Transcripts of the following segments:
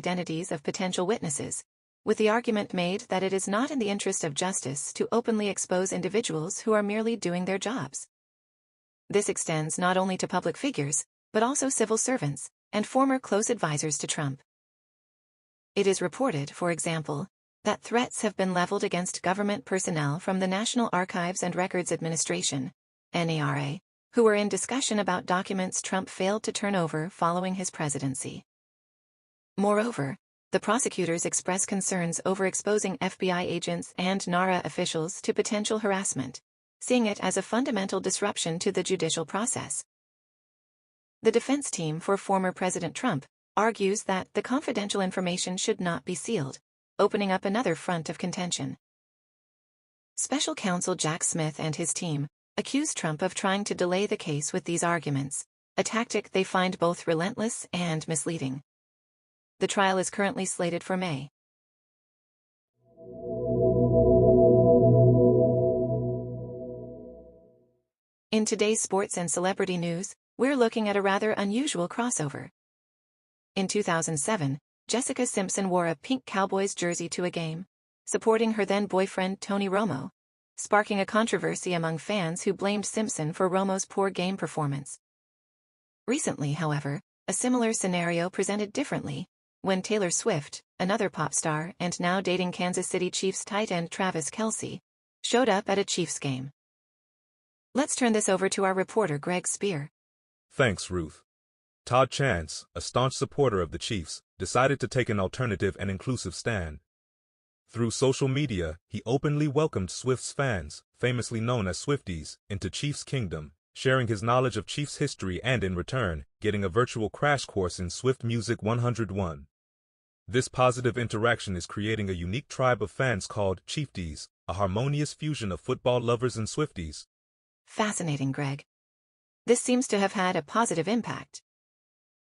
identities of potential witnesses, with the argument made that it is not in the interest of justice to openly expose individuals who are merely doing their jobs. This extends not only to public figures, but also civil servants and former close advisors to Trump. It is reported, for example, that threats have been leveled against government personnel from the National Archives and Records Administration, NARA, who were in discussion about documents Trump failed to turn over following his presidency. Moreover, the prosecutors express concerns over exposing FBI agents and NARA officials to potential harassment, seeing it as a fundamental disruption to the judicial process. The defense team for former President Trump argues that the confidential information should not be sealed, opening up another front of contention. Special counsel Jack Smith and his team accuse Trump of trying to delay the case with these arguments, a tactic they find both relentless and misleading. The trial is currently slated for May. In today's sports and celebrity news, we're looking at a rather unusual crossover. In 2007, Jessica Simpson wore a pink Cowboys jersey to a game, supporting her then-boyfriend Tony Romo, sparking a controversy among fans who blamed Simpson for Romo's poor game performance. Recently, however, a similar scenario presented differently, when Taylor Swift, another pop star and now dating Kansas City Chiefs tight end Travis Kelce, showed up at a Chiefs game. Let's turn this over to our reporter Greg Spear. Thanks, Ruth. Todd Chance, a staunch supporter of the Chiefs, decided to take an alternative and inclusive stand. Through social media, he openly welcomed Swift's fans, famously known as Swifties, into Chiefs Kingdom, sharing his knowledge of Chiefs history and, in return, getting a virtual crash course in Swift Music 101. This positive interaction is creating a unique tribe of fans called Chiefties, a harmonious fusion of football lovers and Swifties. Fascinating, Greg. This seems to have had a positive impact.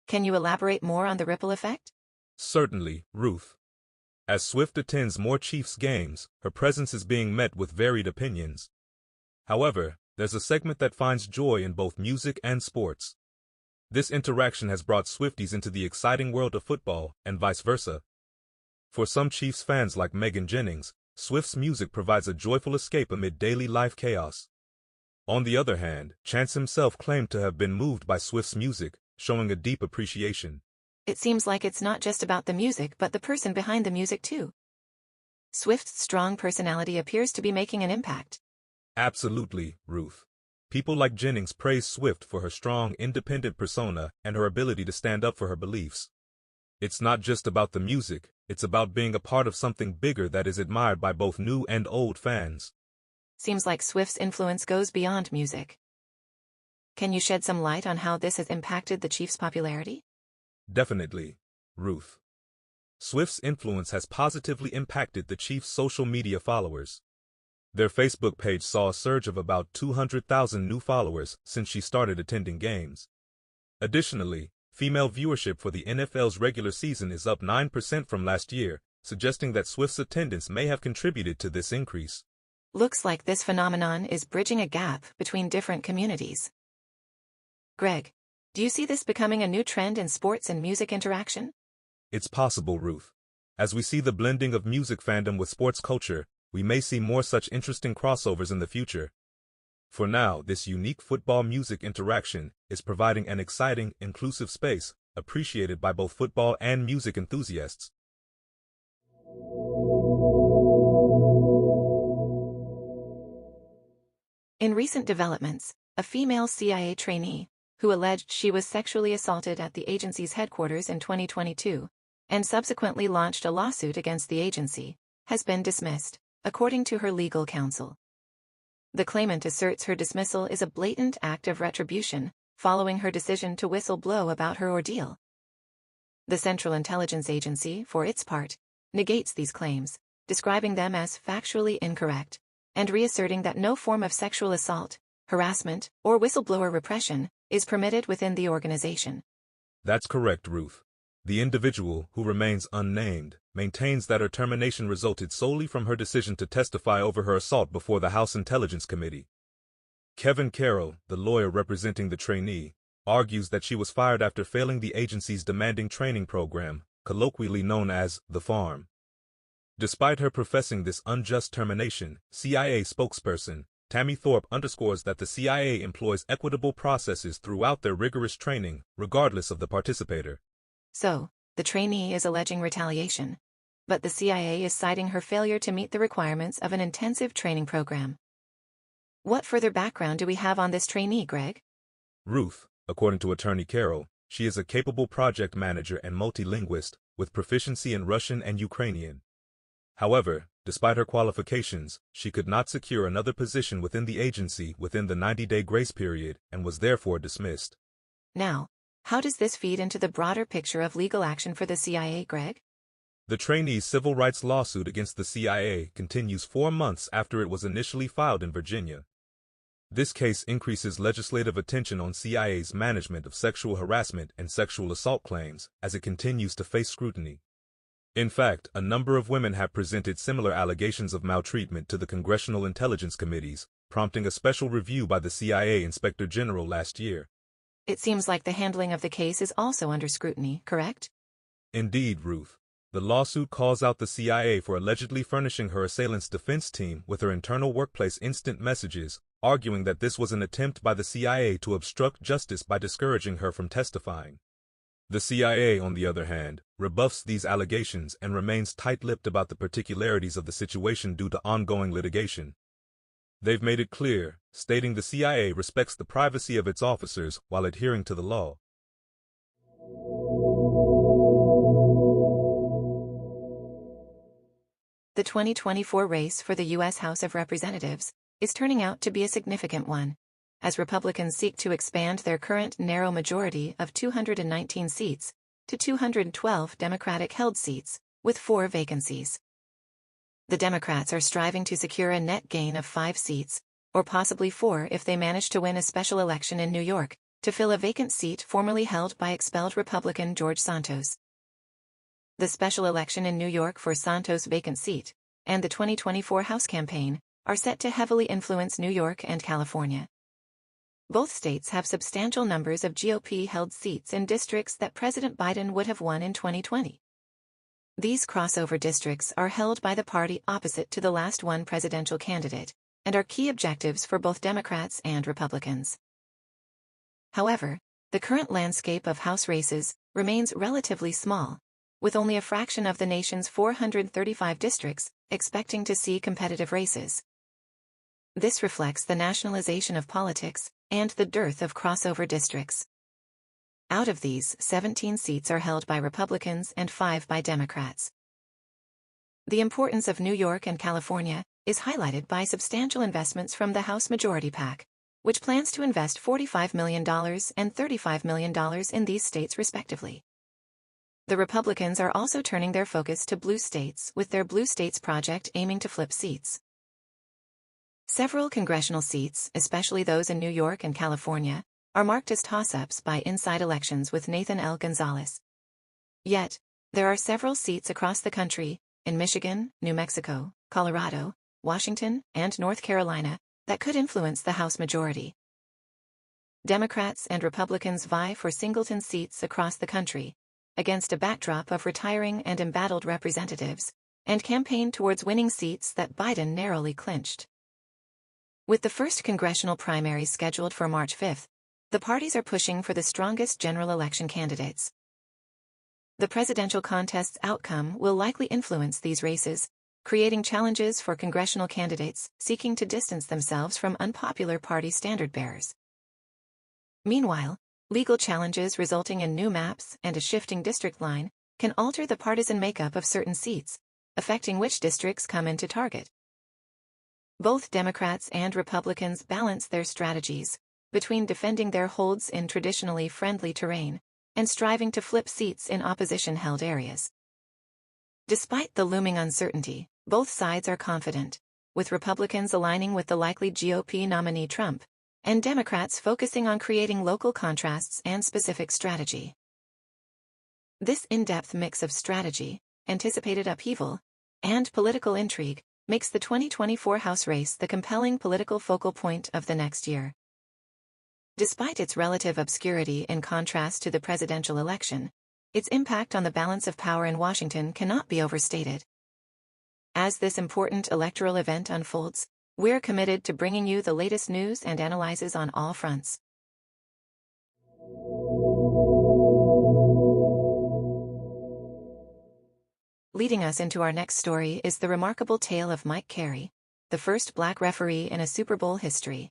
Can you elaborate more on the ripple effect? Certainly, Ruth. As Swift attends more Chiefs games, her presence is being met with varied opinions. However, there's a segment that finds joy in both music and sports. This interaction has brought Swifties into the exciting world of football, and vice versa. For some Chiefs fans like Megan Jennings, Swift's music provides a joyful escape amid daily life chaos. On the other hand, Chance himself claimed to have been moved by Swift's music, showing a deep appreciation. It seems like it's not just about the music but the person behind the music too. Swift's strong personality appears to be making an impact. Absolutely, Ruth. People like Jennings praise Swift for her strong, independent persona and her ability to stand up for her beliefs. It's not just about the music, it's about being a part of something bigger that is admired by both new and old fans. Seems like Swift's influence goes beyond music. Can you shed some light on how this has impacted the Chiefs' popularity? Definitely, Ruth. Swift's influence has positively impacted the Chiefs' social media followers. Their Facebook page saw a surge of about 200,000 new followers since she started attending games. Additionally, female viewership for the NFL's regular season is up 9% from last year, suggesting that Swift's attendance may have contributed to this increase. Looks like this phenomenon is bridging a gap between different communities. Greg, do you see this becoming a new trend in sports and music interaction? It's possible, Ruth. As we see the blending of music fandom with sports culture, we may see more such interesting crossovers in the future. For now, this unique football-music interaction is providing an exciting, inclusive space, appreciated by both football and music enthusiasts. In recent developments, a female CIA trainee, who alleged she was sexually assaulted at the agency's headquarters in 2022, and subsequently launched a lawsuit against the agency, has been dismissed, according to her legal counsel. The claimant asserts her dismissal is a blatant act of retribution, following her decision to whistle-blow about her ordeal. The Central Intelligence Agency, for its part, negates these claims, describing them as factually incorrect, and reasserting that no form of sexual assault, harassment, or whistleblower repression is permitted within the organization. That's correct, Ruth. The individual, who remains unnamed, maintains that her termination resulted solely from her decision to testify over her assault before the House Intelligence Committee. Kevin Carroll, the lawyer representing the trainee, argues that she was fired after failing the agency's demanding training program, colloquially known as the farm. Despite her professing this unjust termination, CIA spokesperson Tammy Thorpe underscores that the CIA employs equitable processes throughout their rigorous training, regardless of the participator. So, the trainee is alleging retaliation, but the CIA is citing her failure to meet the requirements of an intensive training program. What further background do we have on this trainee, Greg? Ruth, according to Attorney Carroll, she is a capable project manager and multilinguist, with proficiency in Russian and Ukrainian. However, despite her qualifications, she could not secure another position within the agency within the 90-day grace period and was therefore dismissed. Now, how does this feed into the broader picture of legal action for the CIA, Greg? The trainee's civil rights lawsuit against the CIA continues 4 months after it was initially filed in Virginia. This case increases legislative attention on CIA's management of sexual harassment and sexual assault claims as it continues to face scrutiny. In fact, a number of women have presented similar allegations of maltreatment to the Congressional Intelligence Committees, prompting a special review by the CIA Inspector General last year. It seems like the handling of the case is also under scrutiny, correct? Indeed, Ruth. The lawsuit calls out the CIA for allegedly furnishing her assailant's defense team with her internal workplace instant messages, arguing that this was an attempt by the CIA to obstruct justice by discouraging her from testifying. The CIA, on the other hand, rebuffs these allegations and remains tight-lipped about the particularities of the situation due to ongoing litigation. They've made it clear, stating the CIA respects the privacy of its officers while adhering to the law. The 2024 race for the U.S. House of Representatives is turning out to be a significant one, as Republicans seek to expand their current narrow majority of 219 seats to 212 Democratic-held seats, with 4 vacancies. The Democrats are striving to secure a net gain of 5 seats, or possibly 4 if they manage to win a special election in New York, to fill a vacant seat formerly held by expelled Republican George Santos. The special election in New York for Santos' vacant seat, and the 2024 House campaign, are set to heavily influence New York and California. Both states have substantial numbers of GOP-held seats in districts that President Biden would have won in 2020. These crossover districts are held by the party opposite to the last one presidential candidate, and are key objectives for both Democrats and Republicans. However, the current landscape of House races remains relatively small, with only a fraction of the nation's 435 districts expecting to see competitive races. This reflects the nationalization of politics and the dearth of crossover districts. Out of these, 17 seats are held by Republicans and 5 by Democrats. The importance of New York and California is highlighted by substantial investments from the House Majority PAC, which plans to invest $45 million and $35 million in these states respectively. The Republicans are also turning their focus to blue states with their Blue States Project aiming to flip seats. Several congressional seats, especially those in New York and California, are marked as toss-ups by inside elections with Nathan L. Gonzalez. Yet, there are several seats across the country, in Michigan, New Mexico, Colorado, Washington, and North Carolina, that could influence the House majority. Democrats and Republicans vie for singleton seats across the country, against a backdrop of retiring and embattled representatives, and campaign towards winning seats that Biden narrowly clinched. With the first congressional primary scheduled for March 5, the parties are pushing for the strongest general election candidates. The presidential contest's outcome will likely influence these races, creating challenges for congressional candidates seeking to distance themselves from unpopular party standard-bearers. Meanwhile, legal challenges resulting in new maps and a shifting district line can alter the partisan makeup of certain seats, affecting which districts come into target. Both Democrats and Republicans balance their strategies between defending their holds in traditionally friendly terrain and striving to flip seats in opposition-held areas. Despite the looming uncertainty, both sides are confident, with Republicans aligning with the likely GOP nominee Trump, and Democrats focusing on creating local contrasts and specific strategy. This in-depth mix of strategy, anticipated upheaval, and political intrigue makes the 2024 House race the compelling political focal point of the next year. Despite its relative obscurity in contrast to the presidential election, its impact on the balance of power in Washington cannot be overstated. As this important electoral event unfolds, we're committed to bringing you the latest news and analyses on all fronts. Leading us into our next story is the remarkable tale of Mike Carey, the first black referee in a Super Bowl history.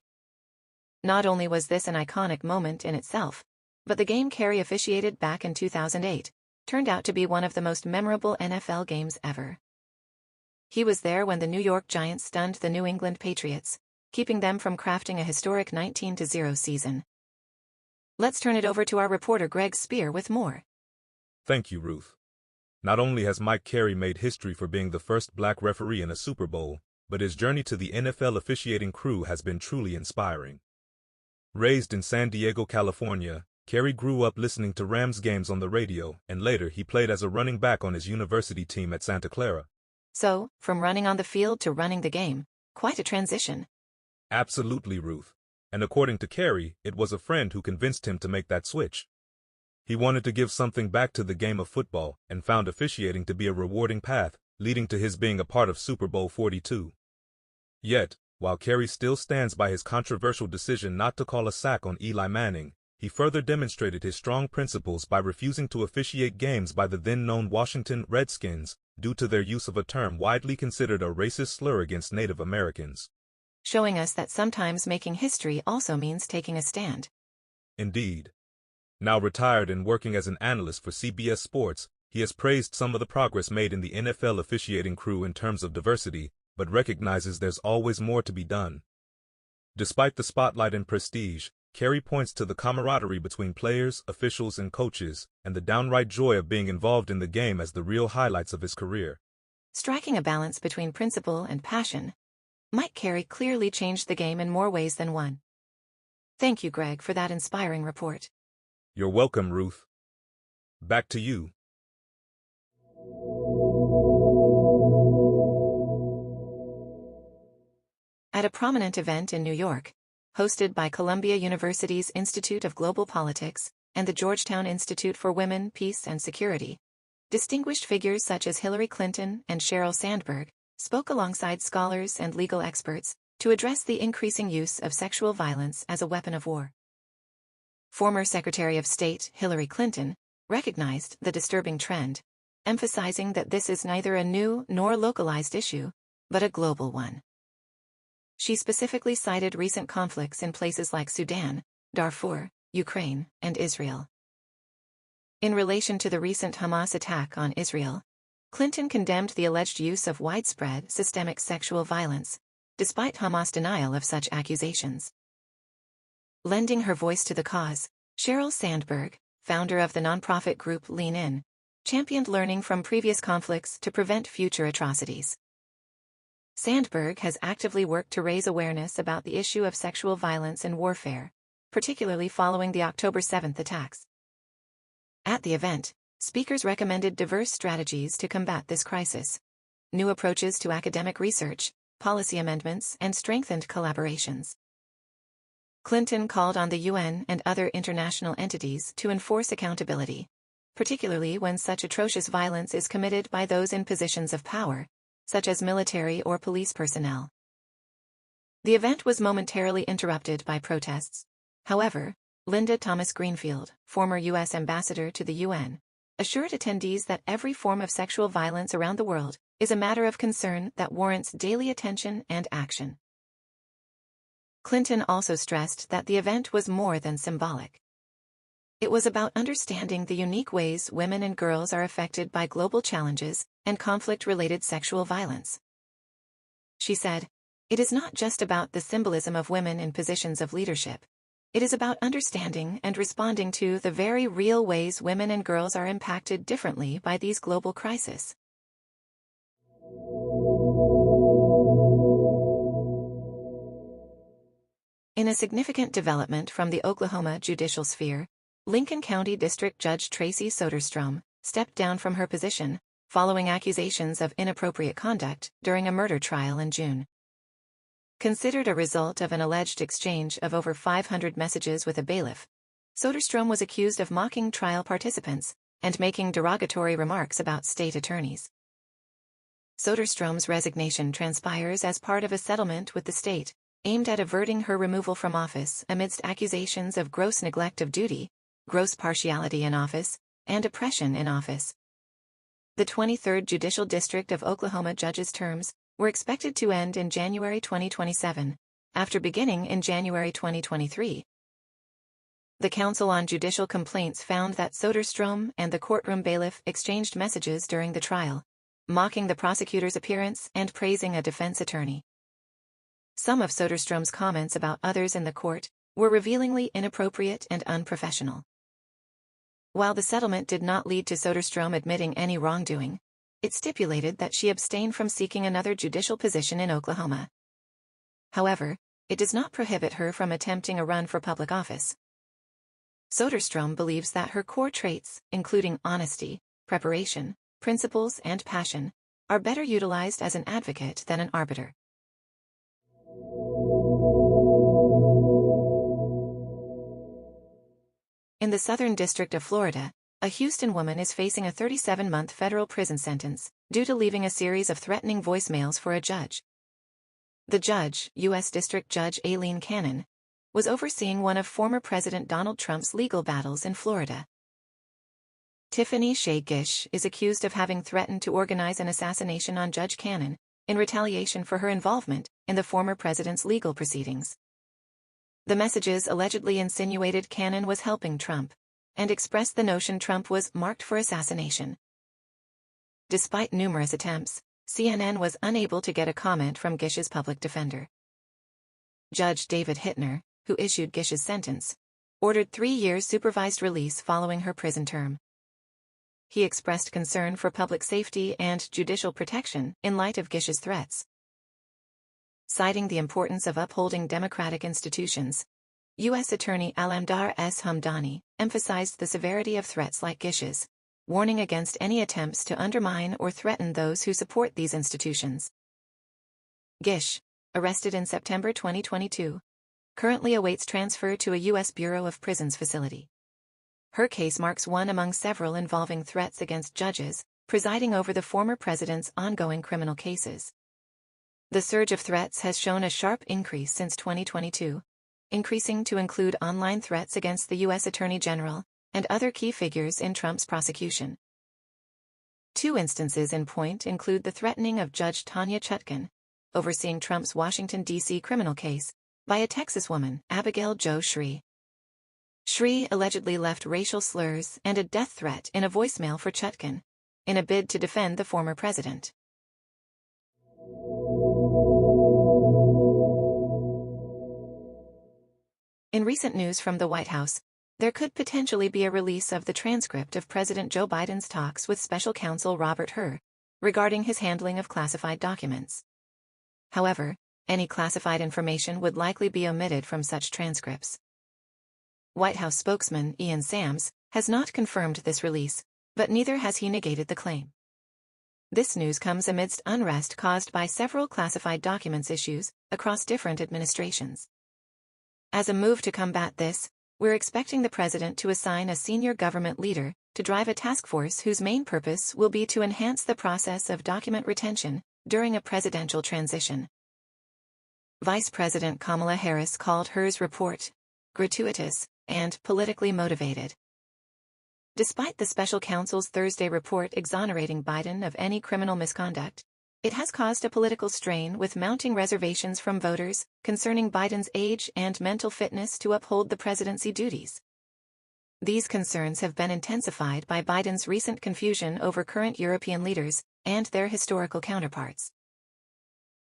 Not only was this an iconic moment in itself, but the game Carey officiated back in 2008 turned out to be one of the most memorable NFL games ever. He was there when the New York Giants stunned the New England Patriots, keeping them from crafting a historic 19-0 season. Let's turn it over to our reporter Greg Spear with more. Thank you, Ruth. Not only has Mike Carey made history for being the first black referee in a Super Bowl, but his journey to the NFL officiating crew has been truly inspiring. Raised in San Diego, California, Carey grew up listening to Rams games on the radio, and later he played as a running back on his university team at Santa Clara. So, from running on the field to running the game, quite a transition. Absolutely, Ruth. And according to Carey, it was a friend who convinced him to make that switch. He wanted to give something back to the game of football and found officiating to be a rewarding path, leading to his being a part of Super Bowl 42. Yet, while Carey still stands by his controversial decision not to call a sack on Eli Manning, he further demonstrated his strong principles by refusing to officiate games by the then-known Washington Redskins due to their use of a term widely considered a racist slur against Native Americans. Showing us that sometimes making history also means taking a stand. Indeed. Now retired and working as an analyst for CBS Sports, he has praised some of the progress made in the NFL officiating crew in terms of diversity, but recognizes there's always more to be done. Despite the spotlight and prestige, Carey points to the camaraderie between players, officials, and coaches, and the downright joy of being involved in the game as the real highlights of his career. Striking a balance between principle and passion, Mike Carey clearly changed the game in more ways than one. Thank you, Greg, for that inspiring report. You're welcome, Ruth. Back to you. At a prominent event in New York, hosted by Columbia University's Institute of Global Politics and the Georgetown Institute for Women, Peace and Security, distinguished figures such as Hillary Clinton and Sheryl Sandberg spoke alongside scholars and legal experts to address the increasing use of sexual violence as a weapon of war. Former Secretary of State Hillary Clinton recognized the disturbing trend, emphasizing that this is neither a new nor localized issue, but a global one. She specifically cited recent conflicts in places like Sudan, Darfur, Ukraine, and Israel. In relation to the recent Hamas attack on Israel, Clinton condemned the alleged use of widespread systemic sexual violence, despite Hamas' denial of such accusations. Lending her voice to the cause, Sheryl Sandberg, founder of the nonprofit group Lean In, championed learning from previous conflicts to prevent future atrocities. Sandberg has actively worked to raise awareness about the issue of sexual violence and warfare, particularly following the October 7th attacks. At the event, speakers recommended diverse strategies to combat this crisis, new approaches to academic research, policy amendments, and strengthened collaborations. Clinton called on the UN and other international entities to enforce accountability, particularly when such atrocious violence is committed by those in positions of power, such as military or police personnel. The event was momentarily interrupted by protests. However, Linda Thomas-Greenfield, former U.S. ambassador to the UN, assured attendees that every form of sexual violence around the world is a matter of concern that warrants daily attention and action. Clinton also stressed that the event was more than symbolic. It was about understanding the unique ways women and girls are affected by global challenges and conflict-related sexual violence. She said, "It is not just about the symbolism of women in positions of leadership. It is about understanding and responding to the very real ways women and girls are impacted differently by these global crises." In a significant development from the Oklahoma judicial sphere, Lincoln County District Judge Tracy Soderstrom stepped down from her position following accusations of inappropriate conduct during a murder trial in June. Considered a result of an alleged exchange of over 500 messages with a bailiff, Soderstrom was accused of mocking trial participants and making derogatory remarks about state attorneys. Soderstrom's resignation transpires as part of a settlement with the state, aimed at averting her removal from office amidst accusations of gross neglect of duty, gross partiality in office, and oppression in office. The 23rd Judicial District of Oklahoma judges' terms were expected to end in January 2027, after beginning in January 2023. The Council on Judicial Complaints found that Soderstrom and the courtroom bailiff exchanged messages during the trial, mocking the prosecutor's appearance and praising a defense attorney. Some of Soderstrom's comments about others in the court were revealingly inappropriate and unprofessional. While the settlement did not lead to Soderstrom admitting any wrongdoing, it stipulated that she abstain from seeking another judicial position in Oklahoma. However, it does not prohibit her from attempting a run for public office. Soderstrom believes that her core traits, including honesty, preparation, principles, and passion, are better utilized as an advocate than an arbiter. In the Southern District of Florida, a Houston woman is facing a 37-month federal prison sentence due to leaving a series of threatening voicemails for a judge. The judge, U.S. District Judge Aileen Cannon, was overseeing one of former President Donald Trump's legal battles in Florida. Tiffany Shea Gish is accused of having threatened to organize an assassination on Judge Cannon in retaliation for her involvement in the former president's legal proceedings. The messages allegedly insinuated Cannon was helping Trump and expressed the notion Trump was marked for assassination. Despite numerous attempts, CNN was unable to get a comment from Gish's public defender. Judge David Hittner, who issued Gish's sentence, ordered 3 years supervised release following her prison term. He expressed concern for public safety and judicial protection in light of Gish's threats. Citing the importance of upholding democratic institutions, U.S. Attorney Alamdar S. Hamdani emphasized the severity of threats like Gish's, warning against any attempts to undermine or threaten those who support these institutions. Gish, arrested in September 2022, currently awaits transfer to a U.S. Bureau of Prisons facility. Her case marks one among several involving threats against judges presiding over the former president's ongoing criminal cases. The surge of threats has shown a sharp increase since 2022, increasing to include online threats against the U.S. Attorney General and other key figures in Trump's prosecution. 2 instances in point include the threatening of Judge Tanya Chutkan, overseeing Trump's Washington, D.C. criminal case, by a Texas woman, Abigail Jo Shree. Shree allegedly left racial slurs and a death threat in a voicemail for Chutkan, in a bid to defend the former president. In recent news from the White House, there could potentially be a release of the transcript of President Joe Biden's talks with special counsel Robert Hur regarding his handling of classified documents. However, any classified information would likely be omitted from such transcripts. White House spokesman Ian Sams has not confirmed this release, but neither has he negated the claim. This news comes amidst unrest caused by several classified documents issues across different administrations. As a move to combat this, we're expecting the president to assign a senior government leader to drive a task force whose main purpose will be to enhance the process of document retention during a presidential transition. Vice President Kamala Harris called Hur's report gratuitous and politically motivated. Despite the special counsel's Thursday report exonerating Biden of any criminal misconduct, it has caused a political strain with mounting reservations from voters concerning Biden's age and mental fitness to uphold the presidency duties. These concerns have been intensified by Biden's recent confusion over current European leaders and their historical counterparts.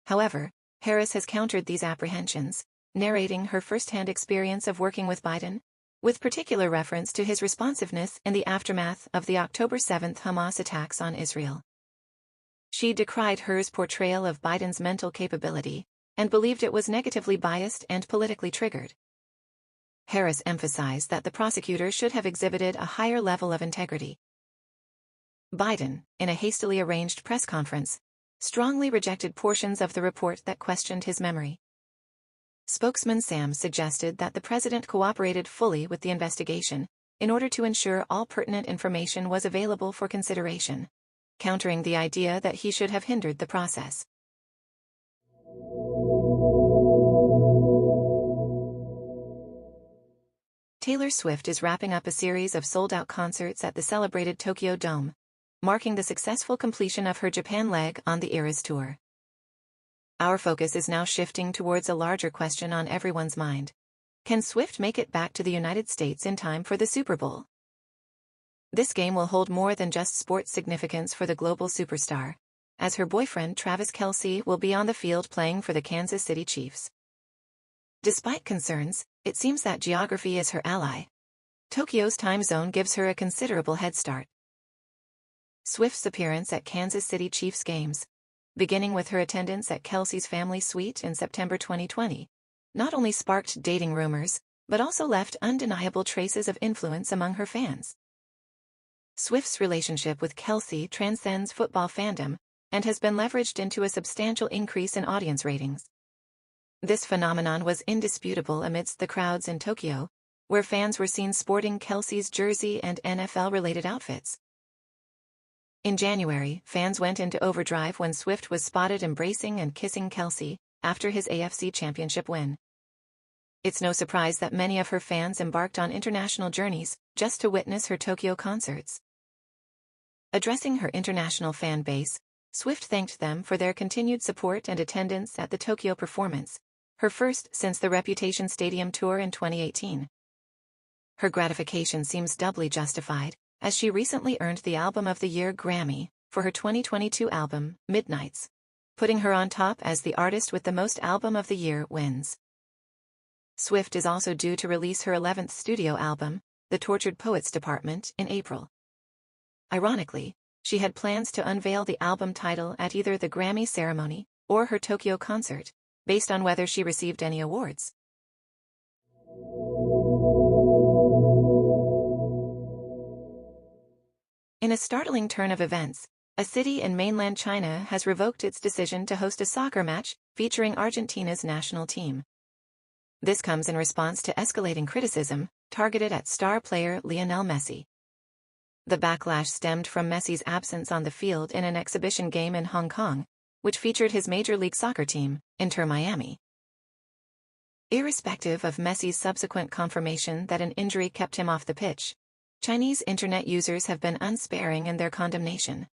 However, Harris has countered these apprehensions, narrating her first-hand experience of working with Biden, with particular reference to his responsiveness in the aftermath of the October 7 Hamas attacks on Israel. She decried Hur's portrayal of Biden's mental capability and believed it was negatively biased and politically triggered. Harris emphasized that the prosecutor should have exhibited a higher level of integrity. Biden, in a hastily arranged press conference, strongly rejected portions of the report that questioned his memory. Spokesman Sam suggested that the president cooperated fully with the investigation, in order to ensure all pertinent information was available for consideration, countering the idea that he should have hindered the process. Taylor Swift is wrapping up a series of sold-out concerts at the celebrated Tokyo Dome, marking the successful completion of her Japan leg on the Eras Tour. Our focus is now shifting towards a larger question on everyone's mind. Can Swift make it back to the United States in time for the Super Bowl? This game will hold more than just sports significance for the global superstar, as her boyfriend Travis Kelce will be on the field playing for the Kansas City Chiefs. Despite concerns, it seems that geography is her ally. Tokyo's time zone gives her a considerable head start. Swift's appearance at Kansas City Chiefs games, beginning with her attendance at Kelce's family suite in September 2020, not only sparked dating rumors, but also left undeniable traces of influence among her fans. Swift's relationship with Kelce transcends football fandom and has been leveraged into a substantial increase in audience ratings. This phenomenon was indisputable amidst the crowds in Tokyo, where fans were seen sporting Kelce's jersey and NFL-related outfits. In January, fans went into overdrive when Swift was spotted embracing and kissing Kelce after his AFC Championship win. It's no surprise that many of her fans embarked on international journeys just to witness her Tokyo concerts. Addressing her international fan base, Swift thanked them for their continued support and attendance at the Tokyo performance, her first since the Reputation Stadium tour in 2018. Her gratification seems doubly justified, as she recently earned the Album of the Year Grammy for her 2022 album, Midnights, putting her on top as the artist with the most Album of the Year wins. Swift is also due to release her 11th studio album, The Tortured Poets Department, in April. Ironically, she had plans to unveil the album title at either the Grammy ceremony or her Tokyo concert, based on whether she received any awards. In a startling turn of events, a city in mainland China has revoked its decision to host a soccer match featuring Argentina's national team. This comes in response to escalating criticism targeted at star player Lionel Messi. The backlash stemmed from Messi's absence on the field in an exhibition game in Hong Kong, which featured his Major League Soccer team, Inter Miami. Irrespective of Messi's subsequent confirmation that an injury kept him off the pitch, Chinese internet users have been unsparing in their condemnation.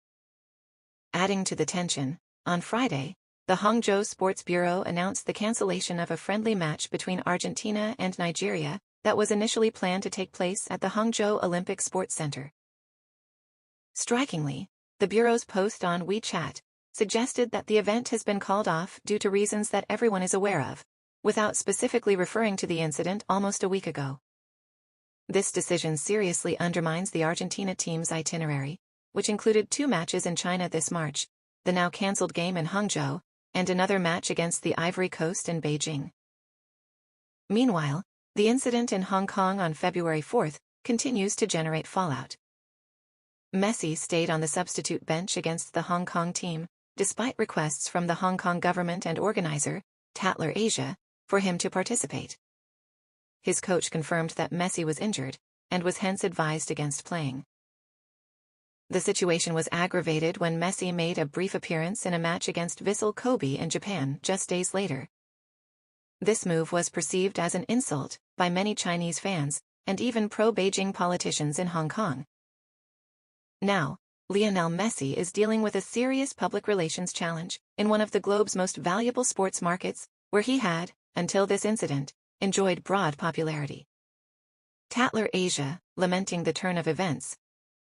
Adding to the tension, on Friday, the Hangzhou Sports Bureau announced the cancellation of a friendly match between Argentina and Nigeria that was initially planned to take place at the Hangzhou Olympic Sports Center. Strikingly, the Bureau's post on WeChat suggested that the event has been called off due to reasons that everyone is aware of, without specifically referring to the incident almost a week ago. This decision seriously undermines the Argentina team's itinerary, which included 2 matches in China this March, the now cancelled game in Hangzhou, and another match against the Ivory Coast in Beijing. Meanwhile, the incident in Hong Kong on February 4 continues to generate fallout. Messi stayed on the substitute bench against the Hong Kong team, despite requests from the Hong Kong government and organizer, Tatler Asia, for him to participate. His coach confirmed that Messi was injured, and was hence advised against playing. The situation was aggravated when Messi made a brief appearance in a match against Vissel Kobe in Japan just days later. This move was perceived as an insult by many Chinese fans, and even pro-Beijing politicians in Hong Kong. Now, Lionel Messi is dealing with a serious public relations challenge in one of the globe's most valuable sports markets, where he had, until this incident, enjoyed broad popularity. Tatler Asia, lamenting the turn of events,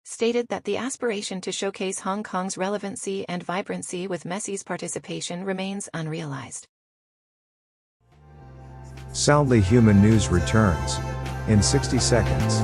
stated that the aspiration to showcase Hong Kong's relevancy and vibrancy with Messi's participation remains unrealized. Soundly Human News returns in 60 seconds.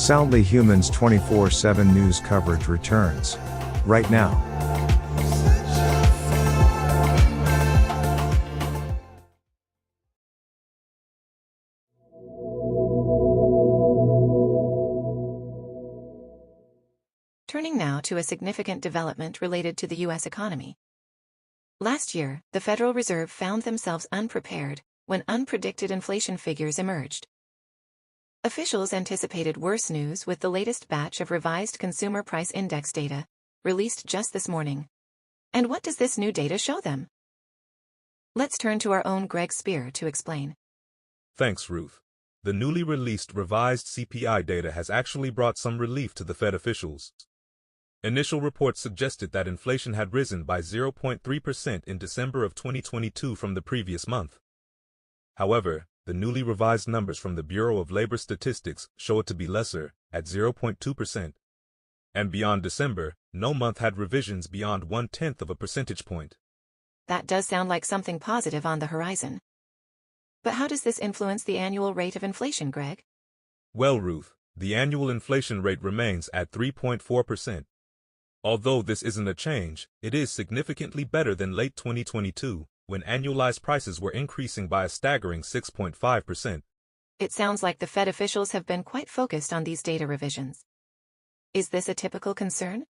Soundly Human's 24/7 news coverage returns. Right now. Turning now to a significant development related to the U.S. economy. Last year, the Federal Reserve found themselves unprepared when unpredicted inflation figures emerged. Officials anticipated worse news with the latest batch of revised Consumer Price Index data, released just this morning. And what does this new data show them? Let's turn to our own Greg Spear to explain. Thanks, Ruth. The newly released revised CPI data has actually brought some relief to the Fed officials. Initial reports suggested that inflation had risen by 0.3% in December of 2022 from the previous month. However, the newly revised numbers from the Bureau of Labor Statistics show it to be lesser, at 0.2%. And beyond December, no month had revisions beyond 1/10 of a percentage point. That does sound like something positive on the horizon. But how does this influence the annual rate of inflation, Greg? Well, Ruth, the annual inflation rate remains at 3.4%. Although this isn't a change, it is significantly better than late 2022, when annualized prices were increasing by a staggering 6.5%. It sounds like the Fed officials have been quite focused on these data revisions. Is this a typical concern?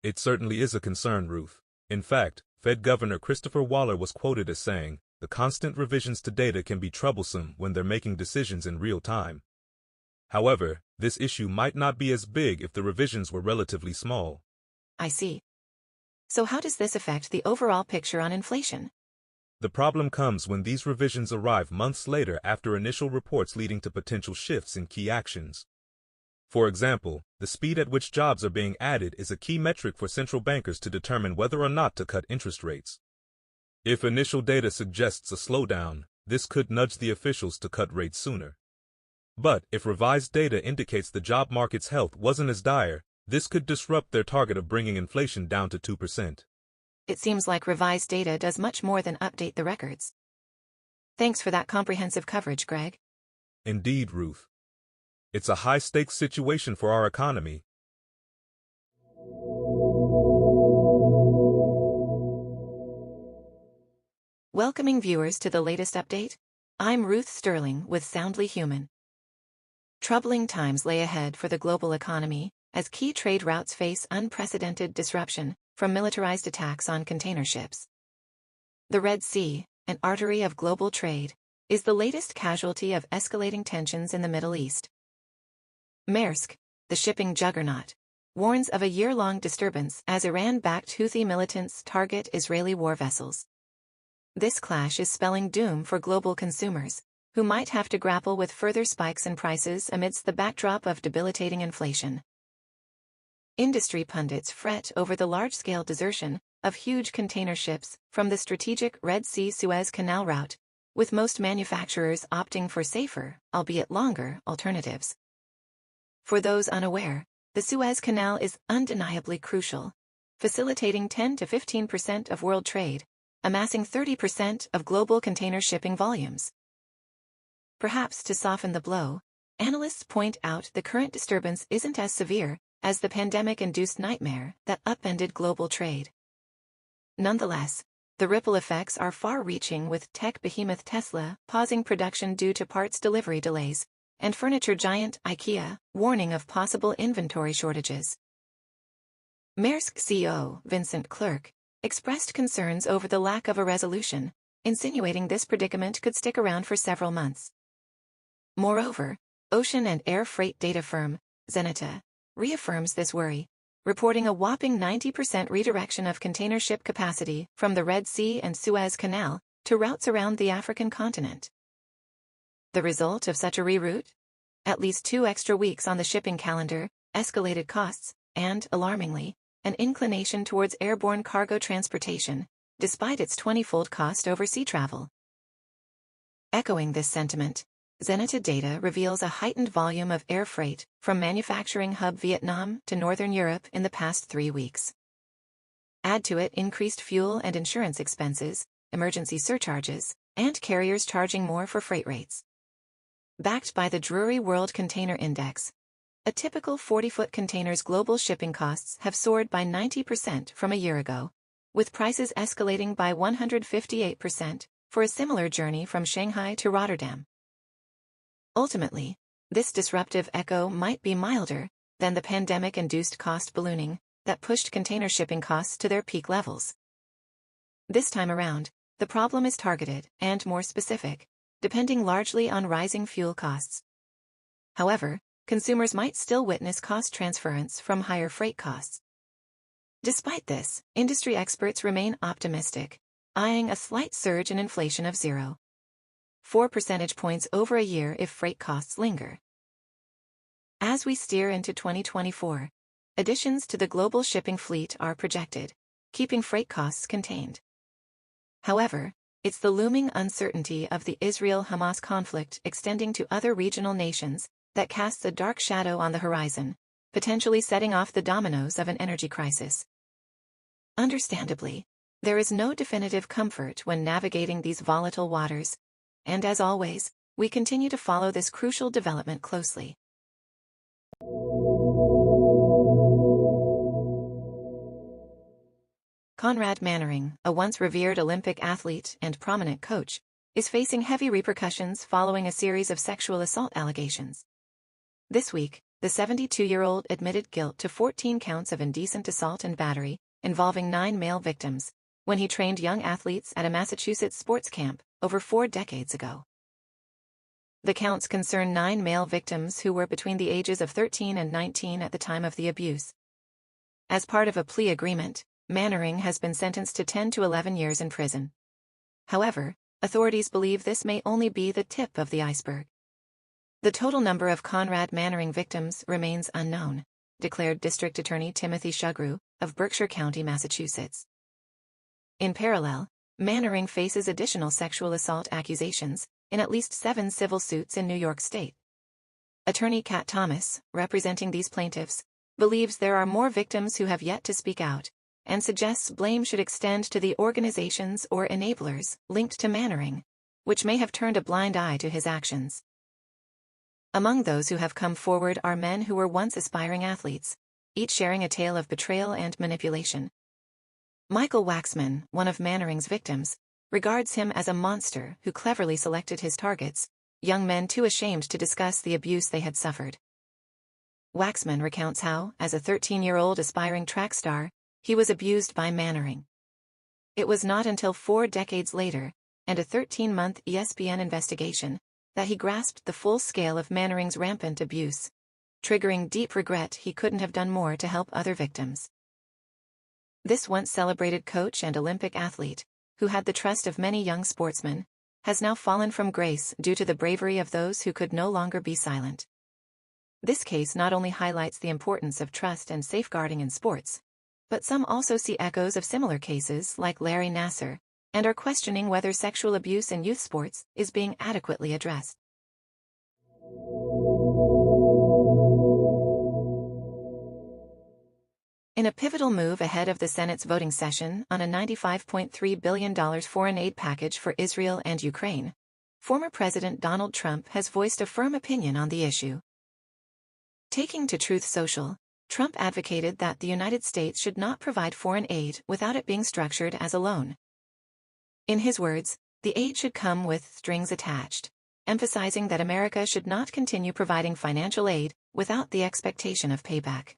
It certainly is a concern, Ruth. In fact, Fed Governor Christopher Waller was quoted as saying, "The constant revisions to data can be troublesome when they're making decisions in real time." However, this issue might not be as big if the revisions were relatively small. I see. So how does this affect the overall picture on inflation? The problem comes when these revisions arrive months later after initial reports leading to potential shifts in key actions. For example, the speed at which jobs are being added is a key metric for central bankers to determine whether or not to cut interest rates. If initial data suggests a slowdown, this could nudge the officials to cut rates sooner. But if revised data indicates the job market's health wasn't as dire, this could disrupt their target of bringing inflation down to 2%. It seems like revised data does much more than update the records. Thanks for that comprehensive coverage, Greg. Indeed, Ruth. It's a high-stakes situation for our economy. Welcoming viewers to the latest update. I'm Ruth Sterling with Soundly Human. Troubling times lay ahead for the global economy, as key trade routes face unprecedented disruption from militarized attacks on container ships. The Red Sea, an artery of global trade, is the latest casualty of escalating tensions in the Middle East. Maersk, the shipping juggernaut, warns of a year-long disturbance as Iran-backed Houthi militants target Israeli war vessels. This clash is spelling doom for global consumers, who might have to grapple with further spikes in prices amidst the backdrop of debilitating inflation. Industry pundits fret over the large-scale desertion of huge container ships from the strategic Red Sea-Suez Canal route, with most manufacturers opting for safer, albeit longer, alternatives. For those unaware, the Suez Canal is undeniably crucial, facilitating 10 to 15% of world trade, amassing 30% of global container shipping volumes. Perhaps to soften the blow, analysts point out the current disturbance isn't as severe as the pandemic-induced nightmare that upended global trade. Nonetheless, the ripple effects are far-reaching, with tech behemoth Tesla pausing production due to parts delivery delays, and furniture giant IKEA warning of possible inventory shortages. Maersk CEO Vincent Clerc expressed concerns over the lack of a resolution, insinuating this predicament could stick around for several months. Moreover, ocean and air freight data firm Xeneta reaffirms this worry, reporting a whopping 90% redirection of container ship capacity from the Red Sea and Suez Canal to routes around the African continent. The result of such a reroute? At least 2 extra weeks on the shipping calendar, escalated costs, and, alarmingly, an inclination towards airborne cargo transportation, despite its 20-fold cost over sea travel. Echoing this sentiment, Xeneta data reveals a heightened volume of air freight from manufacturing hub Vietnam to Northern Europe in the past 3 weeks. Add to it increased fuel and insurance expenses, emergency surcharges, and carriers charging more for freight rates. Backed by the Drewry World Container Index, A typical 40-foot container's global shipping costs have soared by 90% from a year ago, with prices escalating by 158% for a similar journey from Shanghai to Rotterdam. Ultimately, this disruptive echo might be milder than the pandemic-induced cost ballooning that pushed container shipping costs to their peak levels. This time around, the problem is targeted and more specific, depending largely on rising fuel costs. However, consumers might still witness cost transference from higher freight costs. Despite this, industry experts remain optimistic, eyeing a slight surge in inflation of 0.4 percentage points over a year if freight costs linger. As we steer into 2024, additions to the global shipping fleet are projected, keeping freight costs contained. However, it's the looming uncertainty of the Israel-Hamas conflict extending to other regional nations that casts a dark shadow on the horizon, potentially setting off the dominoes of an energy crisis. Understandably, there is no definitive comfort when navigating these volatile waters, and as always, we continue to follow this crucial development closely. Konrad Mannering, a once revered Olympic athlete and prominent coach, is facing heavy repercussions following a series of sexual assault allegations. This week, the 72-year-old admitted guilt to 14 counts of indecent assault and battery, involving 9 male victims, when he trained young athletes at a Massachusetts sports camp over 4 decades ago. The counts concern 9 male victims who were between the ages of 13 and 19 at the time of the abuse. As part of a plea agreement, Mannering has been sentenced to 10 to 11 years in prison. However, authorities believe this may only be the tip of the iceberg. The total number of Konrad Mannering victims remains unknown, declared District Attorney Timothy Shugru of Berkshire County, Massachusetts. In parallel, Mannering faces additional sexual assault accusations in at least 7 civil suits in New York State. Attorney Kat Thomas, representing these plaintiffs, believes there are more victims who have yet to speak out, and suggests blame should extend to the organizations or enablers linked to Mannering, which may have turned a blind eye to his actions. Among those who have come forward are men who were once aspiring athletes, each sharing a tale of betrayal and manipulation. Michael Waxman, one of Mannering's victims, regards him as a monster who cleverly selected his targets, young men too ashamed to discuss the abuse they had suffered. Waxman recounts how, as a 13-year-old aspiring track star, he was abused by Mannering. It was not until 4 decades later, and a 13-month ESPN investigation, that he grasped the full scale of Mannering's rampant abuse, triggering deep regret he couldn't have done more to help other victims. This once celebrated coach and Olympic athlete, who had the trust of many young sportsmen, has now fallen from grace due to the bravery of those who could no longer be silent. This case not only highlights the importance of trust and safeguarding in sports, but some also see echoes of similar cases like Larry Nassar, and are questioning whether sexual abuse in youth sports is being adequately addressed. In a pivotal move ahead of the Senate's voting session on a $95.3 billion foreign aid package for Israel and Ukraine, former President Donald Trump has voiced a firm opinion on the issue. Taking to Truth Social, Trump advocated that the United States should not provide foreign aid without it being structured as a loan. In his words, the aid should come with strings attached, emphasizing that America should not continue providing financial aid without the expectation of payback.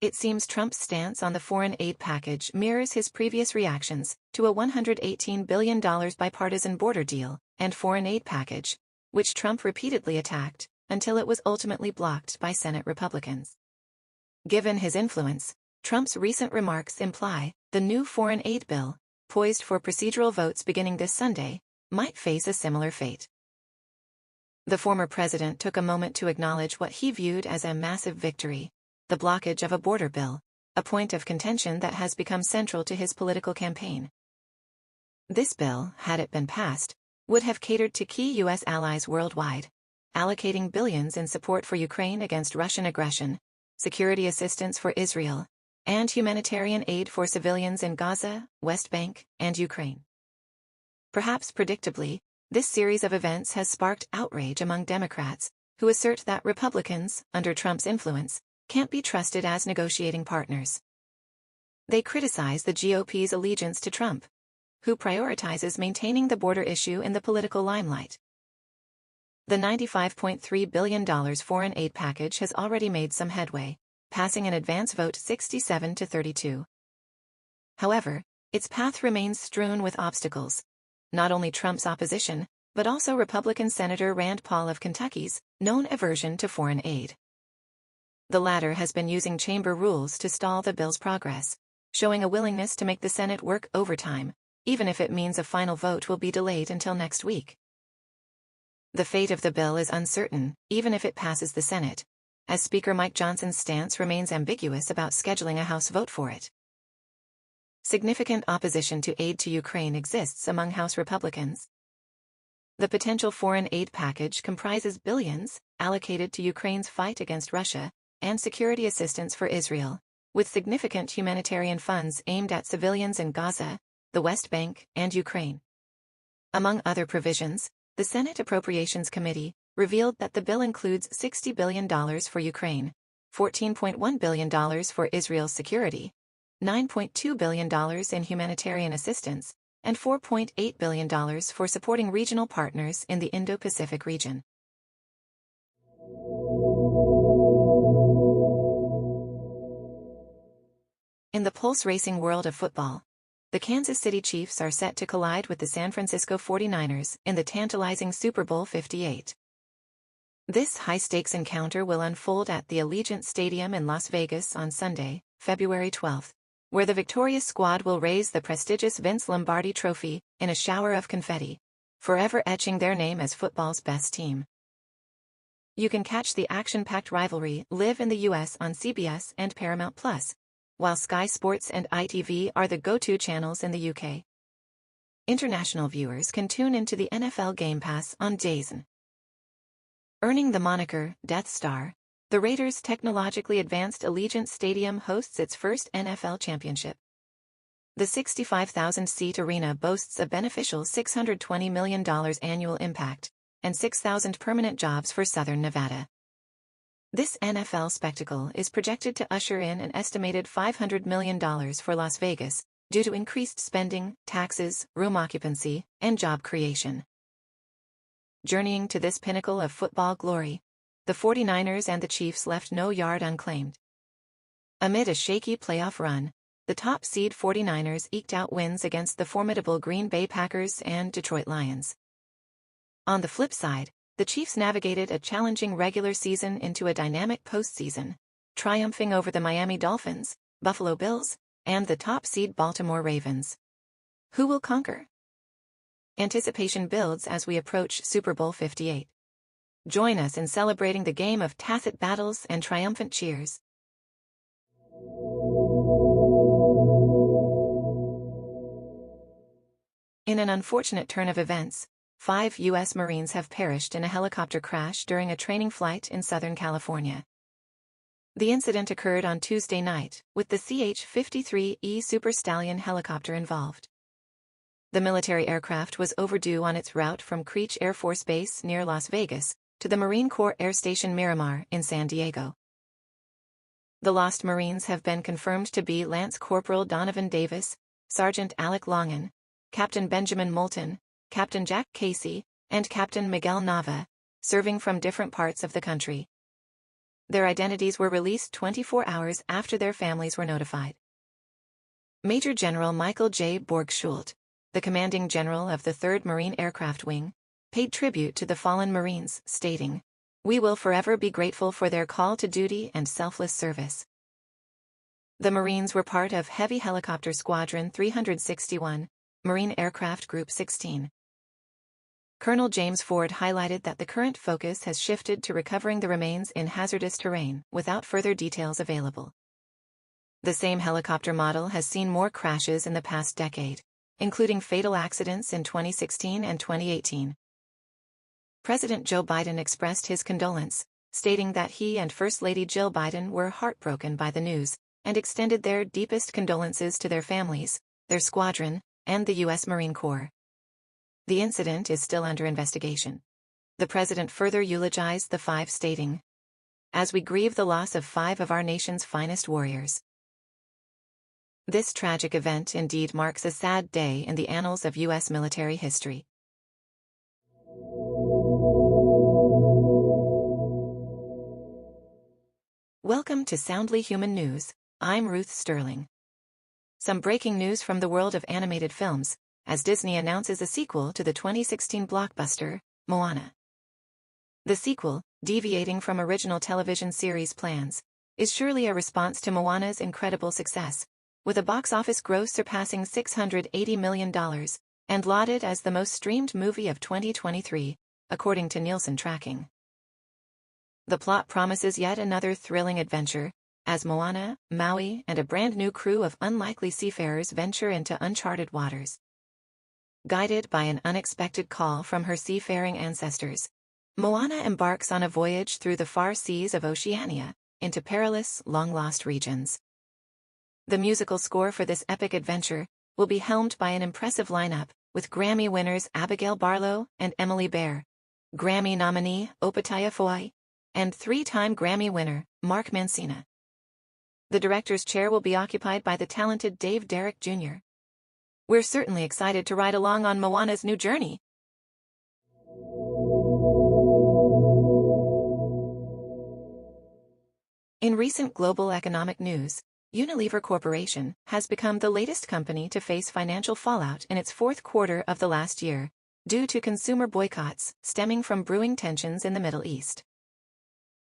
It seems Trump's stance on the foreign aid package mirrors his previous reactions to a $118 billion bipartisan border deal and foreign aid package, which Trump repeatedly attacked until it was ultimately blocked by Senate Republicans. Given his influence, Trump's recent remarks imply the new foreign aid bill, poised for procedural votes beginning this Sunday, might face a similar fate. The former president took a moment to acknowledge what he viewed as a massive victory, the blockage of a border bill, a point of contention that has become central to his political campaign. This bill, had it been passed, would have catered to key U.S. allies worldwide, allocating billions in support for Ukraine against Russian aggression, security assistance for Israel, and humanitarian aid for civilians in Gaza, West Bank, and Ukraine. Perhaps predictably, this series of events has sparked outrage among Democrats, who assert that Republicans, under Trump's influence, can't be trusted as negotiating partners. They criticize the GOP's allegiance to Trump, who prioritizes maintaining the border issue in the political limelight. The $95.3 billion foreign aid package has already made some headway, passing an advance vote 67-32. However, its path remains strewn with obstacles. Not only Trump's opposition, but also Republican Senator Rand Paul of Kentucky's known aversion to foreign aid. The latter has been using chamber rules to stall the bill's progress, showing a willingness to make the Senate work overtime, even if it means a final vote will be delayed until next week. The fate of the bill is uncertain, even if it passes the Senate, as Speaker Mike Johnson's stance remains ambiguous about scheduling a House vote for it. Significant opposition to aid to Ukraine exists among House Republicans. The potential foreign aid package comprises billions allocated to Ukraine's fight against Russia and security assistance for Israel, with significant humanitarian funds aimed at civilians in Gaza, the West Bank, and Ukraine. Among other provisions, the Senate Appropriations Committee revealed that the bill includes $60 billion for Ukraine, $14.1 billion for Israel's security, $9.2 billion in humanitarian assistance, and $4.8 billion for supporting regional partners in the Indo-Pacific region. In the pulse racing world of football, the Kansas City Chiefs are set to collide with the San Francisco 49ers in the tantalizing Super Bowl 58. This high-stakes encounter will unfold at the Allegiant Stadium in Las Vegas on Sunday, February 12, where the victorious squad will raise the prestigious Vince Lombardi Trophy in a shower of confetti, forever etching their name as football's best team. You can catch the action-packed rivalry live in the U.S. on CBS and Paramount+, while Sky Sports and ITV are the go-to channels in the UK. International viewers can tune into the NFL Game Pass on DAZN. Earning the moniker Death Star, the Raiders' technologically advanced Allegiant Stadium hosts its first NFL championship. The 65,000-seat arena boasts a beneficial $620 million annual impact and 6,000 permanent jobs for Southern Nevada. This NFL spectacle is projected to usher in an estimated $500 million for Las Vegas, due to increased spending, taxes, room occupancy, and job creation. Journeying to this pinnacle of football glory, the 49ers and the Chiefs left no yard unclaimed. Amid a shaky playoff run, the top-seed 49ers eked out wins against the formidable Green Bay Packers and Detroit Lions. On the flip side, the Chiefs navigated a challenging regular season into a dynamic postseason, triumphing over the Miami Dolphins, Buffalo Bills, and the top-seed Baltimore Ravens. Who will conquer? Anticipation builds as we approach Super Bowl 58. Join us in celebrating the game of tacit battles and triumphant cheers. In an unfortunate turn of events, 5 U.S. Marines have perished in a helicopter crash during a training flight in Southern California. The incident occurred on Tuesday night, with the CH-53E Super Stallion helicopter involved. The military aircraft was overdue on its route from Creech Air Force Base near Las Vegas to the Marine Corps Air Station Miramar in San Diego. The lost Marines have been confirmed to be Lance Corporal Donovan Davis, Sergeant Alec Longan, Captain Benjamin Moulton, Captain Jack Casey, and Captain Miguel Nava, serving from different parts of the country. Their identities were released 24 hours after their families were notified. Major General Michael J. Borgschult, the commanding general of the 3rd Marine Aircraft Wing, paid tribute to the fallen Marines, stating, "We will forever be grateful for their call to duty and selfless service." The Marines were part of Heavy Helicopter Squadron 361, Marine Aircraft Group 16. Colonel James Ford highlighted that the current focus has shifted to recovering the remains in hazardous terrain, without further details available. The same helicopter model has seen more crashes in the past decade, including fatal accidents in 2016 and 2018. President Joe Biden expressed his condolence, stating that he and First Lady Jill Biden were heartbroken by the news, and extended their deepest condolences to their families, their squadron, and the U.S. Marine Corps. The incident is still under investigation. The president further eulogized the five, stating, "As we grieve the loss of 5 of our nation's finest warriors." This tragic event indeed marks a sad day in the annals of U.S. military history. Welcome to Soundly Human News. I'm Ruth Sterling. Some breaking news from the world of animated films, as Disney announces a sequel to the 2016 blockbuster, Moana. The sequel, deviating from original television series plans, is surely a response to Moana's incredible success, with a box office gross surpassing $680 million, and lauded as the most streamed movie of 2023, according to Nielsen tracking. The plot promises yet another thrilling adventure, as Moana, Maui, and a brand new crew of unlikely seafarers venture into uncharted waters. Guided by an unexpected call from her seafaring ancestors, Moana embarks on a voyage through the far seas of Oceania, into perilous, long-lost regions. The musical score for this epic adventure will be helmed by an impressive lineup, with Grammy winners Abigail Barlow and Emily Bear, Grammy nominee Opataya Foy, and 3-time Grammy winner Mark Mancina. The director's chair will be occupied by the talented Dave Derrick Jr. We're certainly excited to ride along on Moana's new journey. In recent global economic news, Unilever Corporation has become the latest company to face financial fallout in its fourth quarter of the last year, due to consumer boycotts stemming from brewing tensions in the Middle East.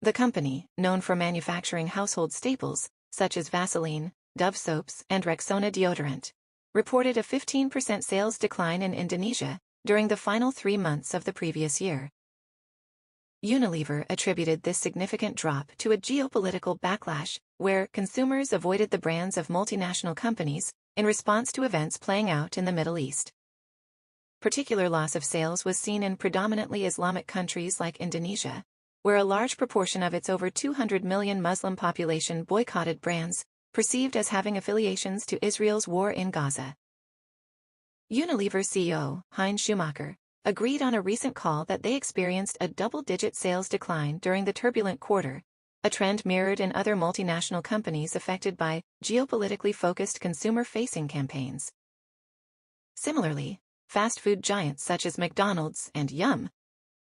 The company, known for manufacturing household staples, such as Vaseline, Dove soaps, and Rexona deodorant, reported a 15% sales decline in Indonesia during the final 3 months of the previous year. Unilever attributed this significant drop to a geopolitical backlash, where consumers avoided the brands of multinational companies in response to events playing out in the Middle East. Particular loss of sales was seen in predominantly Islamic countries like Indonesia, where a large proportion of its over 200 million Muslim population boycotted brands perceived as having affiliations to Israel's war in Gaza. Unilever CEO, Hein Schumacher, agreed on a recent call that they experienced a double-digit sales decline during the turbulent quarter, a trend mirrored in other multinational companies affected by geopolitically focused consumer-facing campaigns. Similarly, fast food giants such as McDonald's and Yum!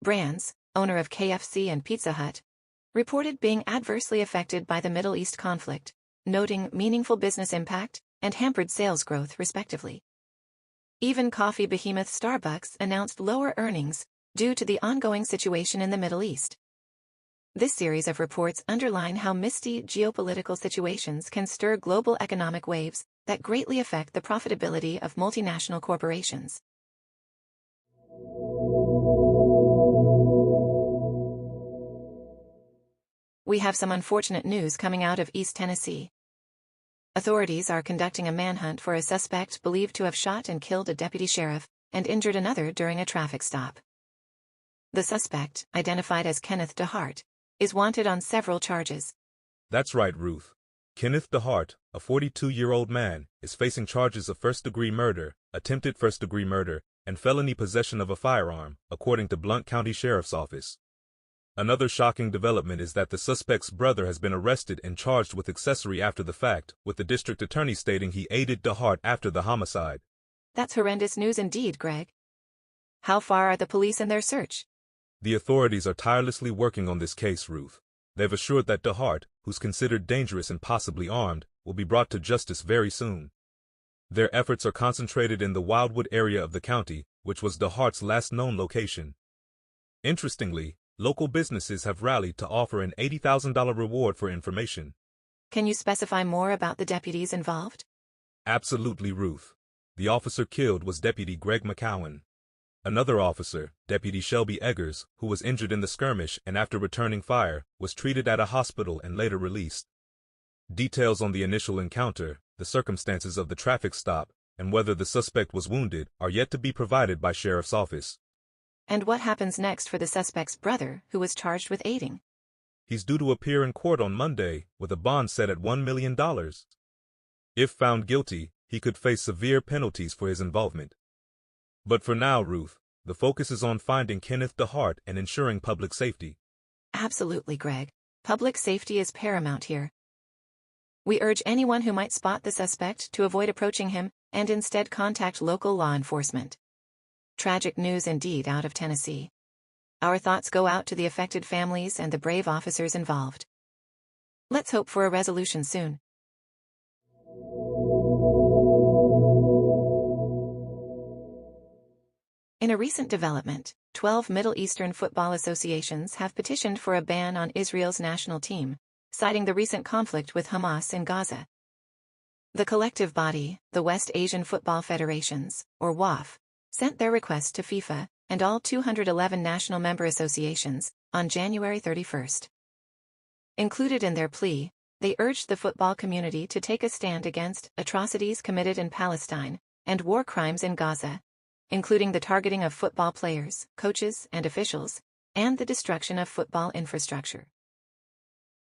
Brands, owner of KFC and Pizza Hut, reported being adversely affected by the Middle East conflict, noting meaningful business impact and hampered sales growth respectively. Even coffee behemoth Starbucks announced lower earnings due to the ongoing situation in the Middle East. This series of reports underline how misty geopolitical situations can stir global economic waves that greatly affect the profitability of multinational corporations. We have some unfortunate news coming out of East Tennessee. Authorities are conducting a manhunt for a suspect believed to have shot and killed a deputy sheriff and injured another during a traffic stop. The suspect, identified as Kenneth DeHart, is wanted on several charges. That's right, Ruth. Kenneth DeHart, a 42-year-old man, is facing charges of first-degree murder, attempted first-degree murder, and felony possession of a firearm, according to Blount County Sheriff's Office. Another shocking development is that the suspect's brother has been arrested and charged with accessory after the fact, with the district attorney stating he aided DeHart after the homicide. That's horrendous news indeed, Greg. How far are the police in their search? The authorities are tirelessly working on this case, Ruth. They've assured that DeHart, who's considered dangerous and possibly armed, will be brought to justice very soon. Their efforts are concentrated in the Wildwood area of the county, which was DeHart's last known location. Interestingly, local businesses have rallied to offer an $80,000 reward for information. Can you specify more about the deputies involved? Absolutely, Ruth. The officer killed was Deputy Greg McCowan. Another officer, Deputy Shelby Eggers, who was injured in the skirmish and after returning fire, was treated at a hospital and later released. Details on the initial encounter, the circumstances of the traffic stop, and whether the suspect was wounded are yet to be provided by Sheriff's Office. And what happens next for the suspect's brother, who was charged with aiding? He's due to appear in court on Monday, with a bond set at $1 million. If found guilty, he could face severe penalties for his involvement. But for now, Ruth, The focus is on finding Kenneth DeHart and ensuring public safety. Absolutely, Greg. Public safety is paramount here. We urge anyone who might spot the suspect to avoid approaching him and instead contact local law enforcement. Tragic news indeed out of Tennessee. Our thoughts go out to the affected families and the brave officers involved. Let's hope for a resolution soon. In a recent development, 12 Middle Eastern football associations have petitioned for a ban on Israel's national team, citing the recent conflict with Hamas in Gaza. The collective body, the West Asian Football Federations, or WAF, sent their request to FIFA and all 211 national member associations on January 31st. Included in their plea, they urged the football community to take a stand against atrocities committed in Palestine and war crimes in Gaza, including the targeting of football players, coaches, and officials, and the destruction of football infrastructure.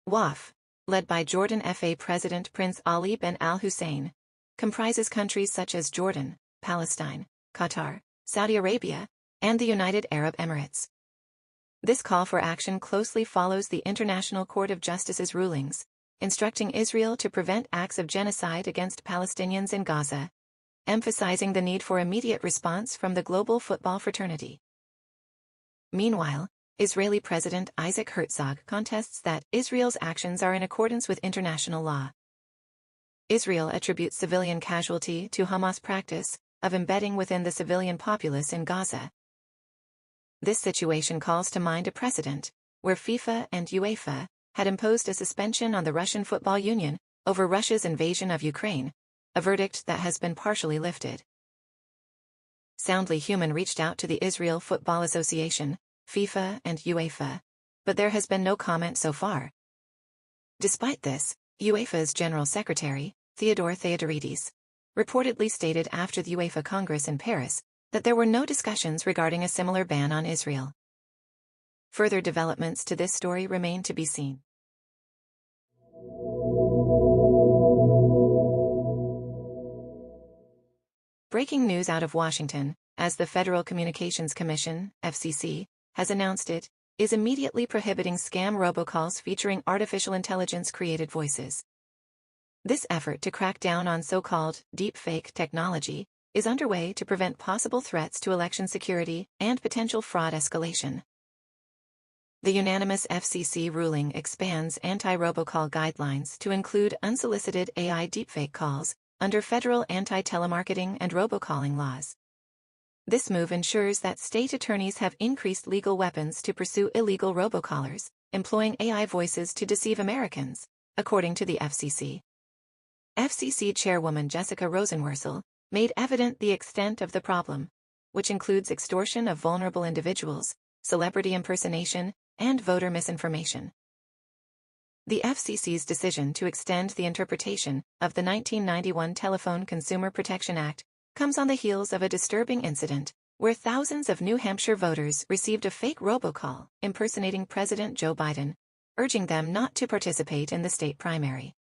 WAF, led by Jordan FA President Prince Ali bin Al Hussein, comprises countries such as Jordan, Palestine, Qatar, Saudi Arabia, and the United Arab Emirates. This call for action closely follows the International Court of Justice's rulings, instructing Israel to prevent acts of genocide against Palestinians in Gaza, emphasizing the need for immediate response from the global football fraternity. Meanwhile, Israeli President Isaac Herzog contests that Israel's actions are in accordance with international law. Israel attributes civilian casualty to Hamas' practice of embedding within the civilian populace in Gaza. This situation calls to mind a precedent, where FIFA and UEFA had imposed a suspension on the Russian Football Union over Russia's invasion of Ukraine, a verdict that has been partially lifted. Soundly Human reached out to the Israel Football Association, FIFA and UEFA, but there has been no comment so far. Despite this, UEFA's General Secretary, Theodore Theodoridis, reportedly stated after the UEFA Congress in Paris that there were no discussions regarding a similar ban on Israel. Further developments to this story remain to be seen. Breaking news out of Washington, as the Federal Communications Commission, FCC, has announced it is immediately prohibiting scam robocalls featuring artificial intelligence-created voices. This effort to crack down on so-called deepfake technology is underway to prevent possible threats to election security and potential fraud escalation. The unanimous FCC ruling expands anti-robocall guidelines to include unsolicited AI deepfake calls under federal anti-telemarketing and robocalling laws. This move ensures that state attorneys have increased legal weapons to pursue illegal robocallers, employing AI voices to deceive Americans, according to the FCC. FCC Chairwoman Jessica Rosenworcel made evident the extent of the problem, which includes extortion of vulnerable individuals, celebrity impersonation, and voter misinformation. The FCC's decision to extend the interpretation of the 1991 Telephone Consumer Protection Act comes on the heels of a disturbing incident where thousands of New Hampshire voters received a fake robocall impersonating President Joe Biden, urging them not to participate in the state primary.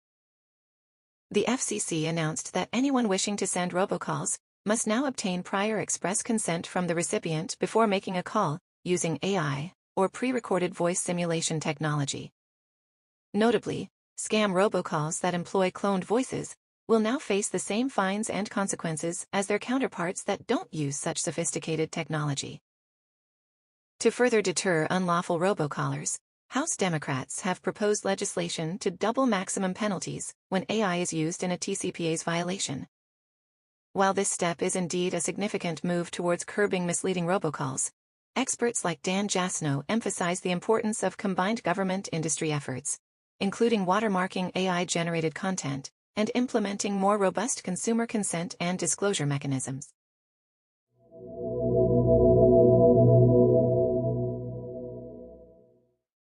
The FCC announced that anyone wishing to send robocalls must now obtain prior express consent from the recipient before making a call, using AI or pre-recorded voice simulation technology. Notably, scam robocalls that employ cloned voices will now face the same fines and consequences as their counterparts that don't use such sophisticated technology. To further deter unlawful robocallers, House Democrats have proposed legislation to double maximum penalties when AI is used in a TCPA's violation. While this step is indeed a significant move towards curbing misleading robocalls, experts like Dan Jasno emphasize the importance of combined government-industry efforts, including watermarking AI-generated content and implementing more robust consumer consent and disclosure mechanisms.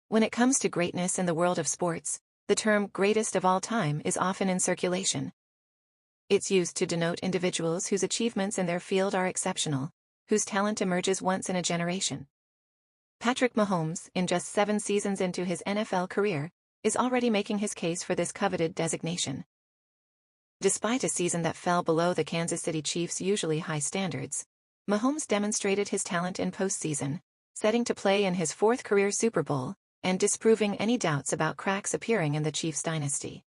When it comes to greatness in the world of sports, the term greatest of all time is often in circulation. It's used to denote individuals whose achievements in their field are exceptional, whose talent emerges once in a generation. Patrick Mahomes, in just 7 seasons into his NFL career, is already making his case for this coveted designation. Despite a season that fell below the Kansas City Chiefs' usually high standards, Mahomes demonstrated his talent in postseason, setting to play in his fourth career Super Bowl, and disproving any doubts about cracks appearing in the Chiefs dynasty.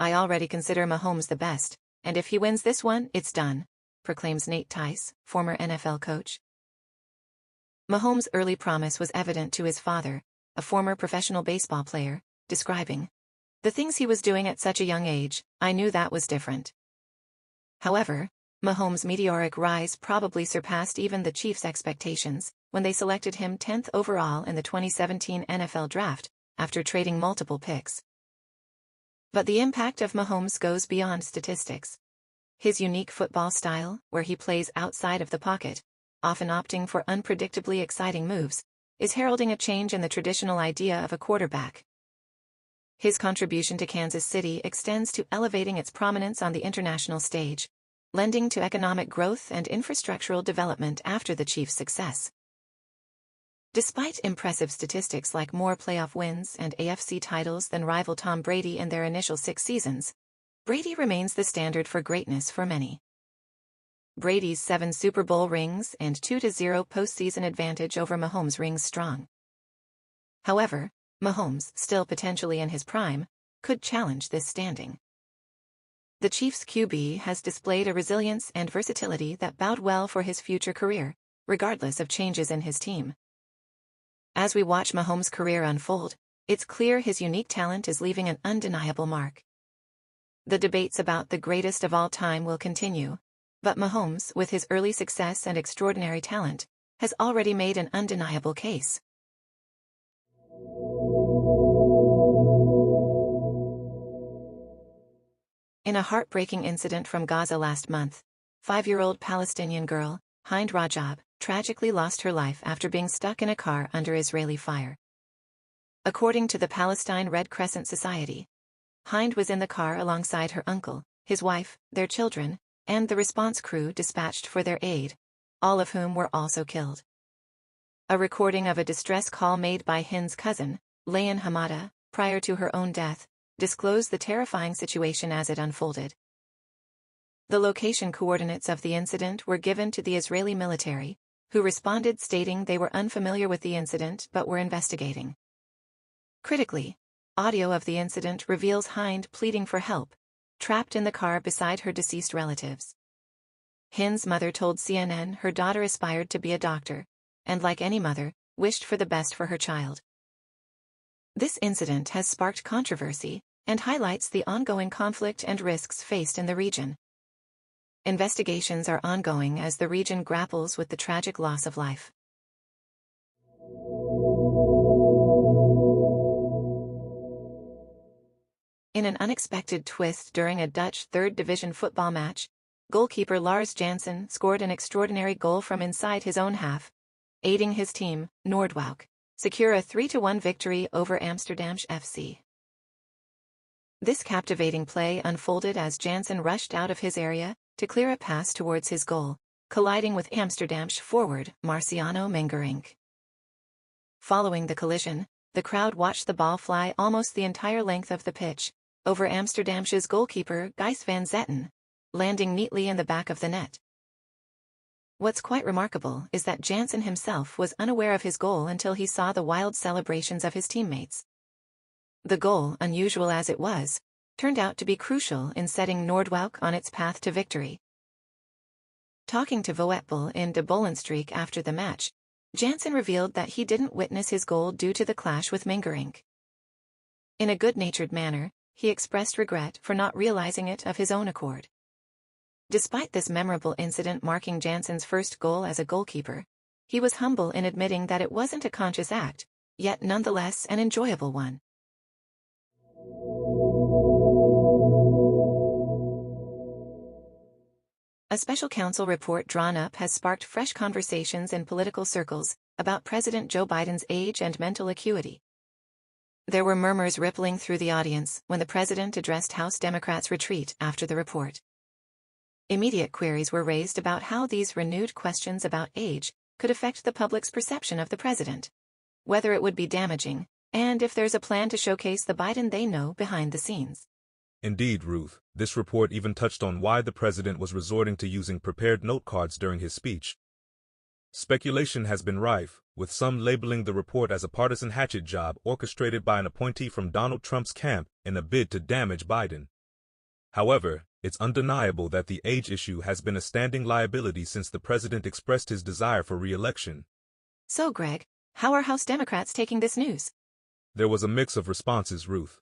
"I already consider Mahomes the best, and if he wins this one, it's done," proclaims Nate Tice, former NFL coach. Mahomes' early promise was evident to his father, a former professional baseball player, describing, "The things he was doing at such a young age, I knew that was different." However, Mahomes' meteoric rise probably surpassed even the Chiefs' expectations when they selected him 10th overall in the 2017 NFL Draft, after trading multiple picks. But the impact of Mahomes goes beyond statistics. His unique football style, where he plays outside of the pocket, often opting for unpredictably exciting moves, is heralding a change in the traditional idea of a quarterback. His contribution to Kansas City extends to elevating its prominence on the international stage, lending to economic growth and infrastructural development after the Chiefs' success. Despite impressive statistics like more playoff wins and AFC titles than rival Tom Brady in their initial 6 seasons, Brady remains the standard for greatness for many. Brady's 7 Super Bowl rings and 2-0 postseason advantage over Mahomes rings strong. However, Mahomes, still potentially in his prime, could challenge this standing. The Chiefs' QB has displayed a resilience and versatility that bode well for his future career, regardless of changes in his team. As we watch Mahomes' career unfold, it's clear his unique talent is leaving an undeniable mark. The debates about the greatest of all time will continue, but Mahomes, with his early success and extraordinary talent, has already made an undeniable case. In a heartbreaking incident from Gaza last month, 5-year-old Palestinian girl, Hind Rajab, tragically lost her life after being stuck in a car under Israeli fire. According to the Palestine Red Crescent Society, Hind was in the car alongside her uncle, his wife, their children, and the response crew dispatched for their aid, all of whom were also killed. A recording of a distress call made by Hind's cousin, Layan Hamada, prior to her own death, disclosed the terrifying situation as it unfolded. The location coordinates of the incident were given to the Israeli military, who responded stating they were unfamiliar with the incident but were investigating. Critically, audio of the incident reveals Hind pleading for help, trapped in the car beside her deceased relatives. Hind's mother told CNN her daughter aspired to be a doctor, and like any mother, wished for the best for her child. This incident has sparked controversy and highlights the ongoing conflict and risks faced in the region. Investigations are ongoing as the region grapples with the tragic loss of life. In an unexpected twist during a Dutch third division football match, goalkeeper Lars Jansen scored an extraordinary goal from inside his own half, aiding his team, Noordwijk, secure a 3-1 victory over Amsterdam FC. This captivating play unfolded as Jansen rushed out of his area to clear a pass towards his goal, colliding with Amsterdam's forward, Marciano Mengerink. Following the collision, the crowd watched the ball fly almost the entire length of the pitch, over Amsterdam's goalkeeper Gijs van Zetten, landing neatly in the back of the net. What's quite remarkable is that Jansen himself was unaware of his goal until he saw the wild celebrations of his teammates. The goal, unusual as it was, turned out to be crucial in setting Noordwijk on its path to victory. Talking to Voetbal in De Bollenstreek after the match, Jansen revealed that he didn't witness his goal due to the clash with Mengerink. In a good-natured manner, he expressed regret for not realizing it of his own accord. Despite this memorable incident marking Jansen's first goal as a goalkeeper, he was humble in admitting that it wasn't a conscious act, yet nonetheless an enjoyable one. A special counsel report drawn up has sparked fresh conversations in political circles about President Joe Biden's age and mental acuity. There were murmurs rippling through the audience when the president addressed House Democrats' retreat after the report. Immediate queries were raised about how these renewed questions about age could affect the public's perception of the president, whether it would be damaging, and if there's a plan to showcase the Biden they know behind the scenes. Indeed, Ruth, this report even touched on why the president was resorting to using prepared note cards during his speech. Speculation has been rife, with some labeling the report as a partisan hatchet job orchestrated by an appointee from Donald Trump's camp in a bid to damage Biden. However, it's undeniable that the age issue has been a standing liability since the president expressed his desire for re-election. So, Greg, how are House Democrats taking this news? There was a mix of responses, Ruth.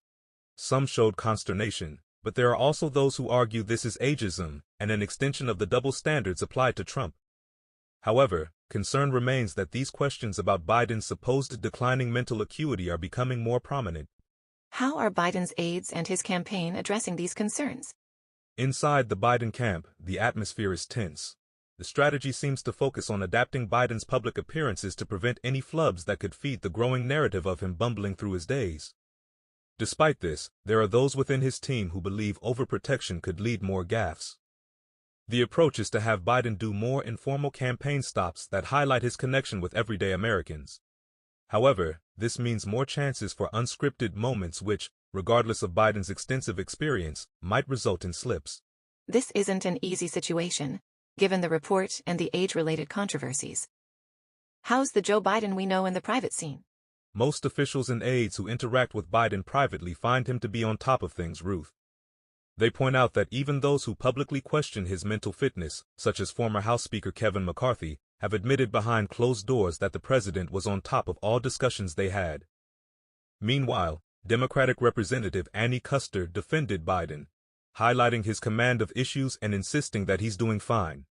Some showed consternation, but there are also those who argue this is ageism and an extension of the double standards applied to Trump. However, concern remains that these questions about Biden's supposed declining mental acuity are becoming more prominent. How are Biden's aides and his campaign addressing these concerns? Inside the Biden camp, the atmosphere is tense. The strategy seems to focus on adapting Biden's public appearances to prevent any flubs that could feed the growing narrative of him bumbling through his days. Despite this, there are those within his team who believe overprotection could lead more gaffes. The approach is to have Biden do more informal campaign stops that highlight his connection with everyday Americans. However, this means more chances for unscripted moments which, regardless of Biden's extensive experience, might result in slips. This isn't an easy situation, given the report and the age-related controversies. How's the Joe Biden we know in the private scene? Most officials and aides who interact with Biden privately find him to be on top of things, Ruth. They point out that even those who publicly question his mental fitness, such as former House Speaker Kevin McCarthy, have admitted behind closed doors that the president was on top of all discussions they had. Meanwhile, Democratic Representative Annie Kuster defended Biden, highlighting his command of issues and insisting that he's doing fine.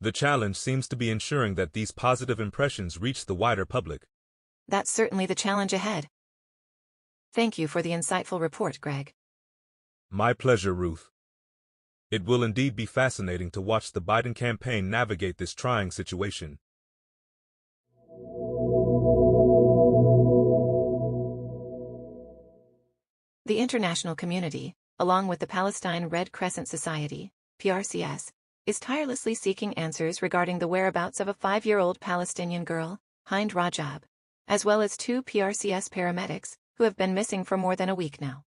The challenge seems to be ensuring that these positive impressions reach the wider public. That's certainly the challenge ahead. Thank you for the insightful report, Greg. My pleasure, Ruth. It will indeed be fascinating to watch the Biden campaign navigate this trying situation. The international community, along with the Palestine Red Crescent Society, PRCS, is tirelessly seeking answers regarding the whereabouts of a 5-year-old Palestinian girl, Hind Rajab, as well as 2 PRCS paramedics who have been missing for more than a week now.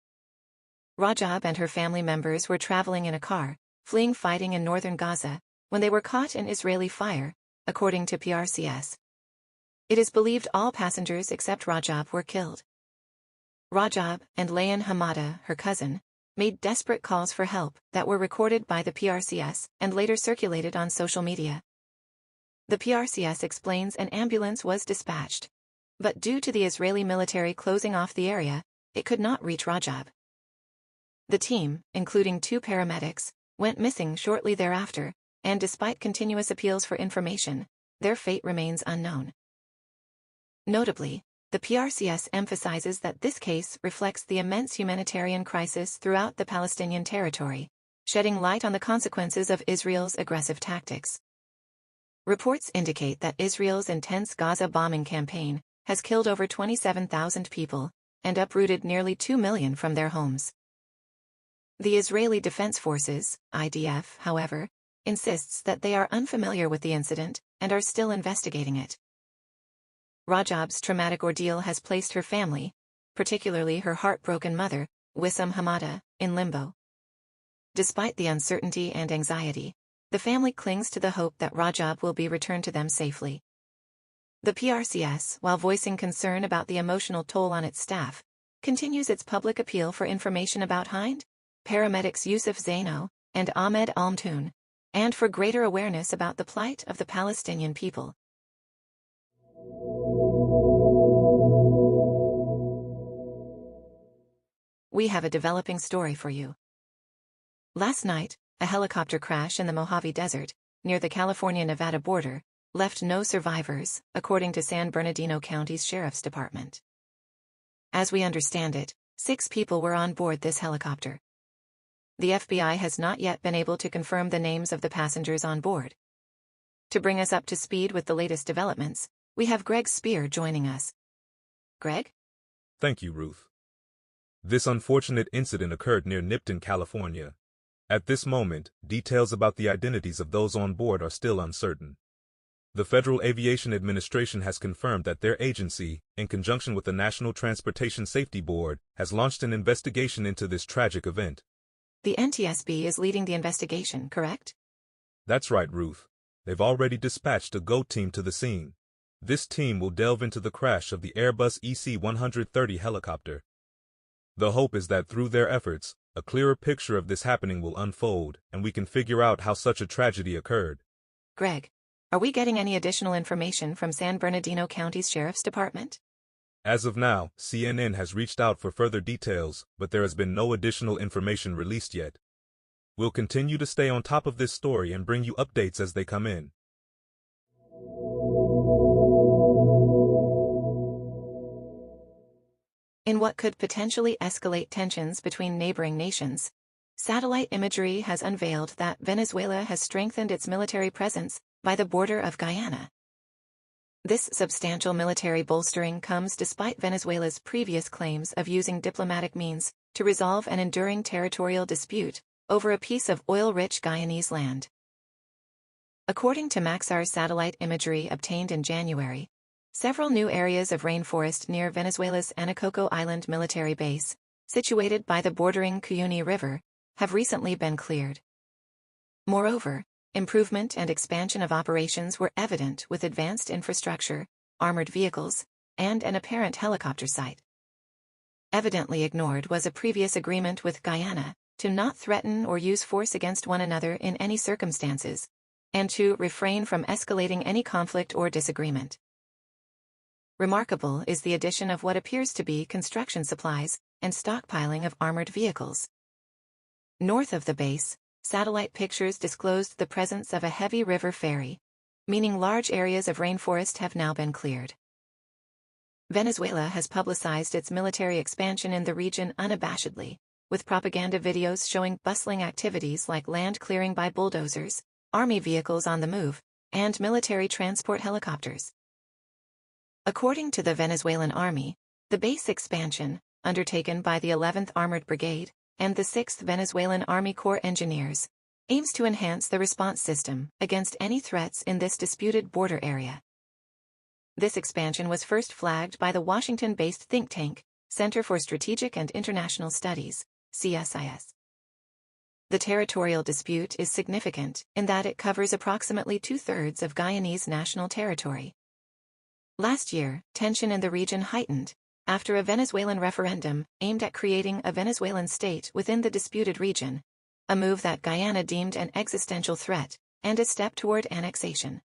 Rajab and her family members were traveling in a car, fleeing fighting in northern Gaza, when they were caught in Israeli fire, according to PRCS. It is believed all passengers except Rajab were killed. Rajab and Layan Hamada, her cousin, made desperate calls for help that were recorded by the PRCS and later circulated on social media. The PRCS explains an ambulance was dispatched, but due to the Israeli military closing off the area, it could not reach Rajab. The team, including 2 paramedics, went missing shortly thereafter, and despite continuous appeals for information, their fate remains unknown. Notably, the PRCS emphasizes that this case reflects the immense humanitarian crisis throughout the Palestinian territory, shedding light on the consequences of Israel's aggressive tactics. Reports indicate that Israel's intense Gaza bombing campaign has killed over 27,000 people and uprooted nearly 2 million from their homes. The Israeli Defense Forces, IDF, however, insists that they are unfamiliar with the incident and are still investigating it. Rajab's traumatic ordeal has placed her family, particularly her heartbroken mother, Wissam Hamada, in limbo. Despite the uncertainty and anxiety, the family clings to the hope that Rajab will be returned to them safely. The PRCS, while voicing concern about the emotional toll on its staff, continues its public appeal for information about Hind, paramedics Yusuf Zaino, and Ahmed Almtoun, and for greater awareness about the plight of the Palestinian people. We have a developing story for you. Last night, a helicopter crash in the Mojave Desert, near the California-Nevada border, left no survivors, according to San Bernardino County's Sheriff's Department. As we understand it, 6 people were on board this helicopter. The FBI has not yet been able to confirm the names of the passengers on board. To bring us up to speed with the latest developments, we have Greg Spear joining us. Greg? Thank you, Ruth. This unfortunate incident occurred near Nipton, California. At this moment, details about the identities of those on board are still uncertain. The Federal Aviation Administration has confirmed that their agency, in conjunction with the National Transportation Safety Board, has launched an investigation into this tragic event. The NTSB is leading the investigation, correct? That's right, Ruth. They've already dispatched a GO team to the scene. This team will delve into the crash of the Airbus EC-130 helicopter. The hope is that through their efforts, a clearer picture of this happening will unfold, and we can figure out how such a tragedy occurred. Greg, are we getting any additional information from San Bernardino County's Sheriff's Department? As of now, CNN has reached out for further details, but there has been no additional information released yet. We'll continue to stay on top of this story and bring you updates as they come in. In what could potentially escalate tensions between neighboring nations, satellite imagery has unveiled that Venezuela has strengthened its military presence by the border of Guyana. This substantial military bolstering comes despite Venezuela's previous claims of using diplomatic means to resolve an enduring territorial dispute over a piece of oil-rich Guyanese land. According to Maxar's satellite imagery obtained in January, several new areas of rainforest near Venezuela's Anacoco Island military base, situated by the bordering Cuyuni River, have recently been cleared. Moreover, improvement and expansion of operations were evident with advanced infrastructure, armored vehicles, and an apparent helicopter site. Evidently ignored was a previous agreement with Guyana to not threaten or use force against one another in any circumstances, and to refrain from escalating any conflict or disagreement. Remarkable is the addition of what appears to be construction supplies and stockpiling of armored vehicles. North of the base, satellite pictures disclosed the presence of a heavy river ferry, meaning large areas of rainforest have now been cleared. Venezuela has publicized its military expansion in the region unabashedly, with propaganda videos showing bustling activities like land clearing by bulldozers, army vehicles on the move, and military transport helicopters. According to the Venezuelan Army, the base expansion, undertaken by the 11th Armored Brigade and the 6th Venezuelan Army Corps Engineers, aims to enhance the response system against any threats in this disputed border area. This expansion was first flagged by the Washington-based think tank, Center for Strategic and International Studies, CSIS. The territorial dispute is significant in that it covers approximately two-thirds of Guyanese national territory. Last year, tension in the region heightened after a Venezuelan referendum aimed at creating a Venezuelan state within the disputed region, a move that Guyana deemed an existential threat and a step toward annexation.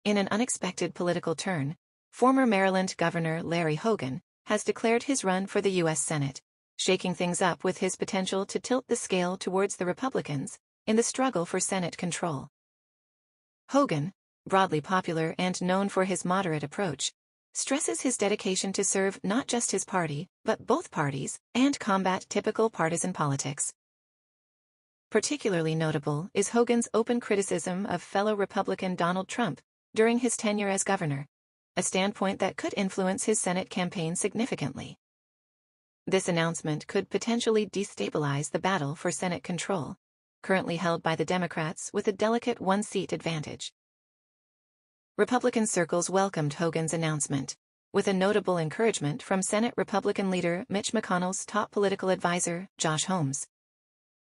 In an unexpected political turn, former Maryland Governor Larry Hogan has declared his run for the U.S. Senate, shaking things up with his potential to tilt the scale towards the Republicans in the struggle for Senate control. Hogan, broadly popular and known for his moderate approach, stresses his dedication to serve not just his party, but both parties, and combat typical partisan politics. Particularly notable is Hogan's open criticism of fellow Republican Donald Trump during his tenure as governor, a standpoint that could influence his Senate campaign significantly. This announcement could potentially destabilize the battle for Senate control, currently held by the Democrats with a delicate one-seat advantage. Republican circles welcomed Hogan's announcement, with a notable encouragement from Senate Republican leader Mitch McConnell's top political advisor, Josh Holmes.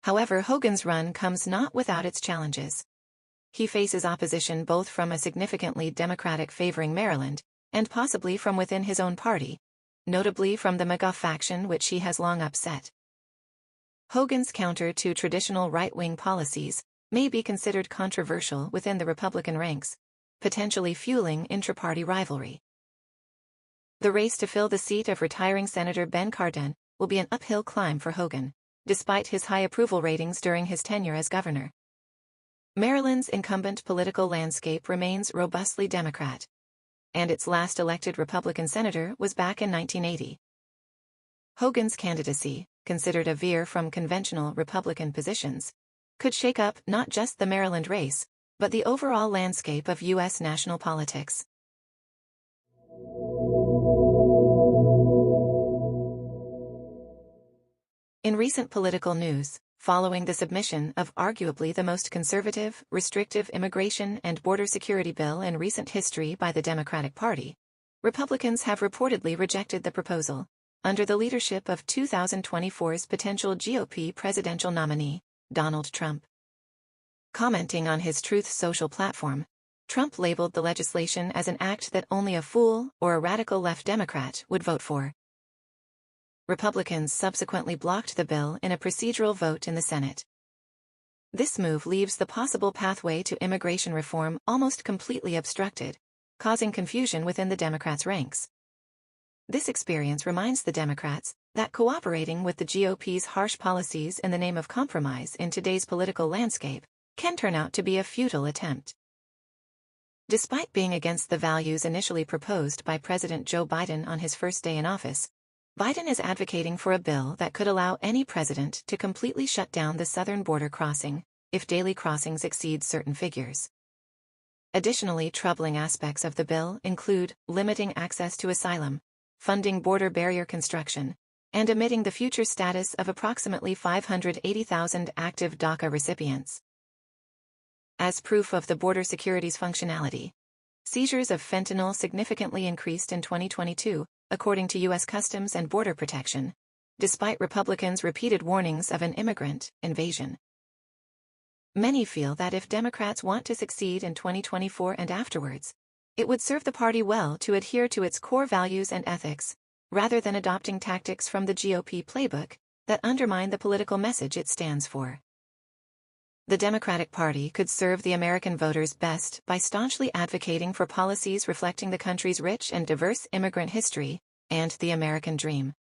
However, Hogan's run comes not without its challenges. He faces opposition both from a significantly Democratic-favoring Maryland, and possibly from within his own party, notably from the MAGA faction which he has long upset. Hogan's counter to traditional right-wing policies may be considered controversial within the Republican ranks, potentially fueling intra-party rivalry. The race to fill the seat of retiring Senator Ben Cardin will be an uphill climb for Hogan, despite his high approval ratings during his tenure as governor. Maryland's incumbent political landscape remains robustly Democrat, and its last elected Republican senator was back in 1980. Hogan's candidacy, considered a veer from conventional Republican positions, could shake up not just the Maryland race, but the overall landscape of U.S. national politics. In recent political news, following the submission of arguably the most conservative, restrictive immigration and border security bill in recent history by the Democratic Party, Republicans have reportedly rejected the proposal, under the leadership of 2024's potential GOP presidential nominee, Donald Trump. Commenting on his Truth Social platform, Trump labeled the legislation as an act that only a fool or a radical left Democrat would vote for. Republicans subsequently blocked the bill in a procedural vote in the Senate. This move leaves the possible pathway to immigration reform almost completely obstructed, causing confusion within the Democrats' ranks. This experience reminds the Democrats that cooperating with the GOP's harsh policies in the name of compromise in today's political landscape can turn out to be a futile attempt. Despite being against the values initially proposed by President Joe Biden on his first day in office, Biden is advocating for a bill that could allow any president to completely shut down the southern border crossing if daily crossings exceed certain figures. Additionally, troubling aspects of the bill include limiting access to asylum, funding border barrier construction, and omitting the future status of approximately 580,000 active DACA recipients. As proof of the border security's functionality, seizures of fentanyl significantly increased in 2022, according to U.S. Customs and Border Protection, despite Republicans' repeated warnings of an immigrant invasion. Many feel that if Democrats want to succeed in 2024 and afterwards, it would serve the party well to adhere to its core values and ethics, rather than adopting tactics from the GOP playbook that undermine the political message it stands for. The Democratic Party could serve the American voters best by staunchly advocating for policies reflecting the country's rich and diverse immigrant history and the American dream.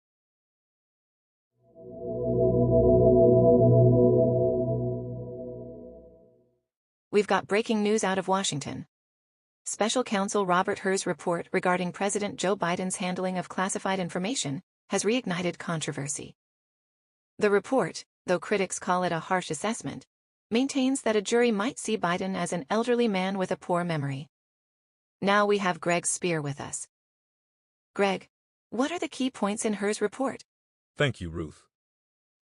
We've got breaking news out of Washington. Special Counsel Robert Hur's report regarding President Joe Biden's handling of classified information has reignited controversy. The report, though critics call it a harsh assessment, maintains that a jury might see Biden as an elderly man with a poor memory. Now we have Greg Spear with us. Greg, what are the key points in Hur's report? Thank you, Ruth.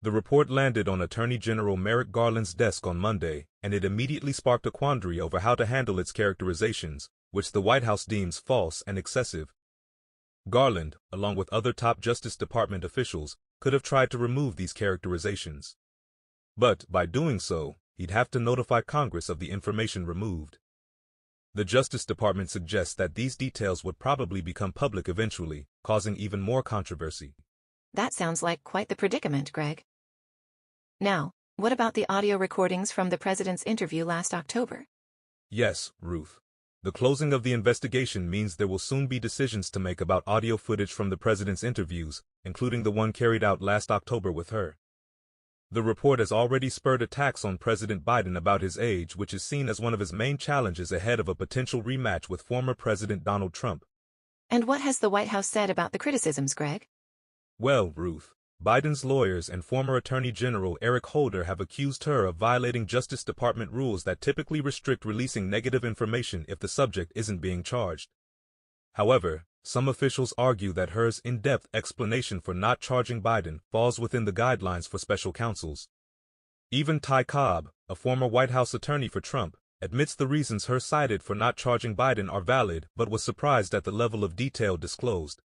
The report landed on Attorney General Merrick Garland's desk on Monday, and it immediately sparked a quandary over how to handle its characterizations, which the White House deems false and excessive. Garland, along with other top Justice Department officials, could have tried to remove these characterizations. But, by doing so, he'd have to notify Congress of the information removed. The Justice Department suggests that these details would probably become public eventually, causing even more controversy. That sounds like quite the predicament, Greg. Now, what about the audio recordings from the president's interview last October? Yes, Ruth. The closing of the investigation means there will soon be decisions to make about audio footage from the president's interviews, including the one carried out last October with her. The report has already spurred attacks on President Biden about his age, which is seen as one of his main challenges ahead of a potential rematch with former President Donald Trump. And what has the White House said about the criticisms, Greg? Well, Ruth, Biden's lawyers and former Attorney General Eric Holder have accused her of violating Justice Department rules that typically restrict releasing negative information if the subject isn't being charged. However, some officials argue that Hur's in-depth explanation for not charging Biden falls within the guidelines for special counsels. Even Ty Cobb, a former White House attorney for Trump, admits the reasons Hur cited for not charging Biden are valid but was surprised at the level of detail disclosed.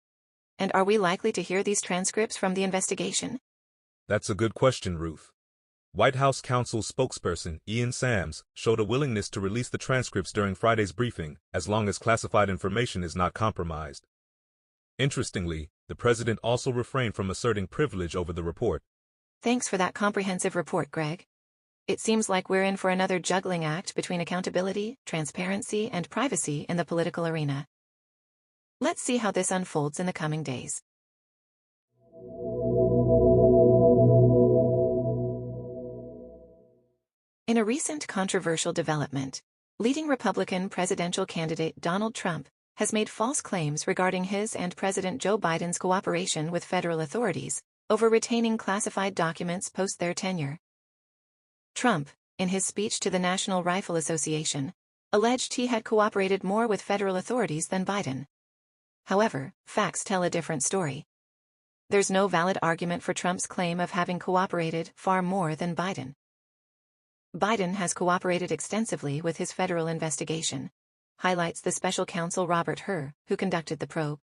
And are we likely to hear these transcripts from the investigation? That's a good question, Ruth. White House counsel spokesperson Ian Sams showed a willingness to release the transcripts during Friday's briefing, as long as classified information is not compromised. Interestingly, the president also refrained from asserting privilege over the report. Thanks for that comprehensive report, Greg. It seems like we're in for another juggling act between accountability, transparency, and privacy in the political arena. Let's see how this unfolds in the coming days. In a recent controversial development, leading Republican presidential candidate Donald Trump has made false claims regarding his and President Joe Biden's cooperation with federal authorities over retaining classified documents post their tenure. Trump, in his speech to the National Rifle Association, alleged he had cooperated more with federal authorities than Biden. However, facts tell a different story. There's no valid argument for Trump's claim of having cooperated far more than Biden. Biden has cooperated extensively with his federal investigation, highlights the special counsel Robert Hur, who conducted the probe.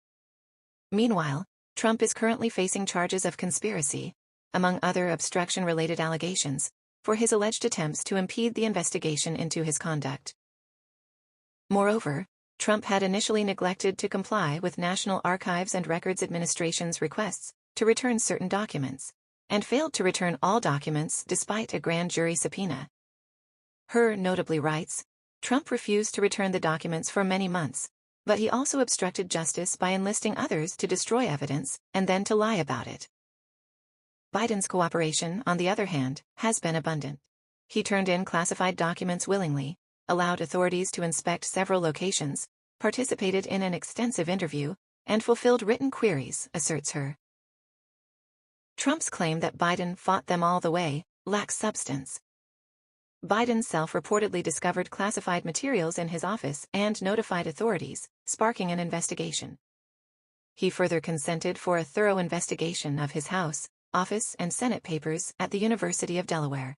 Meanwhile, Trump is currently facing charges of conspiracy, among other obstruction-related allegations, for his alleged attempts to impede the investigation into his conduct. Moreover, Trump had initially neglected to comply with National Archives and Records Administration's requests to return certain documents, and failed to return all documents despite a grand jury subpoena. Hur notably writes, Trump refused to return the documents for many months, but he also obstructed justice by enlisting others to destroy evidence and then to lie about it. Biden's cooperation, on the other hand, has been abundant. He turned in classified documents willingly, allowed authorities to inspect several locations, participated in an extensive interview, and fulfilled written queries, asserts Hur. Trump's claim that Biden fought them all the way lacks substance. Biden self-reportedly discovered classified materials in his office and notified authorities, sparking an investigation. He further consented for a thorough investigation of his House, office, and Senate papers at the University of Delaware.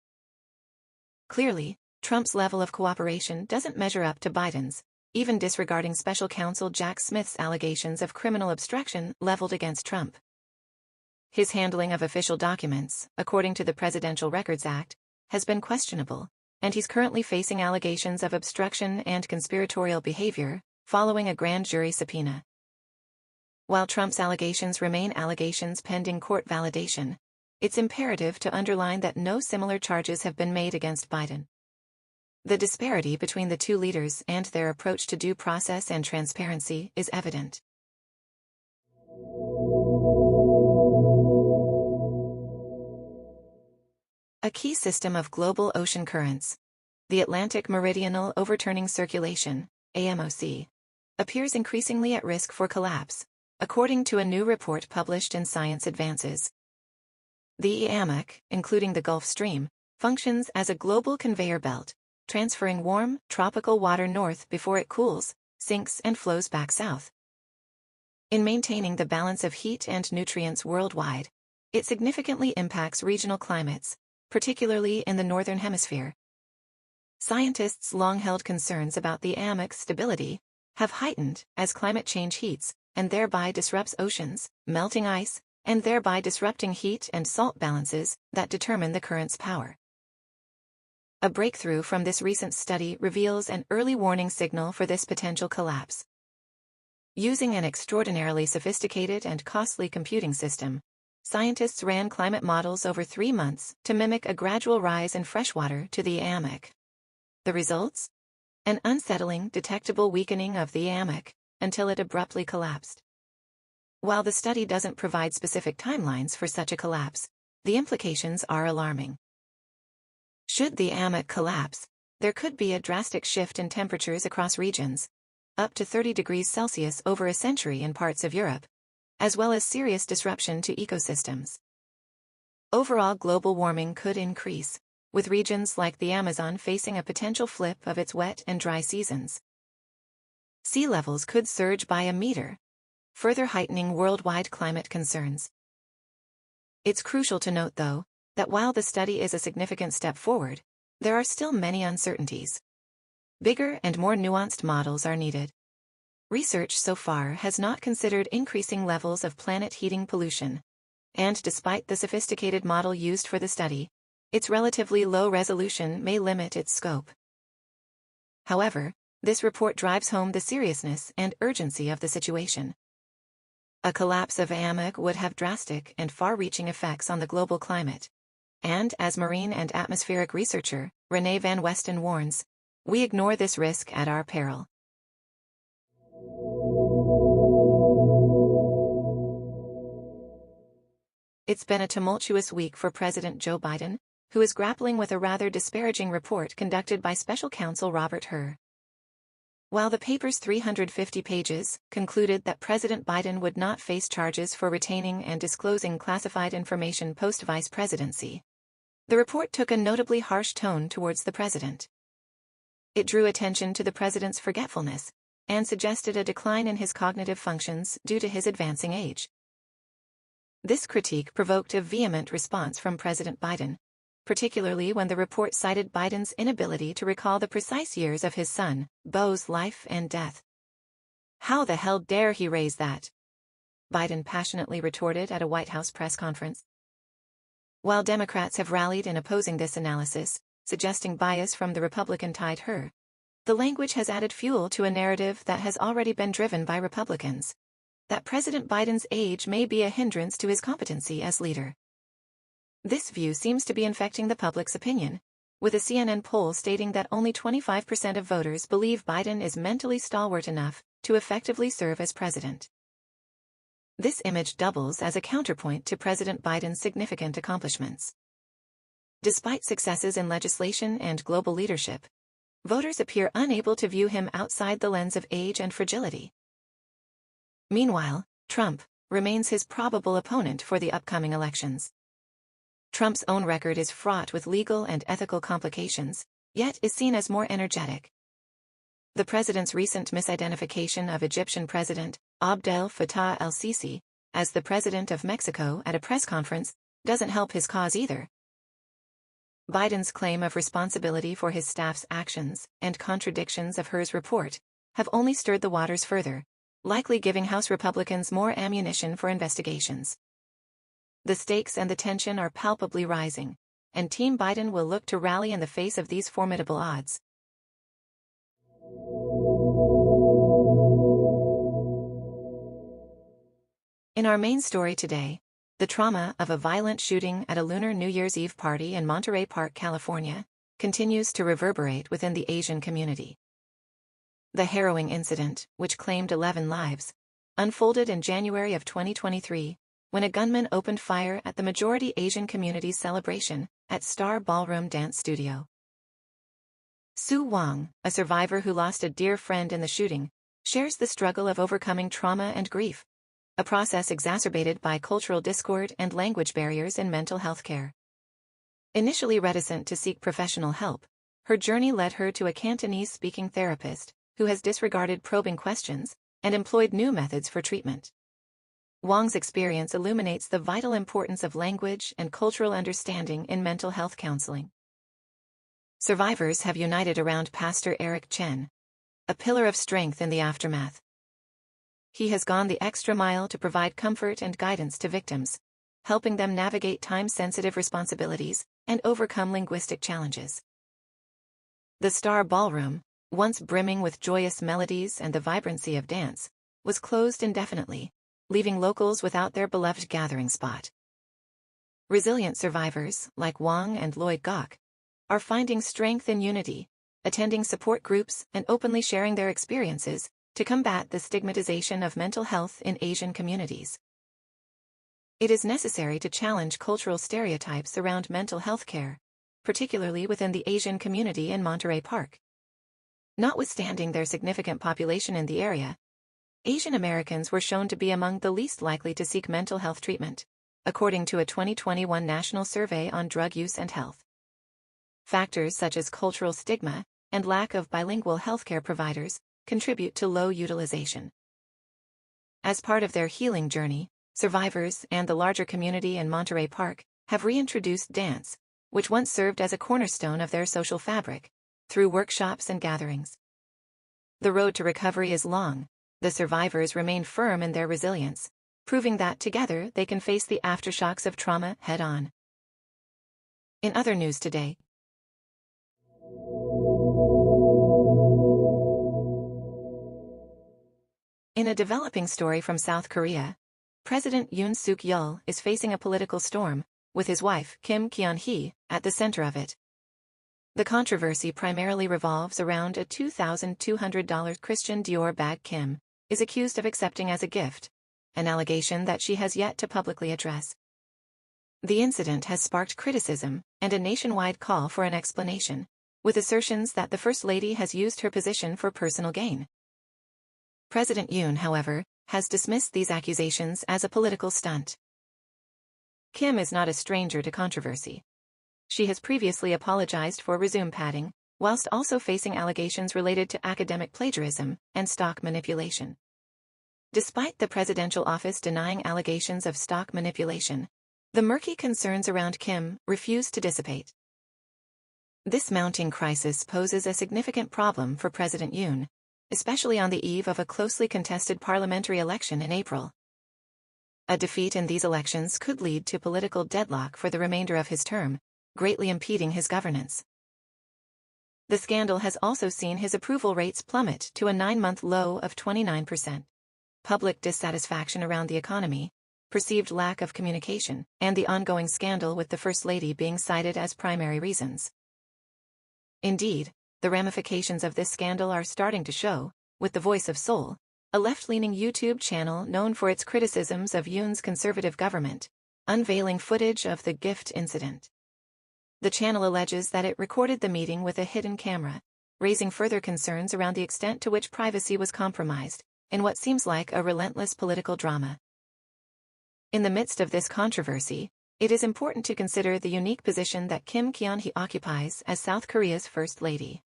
Clearly, Trump's level of cooperation doesn't measure up to Biden's, even disregarding special counsel Jack Smith's allegations of criminal obstruction leveled against Trump. His handling of official documents, according to the Presidential Records Act, has been questionable, and he's currently facing allegations of obstruction and conspiratorial behavior, following a grand jury subpoena. While Trump's allegations remain allegations pending court validation, it's imperative to underline that no similar charges have been made against Biden. The disparity between the two leaders and their approach to due process and transparency is evident. A key system of global ocean currents, the Atlantic Meridional Overturning Circulation, AMOC, appears increasingly at risk for collapse, according to a new report published in Science Advances. The AMOC, including the Gulf Stream, functions as a global conveyor belt, transferring warm, tropical water north before it cools, sinks, and flows back south. In maintaining the balance of heat and nutrients worldwide, it significantly impacts regional climates, particularly in the Northern Hemisphere. Scientists' long-held concerns about the AMOC's stability have heightened as climate change heats, and thereby disrupts oceans, melting ice, and thereby disrupting heat and salt balances that determine the current's power. A breakthrough from this recent study reveals an early warning signal for this potential collapse. Using an extraordinarily sophisticated and costly computing system, scientists ran climate models over 3 months to mimic a gradual rise in freshwater to the AMOC. The results? An unsettling, detectable weakening of the AMOC, until it abruptly collapsed. While the study doesn't provide specific timelines for such a collapse, the implications are alarming. Should the AMOC collapse, there could be a drastic shift in temperatures across regions, up to 30 degrees Celsius over a century in parts of Europe, as well as serious disruption to ecosystems. Overall global warming could increase, with regions like the Amazon facing a potential flip of its wet and dry seasons. Sea levels could surge by a meter, further heightening worldwide climate concerns. It's crucial to note, though, that while the study is a significant step forward, there are still many uncertainties. Bigger and more nuanced models are needed. Research so far has not considered increasing levels of planet heating pollution, and despite the sophisticated model used for the study, its relatively low resolution may limit its scope. However, this report drives home the seriousness and urgency of the situation. A collapse of AMOC would have drastic and far-reaching effects on the global climate. And, as marine and atmospheric researcher Renee Van Westen warns, we ignore this risk at our peril. It's been a tumultuous week for President Joe Biden, who is grappling with a rather disparaging report conducted by special counsel Robert Hur. While the paper's 350 pages concluded that President Biden would not face charges for retaining and disclosing classified information post-vice presidency, the report took a notably harsh tone towards the president. It drew attention to the president's forgetfulness and suggested a decline in his cognitive functions due to his advancing age. This critique provoked a vehement response from President Biden, particularly when the report cited Biden's inability to recall the precise years of his son, Beau's life and death. "How the hell dare he raise that?" Biden passionately retorted at a White House press conference. While Democrats have rallied in opposing this analysis, suggesting bias from the Republican tide her, the language has added fuel to a narrative that has already been driven by Republicans, that President Biden's age may be a hindrance to his competency as leader. This view seems to be infecting the public's opinion, with a CNN poll stating that only 25% of voters believe Biden is mentally stalwart enough to effectively serve as president. This image doubles as a counterpoint to President Biden's significant accomplishments. Despite successes in legislation and global leadership, voters appear unable to view him outside the lens of age and fragility. Meanwhile, Trump remains his probable opponent for the upcoming elections. Trump's own record is fraught with legal and ethical complications, yet is seen as more energetic. The president's recent misidentification of Egyptian President Abdel Fattah el-Sisi as the president of Mexico at a press conference doesn't help his cause either. Biden's claim of responsibility for his staff's actions and contradictions of hers report have only stirred the waters further, likely giving House Republicans more ammunition for investigations. The stakes and the tension are palpably rising, and Team Biden will look to rally in the face of these formidable odds. In our main story today, the trauma of a violent shooting at a Lunar New Year's Eve party in Monterey Park, California, continues to reverberate within the Asian community. The harrowing incident, which claimed 11 lives, unfolded in January of 2023, when a gunman opened fire at the majority Asian community's celebration at Star Ballroom Dance Studio. Sue Wong, a survivor who lost a dear friend in the shooting, shares the struggle of overcoming trauma and grief, a process exacerbated by cultural discord and language barriers in mental health care. Initially reticent to seek professional help, her journey led her to a Cantonese-speaking therapist who has disregarded probing questions and employed new methods for treatment. Wong's experience illuminates the vital importance of language and cultural understanding in mental health counseling. Survivors have united around Pastor Eric Chen, a pillar of strength in the aftermath. He has gone the extra mile to provide comfort and guidance to victims, helping them navigate time-sensitive responsibilities and overcome linguistic challenges. The Star Ballroom, once brimming with joyous melodies and the vibrancy of dance, was closed indefinitely, leaving locals without their beloved gathering spot. Resilient survivors, like Wong and Lloyd Gok, are finding strength in unity, attending support groups and openly sharing their experiences to combat the stigmatization of mental health in Asian communities. It is necessary to challenge cultural stereotypes around mental health care, particularly within the Asian community in Monterey Park. Notwithstanding their significant population in the area, Asian Americans were shown to be among the least likely to seek mental health treatment, according to a 2021 national survey on drug use and health. Factors such as cultural stigma and lack of bilingual healthcare providers contribute to low utilization. As part of their healing journey, survivors and the larger community in Monterey Park have reintroduced dance, which once served as a cornerstone of their social fabric, through workshops and gatherings. The road to recovery is long. The survivors remain firm in their resilience, proving that together they can face the aftershocks of trauma head-on. In other news today, in a developing story from South Korea, President Yoon Suk-yeol is facing a political storm, with his wife, Kim Kyon-hee, at the center of it. The controversy primarily revolves around a $2,200 Christian Dior bag Kim is accused of accepting as a gift, an allegation that she has yet to publicly address. The incident has sparked criticism and a nationwide call for an explanation, with assertions that the First Lady has used her position for personal gain. President Yoon, however, has dismissed these accusations as a political stunt. Kim is not a stranger to controversy. She has previously apologized for resume padding, whilst also facing allegations related to academic plagiarism and stock manipulation. Despite the presidential office denying allegations of stock manipulation, the murky concerns around Kim refuse to dissipate. This mounting crisis poses a significant problem for President Yoon, especially on the eve of a closely contested parliamentary election in April. A defeat in these elections could lead to political deadlock for the remainder of his term, greatly impeding his governance. The scandal has also seen his approval rates plummet to a 9-month low of 29%. Public dissatisfaction around the economy, perceived lack of communication, and the ongoing scandal with the First Lady being cited as primary reasons. Indeed, the ramifications of this scandal are starting to show, with The Voice of Seoul, a left-leaning YouTube channel known for its criticisms of Yoon's conservative government, unveiling footage of the gift incident. The channel alleges that it recorded the meeting with a hidden camera, raising further concerns around the extent to which privacy was compromised, in what seems like a relentless political drama. In the midst of this controversy, it is important to consider the unique position that Kim Keon-hee occupies as South Korea's First Lady.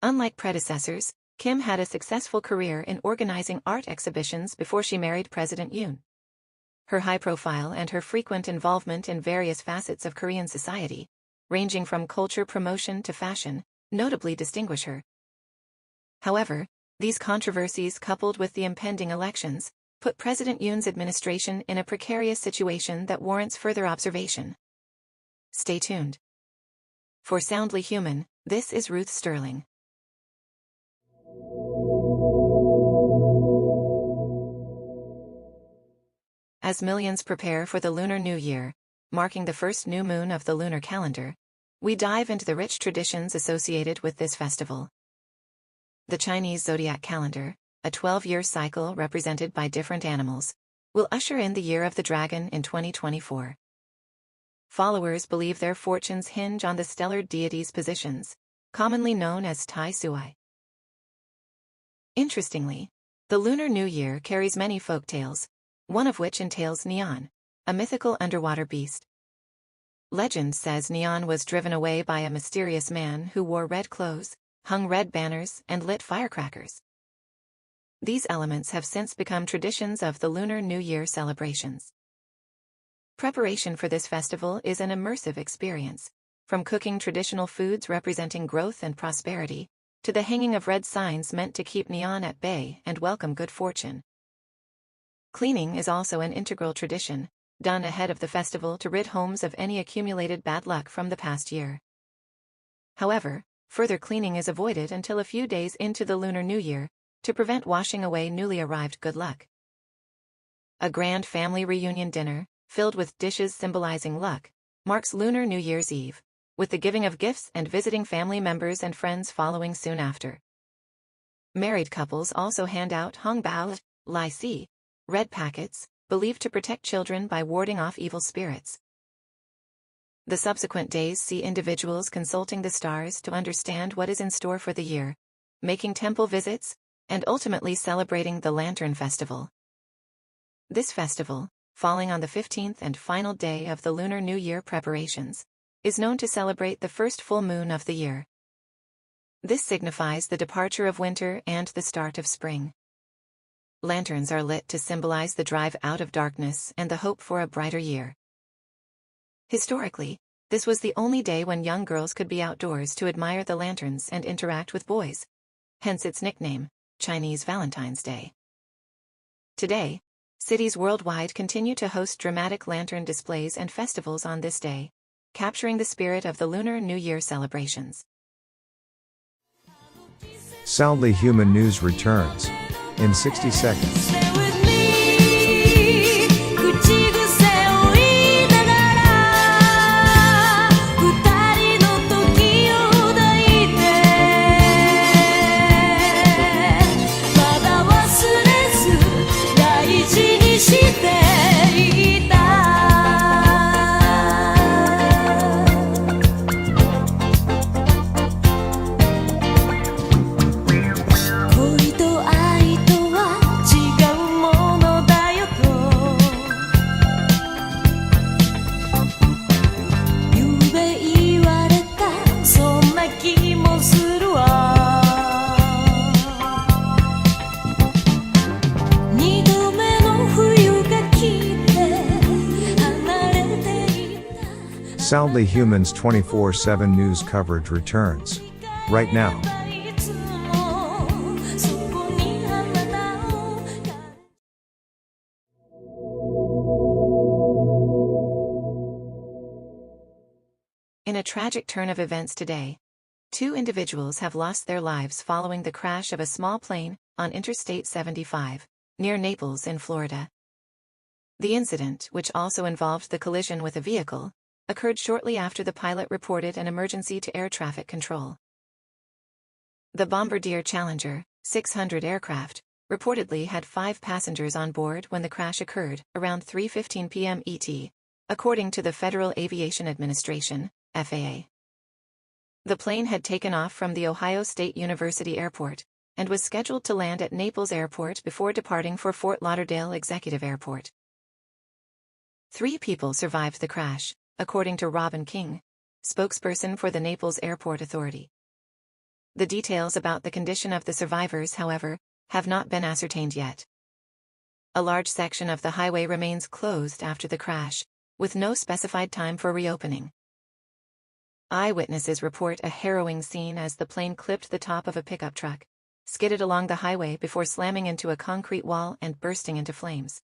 Unlike predecessors, Kim had a successful career in organizing art exhibitions before she married President Yoon. Her high profile and her frequent involvement in various facets of Korean society, ranging from culture promotion to fashion, notably distinguish her. However, these controversies coupled with the impending elections, put President Yoon's administration in a precarious situation that warrants further observation. Stay tuned. For Soundly Human, this is Ruth Sterling. As millions prepare for the Lunar New Year, marking the first new moon of the lunar calendar, we dive into the rich traditions associated with this festival. The Chinese zodiac calendar, a 12-year cycle represented by different animals, will usher in the Year of the Dragon in 2024. Followers believe their fortunes hinge on the stellar deity's positions, commonly known as Tai Sui. Interestingly, the Lunar New Year carries many folk tales, one of which entails Neon, a mythical underwater beast. Legend says Neon was driven away by a mysterious man who wore red clothes, hung red banners, and lit firecrackers. These elements have since become traditions of the Lunar New Year celebrations. Preparation for this festival is an immersive experience, from cooking traditional foods representing growth and prosperity, to the hanging of red signs meant to keep Neon at bay and welcome good fortune. Cleaning is also an integral tradition, done ahead of the festival to rid homes of any accumulated bad luck from the past year. However, further cleaning is avoided until a few days into the Lunar New Year, to prevent washing away newly arrived good luck. A grand family reunion dinner, filled with dishes symbolizing luck, marks Lunar New Year's Eve, with the giving of gifts and visiting family members and friends following soon after. Married couples also hand out hongbao, lai si, red packets, believed to protect children by warding off evil spirits. The subsequent days see individuals consulting the stars to understand what is in store for the year, making temple visits, and ultimately celebrating the Lantern Festival. This festival, falling on the 15th and final day of the Lunar New Year preparations, is known to celebrate the first full moon of the year. This signifies the departure of winter and the start of spring. Lanterns are lit to symbolize the drive out of darkness and the hope for a brighter year. Historically, this was the only day when young girls could be outdoors to admire the lanterns and interact with boys. Hence its nickname, Chinese Valentine's Day. Today, cities worldwide continue to host dramatic lantern displays and festivals on this day, capturing the spirit of the Lunar New Year celebrations. Soundly Human News returns in 60 seconds. Soundly Human's 24/7 news coverage returns. Right now. In a tragic turn of events today, 2 individuals have lost their lives following the crash of a small plane on Interstate 75, near Naples in Florida. The incident, which also involved the collision with a vehicle, occurred shortly after the pilot reported an emergency to air traffic control. The Bombardier Challenger 600 aircraft reportedly had 5 passengers on board when the crash occurred, around 3:15 p.m. ET, according to the Federal Aviation Administration, FAA. The plane had taken off from the Ohio State University Airport and was scheduled to land at Naples Airport before departing for Fort Lauderdale Executive Airport. 3 people survived the crash, according to Robin King, spokesperson for the Naples Airport Authority. The details about the condition of the survivors, however, have not been ascertained yet. A large section of the highway remains closed after the crash, with no specified time for reopening. Eyewitnesses report a harrowing scene as the plane clipped the top of a pickup truck, skidded along the highway before slamming into a concrete wall and bursting into flames.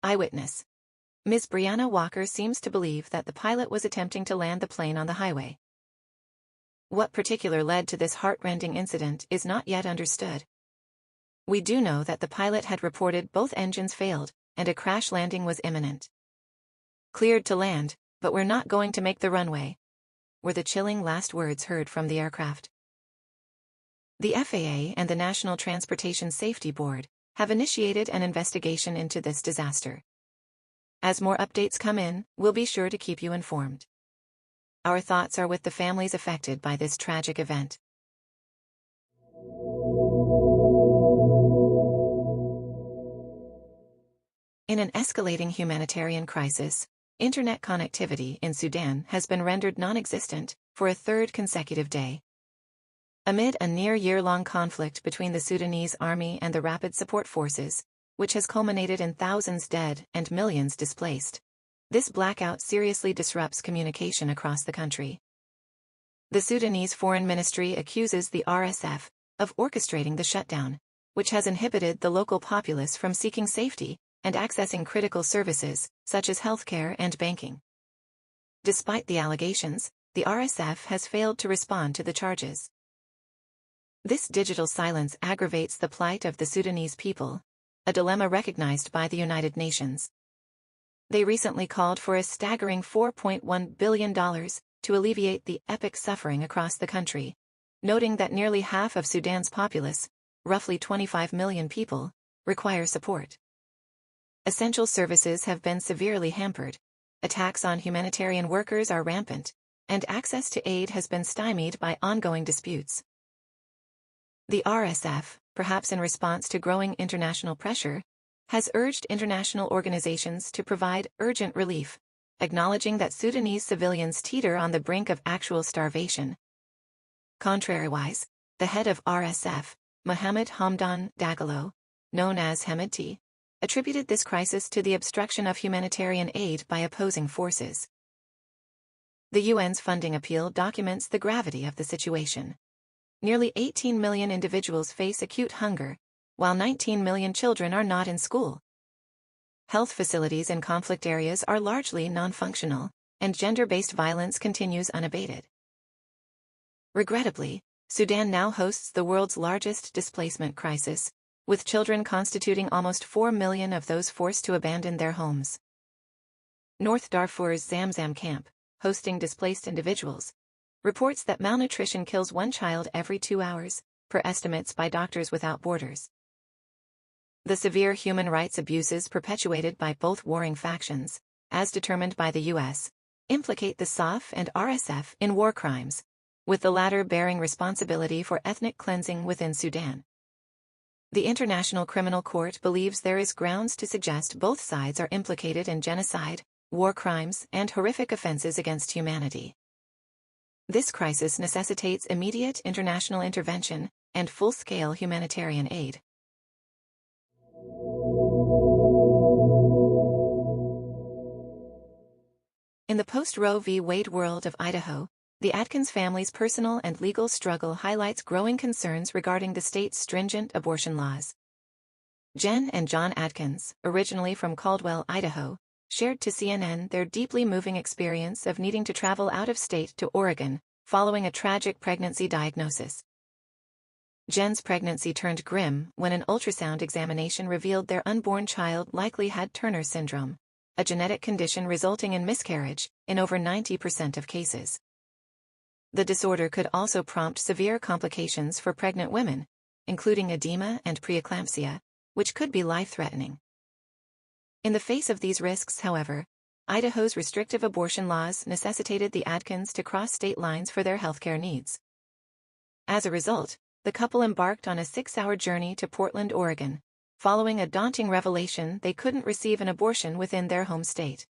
Eyewitness: Ms. Brianna Walker seems to believe that the pilot was attempting to land the plane on the highway. What particular led to this heart-rending incident is not yet understood. We do know that the pilot had reported both engines failed, and a crash landing was imminent. "Cleared to land, but we're not going to make the runway," were the chilling last words heard from the aircraft. The FAA and the National Transportation Safety Board have initiated an investigation into this disaster. As more updates come in, we'll be sure to keep you informed. Our thoughts are with the families affected by this tragic event. In an escalating humanitarian crisis, internet connectivity in Sudan has been rendered non-existent for a 3rd consecutive day. Amid a near-year-long conflict between the Sudanese army and the Rapid Support Forces, which has culminated in thousands dead and millions displaced, this blackout seriously disrupts communication across the country. The Sudanese Foreign Ministry accuses the RSF of orchestrating the shutdown, which has inhibited the local populace from seeking safety and accessing critical services, such as healthcare and banking. Despite the allegations, the RSF has failed to respond to the charges. This digital silence aggravates the plight of the Sudanese people, a dilemma recognized by the United Nations. They recently called for a staggering $4.1 billion to alleviate the epic suffering across the country, noting that nearly half of Sudan's populace, roughly 25 million people, require support. Essential services have been severely hampered, attacks on humanitarian workers are rampant, and access to aid has been stymied by ongoing disputes. The RSF, perhaps in response to growing international pressure, has urged international organizations to provide urgent relief, acknowledging that Sudanese civilians teeter on the brink of actual starvation. Contrariwise, the head of RSF, Mohamed Hamdan Dagalo, known as Hemedti, attributed this crisis to the obstruction of humanitarian aid by opposing forces. The UN's funding appeal documents the gravity of the situation. Nearly 18 million individuals face acute hunger, while 19 million children are not in school. Health facilities in conflict areas are largely non-functional, and gender-based violence continues unabated. Regrettably, Sudan now hosts the world's largest displacement crisis, with children constituting almost 4 million of those forced to abandon their homes. North Darfur's Zamzam camp, hosting displaced individuals, reports that malnutrition kills 1 child every 2 hours, per estimates by Doctors Without Borders. The severe human rights abuses perpetuated by both warring factions, as determined by the U.S., implicate the SAF and RSF in war crimes, with the latter bearing responsibility for ethnic cleansing within Sudan. The International Criminal Court believes there is grounds to suggest both sides are implicated in genocide, war crimes, and horrific offenses against humanity. This crisis necessitates immediate international intervention and full-scale humanitarian aid. In the post-Roe v. Wade world of Idaho, the Adkins family's personal and legal struggle highlights growing concerns regarding the state's stringent abortion laws. Jen and John Adkins, originally from Caldwell, Idaho, shared to CNN their deeply moving experience of needing to travel out of state to Oregon, following a tragic pregnancy diagnosis. Jen's pregnancy turned grim when an ultrasound examination revealed their unborn child likely had Turner syndrome, a genetic condition resulting in miscarriage in over 90% of cases. The disorder could also prompt severe complications for pregnant women, including edema and preeclampsia, which could be life-threatening. In the face of these risks, however, Idaho's restrictive abortion laws necessitated the Adkins to cross state lines for their healthcare needs. As a result, the couple embarked on a 6-hour journey to Portland, Oregon, following a daunting revelation they couldn't receive an abortion within their home state.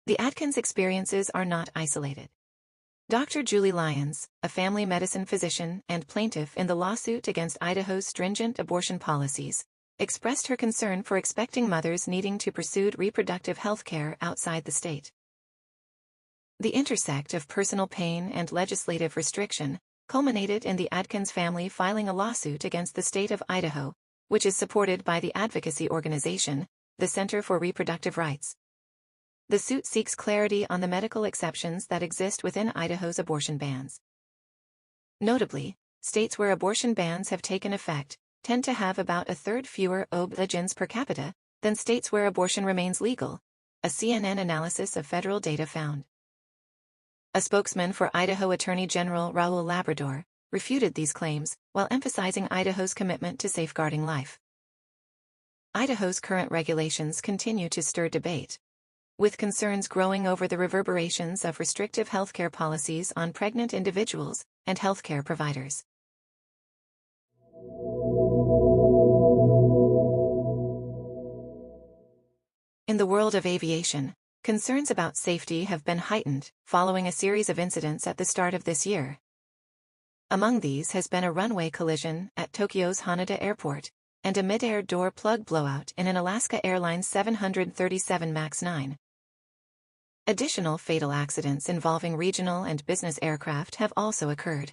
The Adkins experiences are not isolated. Dr. Julie Lyons, a family medicine physician and plaintiff in the lawsuit against Idaho's stringent abortion policies, expressed her concern for expecting mothers needing to pursue reproductive health care outside the state. The intersect of personal pain and legislative restriction culminated in the Adkins family filing a lawsuit against the state of Idaho, which is supported by the advocacy organization, the Center for Reproductive Rights. The suit seeks clarity on the medical exceptions that exist within Idaho's abortion bans. Notably, states where abortion bans have taken effect tend to have about a third fewer ob-GYNs per capita than states where abortion remains legal, a CNN analysis of federal data found. A spokesman for Idaho Attorney General Raul Labrador refuted these claims while emphasizing Idaho's commitment to safeguarding life. Idaho's current regulations continue to stir debate, with concerns growing over the reverberations of restrictive healthcare policies on pregnant individuals and healthcare providers. In the world of aviation, concerns about safety have been heightened following a series of incidents at the start of this year. Among these has been a runway collision at Tokyo's Haneda Airport and a mid-air door plug blowout in an Alaska Airlines 737 MAX 9. Additional fatal accidents involving regional and business aircraft have also occurred.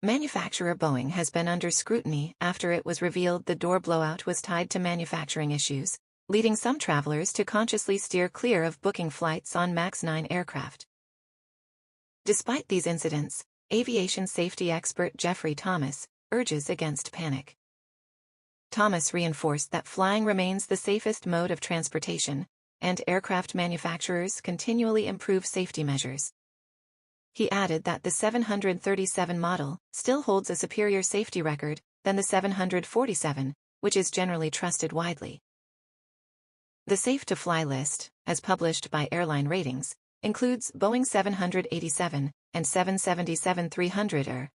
Manufacturer Boeing has been under scrutiny after it was revealed the door blowout was tied to manufacturing issues, leading some travelers to consciously steer clear of booking flights on MAX 9 aircraft. Despite these incidents, aviation safety expert Jeffrey Thomas urges against panic. Thomas reinforced that flying remains the safest mode of transportation, and aircraft manufacturers continually improve safety measures. He added that the 737 model still holds a superior safety record than the 747, which is generally trusted widely. The Safe to Fly list, as published by Airline Ratings, includes Boeing 787 and 777-300ER,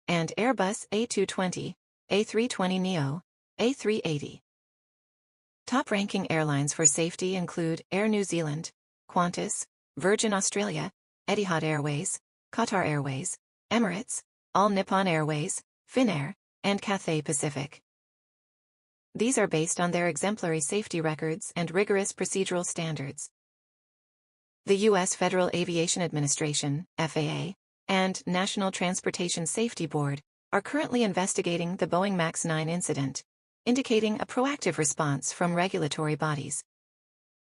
and Airbus A220, A320neo, A380. Top-ranking airlines for safety include Air New Zealand, Qantas, Virgin Australia, Etihad Airways, Qatar Airways, Emirates, All Nippon Airways, Finnair, and Cathay Pacific. These are based on their exemplary safety records and rigorous procedural standards. The U.S. Federal Aviation Administration, FAA, and National Transportation Safety Board are currently investigating the Boeing MAX 9 incident, indicating a proactive response from regulatory bodies.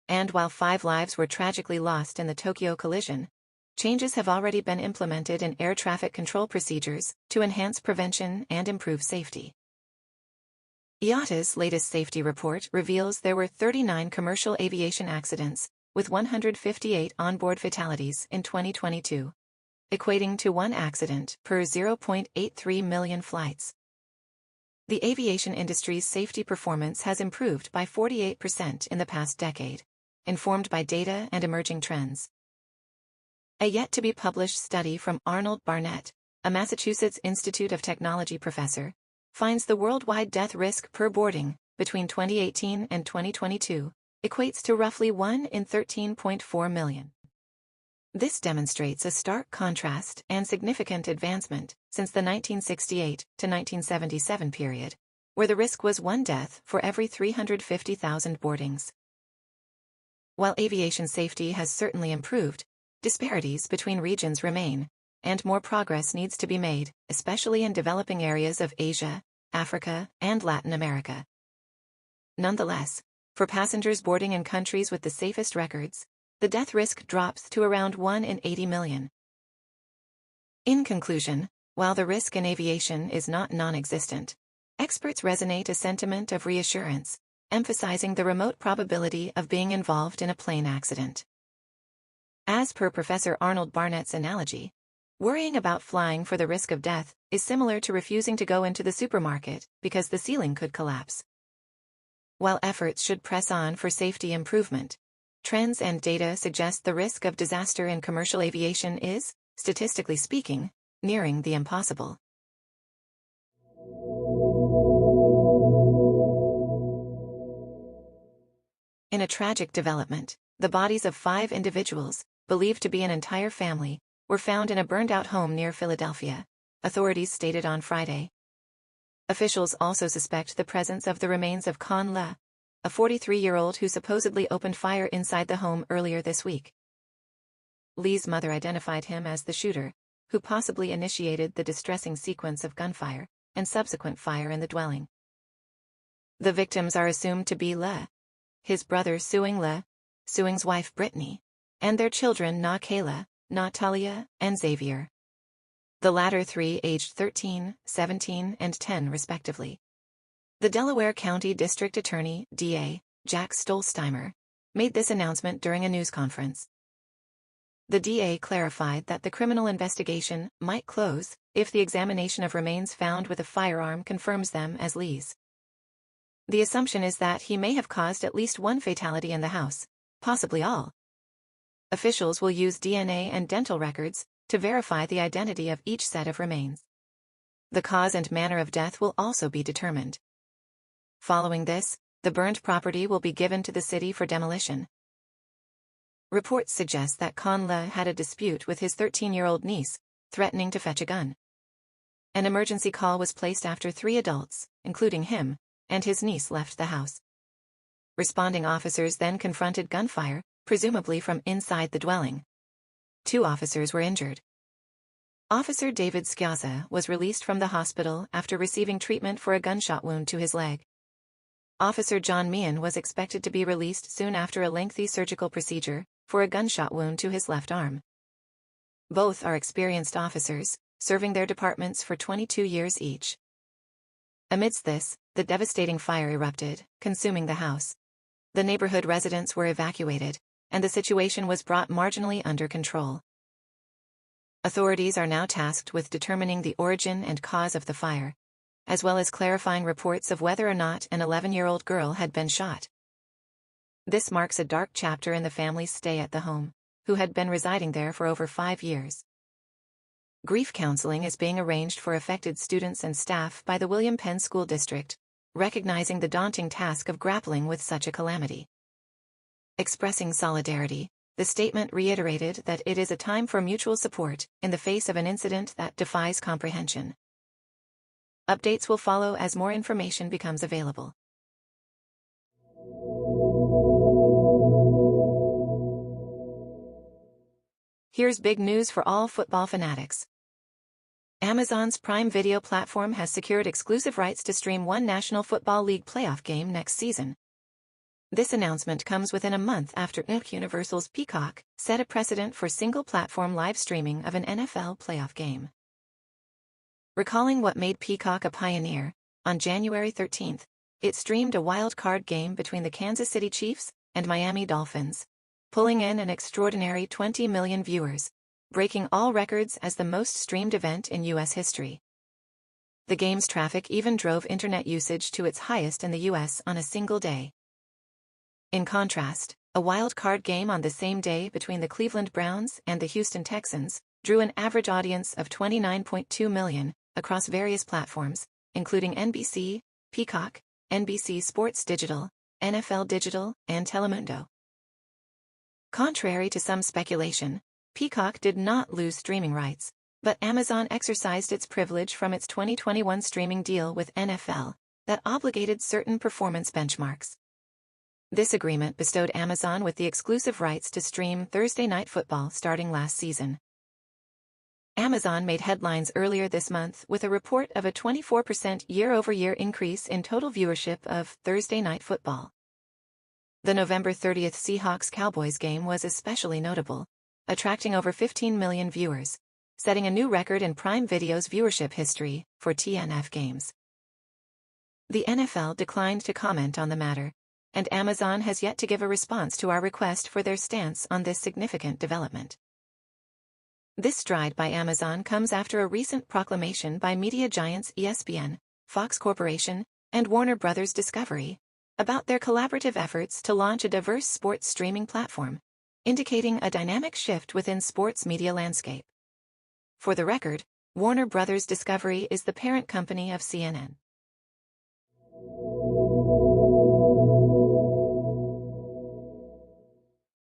And while 5 lives were tragically lost in the Tokyo collision, changes have already been implemented in air traffic control procedures to enhance prevention and improve safety. IATA's latest safety report reveals there were 39 commercial aviation accidents, with 158 onboard fatalities in 2022, equating to 1 accident per 0.83 million flights. The aviation industry's safety performance has improved by 48% in the past decade, informed by data and emerging trends. A yet-to-be-published study from Arnold Barnett, a Massachusetts Institute of Technology professor, finds the worldwide death risk per boarding between 2018 and 2022 equates to roughly 1 in 13.4 million. This demonstrates a stark contrast and significant advancement since the 1968 to 1977 period, where the risk was 1 death for every 350,000 boardings. While aviation safety has certainly improved, disparities between regions remain, and more progress needs to be made, especially in developing areas of Asia, Africa, and Latin America. Nonetheless, for passengers boarding in countries with the safest records, the death risk drops to around 1 in 80 million. In conclusion, while the risk in aviation is not non-existent, experts resonate a sentiment of reassurance, emphasizing the remote probability of being involved in a plane accident. As per Professor Arnold Barnett's analogy, worrying about flying for the risk of death is similar to refusing to go into the supermarket because the ceiling could collapse. While efforts should press on for safety improvement, trends and data suggest the risk of disaster in commercial aviation is, statistically speaking, nearing the impossible. In a tragic development, the bodies of 5 individuals, believed to be an entire family, were found in a burned-out home near Philadelphia, authorities stated on Friday. Officials also suspect the presence of the remains of Con Le, a 43-year-old who supposedly opened fire inside the home earlier this week. Lee's mother identified him as the shooter, who possibly initiated the distressing sequence of gunfire and subsequent fire in the dwelling. The victims are assumed to be Le, his brother Suing Le, Suing's wife Brittany, and their children Na Kayla, Natalia, and Xavier. The latter 3 aged 13, 17, and 10 respectively. The Delaware County District Attorney, D.A., Jack Stolzheimer, made this announcement during a news conference. The DA clarified that the criminal investigation might close if the examination of remains found with a firearm confirms them as Lee's. The assumption is that he may have caused at least one fatality in the house, possibly all. Officials will use DNA and dental records to verify the identity of each set of remains. The cause and manner of death will also be determined. Following this, the burned property will be given to the city for demolition. Reports suggest that Con Le had a dispute with his 13-year-old niece, threatening to fetch a gun. An emergency call was placed after 3 adults, including him, and his niece left the house. Responding officers then confronted gunfire, presumably from inside the dwelling. 2 officers were injured. Officer David Sciazza was released from the hospital after receiving treatment for a gunshot wound to his leg. Officer John Meehan was expected to be released soon after a lengthy surgical procedure for a gunshot wound to his left arm. Both are experienced officers, serving their departments for 22 years each. Amidst this, the devastating fire erupted, consuming the house. The neighborhood residents were evacuated, and the situation was brought marginally under control. Authorities are now tasked with determining the origin and cause of the fire, as well as clarifying reports of whether or not an 11-year-old girl had been shot. This marks a dark chapter in the family's stay at the home, who had been residing there for over 5 years. Grief counseling is being arranged for affected students and staff by the William Penn School District, recognizing the daunting task of grappling with such a calamity. Expressing solidarity, the statement reiterated that it is a time for mutual support in the face of an incident that defies comprehension. Updates will follow as more information becomes available. Here's big news for all football fanatics. Amazon's Prime Video platform has secured exclusive rights to stream one National Football League playoff game next season. This announcement comes within a month after Universal's Peacock set a precedent for single-platform live streaming of an NFL playoff game. Recalling what made Peacock a pioneer, on January 13th, it streamed a wild-card game between the Kansas City Chiefs and Miami Dolphins, pulling in an extraordinary 20 million viewers, breaking all records as the most streamed event in U.S. history. The game's traffic even drove internet usage to its highest in the U.S. on a single day. In contrast, a wild-card game on the same day between the Cleveland Browns and the Houston Texans drew an average audience of 29.2 million across various platforms, including NBC, Peacock, NBC Sports Digital, NFL Digital, and Telemundo. Contrary to some speculation, Peacock did not lose streaming rights, but Amazon exercised its privilege from its 2021 streaming deal with NFL that obligated certain performance benchmarks. This agreement bestowed Amazon with the exclusive rights to stream Thursday Night Football starting last season. Amazon made headlines earlier this month with a report of a 24% year-over-year increase in total viewership of Thursday Night Football. The November 30th Seahawks-Cowboys game was especially notable, attracting over 15 million viewers, setting a new record in Prime Video's viewership history for TNF games. The NFL declined to comment on the matter, and Amazon has yet to give a response to our request for their stance on this significant development. This stride by Amazon comes after a recent proclamation by media giants ESPN, Fox Corporation, and Warner Bros. Discovery about their collaborative efforts to launch a diverse sports streaming platform, indicating a dynamic shift within sports media landscape. For the record, Warner Bros. Discovery is the parent company of CNN.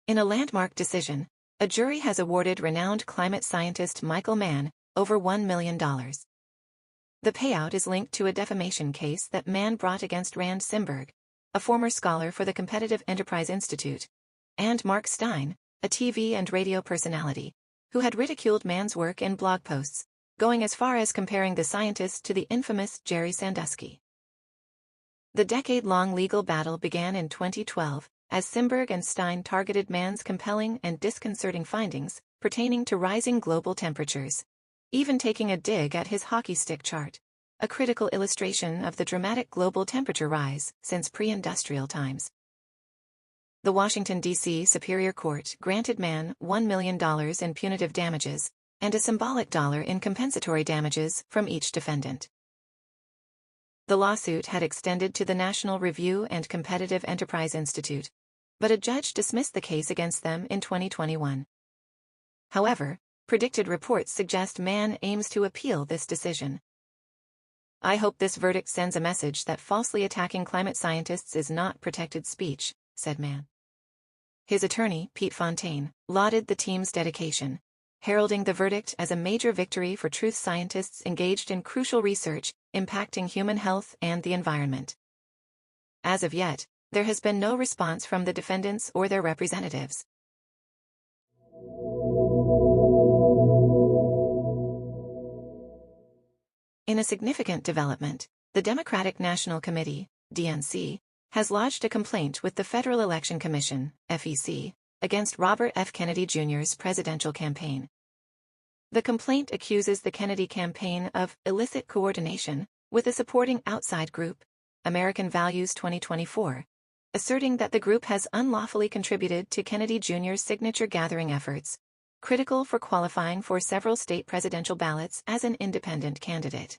In a landmark decision, a jury has awarded renowned climate scientist Michael Mann over $1 million. The payout is linked to a defamation case that Mann brought against Rand Simberg, a former scholar for the Competitive Enterprise Institute, and Mark Stein, a TV and radio personality, who had ridiculed Mann's work in blog posts, going as far as comparing the scientist to the infamous Jerry Sandusky. The decade-long legal battle began in 2012, as Simberg and Stein targeted Mann's compelling and disconcerting findings pertaining to rising global temperatures, even taking a dig at his hockey stick chart, a critical illustration of the dramatic global temperature rise since pre-industrial times. The Washington, D.C. Superior Court granted Mann $1 million in punitive damages and a symbolic dollar in compensatory damages from each defendant. The lawsuit had extended to the National Review and Competitive Enterprise Institute, but a judge dismissed the case against them in 2021. However, predicted reports suggest Mann aims to appeal this decision. "I hope this verdict sends a message that falsely attacking climate scientists is not protected speech," said Mann. His attorney, Pete Fontaine, lauded the team's dedication, heralding the verdict as a major victory for truth scientists engaged in crucial research impacting human health and the environment. As of yet, there has been no response from the defendants or their representatives. In a significant development, the Democratic National Committee, DNC, has lodged a complaint with the Federal Election Commission, FEC, against Robert F. Kennedy Jr.'s presidential campaign. The complaint accuses the Kennedy campaign of illicit coordination with a supporting outside group, American Values 2024, asserting that the group has unlawfully contributed to Kennedy Jr.'s signature gathering efforts, critical for qualifying for several state presidential ballots as an independent candidate.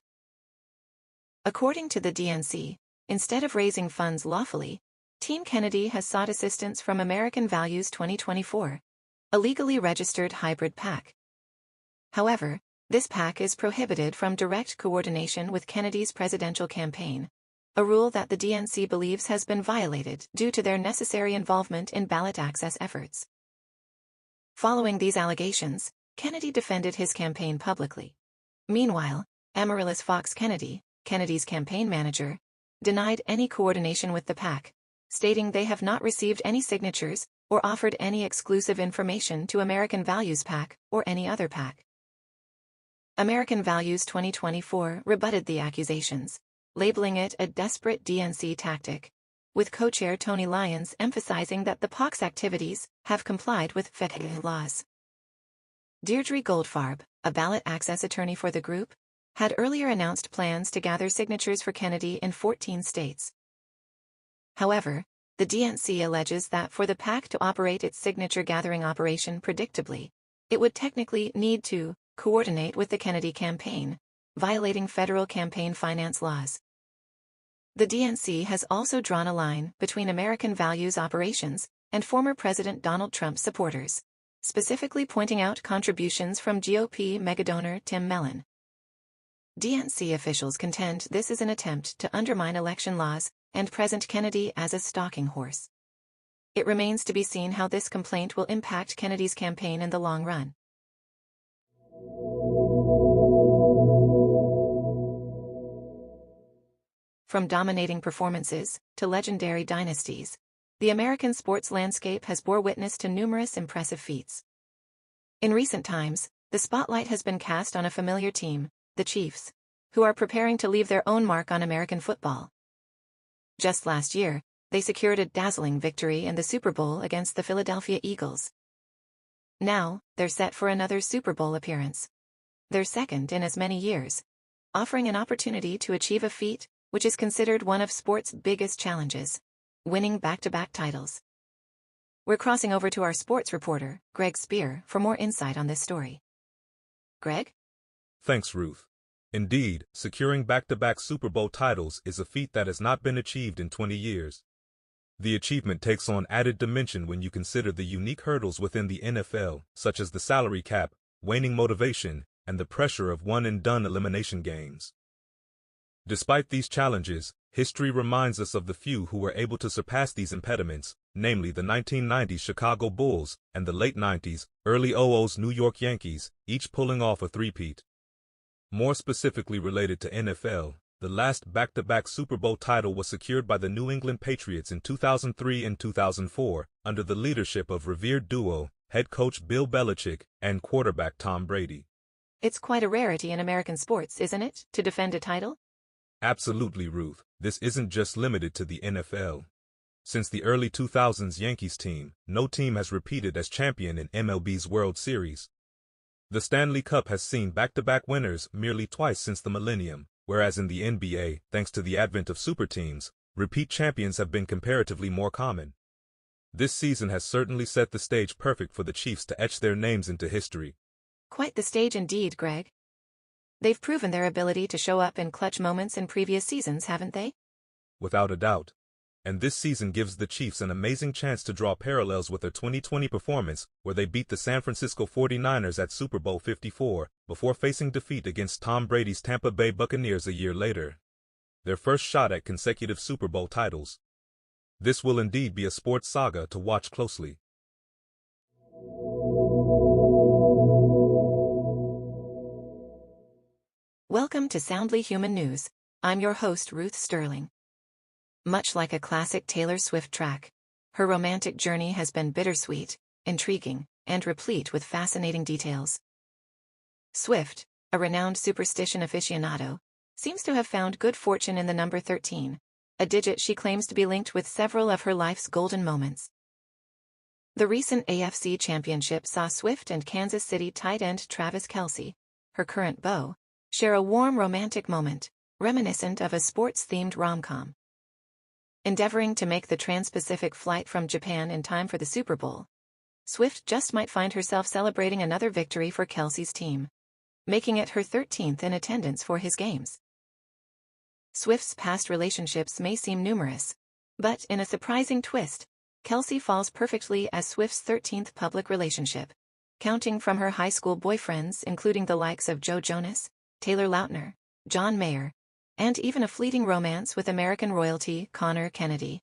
According to the DNC, instead of raising funds lawfully, Team Kennedy has sought assistance from American Values 2024, a legally registered hybrid PAC. However, this PAC is prohibited from direct coordination with Kennedy's presidential campaign, a rule that the DNC believes has been violated due to their necessary involvement in ballot access efforts. Following these allegations, Kennedy defended his campaign publicly. Meanwhile, Amaryllis Fox Kennedy, Kennedy's campaign manager, denied any coordination with the PAC, stating they have not received any signatures or offered any exclusive information to American Values PAC or any other PAC. American Values 2024 rebutted the accusations, labeling it a desperate DNC tactic, with co-chair Tony Lyons emphasizing that the PAC's activities have complied with federal laws. Deirdre Goldfarb, a ballot access attorney for the group, had earlier announced plans to gather signatures for Kennedy in 14 states. However, the DNC alleges that for the PAC to operate its signature-gathering operation predictably, it would technically need to coordinate with the Kennedy campaign, violating federal campaign finance laws. The DNC has also drawn a line between American Values operations and former President Donald Trump supporters, specifically pointing out contributions from GOP megadonor Tim Mellon. DNC officials contend this is an attempt to undermine election laws and present Kennedy as a stalking horse. It remains to be seen how this complaint will impact Kennedy's campaign in the long run. From dominating performances to legendary dynasties, the American sports landscape has bore witness to numerous impressive feats. In recent times, the spotlight has been cast on a familiar team, the Chiefs, who are preparing to leave their own mark on American football. Just last year, they secured a dazzling victory in the Super Bowl against the Philadelphia Eagles. Now, they're set for another Super Bowl appearance, their second in as many years, offering an opportunity to achieve a feat which is considered one of sports' biggest challenges: winning back-to-back titles. We're crossing over to our sports reporter, Greg Spear, for more insight on this story. Greg? Thanks, Ruth. Indeed, securing back-to-back Super Bowl titles is a feat that has not been achieved in 20 years. The achievement takes on added dimension when you consider the unique hurdles within the NFL, such as the salary cap, waning motivation, and the pressure of one-and-done elimination games. Despite these challenges, history reminds us of the few who were able to surpass these impediments, namely the 1990s Chicago Bulls and the late 90s, early 00s New York Yankees, each pulling off a three-peat. More specifically related to NFL, the last back-to-back Super Bowl title was secured by the New England Patriots in 2003 and 2004, under the leadership of revered duo, head coach Bill Belichick and quarterback Tom Brady. It's quite a rarity in American sports, isn't it, to defend a title? Absolutely, Ruth. This isn't just limited to the NFL. Since the early 2000s Yankees team, no team has repeated as champion in MLB's World Series. The Stanley Cup has seen back-to-back winners merely twice since the millennium, whereas in the NBA, thanks to the advent of super teams, repeat champions have been comparatively more common. This season has certainly set the stage perfect for the Chiefs to etch their names into history. Quite the stage indeed, Greg. They've proven their ability to show up in clutch moments in previous seasons, haven't they? Without a doubt. And this season gives the Chiefs an amazing chance to draw parallels with their 2020 performance, where they beat the San Francisco 49ers at Super Bowl 54, before facing defeat against Tom Brady's Tampa Bay Buccaneers a year later. Their first shot at consecutive Super Bowl titles. This will indeed be a sports saga to watch closely. Welcome to Soundly Human News. I'm your host, Ruth Sterling. Much like a classic Taylor Swift track, her romantic journey has been bittersweet, intriguing, and replete with fascinating details. Swift, a renowned superstition aficionado, seems to have found good fortune in the number 13, a digit she claims to be linked with several of her life's golden moments. The recent AFC Championship saw Swift and Kansas City tight end Travis Kelce, her current beau, share a warm romantic moment, reminiscent of a sports-themed rom-com. Endeavoring to make the trans-Pacific flight from Japan in time for the Super Bowl, Swift just might find herself celebrating another victory for Kelce's team, making it her 13th in attendance for his games. Swift's past relationships may seem numerous, but in a surprising twist, Kelce falls perfectly as Swift's 13th public relationship, counting from her high school boyfriends including the likes of Joe Jonas, Taylor Lautner, John Mayer, and even a fleeting romance with American royalty Connor Kennedy.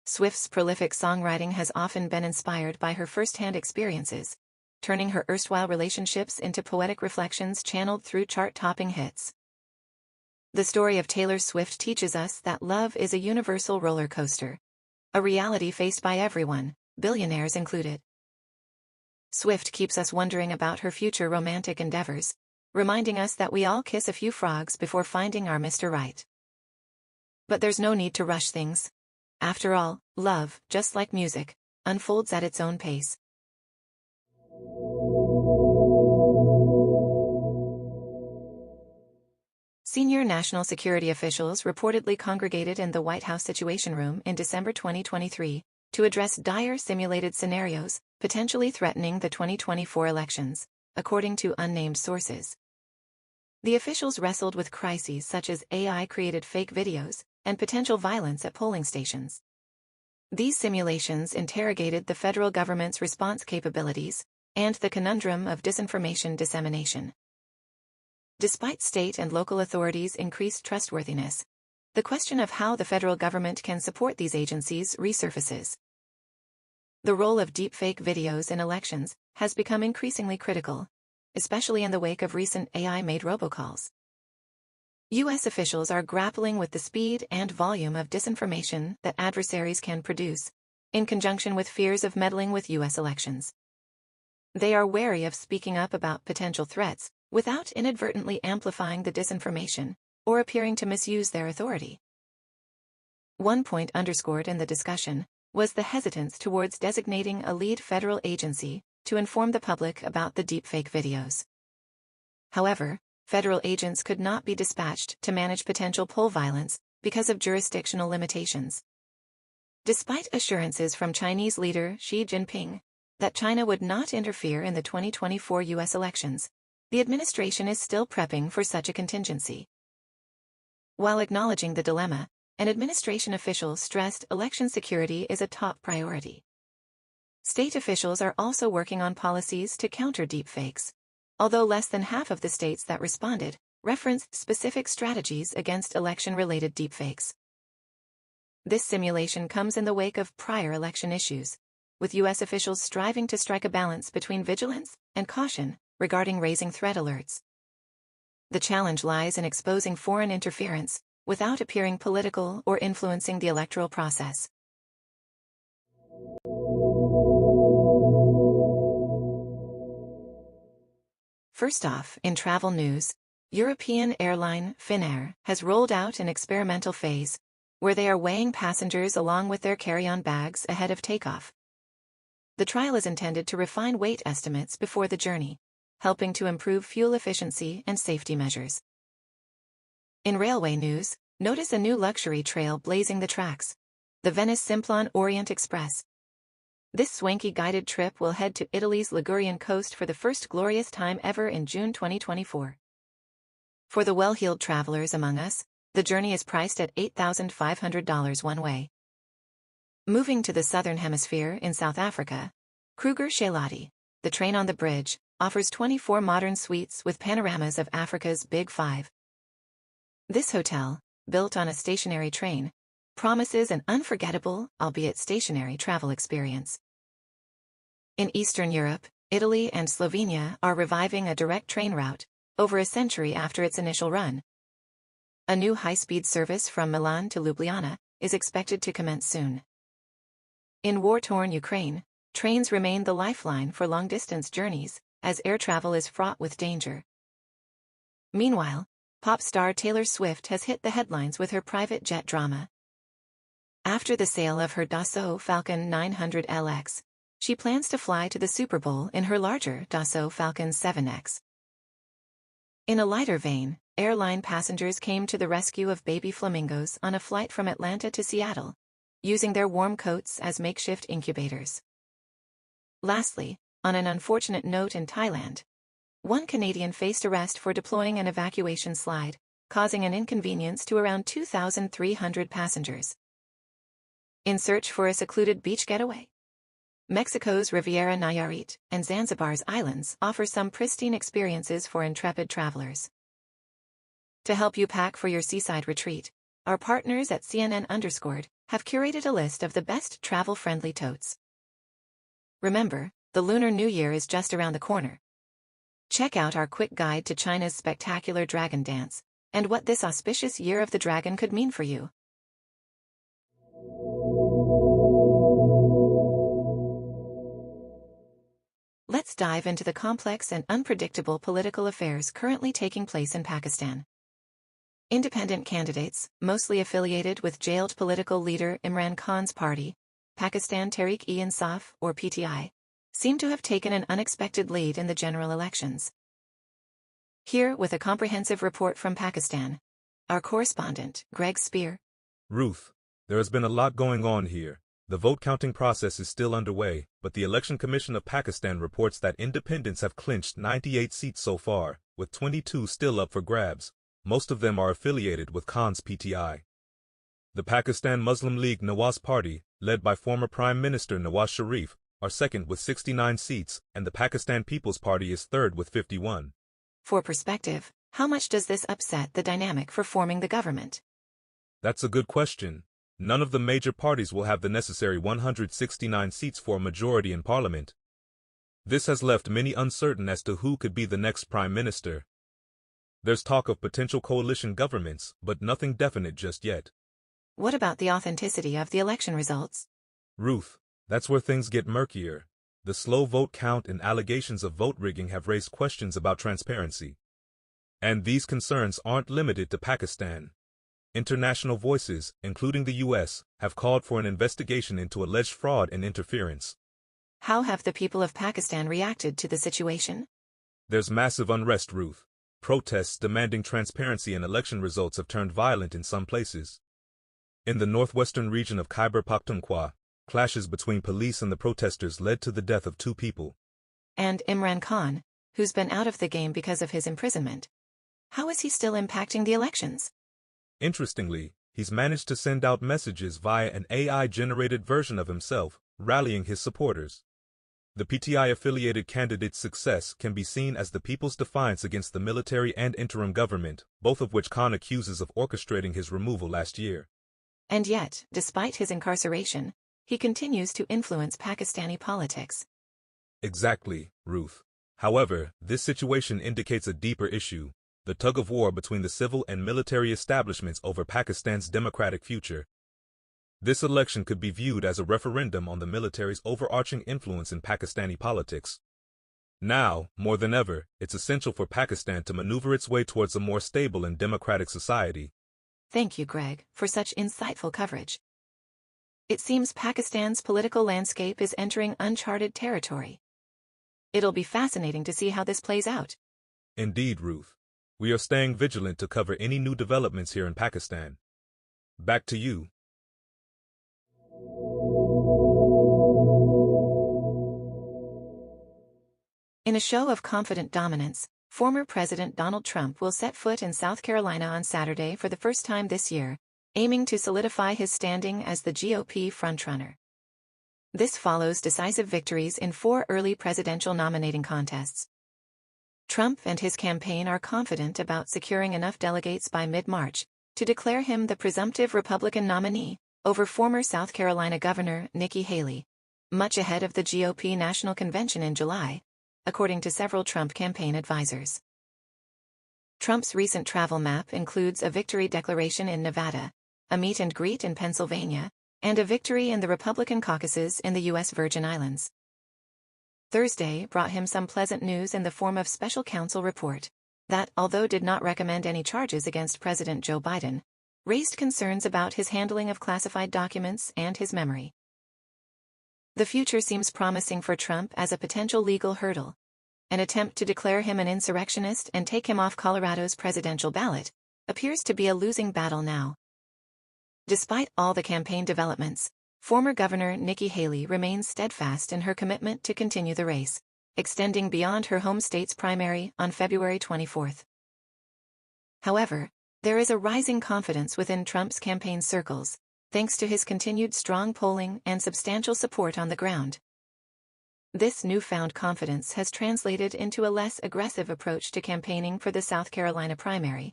Swift's prolific songwriting has often been inspired by her first-hand experiences, turning her erstwhile relationships into poetic reflections channeled through chart-topping hits. The story of Taylor Swift teaches us that love is a universal roller coaster, a reality faced by everyone, billionaires included. Swift keeps us wondering about her future romantic endeavors, reminding us that we all kiss a few frogs before finding our Mr. Right. But there's no need to rush things. After all, love, just like music, unfolds at its own pace. Senior national security officials reportedly congregated in the White House Situation Room in December 2023 to address dire simulated scenarios potentially threatening the 2024 elections, according to unnamed sources. The officials wrestled with crises such as AI-created fake videos and potential violence at polling stations. These simulations interrogated the federal government's response capabilities and the conundrum of disinformation dissemination. Despite state and local authorities' increased trustworthiness, the question of how the federal government can support these agencies resurfaces. The role of deepfake videos in elections has become increasingly critical, especially in the wake of recent AI-made robocalls. U.S. officials are grappling with the speed and volume of disinformation that adversaries can produce, in conjunction with fears of meddling with U.S. elections. They are wary of speaking up about potential threats without inadvertently amplifying the disinformation or appearing to misuse their authority. One point underscored in the discussion was the hesitance towards designating a lead federal agency to inform the public about the deepfake videos. However, federal agents could not be dispatched to manage potential poll violence because of jurisdictional limitations. Despite assurances from Chinese leader Xi Jinping that China would not interfere in the 2024 U.S. elections, the administration is still prepping for such a contingency. While acknowledging the dilemma, an administration official stressed election security is a top priority. State officials are also working on policies to counter deepfakes, although less than half of the states that responded referenced specific strategies against election-related deepfakes. This simulation comes in the wake of prior election issues, with U.S. officials striving to strike a balance between vigilance and caution regarding raising threat alerts. The challenge lies in exposing foreign interference without appearing political or influencing the electoral process. First off, in travel news, European airline Finnair has rolled out an experimental phase where they are weighing passengers along with their carry-on bags ahead of takeoff. The trial is intended to refine weight estimates before the journey, helping to improve fuel efficiency and safety measures. In railway news, notice a new luxury trail blazing the tracks, the Venice Simplon Orient Express. This swanky guided trip will head to Italy's Ligurian coast for the first glorious time ever in June 2024. For the well-heeled travelers among us, the journey is priced at $8,500 one way. Moving to the southern hemisphere in South Africa, Kruger Shalati, the train on the bridge, offers 24 modern suites with panoramas of Africa's Big Five. This hotel, built on a stationary train, promises an unforgettable, albeit stationary, travel experience. In Eastern Europe, Italy and Slovenia are reviving a direct train route, over a century after its initial run. A new high-speed service from Milan to Ljubljana is expected to commence soon. In war-torn Ukraine, trains remain the lifeline for long-distance journeys, as air travel is fraught with danger. Meanwhile, pop star Taylor Swift has hit the headlines with her private jet drama. After the sale of her Dassault Falcon 900 LX, she plans to fly to the Super Bowl in her larger Dassault Falcon 7X. In a lighter vein, airline passengers came to the rescue of baby flamingos on a flight from Atlanta to Seattle, using their warm coats as makeshift incubators. Lastly, on an unfortunate note in Thailand, one Canadian faced arrest for deploying an evacuation slide, causing an inconvenience to around 2,300 passengers. In search for a secluded beach getaway? Mexico's Riviera Nayarit and Zanzibar's islands offer some pristine experiences for intrepid travelers. To help you pack for your seaside retreat, our partners at CNN_ have curated a list of the best travel-friendly totes. Remember, the Lunar New Year is just around the corner. Check out our quick guide to China's spectacular dragon dance, and what this auspicious Year of the Dragon could mean for you. Let's dive into the complex and unpredictable political affairs currently taking place in Pakistan. Independent candidates, mostly affiliated with jailed political leader Imran Khan's party, Pakistan Tehreek-e-Insaf, or PTI, seem to have taken an unexpected lead in the general elections. Here with a comprehensive report from Pakistan, our correspondent, Greg Spear. Ruth, there has been a lot going on here. The vote counting process is still underway, but the Election Commission of Pakistan reports that independents have clinched 98 seats so far, with 22 still up for grabs. Most of them are affiliated with Khan's PTI. The Pakistan Muslim League Nawaz Party, led by former Prime Minister Nawaz Sharif, are second with 69 seats, and the Pakistan People's Party is third with 51. For perspective, how much does this upset the dynamic for forming the government? That's a good question. None of the major parties will have the necessary 169 seats for a majority in parliament. This has left many uncertain as to who could be the next prime minister. There's talk of potential coalition governments, but nothing definite just yet. What about the authenticity of the election results? Ruth, that's where things get murkier. The slow vote count and allegations of vote rigging have raised questions about transparency. And these concerns aren't limited to Pakistan. International voices, including the U.S., have called for an investigation into alleged fraud and interference. How have the people of Pakistan reacted to the situation? There's massive unrest, Ruth. Protests demanding transparency in election results have turned violent in some places. In the northwestern region of Khyber Pakhtunkhwa, clashes between police and the protesters led to the death of 2 people. And Imran Khan, who's been out of the game because of his imprisonment. How is he still impacting the elections? Interestingly, he's managed to send out messages via an AI-generated version of himself, rallying his supporters. The PTI-affiliated candidate's success can be seen as the people's defiance against the military and interim government, both of which Khan accuses of orchestrating his removal last year. And yet, despite his incarceration, he continues to influence Pakistani politics. Exactly, Ruth. However, this situation indicates a deeper issue, the tug-of-war between the civil and military establishments over Pakistan's democratic future. This election could be viewed as a referendum on the military's overarching influence in Pakistani politics. Now, more than ever, it's essential for Pakistan to maneuver its way towards a more stable and democratic society. Thank you, Greg, for such insightful coverage. It seems Pakistan's political landscape is entering uncharted territory. It'll be fascinating to see how this plays out. Indeed, Ruth. We are staying vigilant to cover any new developments here in Pakistan. Back to you. In a show of confident dominance, former President Donald Trump will set foot in South Carolina on Saturday for the first time this year, aiming to solidify his standing as the GOP frontrunner. This follows decisive victories in 4 early presidential nominating contests. Trump and his campaign are confident about securing enough delegates by mid-March to declare him the presumptive Republican nominee over former South Carolina Governor Nikki Haley, much ahead of the GOP National Convention in July, according to several Trump campaign advisors. Trump's recent travel map includes a victory declaration in Nevada, a meet and greet in Pennsylvania, and a victory in the Republican caucuses in the U.S. Virgin Islands. Thursday brought him some pleasant news in the form of special counsel report that, although did not recommend any charges against President Joe Biden, raised concerns about his handling of classified documents and his memory. The future seems promising for Trump as a potential legal hurdle. An attempt to declare him an insurrectionist and take him off Colorado's presidential ballot appears to be a losing battle now. Despite all the campaign developments, former Governor Nikki Haley remains steadfast in her commitment to continue the race, extending beyond her home state's primary on February 24th. However, there is a rising confidence within Trump's campaign circles, thanks to his continued strong polling and substantial support on the ground. This newfound confidence has translated into a less aggressive approach to campaigning for the South Carolina primary,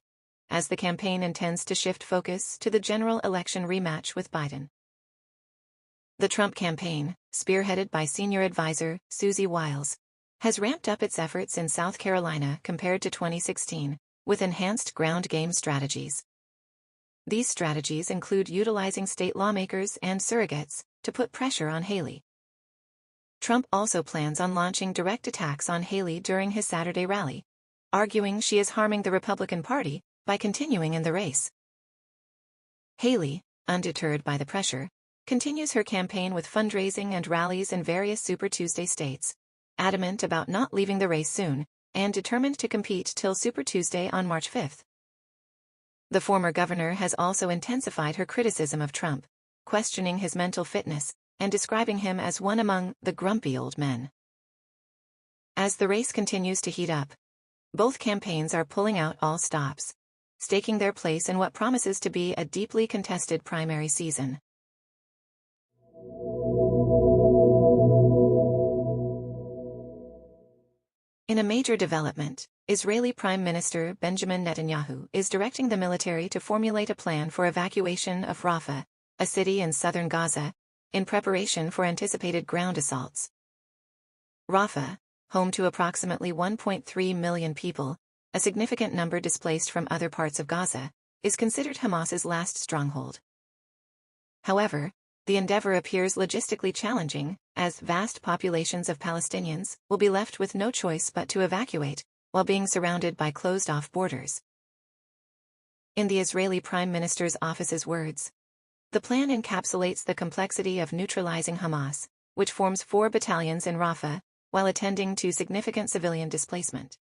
as the campaign intends to shift focus to the general election rematch with Biden. The Trump campaign, spearheaded by senior advisor Susie Wiles, has ramped up its efforts in South Carolina compared to 2016, with enhanced ground game strategies. These strategies include utilizing state lawmakers and surrogates to put pressure on Haley. Trump also plans on launching direct attacks on Haley during his Saturday rally, arguing she is harming the Republican Party by continuing in the race. Haley, undeterred by the pressure, continues her campaign with fundraising and rallies in various Super Tuesday states, adamant about not leaving the race soon, and determined to compete till Super Tuesday on March 5th. The former governor has also intensified her criticism of Trump, questioning his mental fitness and describing him as one among the grumpy old men. As the race continues to heat up, both campaigns are pulling out all stops, staking their place in what promises to be a deeply contested primary season. In a major development, Israeli Prime Minister Benjamin Netanyahu is directing the military to formulate a plan for evacuation of Rafah, a city in southern Gaza, in preparation for anticipated ground assaults. Rafah, home to approximately 1.3 million people, a significant number displaced from other parts of Gaza, is considered Hamas's last stronghold. However, the endeavor appears logistically challenging, as vast populations of Palestinians will be left with no choice but to evacuate, while being surrounded by closed-off borders. In the Israeli Prime Minister's office's words, the plan encapsulates the complexity of neutralizing Hamas, which forms 4 battalions in Rafah, while attending to significant civilian displacement.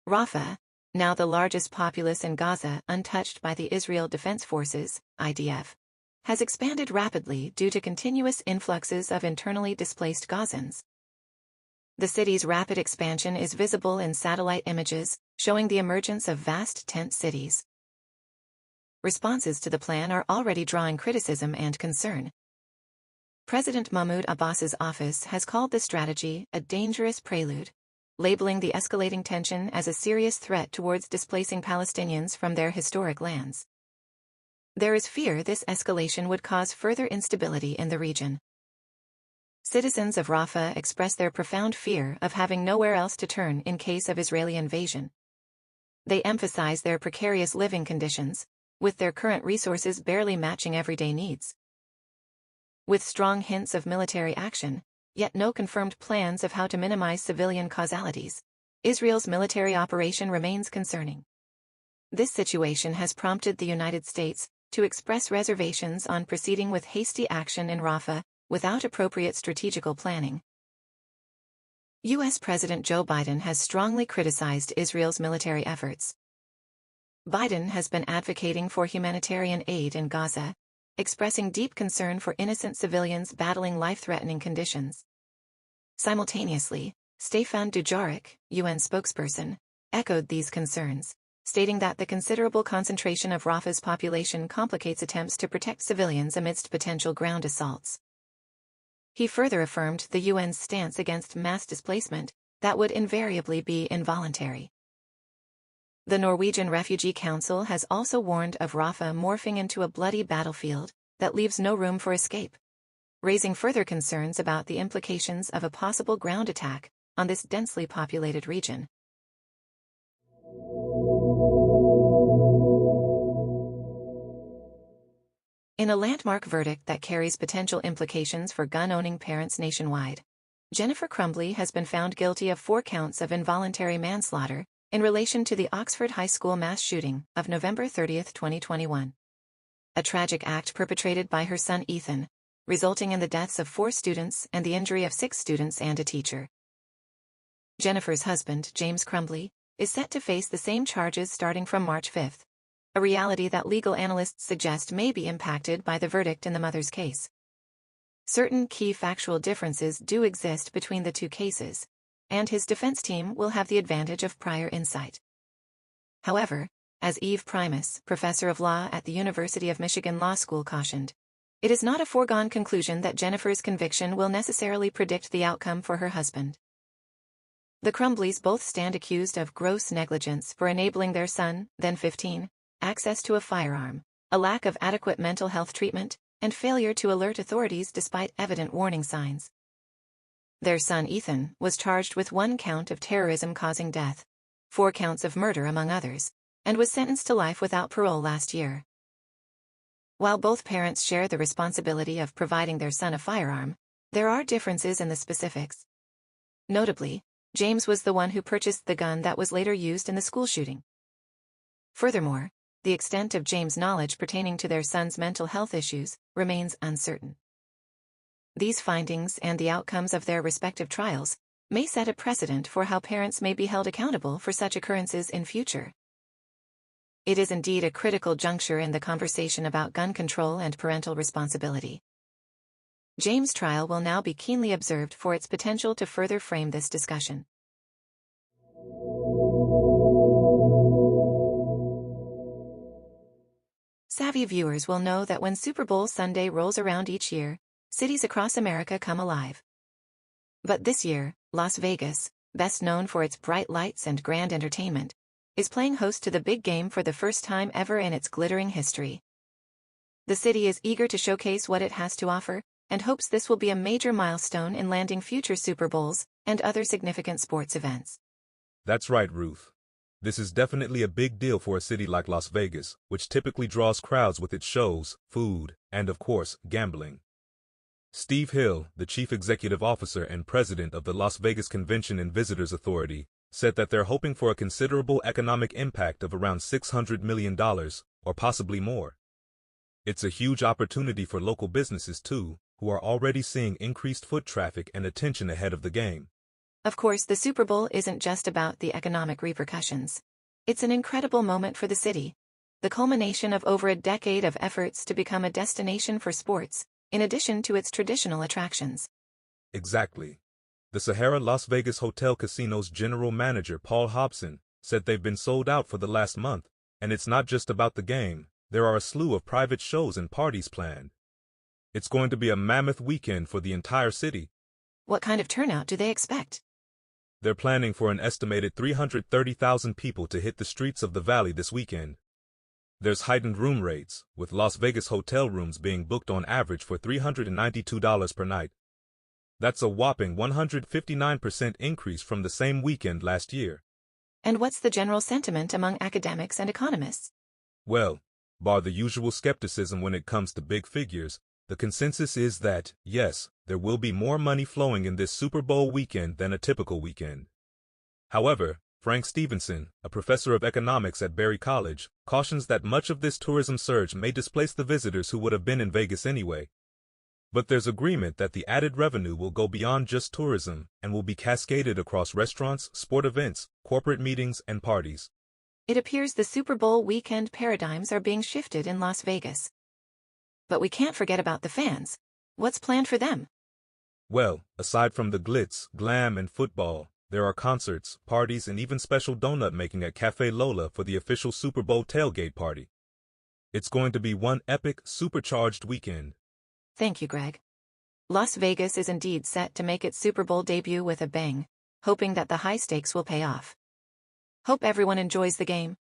Rafah, now the largest populace in Gaza untouched by the Israel Defense Forces, IDF, has expanded rapidly due to continuous influxes of internally displaced Gazans. The city's rapid expansion is visible in satellite images, showing the emergence of vast tent cities. Responses to the plan are already drawing criticism and concern. President Mahmoud Abbas's office has called the strategy a dangerous prelude, labeling the escalating tension as a serious threat towards displacing Palestinians from their historic lands. There is fear this escalation would cause further instability in the region. Citizens of Rafah express their profound fear of having nowhere else to turn in case of Israeli invasion. They emphasize their precarious living conditions, with their current resources barely matching everyday needs. With strong hints of military action, yet no confirmed plans of how to minimize civilian causalities, Israel's military operation remains concerning. This situation has prompted the United States to express reservations on proceeding with hasty action in Rafah without appropriate strategical planning. U.S. President Joe Biden has strongly criticized Israel's military efforts. Biden has been advocating for humanitarian aid in Gaza, expressing deep concern for innocent civilians battling life-threatening conditions. Simultaneously, Stefan Dujarric, UN spokesperson, echoed these concerns, stating that the considerable concentration of Rafah's population complicates attempts to protect civilians amidst potential ground assaults. He further affirmed the UN's stance against mass displacement, that would invariably be involuntary. The Norwegian Refugee Council has also warned of Rafah morphing into a bloody battlefield that leaves no room for escape, raising further concerns about the implications of a possible ground attack on this densely populated region. In a landmark verdict that carries potential implications for gun-owning parents nationwide, Jennifer Crumbley has been found guilty of 4 counts of involuntary manslaughter in relation to the Oxford High School mass shooting of November 30, 2021. A tragic act perpetrated by her son Ethan, resulting in the deaths of 4 students and the injury of 6 students and a teacher. Jennifer's husband, James Crumbley, is set to face the same charges starting from March 5, a reality that legal analysts suggest may be impacted by the verdict in the mother's case. Certain key factual differences do exist between the 2 cases, and his defense team will have the advantage of prior insight. However, as Eve Primus, professor of law at the University of Michigan Law School cautioned, it is not a foregone conclusion that Jennifer's conviction will necessarily predict the outcome for her husband. The Crumbleys both stand accused of gross negligence for enabling their son, then 15, access to a firearm, a lack of adequate mental health treatment, and failure to alert authorities despite evident warning signs. Their son Ethan was charged with 1 count of terrorism causing death, 4 counts of murder among others, and was sentenced to life without parole last year. While both parents share the responsibility of providing their son a firearm, there are differences in the specifics. Notably, James was the one who purchased the gun that was later used in the school shooting. Furthermore, the extent of James' knowledge pertaining to their son's mental health issues remains uncertain. These findings and the outcomes of their respective trials may set a precedent for how parents may be held accountable for such occurrences in future. It is indeed a critical juncture in the conversation about gun control and parental responsibility. James' trial will now be keenly observed for its potential to further frame this discussion. Savvy viewers will know that when Super Bowl Sunday rolls around each year, cities across America come alive. But this year, Las Vegas, best known for its bright lights and grand entertainment, is playing host to the big game for the first time ever in its glittering history. The city is eager to showcase what it has to offer, and hopes this will be a major milestone in landing future Super Bowls and other significant sports events. That's right, Ruth. This is definitely a big deal for a city like Las Vegas, which typically draws crowds with its shows, food, and of course, gambling. Steve Hill, the chief executive officer and president of the Las Vegas Convention and Visitors Authority, said that they're hoping for a considerable economic impact of around $600 million, or possibly more. It's a huge opportunity for local businesses too, who are already seeing increased foot traffic and attention ahead of the game. Of course, the Super Bowl isn't just about the economic repercussions. It's an incredible moment for the city, the culmination of over a decade of efforts to become a destination for sports, in addition to its traditional attractions. Exactly. The Sahara Las Vegas Hotel Casino's general manager Paul Hobson said they've been sold out for the last month, and it's not just about the game. There are a slew of private shows and parties planned. It's going to be a mammoth weekend for the entire city. What kind of turnout do they expect? They're planning for an estimated 330,000 people to hit the streets of the valley this weekend. There's heightened room rates, with Las Vegas hotel rooms being booked on average for $392 per night. That's a whopping 159% increase from the same weekend last year. And what's the general sentiment among academics and economists? Well, bar the usual skepticism when it comes to big figures, the consensus is that, yes, there will be more money flowing in this Super Bowl weekend than a typical weekend. However, Frank Stevenson, a professor of economics at Berry College, cautions that much of this tourism surge may displace the visitors who would have been in Vegas anyway. But there's agreement that the added revenue will go beyond just tourism and will be cascaded across restaurants, sport events, corporate meetings, and parties. It appears the Super Bowl weekend paradigms are being shifted in Las Vegas. But we can't forget about the fans. What's planned for them? Well, aside from the glitz, glam, and football, there are concerts, parties, and even special donut making at Cafe Lola for the official Super Bowl tailgate party. It's going to be one epic, supercharged weekend. Thank you, Greg. Las Vegas is indeed set to make its Super Bowl debut with a bang, hoping that the high stakes will pay off. Hope everyone enjoys the game.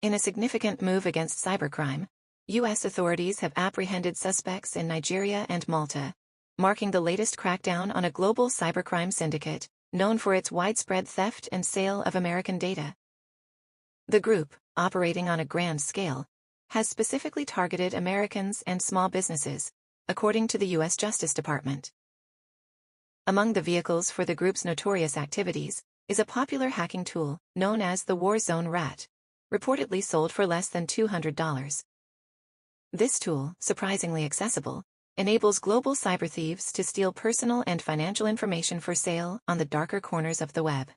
In a significant move against cybercrime, U.S. authorities have apprehended suspects in Nigeria and Malta, marking the latest crackdown on a global cybercrime syndicate, known for its widespread theft and sale of American data. The group, operating on a grand scale, has specifically targeted Americans and small businesses, according to the U.S. Justice Department. Among the vehicles for the group's notorious activities is a popular hacking tool known as the Warzone Rat, reportedly sold for less than $200. This tool, surprisingly accessible, enables global cyber thieves to steal personal and financial information for sale on the darker corners of the web.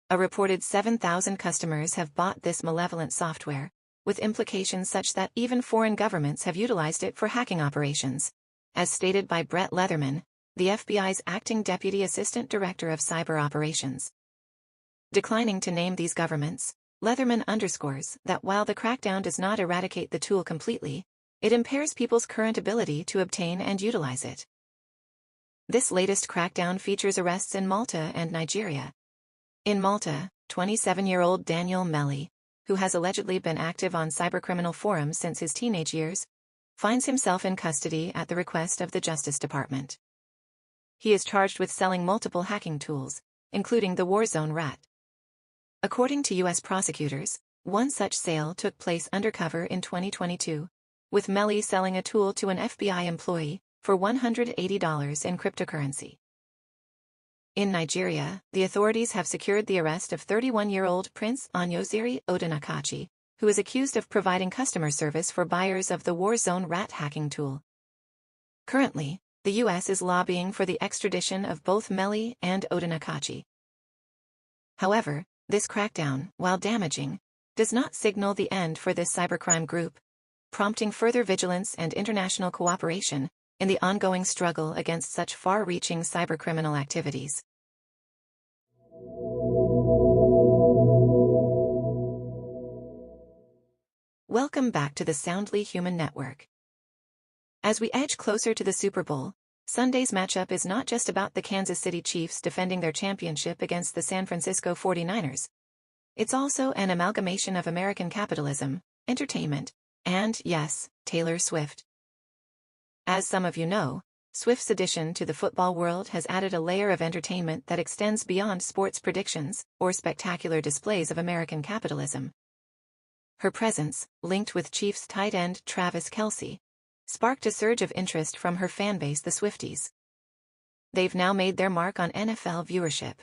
A reported 7,000 customers have bought this malevolent software, with implications such that even foreign governments have utilized it for hacking operations, as stated by Brett Leatherman, the FBI's acting Deputy Assistant Director of Cyber Operations. Declining to name these governments, Leatherman underscores that while the crackdown does not eradicate the tool completely, it impairs people's current ability to obtain and utilize it. This latest crackdown features arrests in Malta and Nigeria. In Malta, 27-year-old Daniel Melli, who has allegedly been active on cybercriminal forums since his teenage years, finds himself in custody at the request of the Justice Department. He is charged with selling multiple hacking tools, including the Warzone Rat. According to U.S. prosecutors, one such sale took place undercover in 2022, with Melli selling a tool to an FBI employee for $180 in cryptocurrency. In Nigeria, the authorities have secured the arrest of 31-year-old Prince Onyoziri Odinakachi, who is accused of providing customer service for buyers of the Warzone Rat hacking tool. Currently, the U.S. is lobbying for the extradition of both Melli and Odinakachi. However, this crackdown, while damaging, does not signal the end for this cybercrime group, prompting further vigilance and international cooperation in the ongoing struggle against such far-reaching cybercriminal activities. Welcome back to the Soundly Human Network. As we edge closer to the Super Bowl, Sunday's matchup is not just about the Kansas City Chiefs defending their championship against the San Francisco 49ers. It's also an amalgamation of American capitalism, entertainment, and, yes, Taylor Swift. As some of you know, Swift's addition to the football world has added a layer of entertainment that extends beyond sports predictions or spectacular displays of American capitalism. Her presence, linked with Chiefs tight end Travis Kelce, sparked a surge of interest from her fanbase, the Swifties. They've now made their mark on NFL viewership,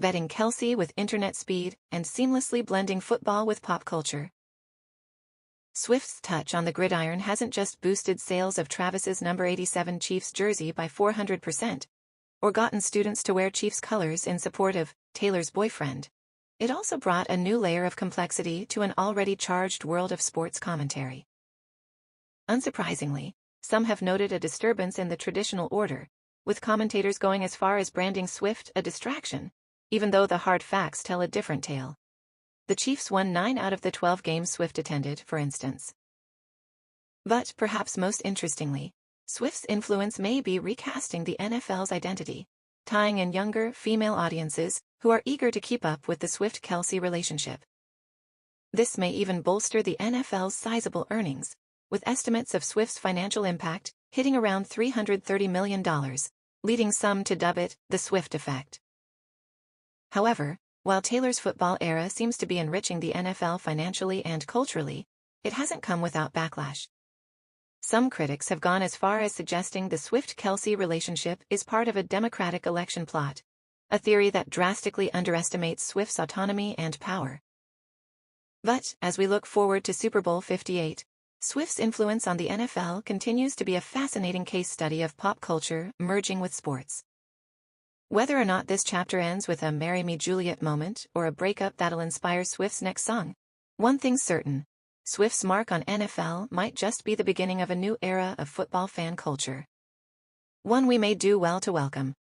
vetting Kelce with internet speed and seamlessly blending football with pop culture. Swift's touch on the gridiron hasn't just boosted sales of Travis's number 87 Chiefs jersey by 400%, or gotten students to wear Chiefs colors in support of Taylor's boyfriend. It also brought a new layer of complexity to an already charged world of sports commentary. Unsurprisingly, some have noted a disturbance in the traditional order, with commentators going as far as branding Swift a distraction, even though the hard facts tell a different tale. The Chiefs won 9 out of the 12 games Swift attended, for instance. But perhaps most interestingly, Swift's influence may be recasting the NFL's identity, tying in younger, female audiences who are eager to keep up with the Swift-Kelce relationship. This may even bolster the NFL's sizable earnings, with estimates of Swift's financial impact hitting around $330 million, leading some to dub it the Swift effect. However, while Taylor's football era seems to be enriching the NFL financially and culturally, it hasn't come without backlash. Some critics have gone as far as suggesting the Swift-Kelce relationship is part of a Democratic election plot, a theory that drastically underestimates Swift's autonomy and power. But, as we look forward to Super Bowl 58, Swift's influence on the NFL continues to be a fascinating case study of pop culture merging with sports. Whether or not this chapter ends with a "Marry Me Juliet" moment or a breakup that'll inspire Swift's next song, one thing's certain: Swift's mark on NFL might just be the beginning of a new era of football fan culture. One we may do well to welcome.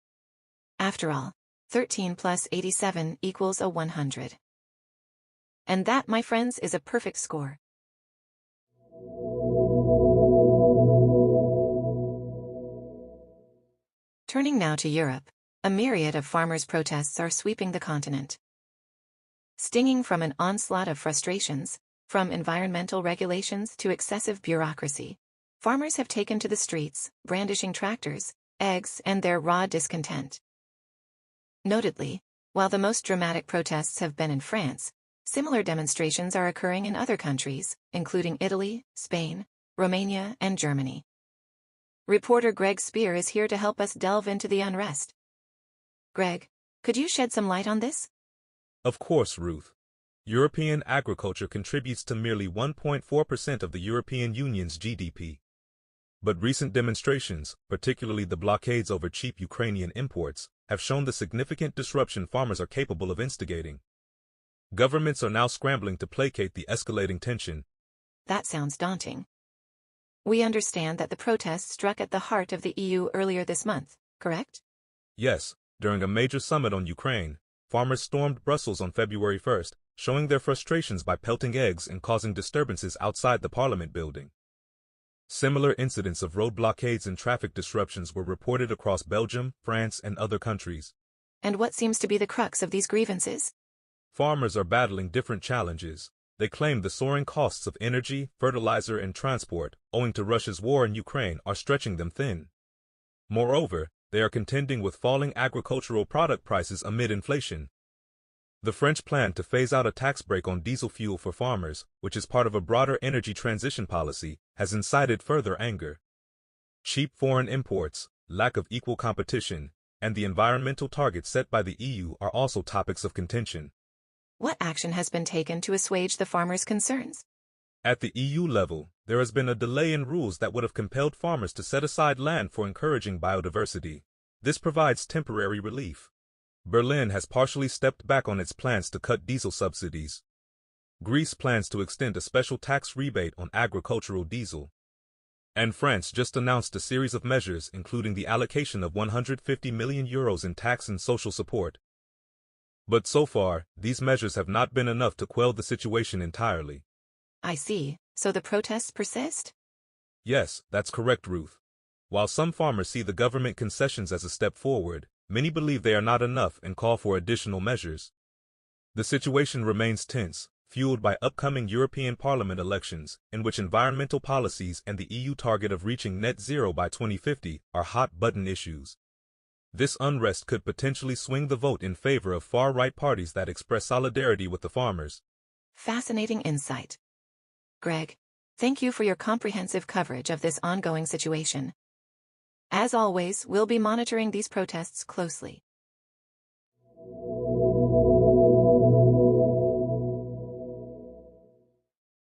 After all, 13 plus 87 equals a 100. And that, my friends, is a perfect score. Turning now to Europe, a myriad of farmers' protests are sweeping the continent. Stinging from an onslaught of frustrations, from environmental regulations to excessive bureaucracy, farmers have taken to the streets, brandishing tractors, eggs, and their raw discontent. Notably, while the most dramatic protests have been in France, similar demonstrations are occurring in other countries, including Italy, Spain, Romania, and Germany. Reporter Greg Spear is here to help us delve into the unrest. Greg, could you shed some light on this? Of course, Ruth. European agriculture contributes to merely 1.4% of the European Union's GDP. But recent demonstrations, particularly the blockades over cheap Ukrainian imports, have shown the significant disruption farmers are capable of instigating. Governments are now scrambling to placate the escalating tension. That sounds daunting. We understand that the protests struck at the heart of the EU earlier this month, correct? Yes, during a major summit on Ukraine, farmers stormed Brussels on February 1st, showing their frustrations by pelting eggs and causing disturbances outside the Parliament building. Similar incidents of road blockades and traffic disruptions were reported across Belgium, France, and other countries. And what seems to be the crux of these grievances? Farmers are battling different challenges. They claim the soaring costs of energy, fertilizer, and transport, owing to Russia's war in Ukraine, are stretching them thin. Moreover, they are contending with falling agricultural product prices amid inflation. The French plan to phase out a tax break on diesel fuel for farmers, which is part of a broader energy transition policy, has incited further anger. Cheap foreign imports, lack of equal competition, and the environmental targets set by the EU are also topics of contention. What action has been taken to assuage the farmers' concerns? At the EU level, there has been a delay in rules that would have compelled farmers to set aside land for encouraging biodiversity. This provides temporary relief. Berlin has partially stepped back on its plans to cut diesel subsidies. Greece plans to extend a special tax rebate on agricultural diesel. And France just announced a series of measures including the allocation of €150 million in tax and social support. But so far, these measures have not been enough to quell the situation entirely. I see. So the protests persist? Yes, that's correct, Ruth. While some farmers see the government concessions as a step forward, many believe they are not enough and call for additional measures. The situation remains tense, fueled by upcoming European Parliament elections, in which environmental policies and the EU target of reaching net zero by 2050 are hot-button issues. This unrest could potentially swing the vote in favor of far-right parties that express solidarity with the farmers. Fascinating insight. Greg, thank you for your comprehensive coverage of this ongoing situation. As always, we'll be monitoring these protests closely.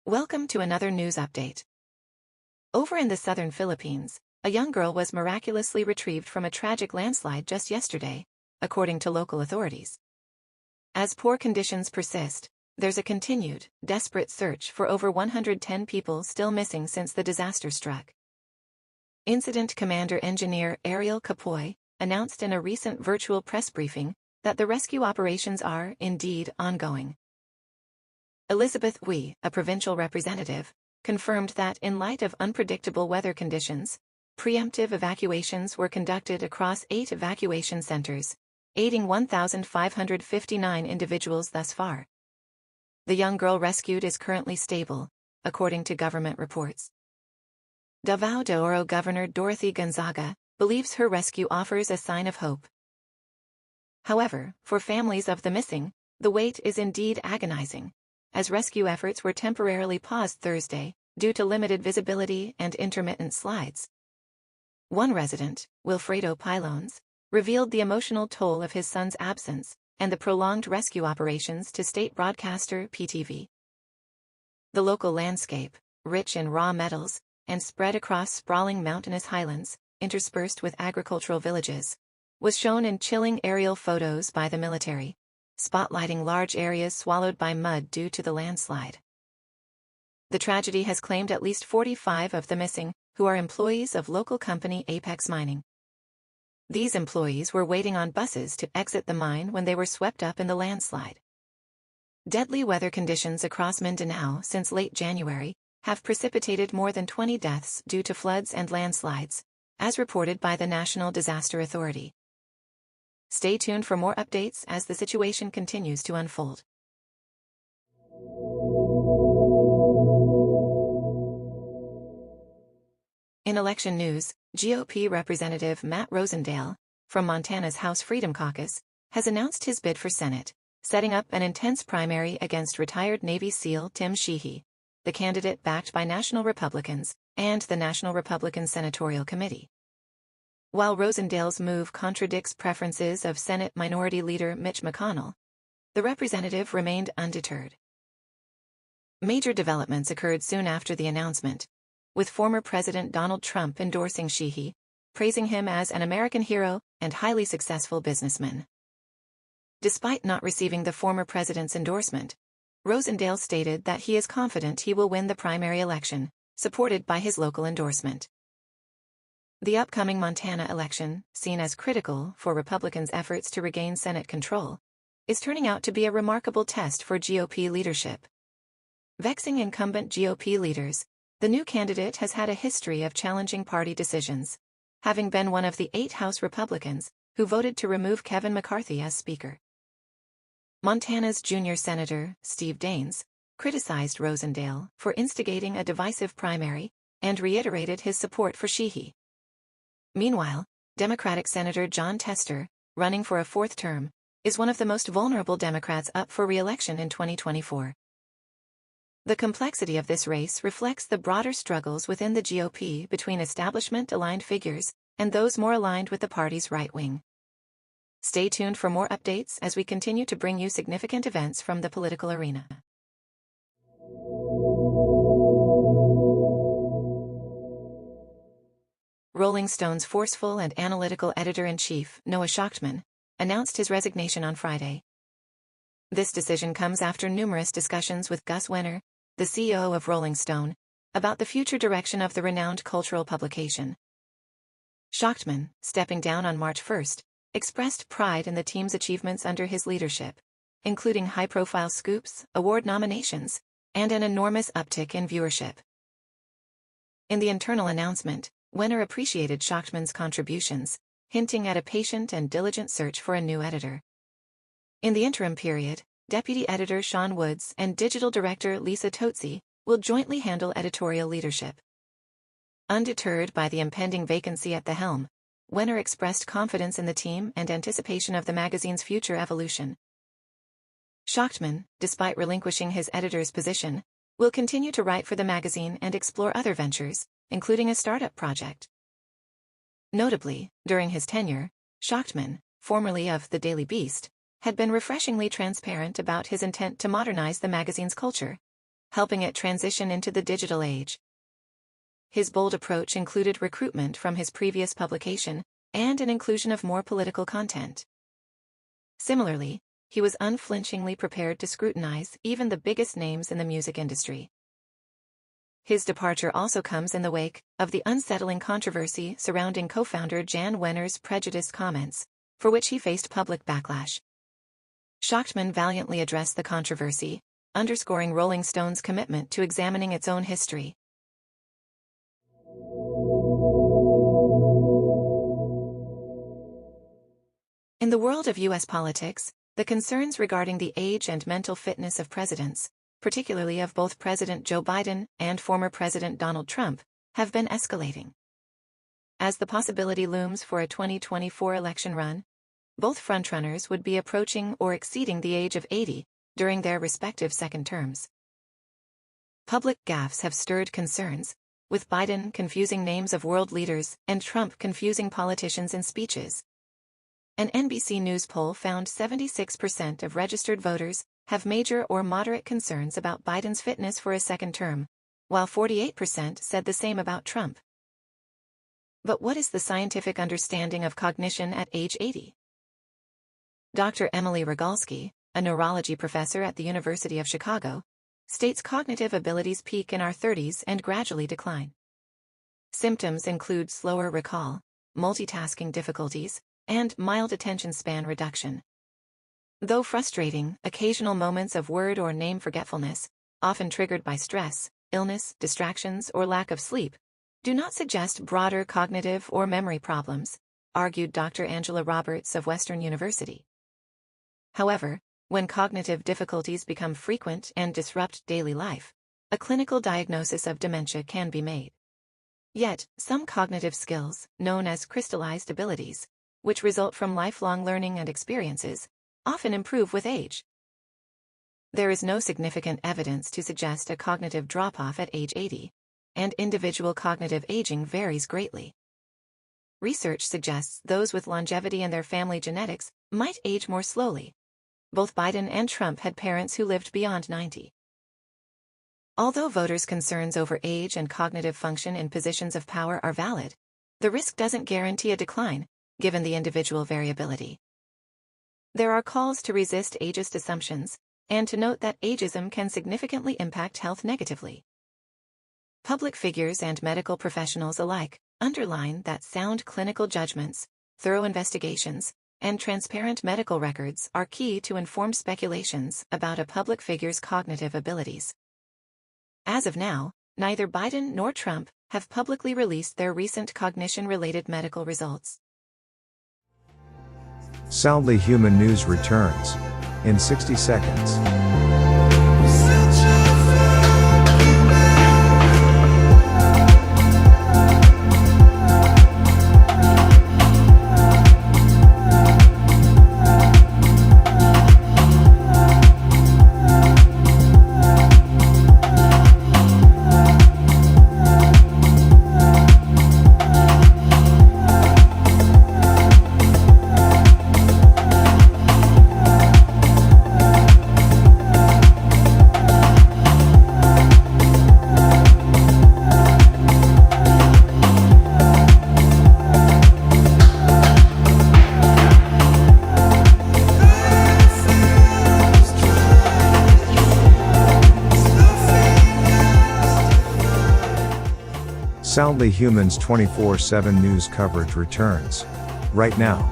Welcome to another news update. Over in the southern Philippines, a young girl was miraculously retrieved from a tragic landslide just yesterday, according to local authorities. As poor conditions persist, there's a continued, desperate search for over 110 people still missing since the disaster struck. Incident Commander Engineer Ariel Capoy announced in a recent virtual press briefing that the rescue operations are, indeed, ongoing. Elizabeth Wee, a provincial representative, confirmed that in light of unpredictable weather conditions, preemptive evacuations were conducted across 8 evacuation centers, aiding 1,559 individuals thus far. The young girl rescued is currently stable, according to government reports. Davao de Oro Governor Dorothy Gonzaga believes her rescue offers a sign of hope. However, for families of the missing, the wait is indeed agonizing, as rescue efforts were temporarily paused Thursday due to limited visibility and intermittent slides. One resident, Wilfredo Pylones, revealed the emotional toll of his son's absence and the prolonged rescue operations to state broadcaster PTV. The local landscape, rich in raw metals, and spread across sprawling mountainous highlands, interspersed with agricultural villages, was shown in chilling aerial photos by the military, spotlighting large areas swallowed by mud due to the landslide. The tragedy has claimed at least 45 of the missing, who are employees of local company Apex Mining. These employees were waiting on buses to exit the mine when they were swept up in the landslide. Deadly weather conditions across Mindanao since late January have precipitated more than 20 deaths due to floods and landslides, as reported by the National Disaster Authority. Stay tuned for more updates as the situation continues to unfold. In election news, GOP Representative Matt Rosendale, from Montana's House Freedom Caucus, has announced his bid for Senate, setting up an intense primary against retired Navy SEAL Tim Sheehy, the candidate backed by National Republicans and the National Republican Senatorial Committee. While Rosendale's move contradicts preferences of Senate Minority Leader Mitch McConnell, the representative remained undeterred. Major developments occurred soon after the announcement, with former President Donald Trump endorsing Sheehy, praising him as an American hero and highly successful businessman. Despite not receiving the former president's endorsement, Rosendale stated that he is confident he will win the primary election, supported by his local endorsement. The upcoming Montana election, seen as critical for Republicans' efforts to regain Senate control, is turning out to be a remarkable test for GOP leadership. Vexing incumbent GOP leaders, the new candidate has had a history of challenging party decisions, having been one of the 8 House Republicans who voted to remove Kevin McCarthy as Speaker. Montana's junior senator, Steve Daines, criticized Rosendale for instigating a divisive primary and reiterated his support for Sheehy. Meanwhile, Democratic Senator Jon Tester, running for a 4th term, is one of the most vulnerable Democrats up for re-election in 2024. The complexity of this race reflects the broader struggles within the GOP between establishment-aligned figures and those more aligned with the party's right wing. Stay tuned for more updates as we continue to bring you significant events from the political arena. Rolling Stone's forceful and analytical editor-in-chief, Noah Schachtman, announced his resignation on Friday. This decision comes after numerous discussions with Gus Wenner, the CEO of Rolling Stone, about the future direction of the renowned cultural publication. Schachtman, stepping down on March 1, expressed pride in the team's achievements under his leadership, including high-profile scoops, award nominations, and an enormous uptick in viewership. In the internal announcement, Wenner appreciated Schachtman's contributions, hinting at a patient and diligent search for a new editor. In the interim period, Deputy Editor Sean Woods and Digital Director Lisa Totsi will jointly handle editorial leadership. Undeterred by the impending vacancy at the helm, Wenner expressed confidence in the team and anticipation of the magazine's future evolution. Schachtman, despite relinquishing his editor's position, will continue to write for the magazine and explore other ventures, including a startup project. Notably, during his tenure, Schachtman, formerly of The Daily Beast, had been refreshingly transparent about his intent to modernize the magazine's culture, helping it transition into the digital age. His bold approach included recruitment from his previous publication and an inclusion of more political content. Similarly, he was unflinchingly prepared to scrutinize even the biggest names in the music industry. His departure also comes in the wake of the unsettling controversy surrounding co-founder Jan Wenner's prejudiced comments, for which he faced public backlash. Schachtman valiantly addressed the controversy, underscoring Rolling Stone's commitment to examining its own history. In the world of U.S. politics, the concerns regarding the age and mental fitness of presidents, particularly of both President Joe Biden and former President Donald Trump, have been escalating. As the possibility looms for a 2024 election run, both frontrunners would be approaching or exceeding the age of 80 during their respective second terms. Public gaffes have stirred concerns, with Biden confusing names of world leaders and Trump confusing politicians in speeches. An NBC News poll found 76% of registered voters have major or moderate concerns about Biden's fitness for a second term, while 48% said the same about Trump. But what is the scientific understanding of cognition at age 80? Dr. Emily Rogalski, a neurology professor at the University of Chicago, states cognitive abilities peak in our 30s and gradually decline. Symptoms include slower recall, multitasking difficulties, and mild attention span reduction. Though frustrating, occasional moments of word or name forgetfulness, often triggered by stress, illness, distractions, or lack of sleep, do not suggest broader cognitive or memory problems, argued Dr. Angela Roberts of Western University. However, when cognitive difficulties become frequent and disrupt daily life, a clinical diagnosis of dementia can be made. Yet, some cognitive skills, known as crystallized abilities, which result from lifelong learning and experiences, often improve with age. There is no significant evidence to suggest a cognitive drop-off at age 80, and individual cognitive aging varies greatly. Research suggests those with longevity in their family genetics might age more slowly. Both Biden and Trump had parents who lived beyond 90. Although voters' concerns over age and cognitive function in positions of power are valid, the risk doesn't guarantee a decline, given the individual variability. There are calls to resist ageist assumptions, and to note that ageism can significantly impact health negatively. Public figures and medical professionals alike underline that sound clinical judgments, thorough investigations, and transparent medical records are key to informed speculations about a public figure's cognitive abilities. As of now, neither Biden nor Trump have publicly released their recent cognition-related medical results. Soundly Human News returns in 60 seconds. Soundly Human's 24/7 news coverage returns right now.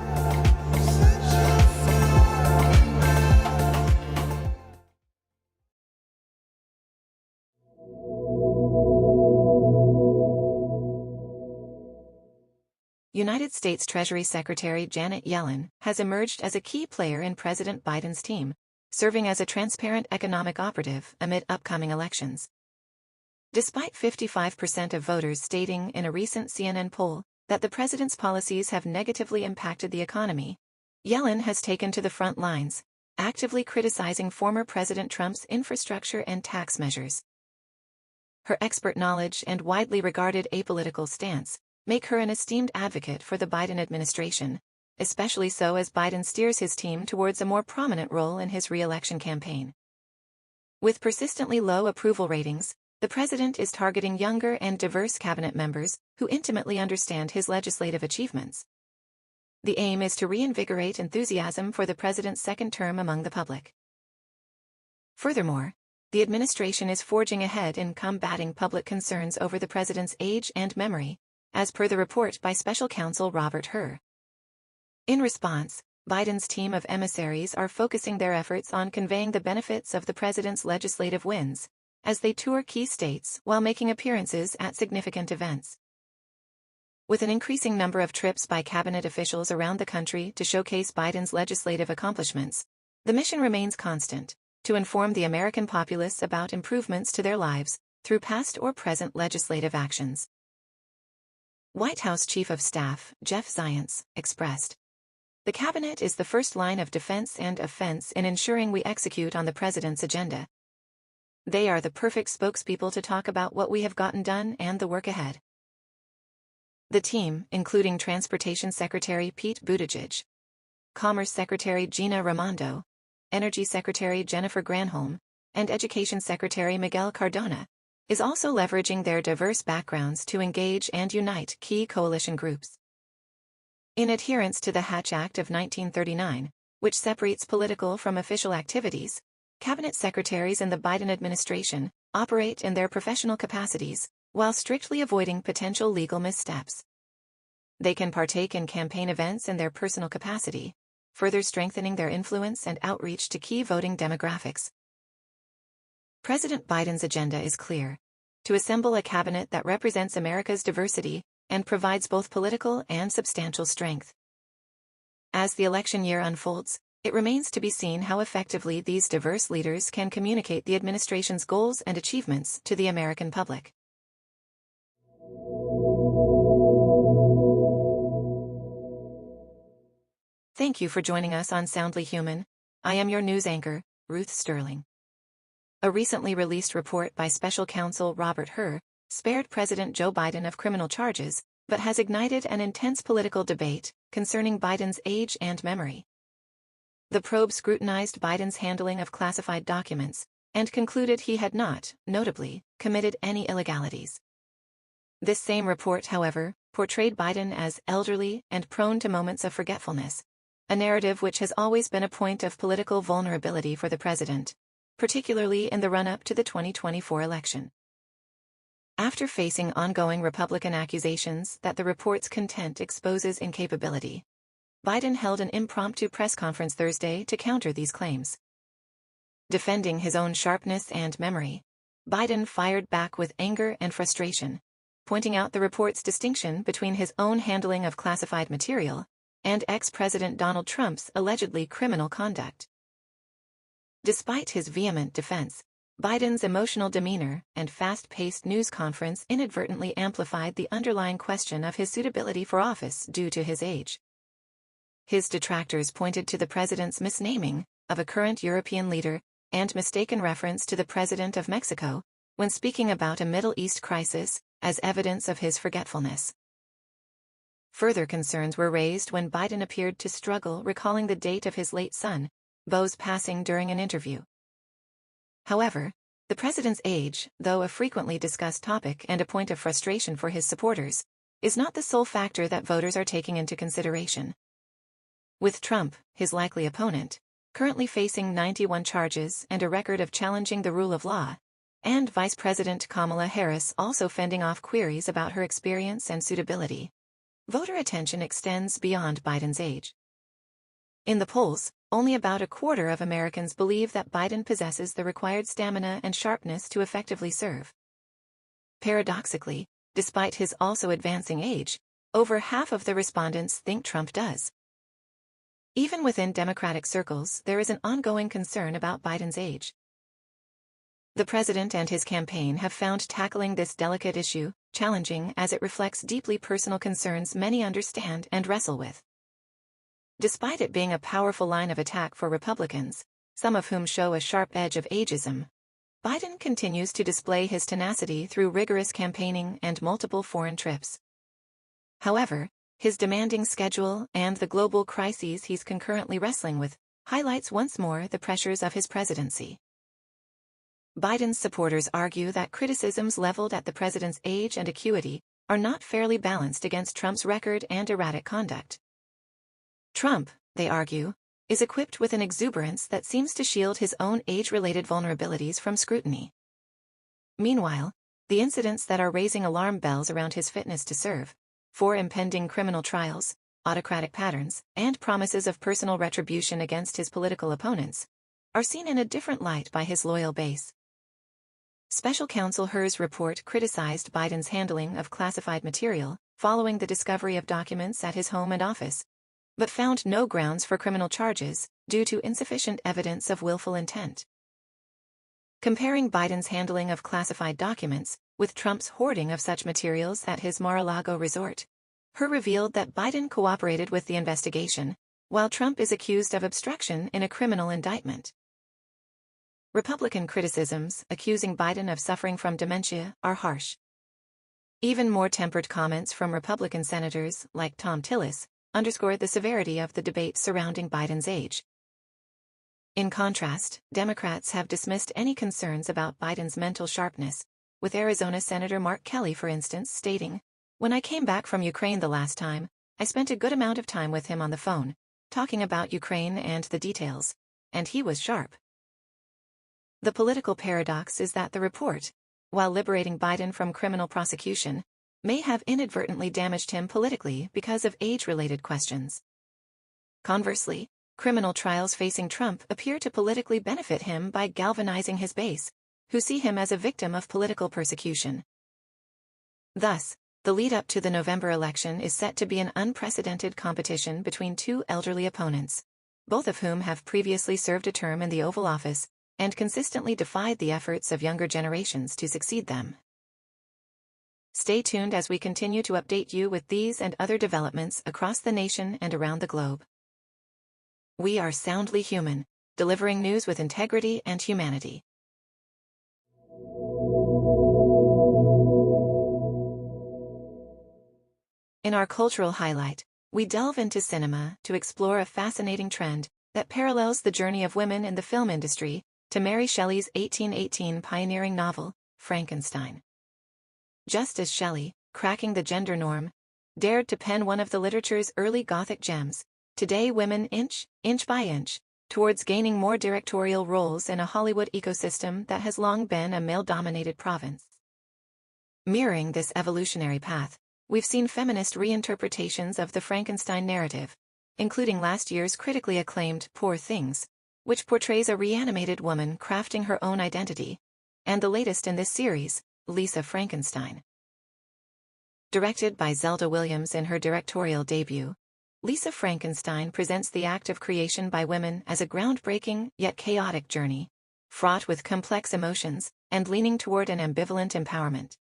United States Treasury Secretary Janet Yellen has emerged as a key player in President Biden's team, serving as a transparent economic operative amid upcoming elections. Despite 55% of voters stating in a recent CNN poll that the president's policies have negatively impacted the economy, Yellen has taken to the front lines, actively criticizing former President Trump's infrastructure and tax measures. Her expert knowledge and widely regarded apolitical stance make her an esteemed advocate for the Biden administration, especially so as Biden steers his team towards a more prominent role in his re-election campaign. With persistently low approval ratings, the president is targeting younger and diverse cabinet members who intimately understand his legislative achievements. The aim is to reinvigorate enthusiasm for the president's second term among the public. Furthermore, the administration is forging ahead in combating public concerns over the president's age and memory, as per the report by special counsel Robert Hur. In response, Biden's team of emissaries are focusing their efforts on conveying the benefits of the president's legislative wins, as they tour key states while making appearances at significant events. With an increasing number of trips by cabinet officials around the country to showcase Biden's legislative accomplishments, the mission remains constant: to inform the American populace about improvements to their lives through past or present legislative actions. White House Chief of Staff Jeff Zients expressed, "The cabinet is the first line of defense and offense in ensuring we execute on the president's agenda. They are the perfect spokespeople to talk about what we have gotten done and the work ahead." The team, including Transportation Secretary Pete Buttigieg, Commerce Secretary Gina Raimondo, Energy Secretary Jennifer Granholm, and Education Secretary Miguel Cardona, is also leveraging their diverse backgrounds to engage and unite key coalition groups. In adherence to the Hatch Act of 1939, which separates political from official activities, cabinet secretaries in the Biden administration operate in their professional capacities while strictly avoiding potential legal missteps. They can partake in campaign events in their personal capacity, further strengthening their influence and outreach to key voting demographics. President Biden's agenda is clear: to assemble a cabinet that represents America's diversity and provides both political and substantial strength. As the election year unfolds, it remains to be seen how effectively these diverse leaders can communicate the administration's goals and achievements to the American public. Thank you for joining us on Soundly Human. I am your news anchor, Ruth Sterling. A recently released report by special counsel Robert Hur spared President Joe Biden of criminal charges, but has ignited an intense political debate concerning Biden's age and memory. The probe scrutinized Biden's handling of classified documents and concluded he had not, notably, committed any illegalities. This same report, however, portrayed Biden as elderly and prone to moments of forgetfulness, a narrative which has always been a point of political vulnerability for the president, particularly in the run-up to the 2024 election. After facing ongoing Republican accusations that the report's content exposes incapability, Biden held an impromptu press conference Thursday to counter these claims. Defending his own sharpness and memory, Biden fired back with anger and frustration, pointing out the report's distinction between his own handling of classified material and ex-President Donald Trump's allegedly criminal conduct. Despite his vehement defense, Biden's emotional demeanor and fast-paced news conference inadvertently amplified the underlying question of his suitability for office due to his age. His detractors pointed to the president's misnaming of a current European leader and mistaken reference to the president of Mexico when speaking about a Middle East crisis as evidence of his forgetfulness. Further concerns were raised when Biden appeared to struggle recalling the date of his late son, Beau's passing during an interview. However, the president's age, though a frequently discussed topic and a point of frustration for his supporters, is not the sole factor that voters are taking into consideration. With Trump, his likely opponent, currently facing 91 charges and a record of challenging the rule of law, and Vice President Kamala Harris also fending off queries about her experience and suitability, voter attention extends beyond Biden's age. In the polls, only about a quarter of Americans believe that Biden possesses the required stamina and sharpness to effectively serve. Paradoxically, despite his also advancing age, over half of the respondents think Trump does. Even within Democratic circles, there is an ongoing concern about Biden's age. The president and his campaign have found tackling this delicate issue challenging as it reflects deeply personal concerns many understand and wrestle with. Despite it being a powerful line of attack for Republicans, some of whom show a sharp edge of ageism, Biden continues to display his tenacity through rigorous campaigning and multiple foreign trips. However, his demanding schedule and the global crises he's concurrently wrestling with highlights once more the pressures of his presidency. Biden's supporters argue that criticisms leveled at the president's age and acuity are not fairly balanced against Trump's record and erratic conduct. Trump, they argue, is equipped with an exuberance that seems to shield his own age-related vulnerabilities from scrutiny. Meanwhile, the incidents that are raising alarm bells around his fitness to serve, 4 impending criminal trials, autocratic patterns, and promises of personal retribution against his political opponents, are seen in a different light by his loyal base. Special counsel Hur's report criticized Biden's handling of classified material following the discovery of documents at his home and office, but found no grounds for criminal charges due to insufficient evidence of willful intent. Comparing Biden's handling of classified documents with Trump's hoarding of such materials at his Mar-a-Lago resort, Hur revealed that Biden cooperated with the investigation, while Trump is accused of obstruction in a criminal indictment. Republican criticisms accusing Biden of suffering from dementia are harsh. Even more tempered comments from Republican senators like Thom Tillis underscored the severity of the debate surrounding Biden's age. In contrast, Democrats have dismissed any concerns about Biden's mental sharpness, with Arizona Senator Mark Kelly, for instance, stating, "When I came back from Ukraine the last time, I spent a good amount of time with him on the phone, talking about Ukraine and the details, and he was sharp." The political paradox is that the report, while liberating Biden from criminal prosecution, may have inadvertently damaged him politically because of age-related questions. Conversely, criminal trials facing Trump appear to politically benefit him by galvanizing his base, who see him as a victim of political persecution. Thus, the lead-up to the November election is set to be an unprecedented competition between 2 elderly opponents, both of whom have previously served a term in the Oval Office and consistently defied the efforts of younger generations to succeed them. Stay tuned as we continue to update you with these and other developments across the nation and around the globe. We are Soundly Human, delivering news with integrity and humanity. In our cultural highlight, we delve into cinema to explore a fascinating trend that parallels the journey of women in the film industry to Mary Shelley's 1818 pioneering novel, Frankenstein. Just as Shelley, cracking the gender norm, dared to pen one of the literature's early Gothic gems, today women inch by inch, towards gaining more directorial roles in a Hollywood ecosystem that has long been a male-dominated province. Mirroring this evolutionary path, we've seen feminist reinterpretations of the Frankenstein narrative, including last year's critically acclaimed Poor Things, which portrays a reanimated woman crafting her own identity, and the latest in this series, Lisa Frankenstein. Directed by Zelda Williams in her directorial debut, Lisa Frankenstein presents the act of creation by women as a groundbreaking yet chaotic journey, fraught with complex emotions and leaning toward an ambivalent empowerment.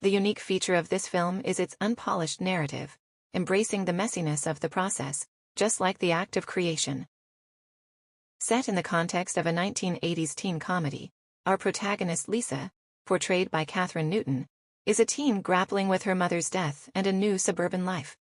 The unique feature of this film is its unpolished narrative, embracing the messiness of the process, just like the act of creation. Set in the context of a 1980s teen comedy, our protagonist Lisa, portrayed by Kathryn Newton, is a teen grappling with her mother's death and a new suburban life.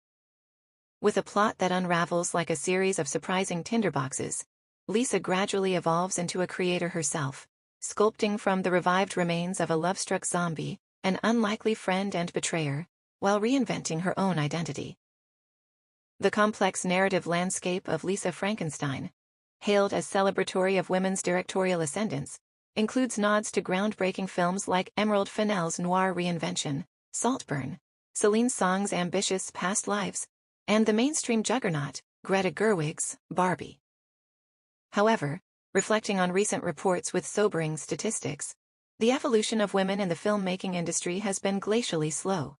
With a plot that unravels like a series of surprising tinderboxes, Lisa gradually evolves into a creator herself, sculpting from the revived remains of a love-struck zombie, an unlikely friend and betrayer, while reinventing her own identity. The complex narrative landscape of Lisa Frankenstein, hailed as celebratory of women's directorial ascendance, includes nods to groundbreaking films like Emerald Fennell's noir reinvention, Saltburn, Celine Song's ambitious Past Lives, and the mainstream juggernaut, Greta Gerwig's Barbie. However, reflecting on recent reports with sobering statistics, the evolution of women in the filmmaking industry has been glacially slow.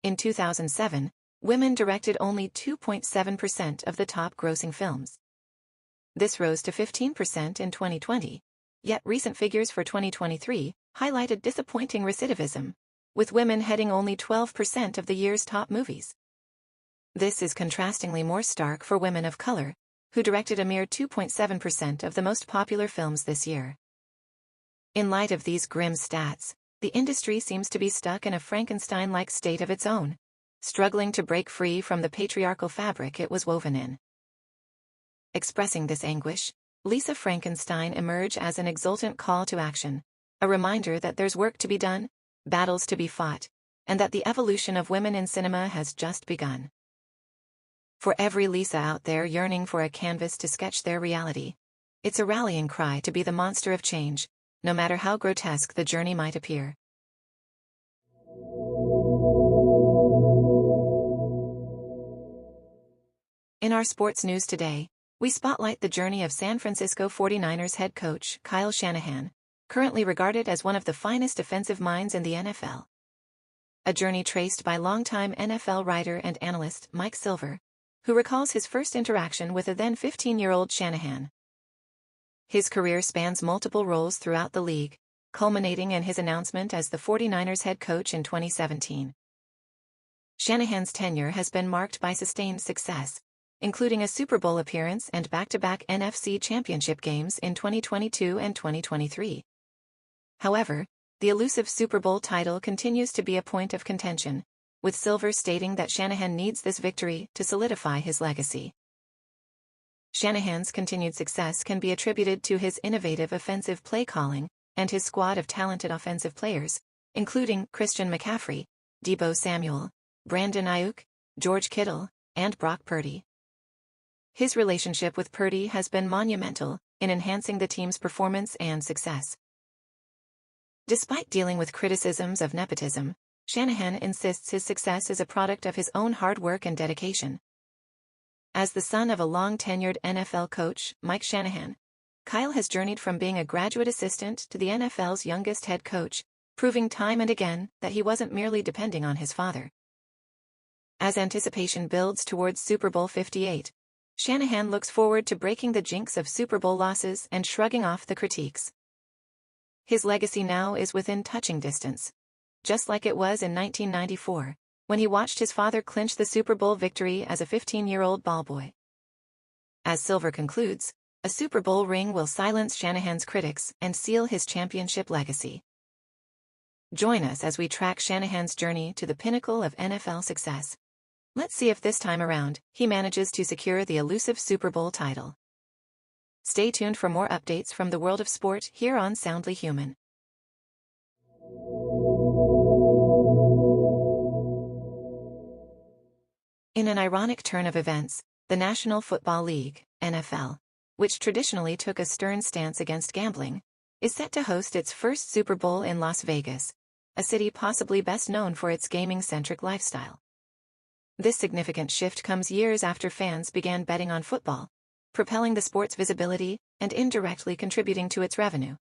In 2007, women directed only 2.7% of the top grossing films. This rose to 15% in 2020, yet recent figures for 2023 highlighted disappointing recidivism, with women heading only 12% of the year's top movies. This is contrastingly more stark for women of color, who directed a mere 2.7% of the most popular films this year. In light of these grim stats, the industry seems to be stuck in a Frankenstein-like state of its own, struggling to break free from the patriarchal fabric it was woven in. Expressing this anguish, Lisa Frankenstein emerged as an exultant call to action, a reminder that there's work to be done, battles to be fought, and that the evolution of women in cinema has just begun. For every Lisa out there yearning for a canvas to sketch their reality, it's a rallying cry to be the monster of change, no matter how grotesque the journey might appear. In our sports news today, we spotlight the journey of San Francisco 49ers head coach Kyle Shanahan, currently regarded as one of the finest defensive minds in the NFL. A journey traced by longtime NFL writer and analyst Mike Silver, who recalls his first interaction with a then 15-year-old Shanahan. His career spans multiple roles throughout the league, culminating in his announcement as the 49ers head coach in 2017. Shanahan's tenure has been marked by sustained success, including a Super Bowl appearance and back-to-back NFC Championship games in 2022 and 2023. However, the elusive Super Bowl title continues to be a point of contention, with Silver stating that Shanahan needs this victory to solidify his legacy. Shanahan's continued success can be attributed to his innovative offensive play calling and his squad of talented offensive players, including Christian McCaffrey, Deebo Samuel, Brandon Ayuk, George Kittle, and Brock Purdy. His relationship with Purdy has been monumental in enhancing the team's performance and success. Despite dealing with criticisms of nepotism, Shanahan insists his success is a product of his own hard work and dedication. As the son of a long-tenured NFL coach, Mike Shanahan, Kyle has journeyed from being a graduate assistant to the NFL's youngest head coach, proving time and again that he wasn't merely depending on his father. As anticipation builds towards Super Bowl 58, Shanahan looks forward to breaking the jinx of Super Bowl losses and shrugging off the critiques. His legacy now is within touching distance, just like it was in 1994, when he watched his father clinch the Super Bowl victory as a 15-year-old ballboy. As Silver concludes, a Super Bowl ring will silence Shanahan's critics and seal his championship legacy. Join us as we track Shanahan's journey to the pinnacle of NFL success. Let's see if this time around, he manages to secure the elusive Super Bowl title. Stay tuned for more updates from the world of sport here on Soundly Human. In an ironic turn of events, the National Football League, NFL, which traditionally took a stern stance against gambling, is set to host its first Super Bowl in Las Vegas, a city possibly best known for its gaming-centric lifestyle. This significant shift comes years after fans began betting on football, propelling the sport's visibility and indirectly contributing to its revenue.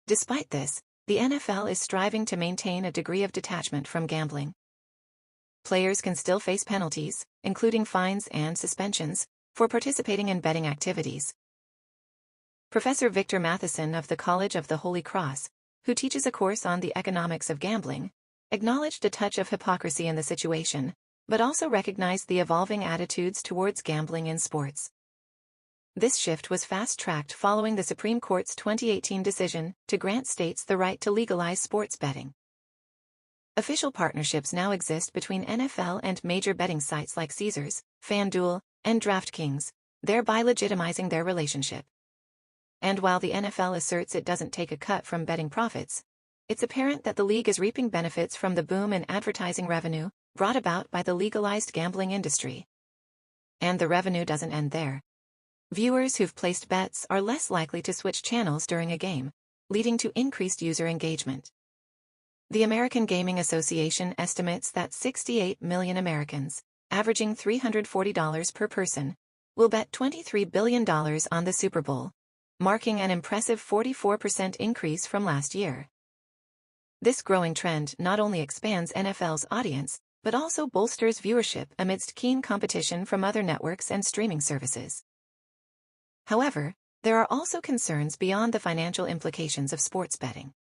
Despite this, the NFL is striving to maintain a degree of detachment from gambling. Players can still face penalties, including fines and suspensions, for participating in betting activities. Professor Victor Matheson of the College of the Holy Cross, who teaches a course on the economics of gambling, acknowledged a touch of hypocrisy in the situation, but also recognized the evolving attitudes towards gambling in sports. This shift was fast-tracked following the Supreme Court's 2018 decision to grant states the right to legalize sports betting. Official partnerships now exist between NFL and major betting sites like Caesars, FanDuel, and DraftKings, thereby legitimizing their relationship. And while the NFL asserts it doesn't take a cut from betting profits, it's apparent that the league is reaping benefits from the boom in advertising revenue brought about by the legalized gambling industry. And the revenue doesn't end there. Viewers who've placed bets are less likely to switch channels during a game, leading to increased user engagement. The American Gaming Association estimates that 68 million Americans, averaging $340 per person, will bet $23 billion on the Super Bowl, marking an impressive 44% increase from last year. This growing trend not only expands NFL's audience, but also bolsters viewership amidst keen competition from other networks and streaming services. However, there are also concerns beyond the financial implications of sports betting.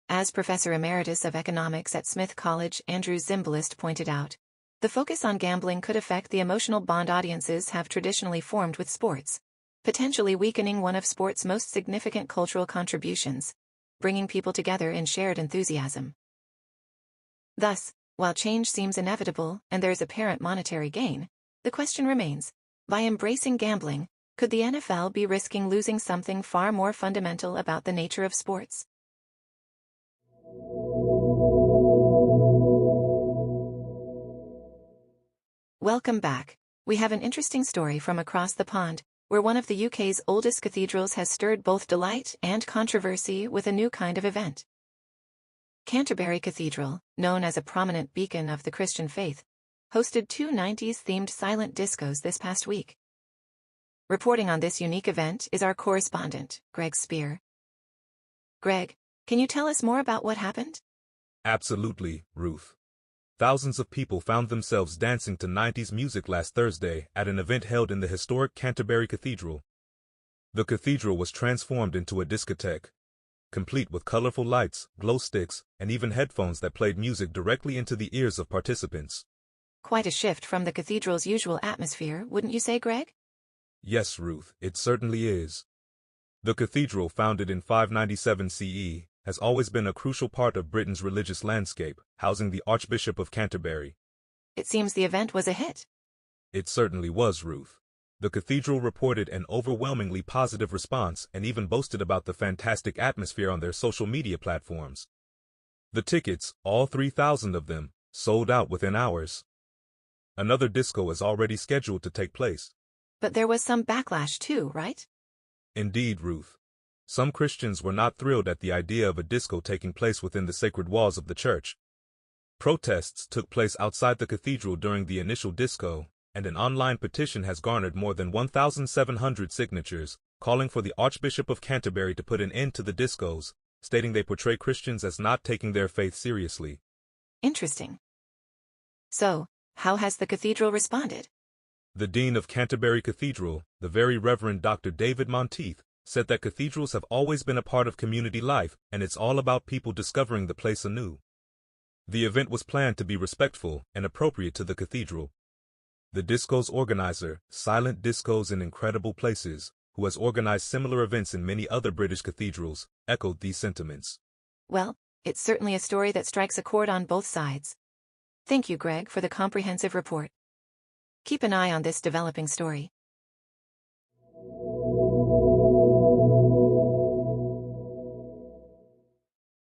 As Professor Emeritus of Economics at Smith College Andrew Zimbalist pointed out, the focus on gambling could affect the emotional bond audiences have traditionally formed with sports, potentially weakening one of sports' most significant cultural contributions, bringing people together in shared enthusiasm. Thus, while change seems inevitable and there is apparent monetary gain, the question remains, by embracing gambling, could the NFL be risking losing something far more fundamental about the nature of sports? Welcome back. We have an interesting story from across the pond, where one of the UK's oldest cathedrals has stirred both delight and controversy with a new kind of event. Canterbury Cathedral, known as a prominent beacon of the Christian faith, hosted two 90s-themed silent discos this past week. Reporting on this unique event is our correspondent, Greg Spear. Greg, can you tell us more about what happened? Absolutely, Ruth. Thousands of people found themselves dancing to 90s music last Thursday at an event held in the historic Canterbury Cathedral. The cathedral was transformed into a discotheque, complete with colorful lights, glow sticks, and even headphones that played music directly into the ears of participants. Quite a shift from the cathedral's usual atmosphere, wouldn't you say, Greg? Yes, Ruth, it certainly is. The cathedral, founded in 597 CE, has always been a crucial part of Britain's religious landscape, housing the Archbishop of Canterbury. It seems the event was a hit. It certainly was, Ruth. The cathedral reported an overwhelmingly positive response and even boasted about the fantastic atmosphere on their social media platforms. The tickets, all 3,000 of them, sold out within hours. Another disco is already scheduled to take place. But there was some backlash too, right? Indeed, Ruth. Some Christians were not thrilled at the idea of a disco taking place within the sacred walls of the church. Protests took place outside the cathedral during the initial disco, and an online petition has garnered more than 1,700 signatures, calling for the Archbishop of Canterbury to put an end to the discos, stating they portray Christians as not taking their faith seriously. Interesting. So, how has the cathedral responded? The Dean of Canterbury Cathedral, the Very Reverend Dr. David Monteith, said that cathedrals have always been a part of community life and it's all about people discovering the place anew. The event was planned to be respectful and appropriate to the cathedral. The disco's organizer, Silent Discos in Incredible Places, who has organized similar events in many other British cathedrals, echoed these sentiments. Well, it's certainly a story that strikes a chord on both sides. Thank you, Greg, for the comprehensive report. Keep an eye on this developing story.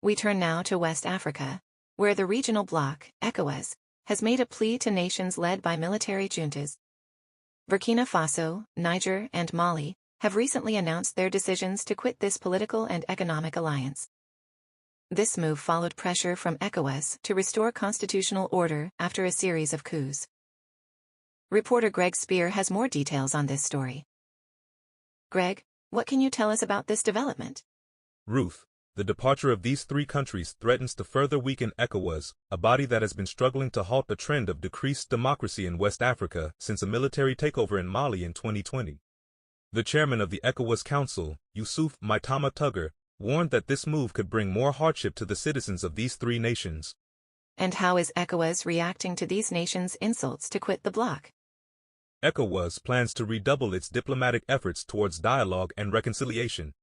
We turn now to West Africa, where the regional bloc, ECOWAS, has made a plea to nations led by military juntas. Burkina Faso, Niger, and Mali have recently announced their decisions to quit this political and economic alliance. This move followed pressure from ECOWAS to restore constitutional order after a series of coups. Reporter Greg Spear has more details on this story. Greg, what can you tell us about this development? Ruth, the departure of these three countries threatens to further weaken ECOWAS, a body that has been struggling to halt the trend of decreased democracy in West Africa since a military takeover in Mali in 2020. The chairman of the ECOWAS Council, Youssouf Maitama Tugger, warned that this move could bring more hardship to the citizens of these three nations. And how is ECOWAS reacting to these nations' insults to quit the bloc? ECOWAS plans to redouble its diplomatic efforts towards dialogue and reconciliation.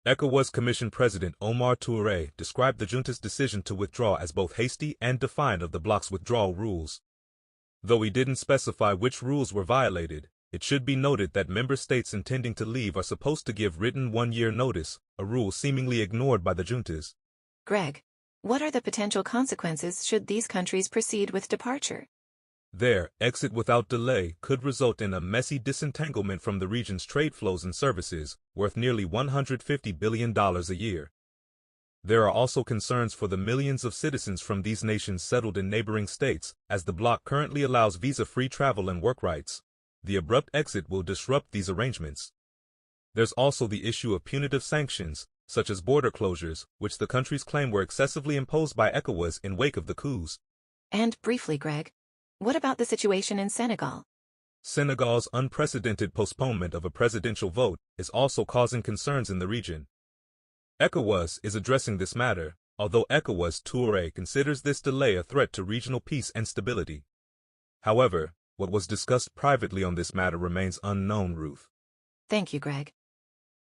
ECOWAS Commission President Omar Touré described the junta's decision to withdraw as both hasty and defiant of the bloc's withdrawal rules. Though he didn't specify which rules were violated, it should be noted that member states intending to leave are supposed to give written one-year notice, a rule seemingly ignored by the juntas. Greg, what are the potential consequences should these countries proceed with departure? Their exit without delay could result in a messy disentanglement from the region's trade flows and services, worth nearly $150 billion a year. There are also concerns for the millions of citizens from these nations settled in neighboring states, as the bloc currently allows visa-free travel and work rights. The abrupt exit will disrupt these arrangements. There's also the issue of punitive sanctions, such as border closures, which the countries claim were excessively imposed by ECOWAS in wake of the coups. And briefly, Greg, what about the situation in Senegal? Senegal's unprecedented postponement of a presidential vote is also causing concerns in the region. ECOWAS is addressing this matter, although ECOWAS Touré considers this delay a threat to regional peace and stability. However, what was discussed privately on this matter remains unknown, Ruth. Thank you, Greg.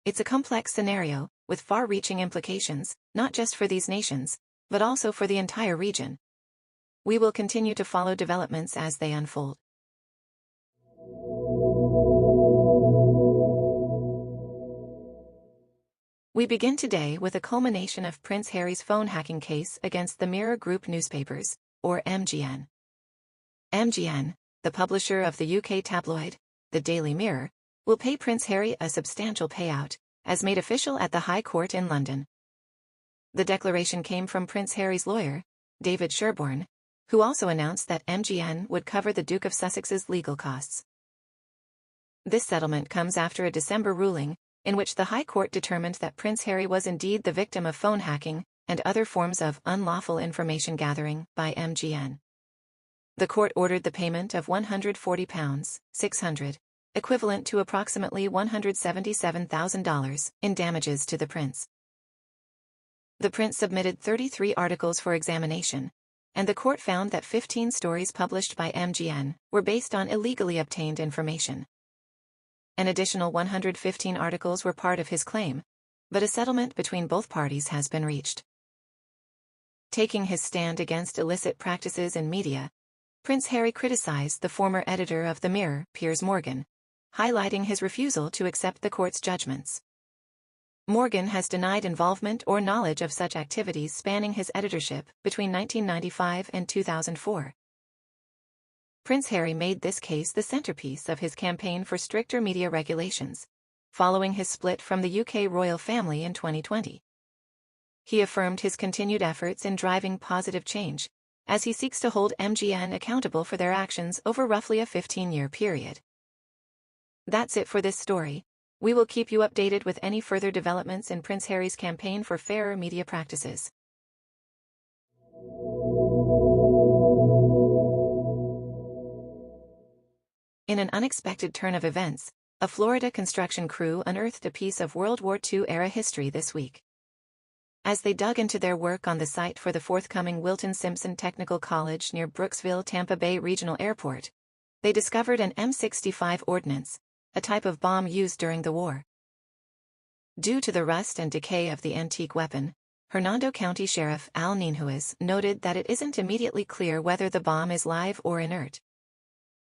It's a complex scenario, with far-reaching implications, not just for these nations, but also for the entire region. We will continue to follow developments as they unfold. We begin today with a culmination of Prince Harry's phone hacking case against the Mirror Group newspapers, or MGN. MGN, the publisher of the UK tabloid, the Daily Mirror, will pay Prince Harry a substantial payout, as made official at the High Court in London. The declaration came from Prince Harry's lawyer, David Sherborne, who also announced that MGN would cover the Duke of Sussex's legal costs. This settlement comes after a December ruling, in which the High Court determined that Prince Harry was indeed the victim of phone hacking and other forms of unlawful information gathering by MGN. The court ordered the payment of £140, $600, equivalent to approximately $177,000, in damages to the prince. The prince submitted 33 articles for examination, and the court found that 15 stories published by MGN were based on illegally obtained information. An additional 115 articles were part of his claim, but a settlement between both parties has been reached. Taking his stand against illicit practices in media, Prince Harry criticized the former editor of The Mirror, Piers Morgan, highlighting his refusal to accept the court's judgments. Morgan has denied involvement or knowledge of such activities spanning his editorship between 1995 and 2004. Prince Harry made this case the centerpiece of his campaign for stricter media regulations, following his split from the UK royal family in 2020. He affirmed his continued efforts in driving positive change, as he seeks to hold MGN accountable for their actions over roughly a 15-year period. That's it for this story. We will keep you updated with any further developments in Prince Harry's campaign for fairer media practices. In an unexpected turn of events, a Florida construction crew unearthed a piece of World War II-era history this week. As they dug into their work on the site for the forthcoming Wilton Simpson Technical College near Brooksville, Tampa Bay Regional Airport, they discovered an M65 ordnance, a type of bomb used during the war. Due to the rust and decay of the antique weapon, Hernando County Sheriff Al Ninhuez noted that it isn't immediately clear whether the bomb is live or inert.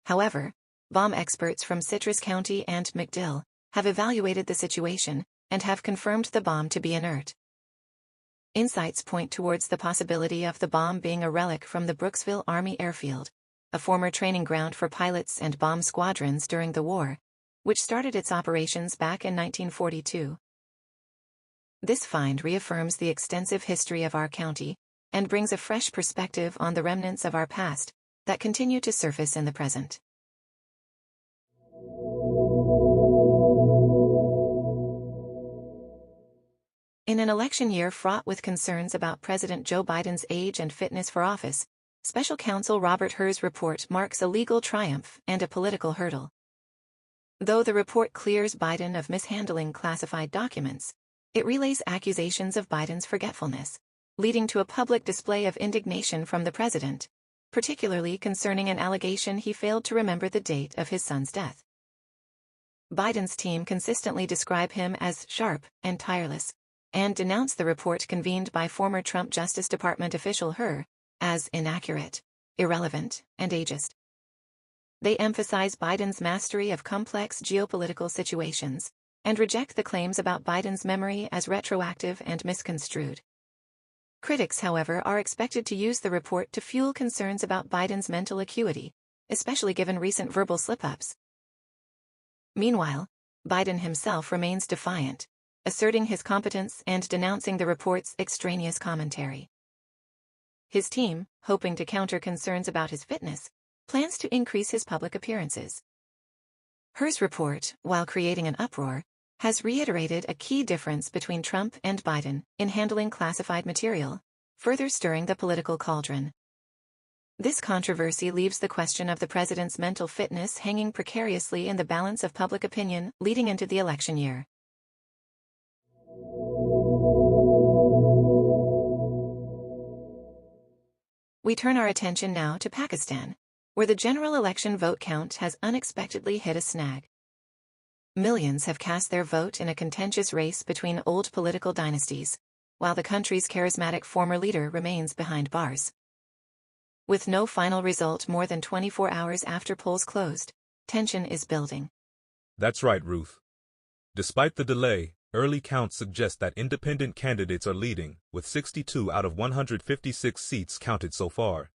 However, bomb experts from Citrus County and MacDill have evaluated the situation and have confirmed the bomb to be inert. Insights point towards the possibility of the bomb being a relic from the Brooksville Army Airfield, a former training ground for pilots and bomb squadrons during the war, which started its operations back in 1942. This find reaffirms the extensive history of our county and brings a fresh perspective on the remnants of our past that continue to surface in the present. In an election year fraught with concerns about President Joe Biden's age and fitness for office, Special Counsel Robert Hur's report marks a legal triumph and a political hurdle. Though the report clears Biden of mishandling classified documents, it relays accusations of Biden's forgetfulness, leading to a public display of indignation from the president, particularly concerning an allegation he failed to remember the date of his son's death. Biden's team consistently describe him as sharp and tireless, and denounced the report convened by former Trump Justice Department official Hur as inaccurate, irrelevant, and ageist. They emphasize Biden's mastery of complex geopolitical situations and reject the claims about Biden's memory as retroactive and misconstrued. Critics, however, are expected to use the report to fuel concerns about Biden's mental acuity, especially given recent verbal slip-ups. Meanwhile, Biden himself remains defiant, asserting his competence and denouncing the report's extraneous commentary. His team, hoping to counter concerns about his fitness, plans to increase his public appearances. Hur's report, while creating an uproar, has reiterated a key difference between Trump and Biden in handling classified material, further stirring the political cauldron. This controversy leaves the question of the president's mental fitness hanging precariously in the balance of public opinion leading into the election year. We turn our attention now to Pakistan, where the general election vote count has unexpectedly hit a snag. Millions have cast their vote in a contentious race between old political dynasties, while the country's charismatic former leader remains behind bars. With no final result more than 24 hours after polls closed, tension is building. That's right, Ruth. Despite the delay, early counts suggest that independent candidates are leading, with 62 out of 156 seats counted so far.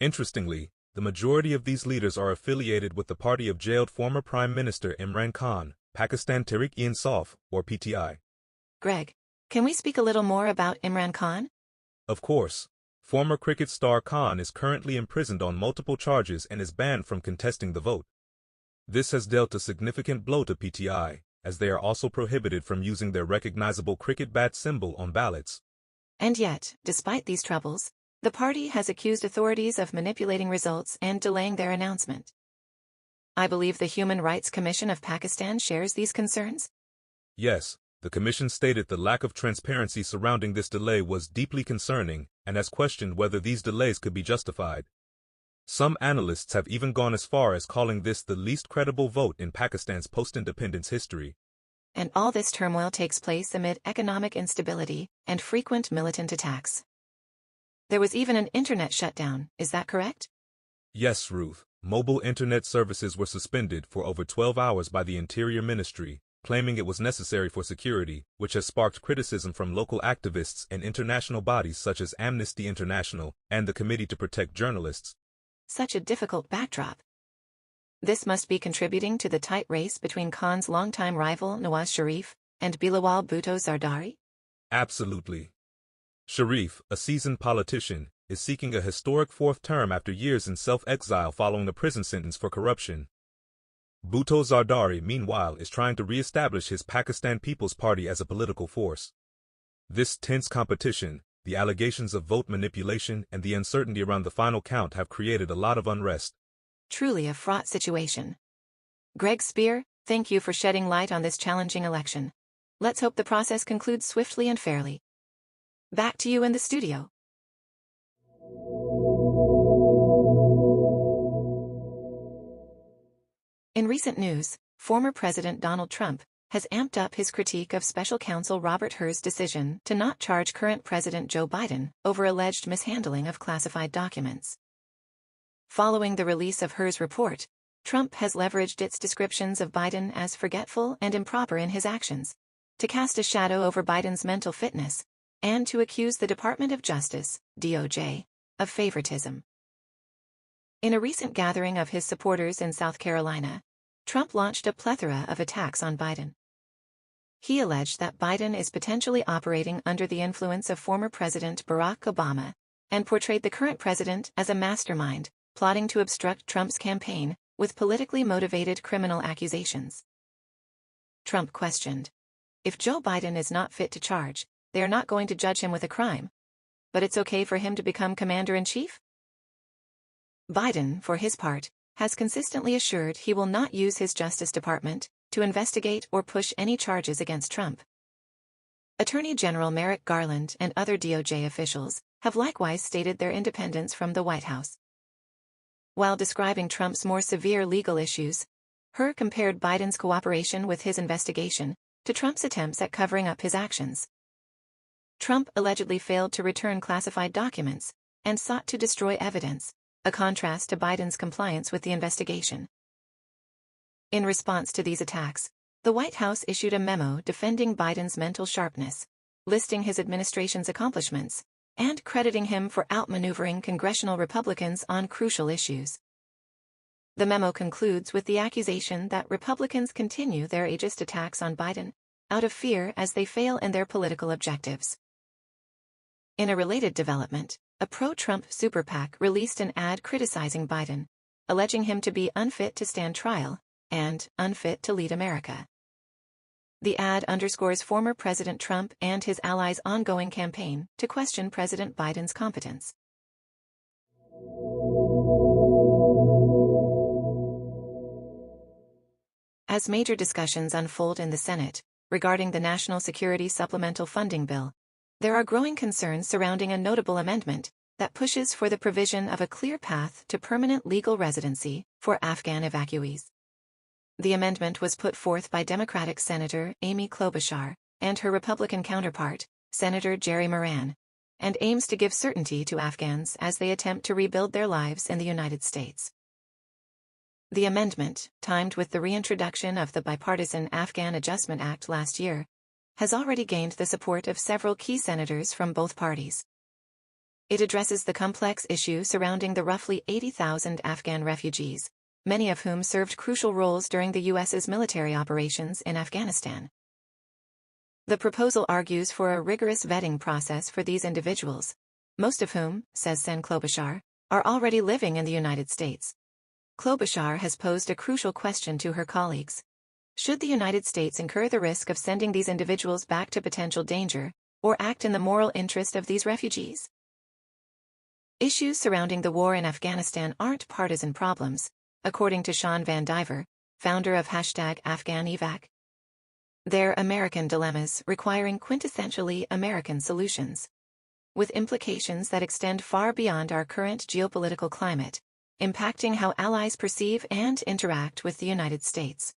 Interestingly, the majority of these leaders are affiliated with the party of jailed former Prime Minister Imran Khan, Pakistan Tehreek-e-Insaf, or PTI. Greg, can we speak a little more about Imran Khan? Of course. Former cricket star Khan is currently imprisoned on multiple charges and is banned from contesting the vote. This has dealt a significant blow to PTI, as they are also prohibited from using their recognizable cricket bat symbol on ballots. And yet, despite these troubles, the party has accused authorities of manipulating results and delaying their announcement. I believe the Human Rights Commission of Pakistan shares these concerns? Yes, the commission stated the lack of transparency surrounding this delay was deeply concerning and has questioned whether these delays could be justified. Some analysts have even gone as far as calling this the least credible vote in Pakistan's post-independence history. And all this turmoil takes place amid economic instability and frequent militant attacks. There was even an internet shutdown, is that correct? Yes, Ruth. Mobile internet services were suspended for over 12 hours by the Interior Ministry, claiming it was necessary for security, which has sparked criticism from local activists and international bodies such as Amnesty International and the Committee to Protect Journalists. Such a difficult backdrop. This must be contributing to the tight race between Khan's longtime rival Nawaz Sharif and Bilawal Bhutto Zardari? Absolutely. Sharif, a seasoned politician, is seeking a historic fourth term after years in self-exile following a prison sentence for corruption. Bhutto Zardari, meanwhile, is trying to re-establish his Pakistan People's Party as a political force. This tense competition, the allegations of vote manipulation, and the uncertainty around the final count have created a lot of unrest. Truly a fraught situation. Greg Spear, thank you for shedding light on this challenging election. Let's hope the process concludes swiftly and fairly. Back to you in the studio. In recent news, former President Donald Trump has amped up his critique of Special Counsel Robert Hur's decision to not charge current President Joe Biden over alleged mishandling of classified documents. Following the release of Hur's report, Trump has leveraged its descriptions of Biden as forgetful and improper in his actions, to cast a shadow over Biden's mental fitness, and to accuse the Department of Justice, DOJ, of favoritism. In a recent gathering of his supporters in South Carolina, Trump launched a plethora of attacks on Biden. He alleged that Biden is potentially operating under the influence of former President Barack Obama, and portrayed the current president as a mastermind, plotting to obstruct Trump's campaign with politically motivated criminal accusations. Trump questioned, "If Joe Biden is not fit to charge, they are not going to judge him with a crime. But it's okay for him to become commander-in-chief?" Biden, for his part, has consistently assured he will not use his Justice Department to investigate or push any charges against Trump. Attorney General Merrick Garland and other DOJ officials have likewise stated their independence from the White House. While describing Trump's more severe legal issues, Hur compared Biden's cooperation with his investigation to Trump's attempts at covering up his actions. Trump allegedly failed to return classified documents and sought to destroy evidence, a contrast to Biden's compliance with the investigation. In response to these attacks, the White House issued a memo defending Biden's mental sharpness, listing his administration's accomplishments, and crediting him for outmaneuvering congressional Republicans on crucial issues. The memo concludes with the accusation that Republicans continue their ageist attacks on Biden, out of fear as they fail in their political objectives. In a related development, a pro-Trump super PAC released an ad criticizing Biden, alleging him to be unfit to stand trial and unfit to lead America. The ad underscores former President Trump and his allies' ongoing campaign to question President Biden's competence. As major discussions unfold in the Senate regarding the National Security Supplemental Funding Bill, there are growing concerns surrounding a notable amendment that pushes for the provision of a clear path to permanent legal residency for Afghan evacuees. The amendment was put forth by Democratic Senator Amy Klobuchar and her Republican counterpart, Senator Jerry Moran, and aims to give certainty to Afghans as they attempt to rebuild their lives in the United States. The amendment, timed with the reintroduction of the bipartisan Afghan Adjustment Act last year, has already gained the support of several key senators from both parties. It addresses the complex issue surrounding the roughly 80,000 Afghan refugees, many of whom served crucial roles during the U.S.'s military operations in Afghanistan. The proposal argues for a rigorous vetting process for these individuals, most of whom, says Sen Klobuchar, are already living in the United States. Klobuchar has posed a crucial question to her colleagues. Should the United States incur the risk of sending these individuals back to potential danger, or act in the moral interest of these refugees? Issues surrounding the war in Afghanistan aren't partisan problems, according to Sean Van Diver, founder of #AfghanEvac. They're American dilemmas requiring quintessentially American solutions, with implications that extend far beyond our current geopolitical climate, impacting how allies perceive and interact with the United States.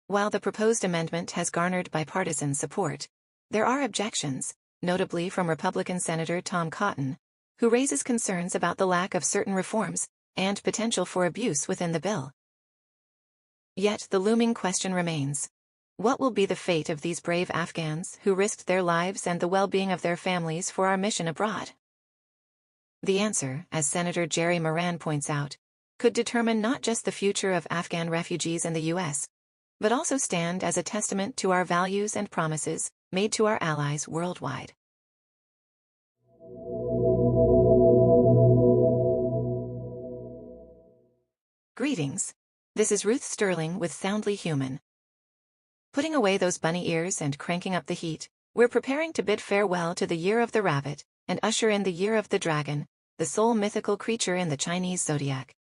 While the proposed amendment has garnered bipartisan support, there are objections, notably from Republican Senator Tom Cotton, who raises concerns about the lack of certain reforms and potential for abuse within the bill. Yet the looming question remains: what will be the fate of these brave Afghans who risked their lives and the well-being of their families for our mission abroad? The answer, as Senator Jerry Moran points out, could determine not just the future of Afghan refugees in the U.S., but also stand as a testament to our values and promises made to our allies worldwide. Greetings. This is Ruth Sterling with Soundly Human. Putting away those bunny ears and cranking up the heat, we're preparing to bid farewell to the Year of the Rabbit and usher in the Year of the Dragon, the sole mythical creature in the Chinese zodiac.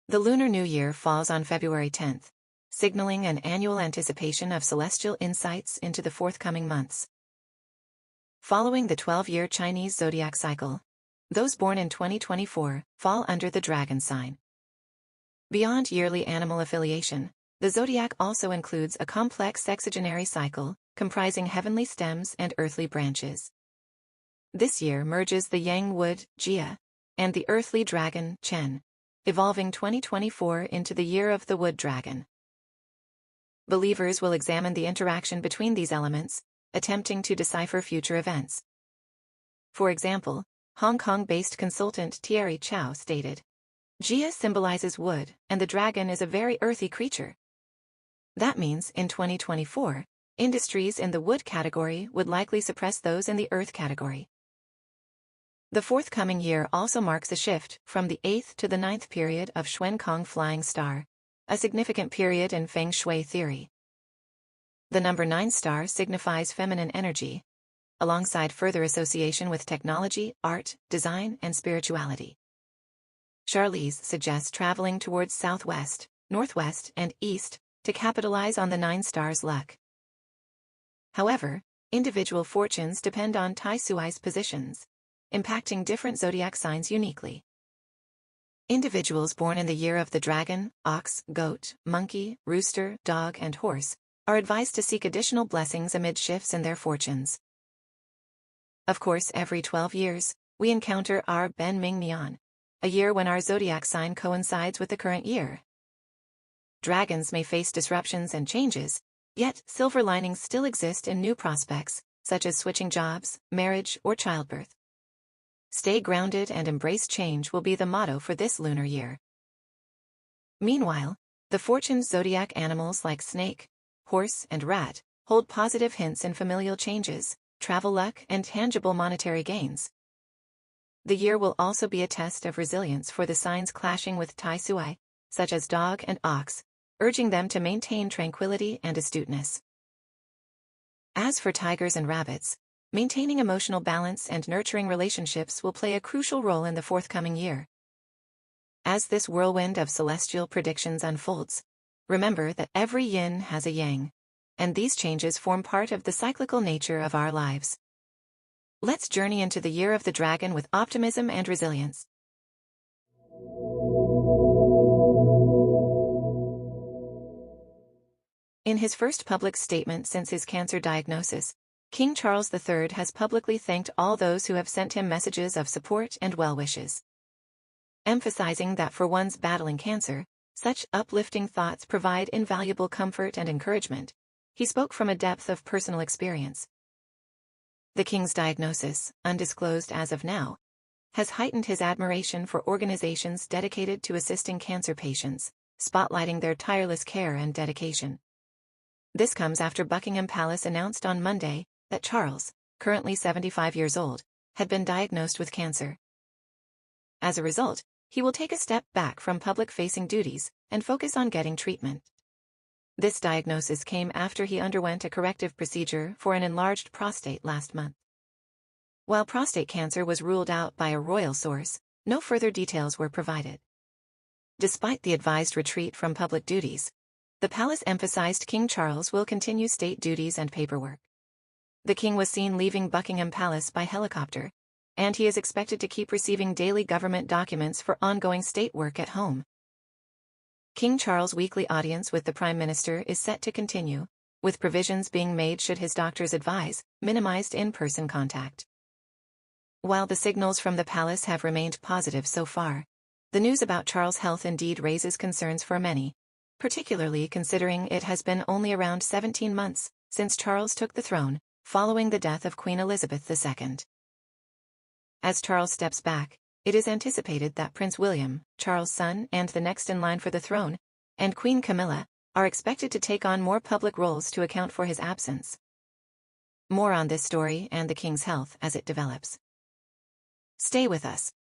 The Lunar New Year falls on February 10th, signaling an annual anticipation of celestial insights into the forthcoming months. Following the 12-year Chinese zodiac cycle, those born in 2024 fall under the dragon sign. Beyond yearly animal affiliation, the zodiac also includes a complex sexagenary cycle comprising heavenly stems and earthly branches. This year merges the Yang wood, Jia, and the earthly dragon, Chen, evolving 2024 into the Year of the Wood Dragon. Believers will examine the interaction between these elements, attempting to decipher future events. For example, Hong Kong-based consultant Thierry Chow stated, "Jia symbolizes wood, and the dragon is a very earthy creature. That means, in 2024, industries in the wood category would likely suppress those in the earth category." The forthcoming year also marks a shift from the 8th to the 9th period of Xuankong Flying Star, a significant period in Feng Shui theory. The number 9 star signifies feminine energy, alongside further association with technology, art, design, and spirituality. Charlize suggests traveling towards southwest, northwest, and east to capitalize on the 9 stars' luck. However, individual fortunes depend on Tai Sui's positions, impacting different zodiac signs uniquely. Individuals born in the Year of the Dragon, Ox, Goat, Monkey, Rooster, Dog, and Horse are advised to seek additional blessings amid shifts in their fortunes. Of course, every 12 years, we encounter our Ben Ming Nian, a year when our zodiac sign coincides with the current year. Dragons may face disruptions and changes, yet silver linings still exist in new prospects, such as switching jobs, marriage, or childbirth. Stay grounded and embrace change will be the motto for this lunar year. Meanwhile, the fortune zodiac animals like snake, horse, and rat hold positive hints in familial changes, travel luck, and tangible monetary gains. The year will also be a test of resilience for the signs clashing with Tai Sui, such as dog and ox, urging them to maintain tranquility and astuteness. As for tigers and rabbits, maintaining emotional balance and nurturing relationships will play a crucial role in the forthcoming year. As this whirlwind of celestial predictions unfolds, remember that every yin has a yang, and these changes form part of the cyclical nature of our lives. Let's journey into the year of the dragon with optimism and resilience. In his first public statement since his cancer diagnosis, King Charles III has publicly thanked all those who have sent him messages of support and well wishes. Emphasizing that for one's battling cancer, such uplifting thoughts provide invaluable comfort and encouragement, he spoke from a depth of personal experience. The king's diagnosis, undisclosed as of now, has heightened his admiration for organizations dedicated to assisting cancer patients, spotlighting their tireless care and dedication. This comes after Buckingham Palace announced on Monday that Charles, currently 75 years old, had been diagnosed with cancer. As a result, he will take a step back from public-facing duties and focus on getting treatment. This diagnosis came after he underwent a corrective procedure for an enlarged prostate last month. While prostate cancer was ruled out by a royal source, no further details were provided. Despite the advised retreat from public duties, the palace emphasized King Charles will continue state duties and paperwork. The king was seen leaving Buckingham Palace by helicopter, and he is expected to keep receiving daily government documents for ongoing state work at home. King Charles' weekly audience with the Prime Minister is set to continue, with provisions being made should his doctors advise minimized in-person contact. While the signals from the palace have remained positive so far, the news about Charles' health indeed raises concerns for many, particularly considering it has been only around 17 months since Charles took the throne, following the death of Queen Elizabeth II. As Charles steps back, it is anticipated that Prince William, Charles' son and the next in line for the throne, and Queen Camilla, are expected to take on more public roles to account for his absence. More on this story and the king's health as it develops. Stay with us.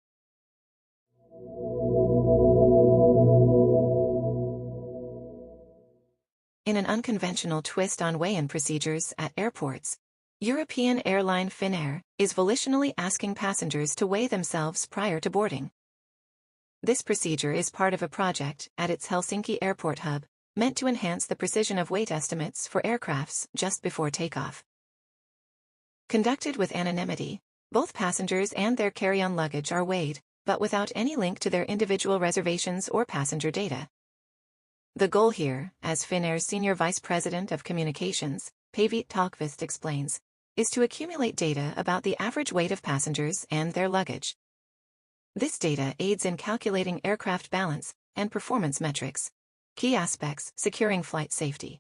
In an unconventional twist on weigh-in procedures at airports, European airline Finnair is volitionally asking passengers to weigh themselves prior to boarding. This procedure is part of a project at its Helsinki airport hub, meant to enhance the precision of weight estimates for aircrafts just before takeoff. Conducted with anonymity, both passengers and their carry-on luggage are weighed, but without any link to their individual reservations or passenger data. The goal here, as Finnair's Senior Vice President of Communications, Päivi Tokvist explains, is to accumulate data about the average weight of passengers and their luggage. This data aids in calculating aircraft balance and performance metrics, key aspects securing flight safety.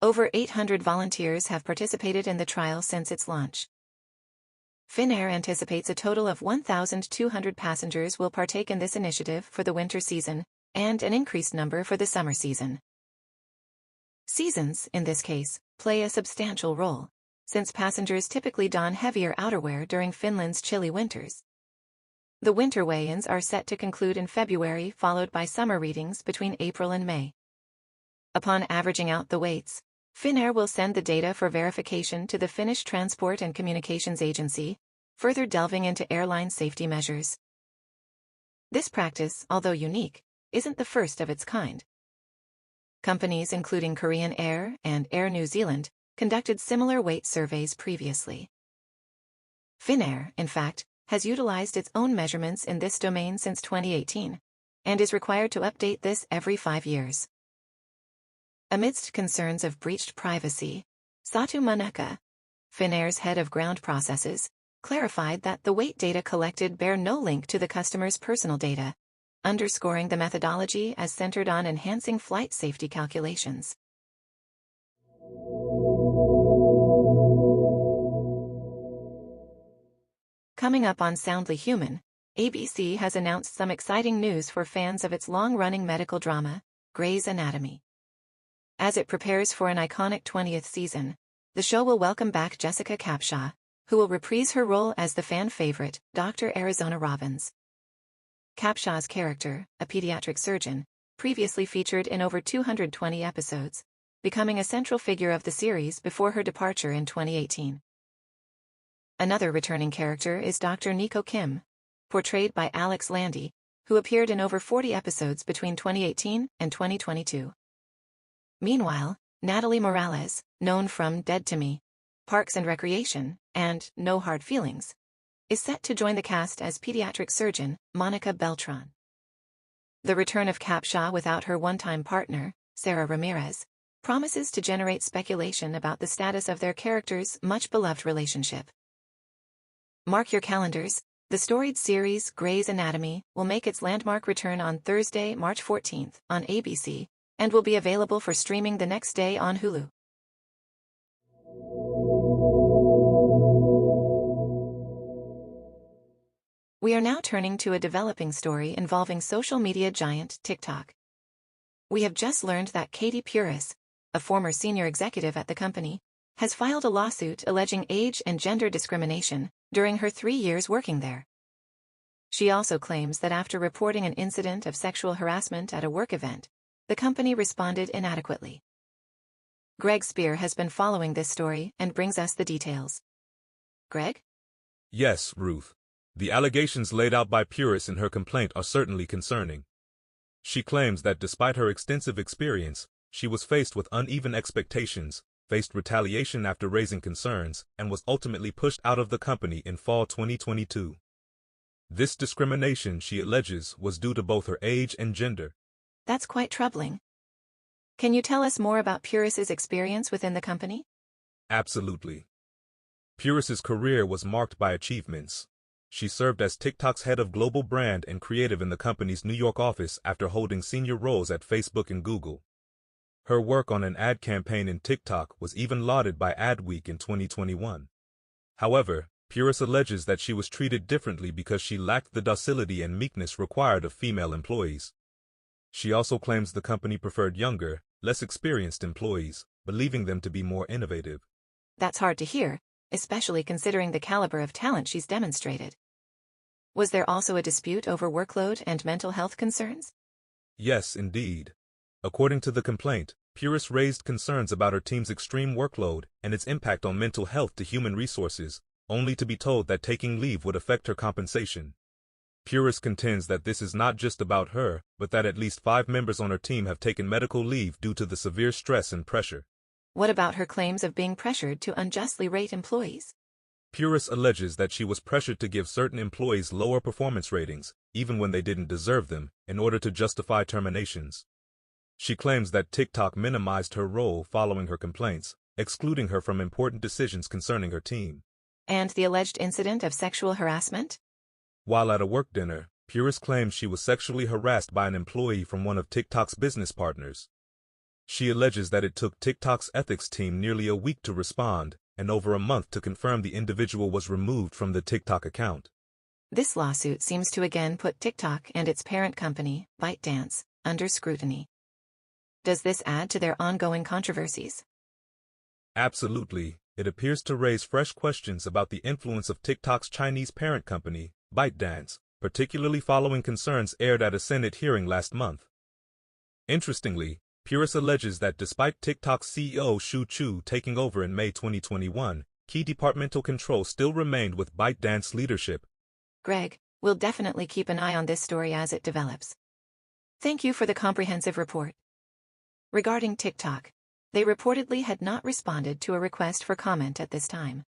Over 800 volunteers have participated in the trial since its launch. Finnair anticipates a total of 1,200 passengers will partake in this initiative for the winter season, and an increased number for the summer season. Seasons, in this case, play a substantial role, since passengers typically don heavier outerwear during Finland's chilly winters. The winter weigh-ins are set to conclude in February, followed by summer readings between April and May. Upon averaging out the weights, Finnair will send the data for verification to the Finnish Transport and Communications Agency, further delving into airline safety measures. This practice, although unique, isn't the first of its kind. Companies including Korean Air and Air New Zealand conducted similar weight surveys previously. Finnair, in fact, has utilized its own measurements in this domain since 2018, and is required to update this every 5 years. Amidst concerns of breached privacy, Satu Manaka, Finnair's head of ground processes, clarified that the weight data collected bear no link to the customer's personal data, underscoring the methodology as centered on enhancing flight safety calculations. Coming up on Soundly Human, ABC has announced some exciting news for fans of its long-running medical drama, Grey's Anatomy. As it prepares for an iconic 20th season, the show will welcome back Jessica Capshaw, who will reprise her role as the fan favorite, Dr. Arizona Robbins. Capshaw's character, a pediatric surgeon, previously featured in over 220 episodes, becoming a central figure of the series before her departure in 2018. Another returning character is Dr. Nico Kim, portrayed by Alex Landy, who appeared in over 40 episodes between 2018 and 2022. Meanwhile, Natalie Morales, known from Dead to Me, Parks and Recreation, and No Hard Feelings, is set to join the cast as pediatric surgeon Monica Beltran. The return of Capshaw without her one-time partner, Sarah Ramirez, promises to generate speculation about the status of their characters' much-beloved relationship. Mark your calendars, the storied series Grey's Anatomy will make its landmark return on Thursday, March 14th, on ABC, and will be available for streaming the next day on Hulu. We are now turning to a developing story involving social media giant TikTok. We have just learned that Katie Puris, a former senior executive at the company, has filed a lawsuit alleging age and gender discrimination during her 3 years working there. She also claims that after reporting an incident of sexual harassment at a work event, the company responded inadequately. Greg Spear has been following this story and brings us the details. Greg? Yes, Ruth. The allegations laid out by Puris in her complaint are certainly concerning. She claims that despite her extensive experience, she was faced with uneven expectations, faced retaliation after raising concerns, and was ultimately pushed out of the company in fall 2022. This discrimination, she alleges, was due to both her age and gender. That's quite troubling. Can you tell us more about Puris's experience within the company? Absolutely. Puris's career was marked by achievements. She served as TikTok's head of global brand and creative in the company's New York office after holding senior roles at Facebook and Google. Her work on an ad campaign in TikTok was even lauded by Adweek in 2021. However, Puris alleges that she was treated differently because she lacked the docility and meekness required of female employees. She also claims the company preferred younger, less experienced employees, believing them to be more innovative. That's hard to hear, especially considering the caliber of talent she's demonstrated. Was there also a dispute over workload and mental health concerns? Yes, indeed. According to the complaint, Puris raised concerns about her team's extreme workload and its impact on mental health to human resources, only to be told that taking leave would affect her compensation. Puris contends that this is not just about her, but that at least 5 members on her team have taken medical leave due to the severe stress and pressure. What about her claims of being pressured to unjustly rate employees? Puris alleges that she was pressured to give certain employees lower performance ratings, even when they didn't deserve them, in order to justify terminations. She claims that TikTok minimized her role following her complaints, excluding her from important decisions concerning her team. And the alleged incident of sexual harassment? While at a work dinner, Puris claims she was sexually harassed by an employee from one of TikTok's business partners. She alleges that it took TikTok's ethics team nearly a week to respond, and over a month to confirm the individual was removed from the TikTok account. This lawsuit seems to again put TikTok and its parent company, ByteDance, under scrutiny. Does this add to their ongoing controversies? Absolutely. It appears to raise fresh questions about the influence of TikTok's Chinese parent company, ByteDance, particularly following concerns aired at a Senate hearing last month. Interestingly, Puris alleges that despite TikTok's CEO Shu Chu taking over in May 2021, key departmental control still remained with ByteDance leadership. Greg, we'll definitely keep an eye on this story as it develops. Thank you for the comprehensive report. Regarding TikTok, they reportedly had not responded to a request for comment at this time.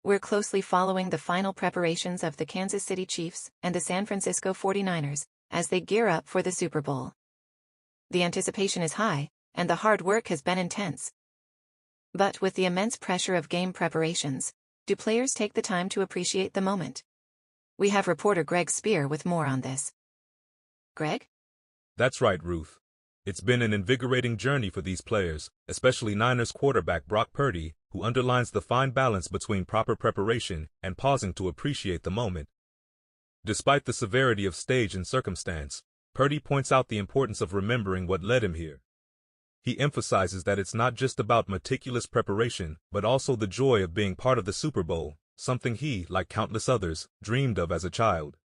We're closely following the final preparations of the Kansas City Chiefs and the San Francisco 49ers as they gear up for the Super Bowl. The anticipation is high, and the hard work has been intense. But with the immense pressure of game preparations, do players take the time to appreciate the moment? We have reporter Greg Spear with more on this. Greg? That's right, Ruth. It's been an invigorating journey for these players, especially Niners quarterback Brock Purdy, who underlines the fine balance between proper preparation and pausing to appreciate the moment. Despite the severity of stage and circumstance, Purdy points out the importance of remembering what led him here. He emphasizes that it's not just about meticulous preparation, but also the joy of being part of the Super Bowl, something he, like countless others, dreamed of as a child.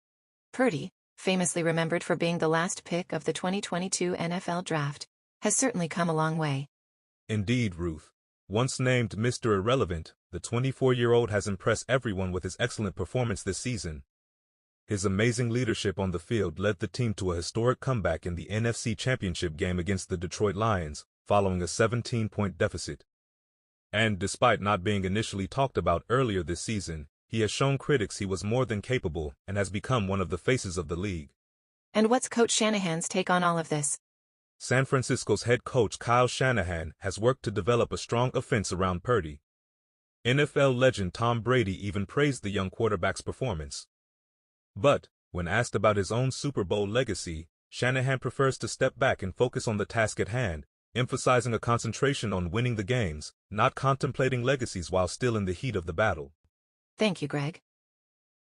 Purdy, famously remembered for being the last pick of the 2022 NFL Draft, has certainly come a long way. Indeed, Ruth. Once named Mr. Irrelevant, the 24-year-old has impressed everyone with his excellent performance this season. His amazing leadership on the field led the team to a historic comeback in the NFC Championship game against the Detroit Lions, following a 17-point deficit. And despite not being initially talked about earlier this season, he has shown critics he was more than capable and has become one of the faces of the league. And what's Coach Shanahan's take on all of this? San Francisco's head coach Kyle Shanahan has worked to develop a strong offense around Purdy. NFL legend Tom Brady even praised the young quarterback's performance. But, when asked about his own Super Bowl legacy, Shanahan prefers to step back and focus on the task at hand, emphasizing a concentration on winning the games, not contemplating legacies while still in the heat of the battle. Thank you, Greg.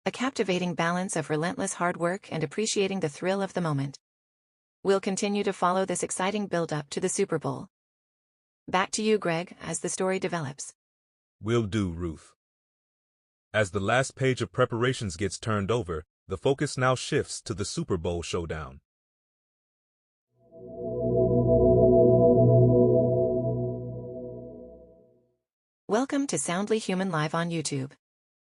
A captivating balance of relentless hard work and appreciating the thrill of the moment. We'll continue to follow this exciting build-up to the Super Bowl. Back to you, Greg, as the story develops. Will do, Ruth. As the last page of preparations gets turned over, the focus now shifts to the Super Bowl showdown. Welcome to Soundly Human Live on YouTube.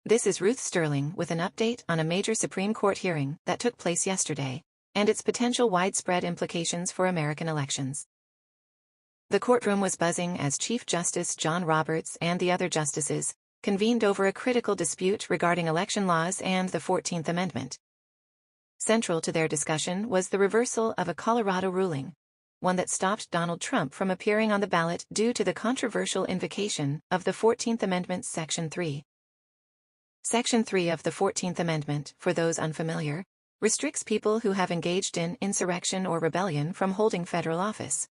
This is Ruth Sterling with an update on a major Supreme Court hearing that took place yesterday, and its potential widespread implications for American elections. The courtroom was buzzing as Chief Justice John Roberts and the other justices convened over a critical dispute regarding election laws and the 14th Amendment. Central to their discussion was the reversal of a Colorado ruling, one that stopped Donald Trump from appearing on the ballot due to the controversial invocation of the 14th Amendment's Section 3. Section 3 of the 14th Amendment, for those unfamiliar, restricts people who have engaged in insurrection or rebellion from holding federal office.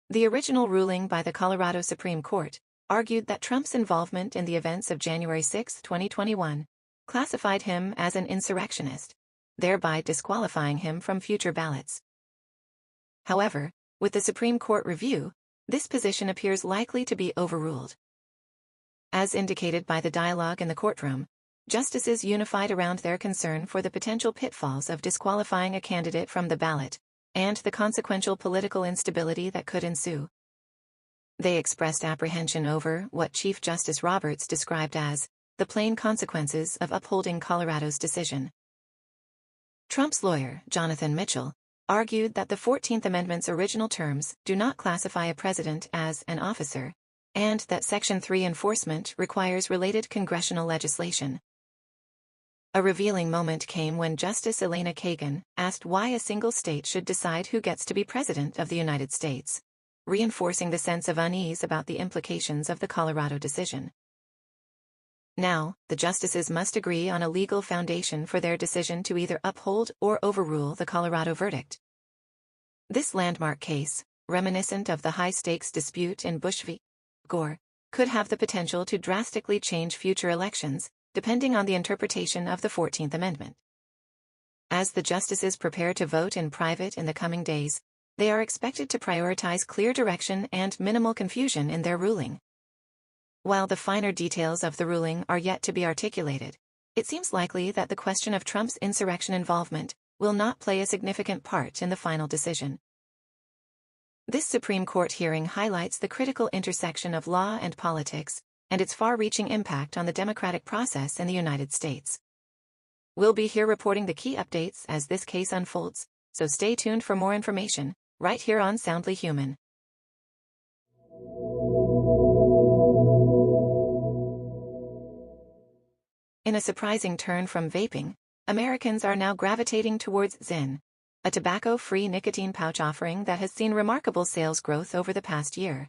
The original ruling by the Colorado Supreme Court argued that Trump's involvement in the events of January 6, 2021, classified him as an insurrectionist, thereby disqualifying him from future ballots. However, with the Supreme Court review, this position appears likely to be overruled. As indicated by the dialogue in the courtroom, justices unified around their concern for the potential pitfalls of disqualifying a candidate from the ballot, and the consequential political instability that could ensue. They expressed apprehension over what Chief Justice Roberts described as the plain consequences of upholding Colorado's decision. Trump's lawyer, Jonathan Mitchell, argued that the 14th Amendment's original terms do not classify a president as an officer, and that Section 3 enforcement requires related congressional legislation. A revealing moment came when Justice Elena Kagan asked why a single state should decide who gets to be President of the United States, reinforcing the sense of unease about the implications of the Colorado decision. Now, the justices must agree on a legal foundation for their decision to either uphold or overrule the Colorado verdict. This landmark case, reminiscent of the high-stakes dispute in Bush v. Gore, could have the potential to drastically change future elections, depending on the interpretation of the 14th Amendment. As the justices prepare to vote in private in the coming days, they are expected to prioritize clear direction and minimal confusion in their ruling. While the finer details of the ruling are yet to be articulated, it seems likely that the question of Trump's insurrection involvement will not play a significant part in the final decision. This Supreme Court hearing highlights the critical intersection of law and politics, and its far-reaching impact on the democratic process in the United States. We'll be here reporting the key updates as this case unfolds, so stay tuned for more information, right here on Soundly Human. In a surprising turn from vaping, Americans are now gravitating towards Zyn, a tobacco-free nicotine pouch offering that has seen remarkable sales growth over the past year.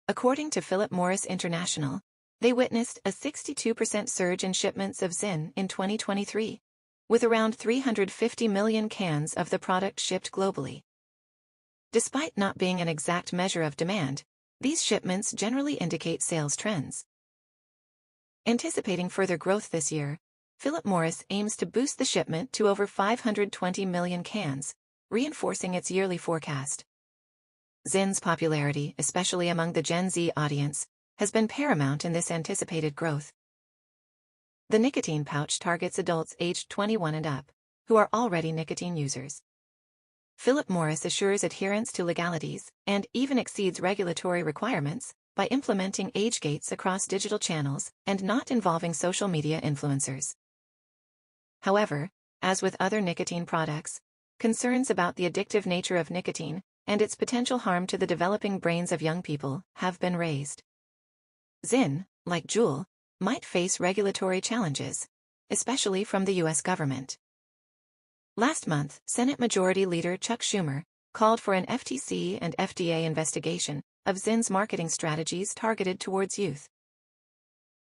According to Philip Morris International, they witnessed a 62% surge in shipments of Zyn in 2023, with around 350 million cans of the product shipped globally. Despite not being an exact measure of demand, these shipments generally indicate sales trends. Anticipating further growth this year, Philip Morris aims to boost the shipment to over 520 million cans, reinforcing its yearly forecast. Zyn's popularity, especially among the Gen Z audience, has been paramount in this anticipated growth. The nicotine pouch targets adults aged 21 and up, who are already nicotine users. Philip Morris assures adherence to legalities and even exceeds regulatory requirements by implementing age gates across digital channels and not involving social media influencers. However, as with other nicotine products, concerns about the addictive nature of nicotine and its potential harm to the developing brains of young people have been raised. ZYN, like Juul, might face regulatory challenges, especially from the U.S. government. Last month, Senate Majority Leader Chuck Schumer called for an FTC and FDA investigation of ZYN's marketing strategies targeted towards youth.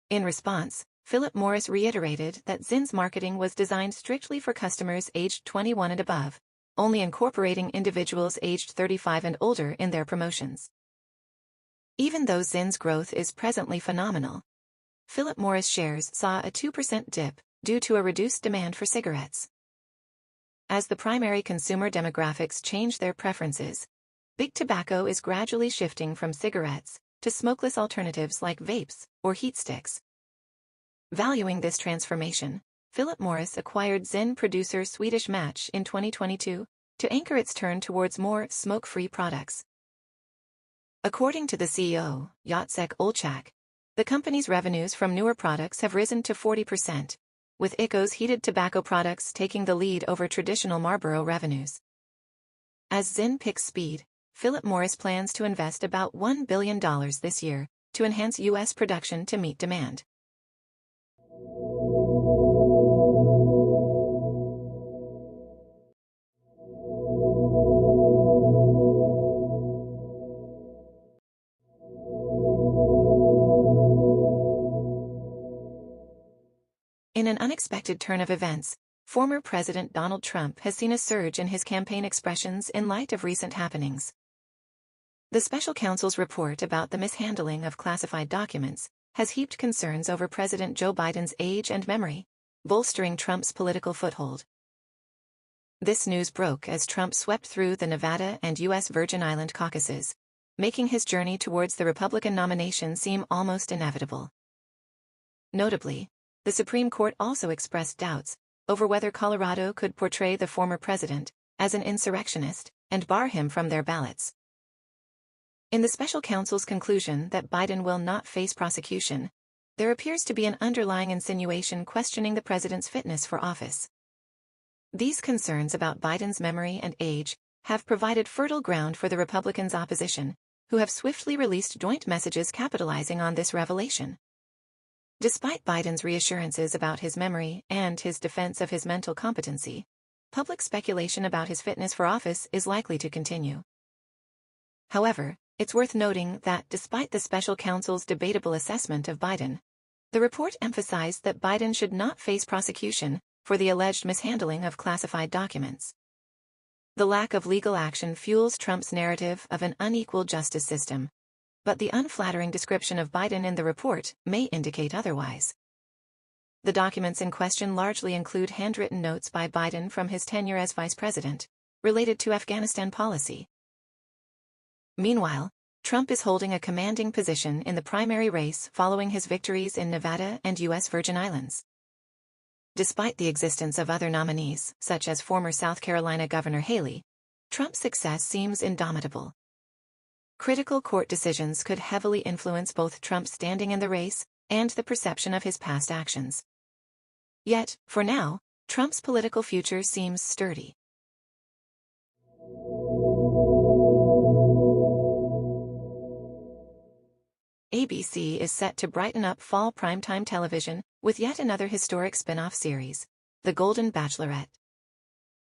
In response, Philip Morris reiterated that ZYN's marketing was designed strictly for customers aged 21 and above, only incorporating individuals aged 35 and older in their promotions. Even though ZYN's growth is presently phenomenal, Philip Morris shares saw a 2% dip due to a reduced demand for cigarettes. As the primary consumer demographics change their preferences, big tobacco is gradually shifting from cigarettes to smokeless alternatives like vapes or heat sticks. Valuing this transformation, Philip Morris acquired ZYN producer Swedish Match in 2022 to anchor its turn towards more smoke-free products. According to the CEO, Jacek Olczak, the company's revenues from newer products have risen to 40%, with IQOS heated tobacco products taking the lead over traditional Marlboro revenues. As ZYN picks speed, Philip Morris plans to invest about $1 billion this year to enhance U.S. production to meet demand. In an unexpected turn of events, former President Donald Trump has seen a surge in his campaign expressions in light of recent happenings. The special counsel's report about the mishandling of classified documents has heaped concerns over President Joe Biden's age and memory, bolstering Trump's political foothold. This news broke as Trump swept through the Nevada and U.S. Virgin Island caucuses, making his journey towards the Republican nomination seem almost inevitable. Notably, the Supreme Court also expressed doubts over whether Colorado could portray the former president as an insurrectionist and bar him from their ballots. In the special counsel's conclusion that Biden will not face prosecution, there appears to be an underlying insinuation questioning the president's fitness for office. These concerns about Biden's memory and age have provided fertile ground for the Republicans' opposition, who have swiftly released joint messages capitalizing on this revelation. Despite Biden's reassurances about his memory and his defense of his mental competency, public speculation about his fitness for office is likely to continue. However, it's worth noting that despite the special counsel's debatable assessment of Biden, the report emphasized that Biden should not face prosecution for the alleged mishandling of classified documents. The lack of legal action fuels Trump's narrative of an unequal justice system, but the unflattering description of Biden in the report may indicate otherwise. The documents in question largely include handwritten notes by Biden from his tenure as vice president, related to Afghanistan policy. Meanwhile, Trump is holding a commanding position in the primary race following his victories in Nevada and U.S. Virgin Islands. Despite the existence of other nominees, such as former South Carolina Governor Haley, Trump's success seems indomitable. Critical court decisions could heavily influence both Trump's standing in the race and the perception of his past actions. Yet, for now, Trump's political future seems sturdy. ABC is set to brighten up fall primetime television with yet another historic spin-off series, The Golden Bachelorette.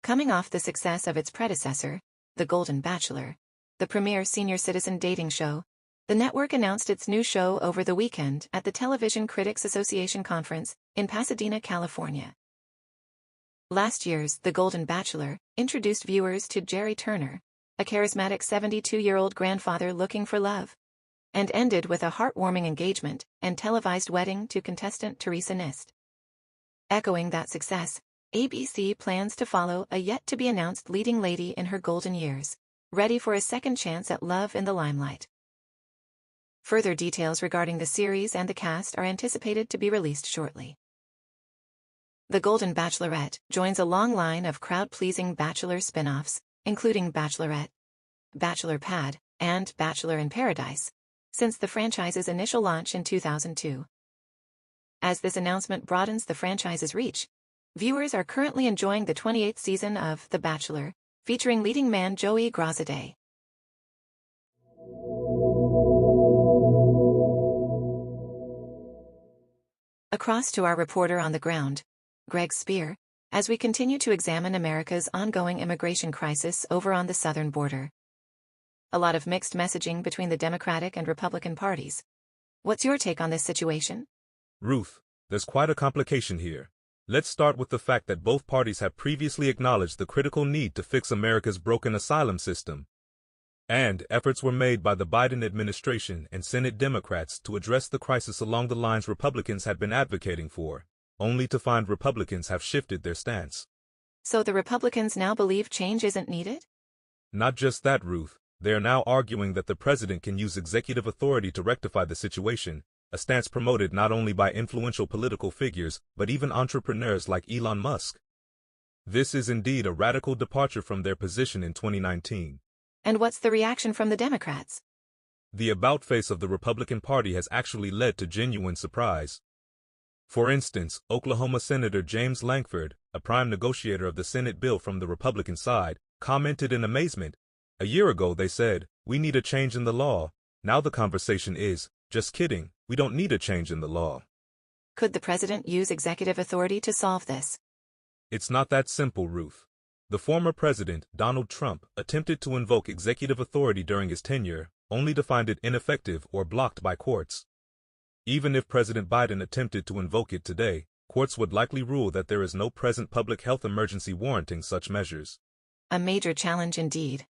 Coming off the success of its predecessor, The Golden Bachelor, the premier senior citizen dating show, the network announced its new show over the weekend at the Television Critics Association conference in Pasadena, California. Last year's The Golden Bachelor introduced viewers to Jerry Turner, a charismatic 72-year-old grandfather looking for love, and ended with a heartwarming engagement and televised wedding to contestant Teresa Nist. Echoing that success, ABC plans to follow a yet-to-be-announced leading lady in her golden years, ready for a second chance at love in the limelight. Further details regarding the series and the cast are anticipated to be released shortly. The Golden Bachelorette joins a long line of crowd-pleasing Bachelor spin-offs, including Bachelorette, Bachelor Pad, and Bachelor in Paradise, since the franchise's initial launch in 2002. As this announcement broadens the franchise's reach, viewers are currently enjoying the 28th season of The Bachelor, featuring leading man Joey Grossaday. Across to our reporter on the ground, Greg Spear, as we continue to examine America's ongoing immigration crisis over on the southern border. A lot of mixed messaging between the Democratic and Republican parties. What's your take on this situation? Ruth, there's quite a complication here. Let's start with the fact that both parties have previously acknowledged the critical need to fix America's broken asylum system. And efforts were made by the Biden administration and Senate Democrats to address the crisis along the lines Republicans had been advocating for, only to find Republicans have shifted their stance. So the Republicans now believe change isn't needed? Not just that, Ruth. They are now arguing that the president can use executive authority to rectify the situation, a stance promoted not only by influential political figures but even entrepreneurs like Elon Musk. This is indeed a radical departure from their position in 2019. And what's the reaction from the Democrats? The about-face of the Republican Party has actually led to genuine surprise. For instance, Oklahoma Senator James Lankford, a prime negotiator of the Senate bill from the Republican side, commented in amazement. A year ago they said, "We need a change in the law." Now the conversation is, "Just kidding, we don't need a change in the law." Could the president use executive authority to solve this? It's not that simple, Ruth. The former president, Donald Trump, attempted to invoke executive authority during his tenure, only to find it ineffective or blocked by courts. Even if President Biden attempted to invoke it today, courts would likely rule that there is no present public health emergency warranting such measures. A major challenge indeed.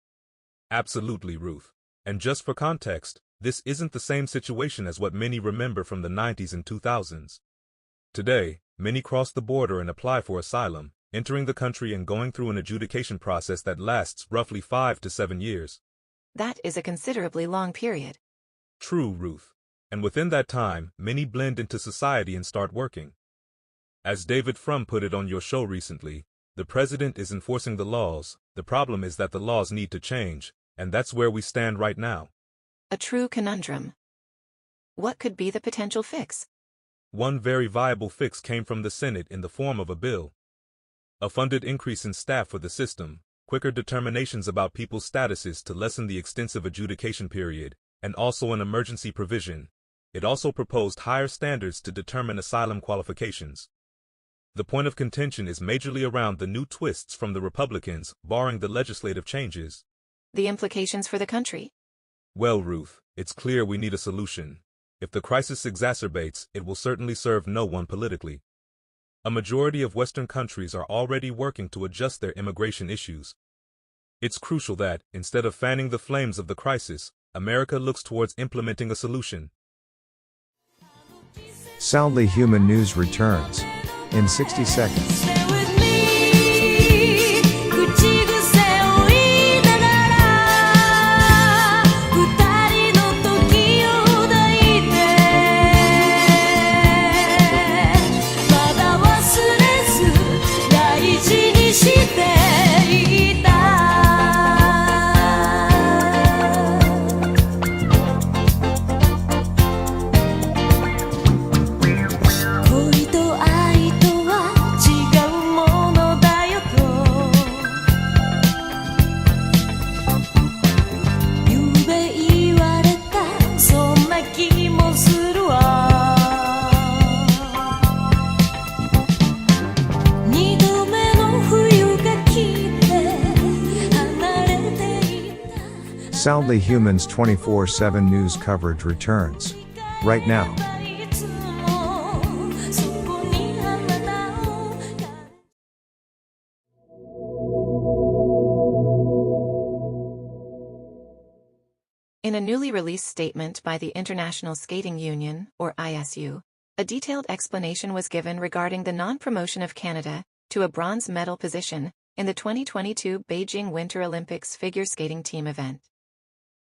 Absolutely, Ruth. And just for context, this isn't the same situation as what many remember from the 90s and 2000s. Today, many cross the border and apply for asylum, entering the country and going through an adjudication process that lasts roughly 5 to 7 years. That is a considerably long period. True, Ruth. And within that time, many blend into society and start working. As David Frum put it on your show recently, the president is enforcing the laws. The problem is that the laws need to change, and that's where we stand right now. A true conundrum. What could be the potential fix? One very viable fix came from the Senate in the form of a bill. A funded increase in staff for the system, quicker determinations about people's statuses to lessen the extensive adjudication period, and also an emergency provision. It also proposed higher standards to determine asylum qualifications. The point of contention is majorly around the new twists from the Republicans, barring the legislative changes. The implications for the country? Well, Ruth, it's clear we need a solution. If the crisis exacerbates, it will certainly serve no one politically. A majority of Western countries are already working to adjust their immigration issues. It's crucial that, instead of fanning the flames of the crisis, America looks towards implementing a solution. Soundly Human News returns in 60 seconds. Soundly Human's 24/7 news coverage returns right now. In a newly released statement by the International Skating Union, or ISU, a detailed explanation was given regarding the non-promotion of Canada to a bronze medal position in the 2022 Beijing Winter Olympics figure skating team event.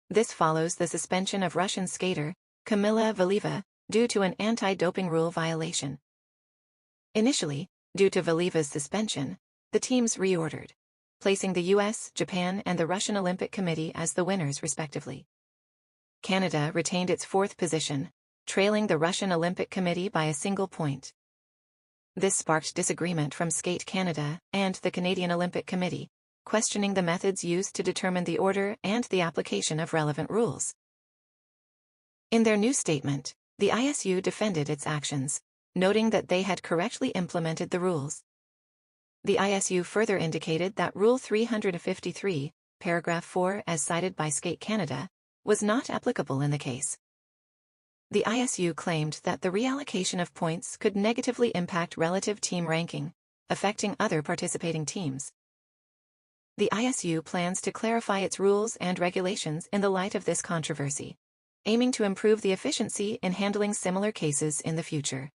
This follows the suspension of Russian skater Kamila Valieva due to an anti-doping rule violation. Initially, due to Valieva's suspension, the teams reordered. placing the US, Japan, and the Russian Olympic Committee as the winners respectively. Canada retained its fourth position, trailing the Russian Olympic Committee by a single point. This sparked disagreement from Skate Canada and the Canadian Olympic Committee, questioning the methods used to determine the order and the application of relevant rules. In their new statement, the ISU defended its actions, noting that they had correctly implemented the rules. The ISU further indicated that Rule 353, Paragraph 4 as cited by Skate Canada, was not applicable in the case. The ISU claimed that the reallocation of points could negatively impact relative team ranking, affecting other participating teams. The ISU plans to clarify its rules and regulations in the light of this controversy, aiming to improve the efficiency in handling similar cases in the future.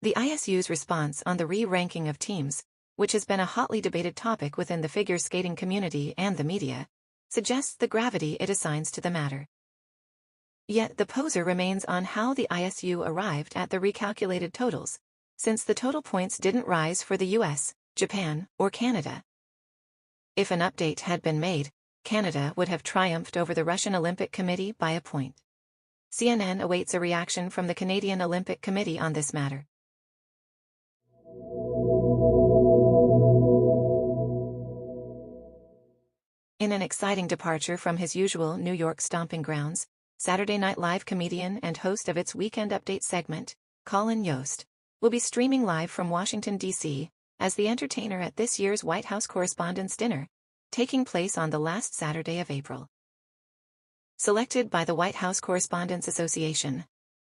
The ISU's response on the re-ranking of teams, which has been a hotly debated topic within the figure skating community and the media, suggests the gravity it assigns to the matter. Yet the poser remains on how the ISU arrived at the recalculated totals, since the total points didn't rise for the US, Japan, or Canada. If an update had been made, Canada would have triumphed over the Russian Olympic Committee by a point. CNN awaits a reaction from the Canadian Olympic Committee on this matter. In an exciting departure from his usual New York stomping grounds, Saturday Night Live comedian and host of its Weekend Update segment, Colin Yost, will be streaming live from Washington, D.C., as the entertainer at this year's White House Correspondents' Dinner, taking place on the last Saturday of April. Selected by the White House Correspondents Association,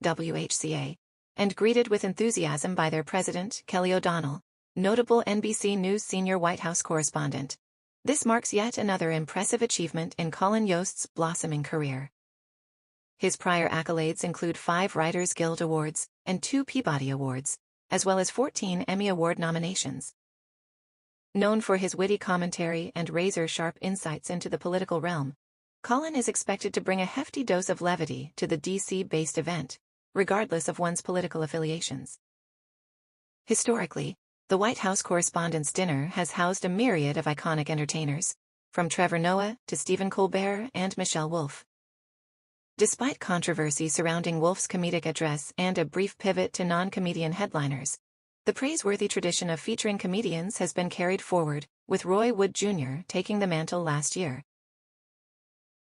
WHCA, and greeted with enthusiasm by their president, Kelly O'Donnell, notable NBC News senior White House correspondent. This marks yet another impressive achievement in Colin Yost's blossoming career. His prior accolades include 5 Writers Guild Awards and 2 Peabody Awards, as well as 14 Emmy Award nominations. Known for his witty commentary and razor-sharp insights into the political realm, Colin is expected to bring a hefty dose of levity to the DC-based event, regardless of one's political affiliations. Historically, the White House Correspondents' Dinner has housed a myriad of iconic entertainers, from Trevor Noah to Stephen Colbert and Michelle Wolf. Despite controversy surrounding Wolf's comedic address and a brief pivot to non-comedian headliners, the praiseworthy tradition of featuring comedians has been carried forward, with Roy Wood Jr. taking the mantle last year.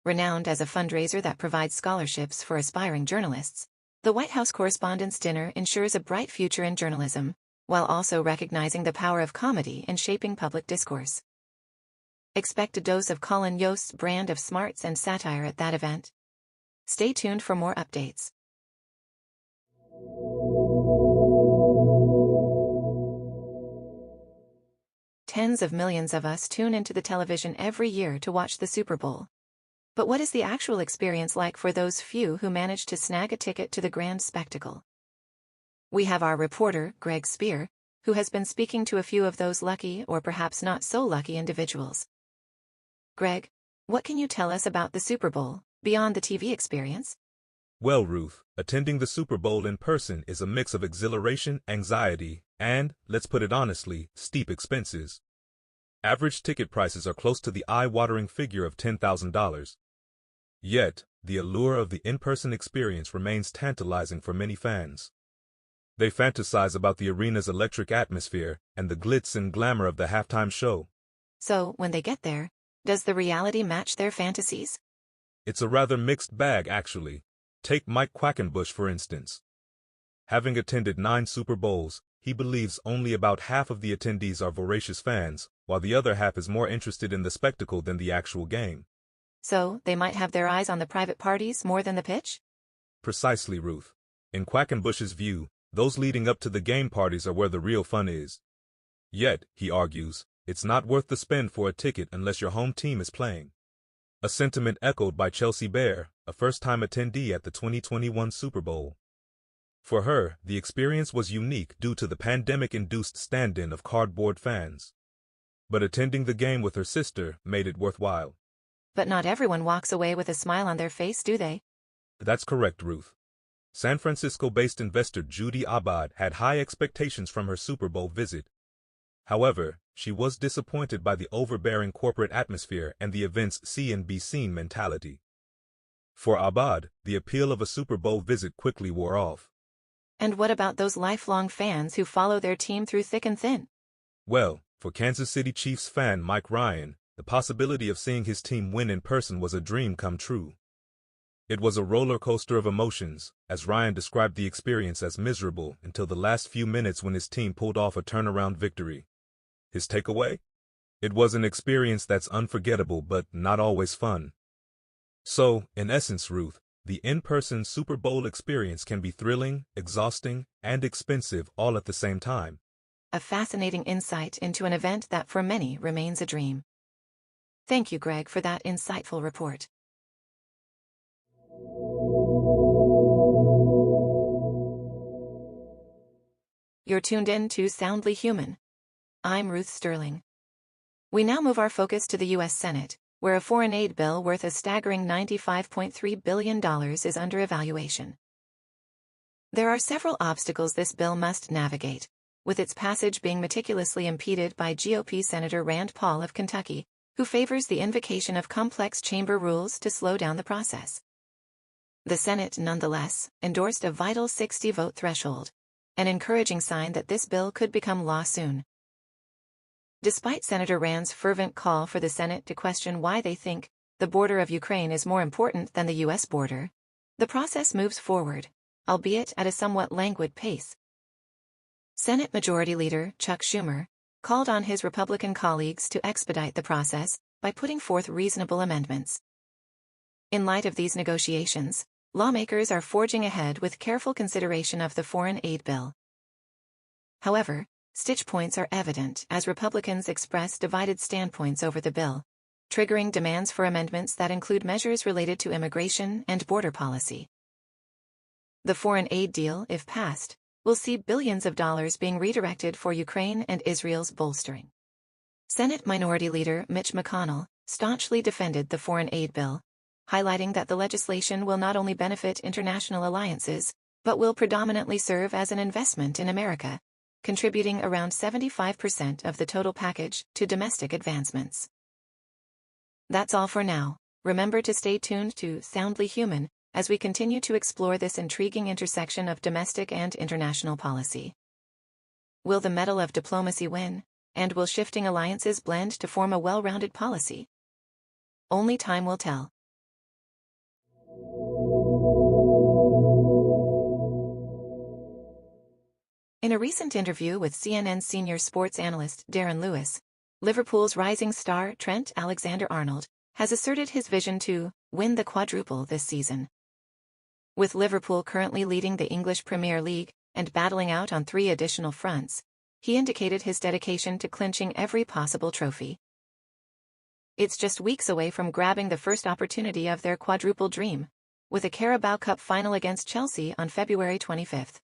Renowned as a fundraiser that provides scholarships for aspiring journalists, the White House Correspondents' Dinner ensures a bright future in journalism, while also recognizing the power of comedy in shaping public discourse. Expect a dose of Colin Yost's brand of smarts and satire at that event. Stay tuned for more updates. Tens of millions of us tune into the television every year to watch the Super Bowl. But what is the actual experience like for those few who manage to snag a ticket to the grand spectacle? We have our reporter, Greg Spear, who has been speaking to a few of those lucky or perhaps not so lucky individuals. Greg, what can you tell us about the Super Bowl, beyond the TV experience? Well, Ruth, attending the Super Bowl in person is a mix of exhilaration, anxiety, and, let's put it honestly, steep expenses. Average ticket prices are close to the eye-watering figure of $10,000. Yet, the allure of the in-person experience remains tantalizing for many fans. They fantasize about the arena's electric atmosphere and the glitz and glamour of the halftime show. So, when they get there, does the reality match their fantasies? It's a rather mixed bag, actually. Take Mike Quackenbush, for instance. Having attended 9 Super Bowls, he believes only about half of the attendees are voracious fans, while the other half is more interested in the spectacle than the actual game. So, they might have their eyes on the private parties more than the pitch? Precisely, Ruth. In Quackenbush's view, those leading up to the game parties are where the real fun is. Yet, he argues, it's not worth the spend for a ticket unless your home team is playing. A sentiment echoed by Chelsea Bear, a first-time attendee at the 2021 Super Bowl. For her, the experience was unique due to the pandemic-induced stand-in of cardboard fans. But attending the game with her sister made it worthwhile. But not everyone walks away with a smile on their face, do they? That's correct, Ruth. San Francisco-based investor Judy Abad had high expectations from her Super Bowl visit. However, she was disappointed by the overbearing corporate atmosphere and the event's see and be seen mentality. For Abad, the appeal of a Super Bowl visit quickly wore off. And what about those lifelong fans who follow their team through thick and thin? Well, for Kansas City Chiefs fan Mike Ryan, the possibility of seeing his team win in person was a dream come true. It was a roller coaster of emotions, as Ryan described the experience as miserable until the last few minutes when his team pulled off a turnaround victory. His takeaway? It was an experience that's unforgettable but not always fun. So, in essence, Ruth, the in-person Super Bowl experience can be thrilling, exhausting, and expensive all at the same time. A fascinating insight into an event that for many remains a dream. Thank you, Greg, for that insightful report. You're tuned in to Soundly Human. I'm Ruth Sterling. We now move our focus to the U.S. Senate, where a foreign aid bill worth a staggering $95.3 billion is under evaluation. There are several obstacles this bill must navigate, with its passage being meticulously impeded by GOP Senator Rand Paul of Kentucky, who favors the invocation of complex chamber rules to slow down the process. The Senate, nonetheless, endorsed a vital 60-vote threshold, an encouraging sign that this bill could become law soon. Despite Senator Rand's fervent call for the Senate to question why they think the border of Ukraine is more important than the U.S. border, the process moves forward, albeit at a somewhat languid pace. Senate Majority Leader Chuck Schumer called on his Republican colleagues to expedite the process by putting forth reasonable amendments. In light of these negotiations, lawmakers are forging ahead with careful consideration of the foreign aid bill. However, stitch points are evident as Republicans express divided standpoints over the bill, triggering demands for amendments that include measures related to immigration and border policy. The foreign aid deal, if passed, will see billions of dollars being redirected for Ukraine and Israel's bolstering. Senate Minority Leader Mitch McConnell staunchly defended the foreign aid bill, highlighting that the legislation will not only benefit international alliances, but will predominantly serve as an investment in America, contributing around 75% of the total package to domestic advancements. That's all for now. Remember to stay tuned to Soundly Human as we continue to explore this intriguing intersection of domestic and international policy. Will the mettle of diplomacy win, and will shifting alliances blend to form a well-rounded policy? Only time will tell. In a recent interview with CNN senior sports analyst Darren Lewis, Liverpool's rising star Trent Alexander-Arnold has asserted his vision to win the quadruple this season. With Liverpool currently leading the English Premier League and battling out on 3 additional fronts, he indicated his dedication to clinching every possible trophy. It's just weeks away from grabbing the first opportunity of their quadruple dream, with a Carabao Cup final against Chelsea on February 25th.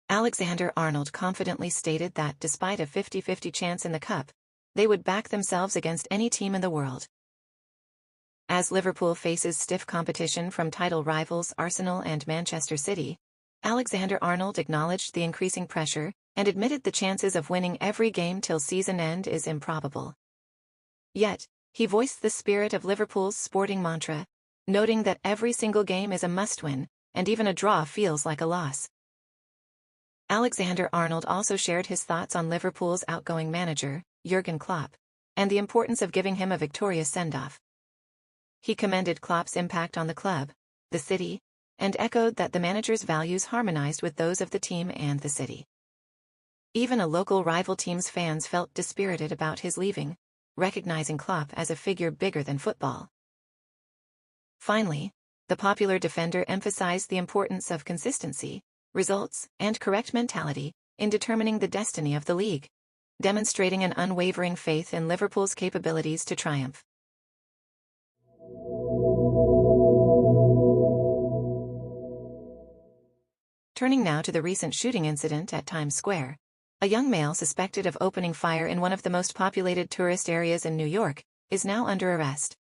Alexander-Arnold confidently stated that despite a 50-50 chance in the cup, they would back themselves against any team in the world. As Liverpool faces stiff competition from title rivals Arsenal and Manchester City, Alexander-Arnold acknowledged the increasing pressure and admitted the chances of winning every game till season end is improbable. Yet, he voiced the spirit of Liverpool's sporting mantra, noting that every single game is a must-win, and even a draw feels like a loss. Alexander-Arnold also shared his thoughts on Liverpool's outgoing manager, Jurgen Klopp, and the importance of giving him a victorious send-off. He commended Klopp's impact on the club, the city, and echoed that the manager's values harmonized with those of the team and the city. Even a local rival team's fans felt dispirited about his leaving, recognizing Klopp as a figure bigger than football. Finally, the popular defender emphasized the importance of consistency, results, and correct mentality in determining the destiny of the league, demonstrating an unwavering faith in Liverpool's capabilities to triumph. Turning now to the recent shooting incident at Times Square, a young male suspected of opening fire in one of the most populated tourist areas in New York is now under arrest.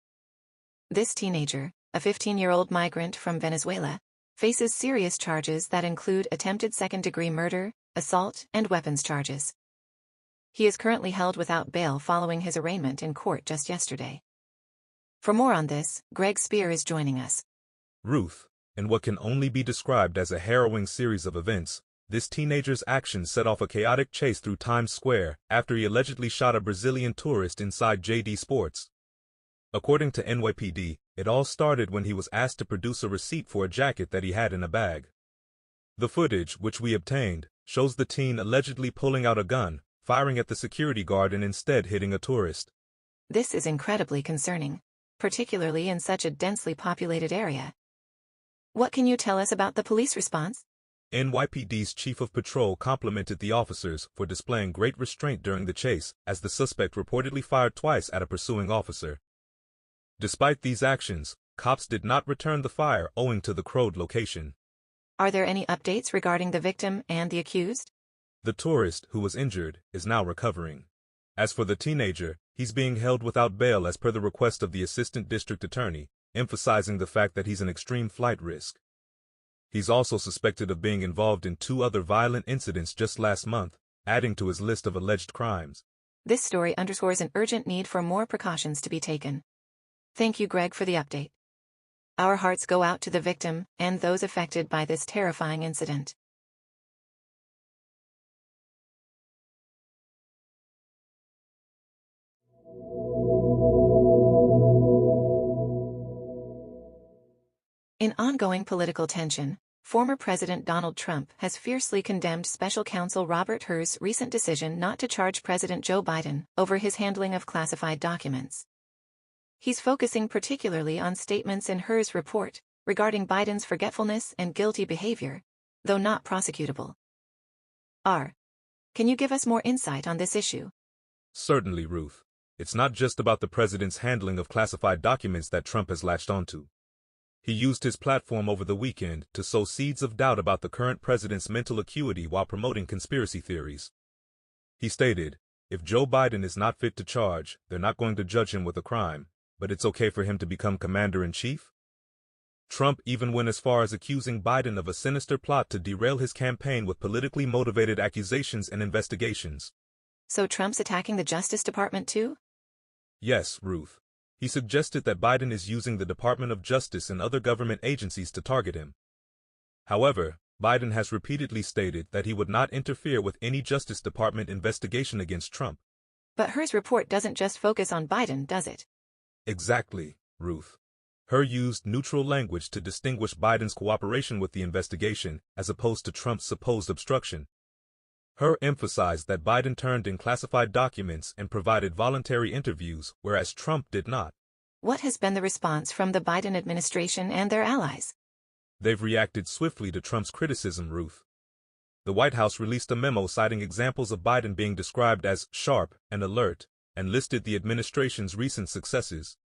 This teenager, a 15-year-old migrant from Venezuela, faces serious charges that include attempted second-degree murder, assault, and weapons charges. He is currently held without bail following his arraignment in court just yesterday. For more on this, Greg Spear is joining us. Ruth, in what can only be described as a harrowing series of events, this teenager's actions set off a chaotic chase through Times Square after he allegedly shot a Brazilian tourist inside JD Sports. According to NYPD, it all started when he was asked to produce a receipt for a jacket that he had in a bag. The footage, which we obtained, shows the teen allegedly pulling out a gun, firing at the security guard and instead hitting a tourist. This is incredibly concerning, particularly in such a densely populated area. What can you tell us about the police response? NYPD's chief of patrol complimented the officers for displaying great restraint during the chase, as the suspect reportedly fired twice at a pursuing officer. Despite these actions, cops did not return the fire owing to the crowd location. Are there any updates regarding the victim and the accused? The tourist, who was injured, is now recovering. As for the teenager, he's being held without bail as per the request of the assistant district attorney, emphasizing the fact that he's an extreme flight risk. He's also suspected of being involved in 2 other violent incidents just last month, adding to his list of alleged crimes. This story underscores an urgent need for more precautions to be taken. Thank you, Greg, for the update. Our hearts go out to the victim and those affected by this terrifying incident. In ongoing political tension, former President Donald Trump has fiercely condemned special counsel Robert Hur's recent decision not to charge President Joe Biden over his handling of classified documents. He's focusing particularly on statements in Hur's report regarding Biden's forgetfulness and guilty behavior, though not prosecutable. Can you give us more insight on this issue? Certainly, Ruth. It's not just about the president's handling of classified documents that Trump has latched onto. He used his platform over the weekend to sow seeds of doubt about the current president's mental acuity while promoting conspiracy theories. He stated, if Joe Biden is not fit to charge, they're not going to judge him with a crime, but it's okay for him to become commander-in-chief? Trump even went as far as accusing Biden of a sinister plot to derail his campaign with politically motivated accusations and investigations. So Trump's attacking the Justice Department too? Yes, Ruth. He suggested that Biden is using the Department of Justice and other government agencies to target him. However, Biden has repeatedly stated that he would not interfere with any Justice Department investigation against Trump. But Hur's report doesn't just focus on Biden, does it? Exactly, Ruth. Hur used neutral language to distinguish Biden's cooperation with the investigation as opposed to Trump's supposed obstruction. Hur emphasized that Biden turned in classified documents and provided voluntary interviews, whereas Trump did not. What has been the response from the Biden administration and their allies? They've reacted swiftly to Trump's criticism, Ruth. The White House released a memo citing examples of Biden being described as sharp and alert, and listed the administration's recent successes.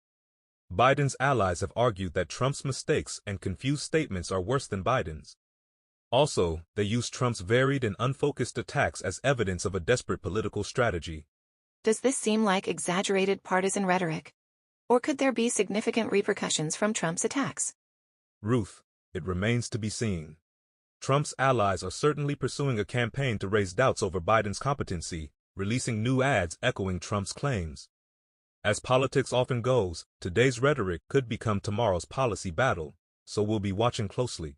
Biden's allies have argued that Trump's mistakes and confused statements are worse than Biden's. Also, they used Trump's varied and unfocused attacks as evidence of a desperate political strategy. Does this seem like exaggerated partisan rhetoric? Or could there be significant repercussions from Trump's attacks? Ruth, it remains to be seen. Trump's allies are certainly pursuing a campaign to raise doubts over Biden's competency, releasing new ads echoing Trump's claims. As politics often goes, today's rhetoric could become tomorrow's policy battle, so we'll be watching closely.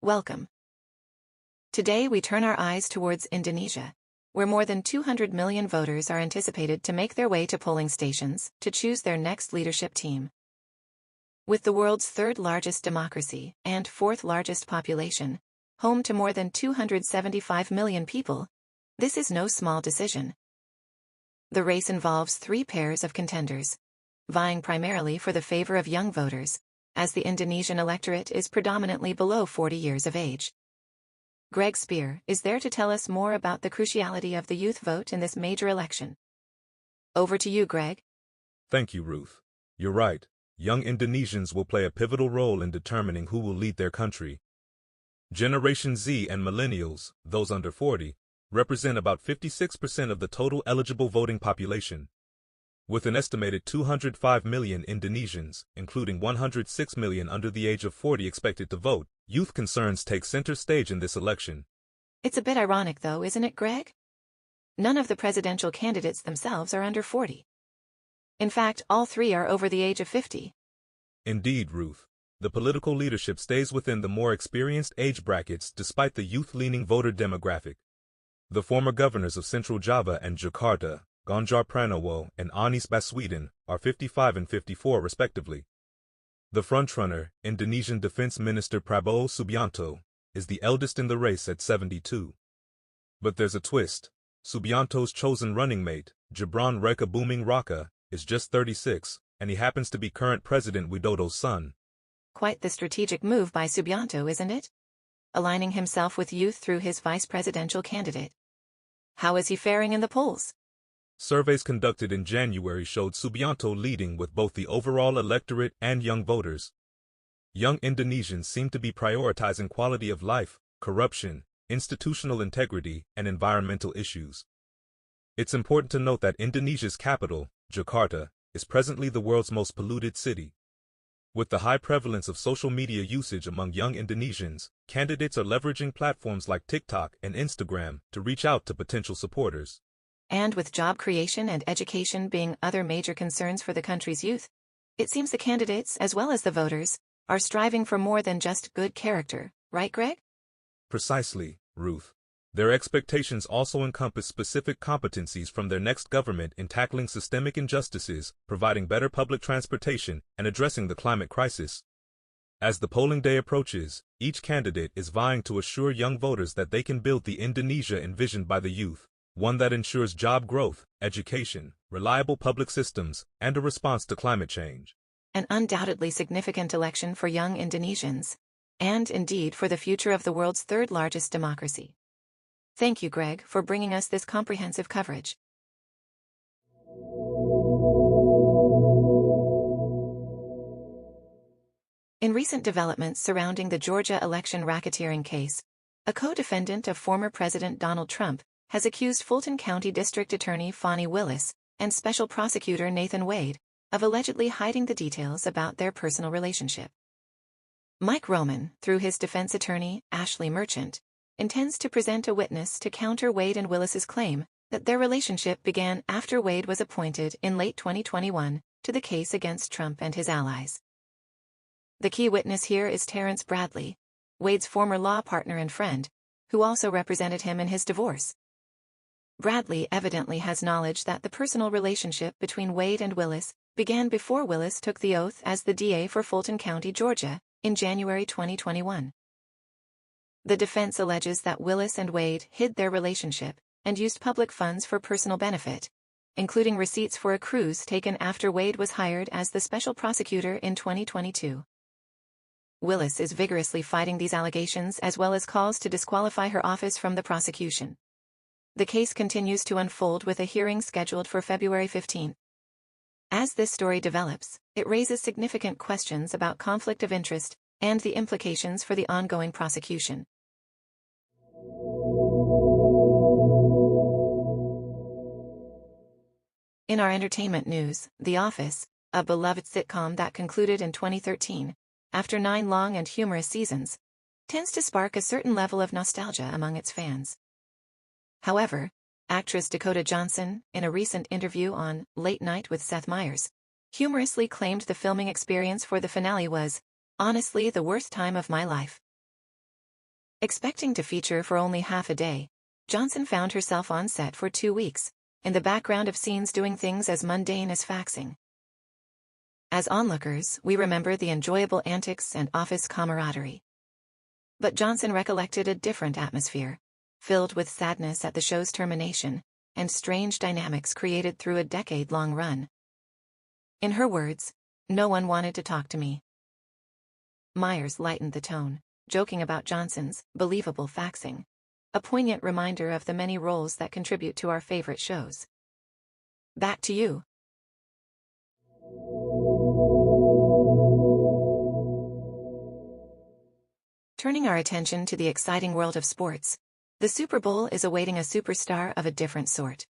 Welcome. Today we turn our eyes towards Indonesia, where more than 200 million voters are anticipated to make their way to polling stations to choose their next leadership team. With the world's third-largest democracy and fourth-largest population, home to more than 275 million people, this is no small decision. The race involves 3 pairs of contenders, vying primarily for the favor of young voters, as the Indonesian electorate is predominantly below 40 years of age. Greg Spear is there to tell us more about the cruciality of the youth vote in this major election. Over to you, Greg. Thank you, Ruth. You're right. Young Indonesians will play a pivotal role in determining who will lead their country. Generation Z and millennials, those under 40, represent about 56% of the total eligible voting population. With an estimated 205 million Indonesians, including 106 million under the age of 40 expected to vote, youth concerns take center stage in this election. It's a bit ironic though, isn't it, Greg? None of the presidential candidates themselves are under 40. In fact, all three are over the age of 50. Indeed, Ruth. The political leadership stays within the more experienced age brackets despite the youth-leaning voter demographic. The former governors of Central Java and Jakarta, Ganjar Pranowo and Anies Baswedan, are 55 and 54 respectively. The frontrunner, Indonesian Defense Minister Prabowo Subianto, is the eldest in the race at 72. But there's a twist. Subianto's chosen running mate, Gibran Raka Buming Raka, is just 36, and he happens to be current President Widodo's son. Quite the strategic move by Subianto, isn't it? Aligning himself with youth through his vice presidential candidate. How is he faring in the polls? Surveys conducted in January showed Subianto leading with both the overall electorate and young voters. Young Indonesians seem to be prioritizing quality of life, corruption, institutional integrity, and environmental issues. It's important to note that Indonesia's capital, Jakarta, is presently the world's most polluted city. With the high prevalence of social media usage among young Indonesians, candidates are leveraging platforms like TikTok and Instagram to reach out to potential supporters. And with job creation and education being other major concerns for the country's youth, it seems the candidates, as well as the voters, are striving for more than just good character, right, Greg? Precisely, Ruth. Their expectations also encompass specific competencies from their next government in tackling systemic injustices, providing better public transportation, and addressing the climate crisis. As the polling day approaches, each candidate is vying to assure young voters that they can build the Indonesia envisioned by the youth, one that ensures job growth, education, reliable public systems, and a response to climate change. An undoubtedly significant election for young Indonesians, and indeed for the future of the world's third-largest democracy. Thank you, Greg, for bringing us this comprehensive coverage. In recent developments surrounding the Georgia election racketeering case, a co-defendant of former President Donald Trump has accused Fulton County District Attorney Fani Willis and Special Prosecutor Nathan Wade of allegedly hiding the details about their personal relationship. Mike Roman, through his defense attorney, Ashley Merchant, intends to present a witness to counter Wade and Willis's claim that their relationship began after Wade was appointed in late 2021 to the case against Trump and his allies. The key witness here is Terrence Bradley, Wade's former law partner and friend, who also represented him in his divorce. Bradley evidently has knowledge that the personal relationship between Wade and Willis began before Willis took the oath as the DA for Fulton County, Georgia, in January 2021. The defense alleges that Willis and Wade hid their relationship and used public funds for personal benefit, including receipts for a cruise taken after Wade was hired as the special prosecutor in 2022. Willis is vigorously fighting these allegations as well as calls to disqualify her office from the prosecution. The case continues to unfold with a hearing scheduled for February 15. As this story develops, it raises significant questions about conflict of interest and the implications for the ongoing prosecution. In our entertainment news, The Office, a beloved sitcom that concluded in 2013, after 9 long and humorous seasons, tends to spark a certain level of nostalgia among its fans. However, actress Dakota Johnson, in a recent interview on Late Night with Seth Meyers, humorously claimed the filming experience for the finale was, honestly, the worst time of my life. Expecting to feature for only half a day, Johnson found herself on set for 2 weeks, in the background of scenes doing things as mundane as faxing. As onlookers, we remember the enjoyable antics and office camaraderie. But Johnson recollected a different atmosphere, filled with sadness at the show's termination, and strange dynamics created through a decade-long run. In her words, "No one wanted to talk to me." Meyers lightened the tone, joking about Johnson's believable faxing, a poignant reminder of the many roles that contribute to our favorite shows. Back to you. Turning our attention to the exciting world of sports, the Super Bowl is awaiting a superstar of a different sort.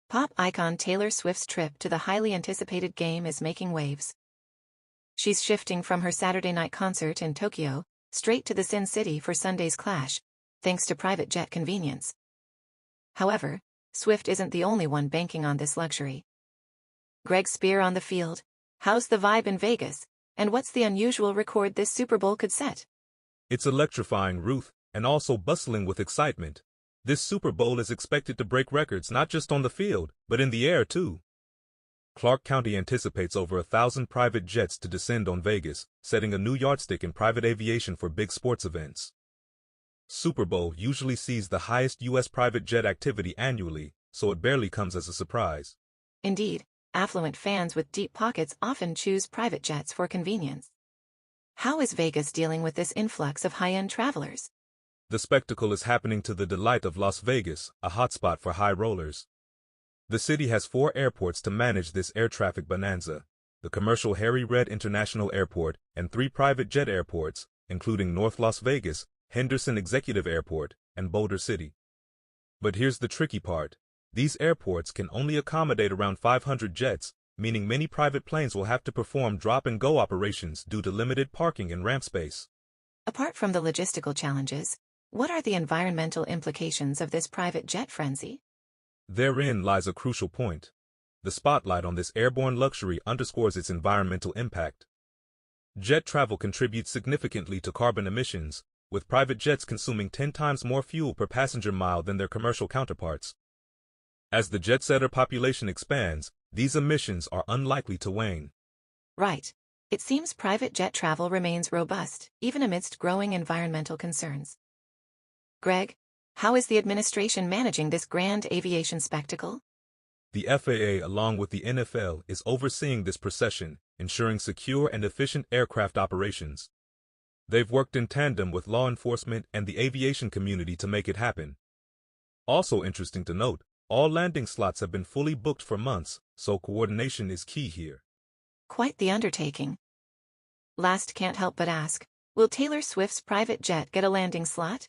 Pop icon Taylor Swift's trip to the highly anticipated game is making waves. She's shifting from her Saturday night concert in Tokyo straight to the Sin City for Sunday's clash, thanks to private jet convenience. However, Swift isn't the only one banking on this luxury. Greg Spear on the field. How's the vibe in Vegas, and what's the unusual record this Super Bowl could set? It's electrifying, Ruth, and also bustling with excitement. This Super Bowl is expected to break records not just on the field, but in the air too. Clark County anticipates over 1,000 private jets to descend on Vegas, setting a new yardstick in private aviation for big sports events. Super Bowl usually sees the highest U.S. private jet activity annually, so it barely comes as a surprise. Indeed, affluent fans with deep pockets often choose private jets for convenience. How is Vegas dealing with this influx of high-end travelers? The spectacle is happening to the delight of Las Vegas, a hotspot for high rollers. The city has 4 airports to manage this air traffic bonanza: the commercial Harry Reid International Airport and 3 private jet airports, including North Las Vegas, Henderson Executive Airport, and Boulder City. But here's the tricky part. These airports can only accommodate around 500 jets, meaning many private planes will have to perform drop-and-go operations due to limited parking and ramp space. Apart from the logistical challenges, what are the environmental implications of this private jet frenzy? Therein lies a crucial point. The spotlight on this airborne luxury underscores its environmental impact. Jet travel contributes significantly to carbon emissions, with private jets consuming 10 times more fuel per passenger mile than their commercial counterparts. As the jet-setter population expands, these emissions are unlikely to wane. Right. It seems private jet travel remains robust, even amidst growing environmental concerns. Greg, how is the administration managing this grand aviation spectacle? The FAA, along with the NFL, is overseeing this procession, ensuring secure and efficient aircraft operations. They've worked in tandem with law enforcement and the aviation community to make it happen. Also interesting to note, all landing slots have been fully booked for months, so coordination is key here. Quite the undertaking. Last can't help but ask, will Taylor Swift's private jet get a landing slot?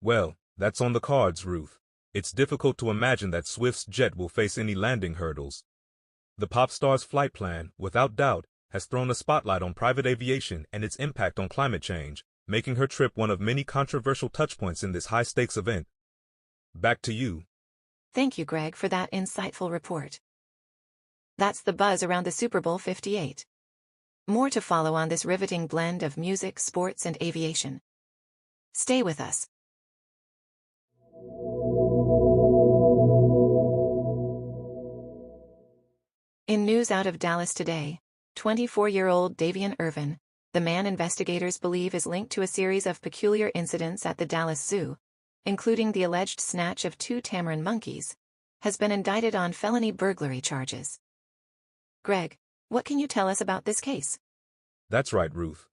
Well, that's on the cards, Ruth. It's difficult to imagine that Swift's jet will face any landing hurdles. The pop star's flight plan, without doubt, has thrown a spotlight on private aviation and its impact on climate change, making her trip one of many controversial touchpoints in this high-stakes event. Back to you. Thank you, Greg, for that insightful report. That's the buzz around the Super Bowl 58. More to follow on this riveting blend of music, sports, and aviation. Stay with us. In news out of Dallas today, 24-year-old Davian Irvin, the man investigators believe is linked to a series of peculiar incidents at the Dallas Zoo, including the alleged snatch of 2 tamarin monkeys, has been indicted on felony burglary charges. Greg, what can you tell us about this case? That's right, Ruth.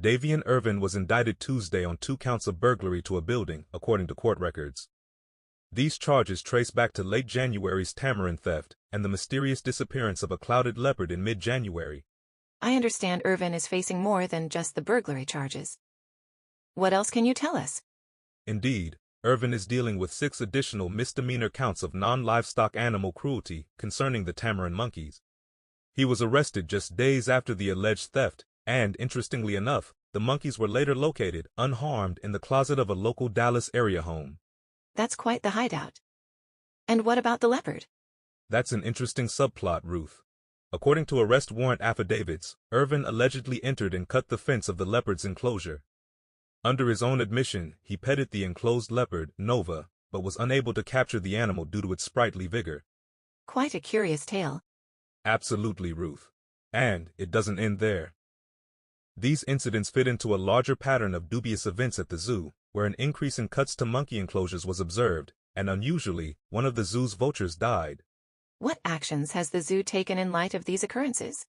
Davian Irvin was indicted Tuesday on 2 counts of burglary to a building, according to court records. These charges trace back to late January's tamarin theft and the mysterious disappearance of a clouded leopard in mid-January. I understand Irvin is facing more than just the burglary charges. What else can you tell us? Indeed, Irvin is dealing with 6 additional misdemeanor counts of non-livestock animal cruelty concerning the tamarin monkeys. He was arrested just days after the alleged theft, and, interestingly enough, the monkeys were later located, unharmed, in the closet of a local Dallas area home. That's quite the hideout. And what about the leopard? That's an interesting subplot, Ruth. According to arrest warrant affidavits, Irvin allegedly entered and cut the fence of the leopard's enclosure. Under his own admission, he petted the enclosed leopard, Nova, but was unable to capture the animal due to its sprightly vigor. Quite a curious tale. Absolutely, Ruth. And it doesn't end there. These incidents fit into a larger pattern of dubious events at the zoo, where an increase in cuts to monkey enclosures was observed, and unusually, one of the zoo's vultures died. What actions has the zoo taken in light of these occurrences?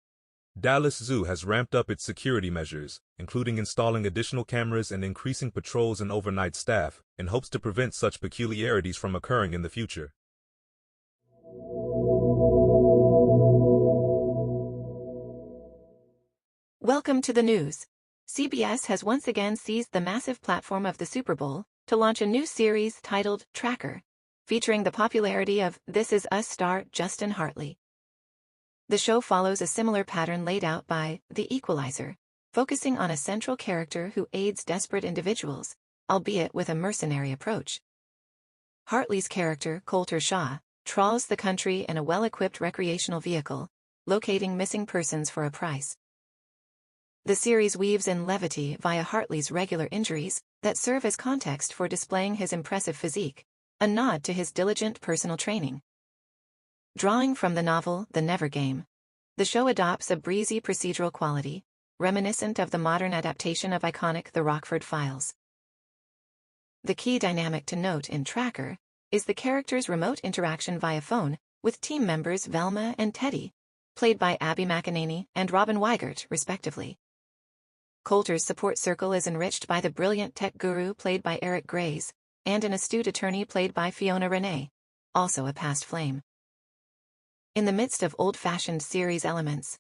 Dallas Zoo has ramped up its security measures, including installing additional cameras and increasing patrols and overnight staff, in hopes to prevent such peculiarities from occurring in the future. Welcome to the news. CBS has once again seized the massive platform of the Super Bowl to launch a new series titled Tracker, featuring the popularity of This Is Us star Justin Hartley. The show follows a similar pattern laid out by The Equalizer, focusing on a central character who aids desperate individuals, albeit with a mercenary approach. Hartley's character, Coulter Shaw, trawls the country in a well-equipped recreational vehicle, locating missing persons for a price. The series weaves in levity via Hartley's regular injuries that serve as context for displaying his impressive physique, a nod to his diligent personal training. Drawing from the novel The Never Game, the show adopts a breezy procedural quality, reminiscent of the modern adaptation of iconic The Rockford Files. The key dynamic to note in Tracker is the character's remote interaction via phone with team members Velma and Teddy, played by Abby McEnany and Robin Weigert, respectively. Coulter's support circle is enriched by the brilliant tech guru played by Eric Grays, and an astute attorney played by Fiona Renee, also a past flame. In the midst of old-fashioned series elements,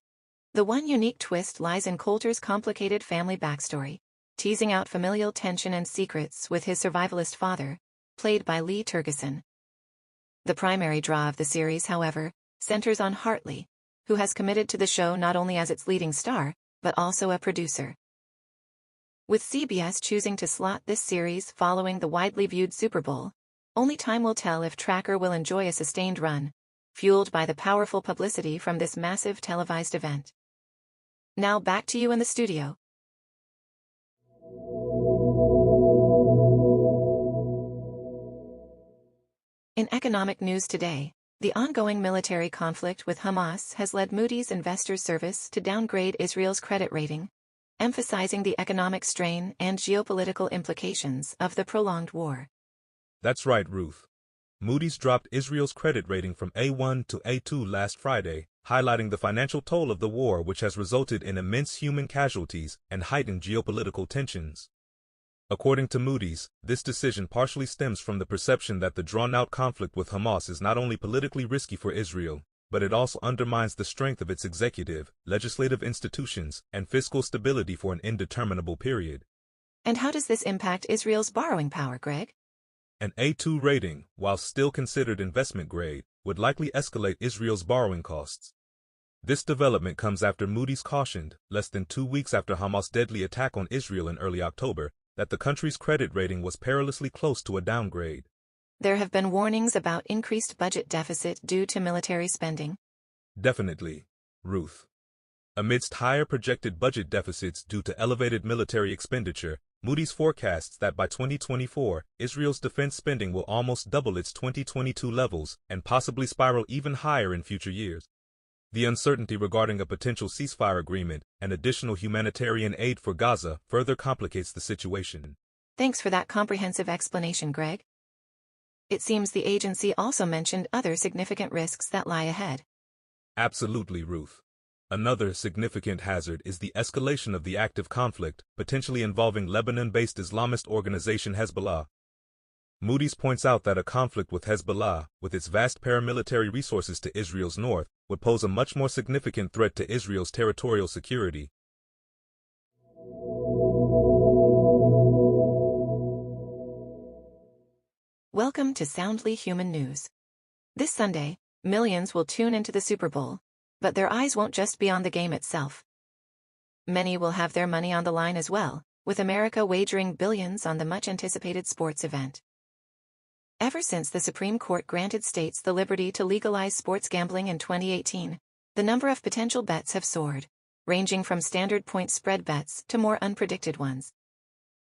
the one unique twist lies in Coulter's complicated family backstory, teasing out familial tension and secrets with his survivalist father, played by Lee Tergesen. The primary draw of the series, however, centers on Hartley, who has committed to the show not only as its leading star, but also a producer. With CBS choosing to slot this series following the widely viewed Super Bowl, only time will tell if Tracker will enjoy a sustained run, fueled by the powerful publicity from this massive televised event. Now back to you in the studio. In economic news today, the ongoing military conflict with Hamas has led Moody's Investors Service to downgrade Israel's credit rating, emphasizing the economic strain and geopolitical implications of the prolonged war. That's right, Ruth. Moody's dropped Israel's credit rating from A1 to A2 last Friday, highlighting the financial toll of the war, which has resulted in immense human casualties and heightened geopolitical tensions. According to Moody's, this decision partially stems from the perception that the drawn-out conflict with Hamas is not only politically risky for Israel, but it also undermines the strength of its executive, legislative institutions, and fiscal stability for an indeterminable period. And how does this impact Israel's borrowing power, Greg? An A2 rating, while still considered investment grade, would likely escalate Israel's borrowing costs. This development comes after Moody's cautioned, less than 2 weeks after Hamas' deadly attack on Israel in early October, that the country's credit rating was perilously close to a downgrade. There have been warnings about increased budget deficit due to military spending. Definitely, Ruth. Amidst higher projected budget deficits due to elevated military expenditure, Moody's forecasts that by 2024, Israel's defense spending will almost double its 2022 levels and possibly spiral even higher in future years. The uncertainty regarding a potential ceasefire agreement and additional humanitarian aid for Gaza further complicates the situation. Thanks for that comprehensive explanation, Greg. It seems the agency also mentioned other significant risks that lie ahead. Absolutely, Ruth. Another significant hazard is the escalation of the active conflict, potentially involving Lebanon-based Islamist organization Hezbollah. Moody's points out that a conflict with Hezbollah, with its vast paramilitary resources to Israel's north, would pose a much more significant threat to Israel's territorial security. Welcome to Soundly Human News. This Sunday, millions will tune into the Super Bowl, but their eyes won't just be on the game itself. Many will have their money on the line as well, with America wagering billions on the much-anticipated sports event. Ever since the Supreme Court granted states the liberty to legalize sports gambling in 2018, the number of potential bets have soared, ranging from standard point spread bets to more unpredicted ones.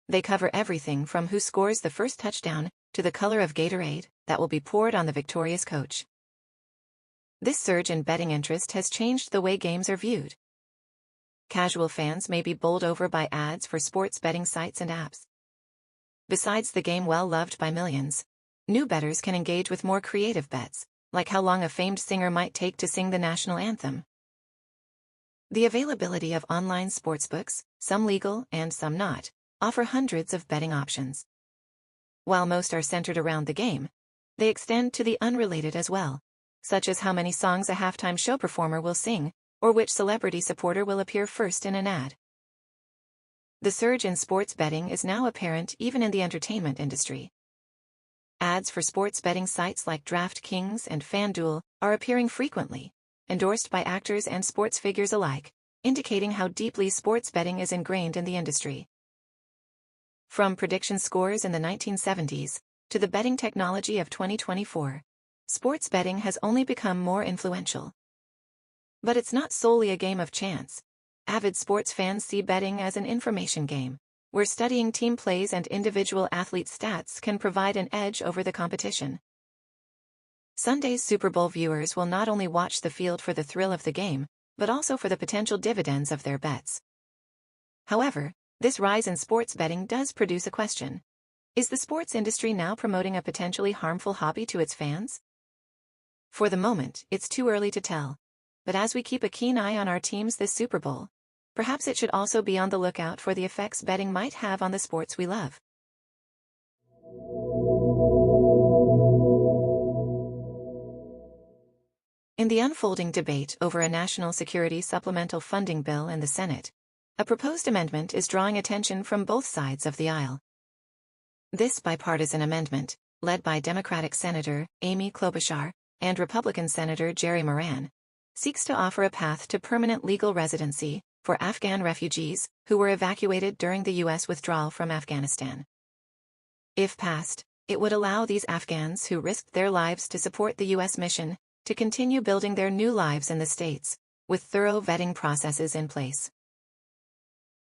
They cover everything from who scores the first touchdown to the color of Gatorade that will be poured on the victorious coach. This surge in betting interest has changed the way games are viewed. Casual fans may be bowled over by ads for sports betting sites and apps. Besides the game well loved by millions, new bettors can engage with more creative bets, like how long a famed singer might take to sing the national anthem. The availability of online sportsbooks, some legal and some not, offer hundreds of betting options. While most are centered around the game, they extend to the unrelated as well, such as how many songs a halftime show performer will sing, or which celebrity supporter will appear first in an ad. The surge in sports betting is now apparent even in the entertainment industry. Ads for sports betting sites like DraftKings and FanDuel are appearing frequently, endorsed by actors and sports figures alike, indicating how deeply sports betting is ingrained in the industry. From prediction scores in the 1970s to the betting technology of 2024, sports betting has only become more influential. But it's not solely a game of chance. Avid sports fans see betting as an information game, where studying team plays and individual athlete stats can provide an edge over the competition. Sunday's Super Bowl viewers will not only watch the field for the thrill of the game, but also for the potential dividends of their bets. However, this rise in sports betting does produce a question. Is the sports industry now promoting a potentially harmful hobby to its fans? For the moment, it's too early to tell. But as we keep a keen eye on our teams this Super Bowl, perhaps it should also be on the lookout for the effects betting might have on the sports we love. In the unfolding debate over a national security supplemental funding bill in the Senate, a proposed amendment is drawing attention from both sides of the aisle. This bipartisan amendment, led by Democratic Senator Amy Klobuchar and Republican Senator Jerry Moran, seeks to offer a path to permanent legal residency for Afghan refugees who were evacuated during the U.S. withdrawal from Afghanistan. If passed, it would allow these Afghans who risked their lives to support the U.S. mission to continue building their new lives in the States, with thorough vetting processes in place.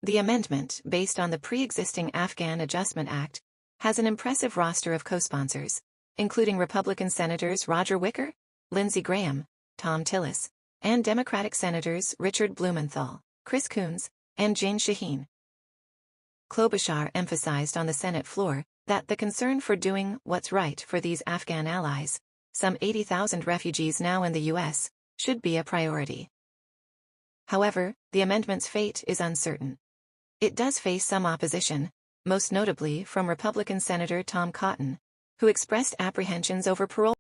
The amendment, based on the pre-existing Afghan Adjustment Act, has an impressive roster of co-sponsors, including Republican Senators Roger Wicker, Lindsey Graham, Tom Tillis, and Democratic Senators Richard Blumenthal, Chris Coons, and Jane Shaheen. Klobuchar emphasized on the Senate floor that the concern for doing what's right for these Afghan allies, some 80,000 refugees now in the U.S., should be a priority. However, the amendment's fate is uncertain. It does face some opposition, most notably from Republican Senator Tom Cotton, who expressed apprehensions over parole.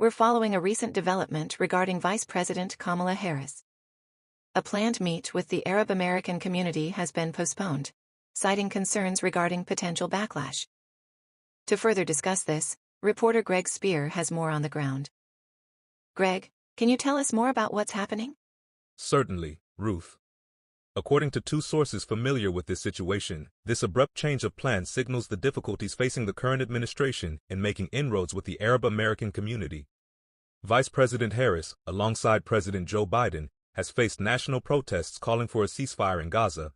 We're following a recent development regarding Vice President Kamala Harris. A planned meet with the Arab American community has been postponed, citing concerns regarding potential backlash. To further discuss this, reporter Greg Spear has more on the ground. Greg, can you tell us more about what's happening? Certainly, Ruth. According to two sources familiar with this situation, this abrupt change of plans signals the difficulties facing the current administration in making inroads with the Arab American community. Vice President Harris, alongside President Joe Biden, has faced national protests calling for a ceasefire in Gaza.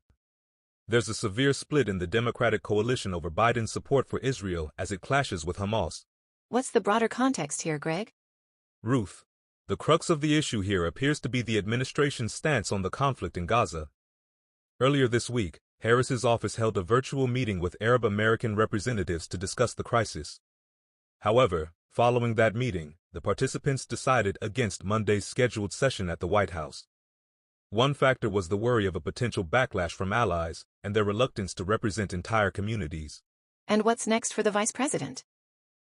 There's a severe split in the Democratic coalition over Biden's support for Israel as it clashes with Hamas. What's the broader context here, Greg? Ruth, the crux of the issue here appears to be the administration's stance on the conflict in Gaza. Earlier this week, Harris's office held a virtual meeting with Arab American representatives to discuss the crisis. However, following that meeting, the participants decided against Monday's scheduled session at the White House. One factor was the worry of a potential backlash from allies and their reluctance to represent entire communities. And what's next for the vice president?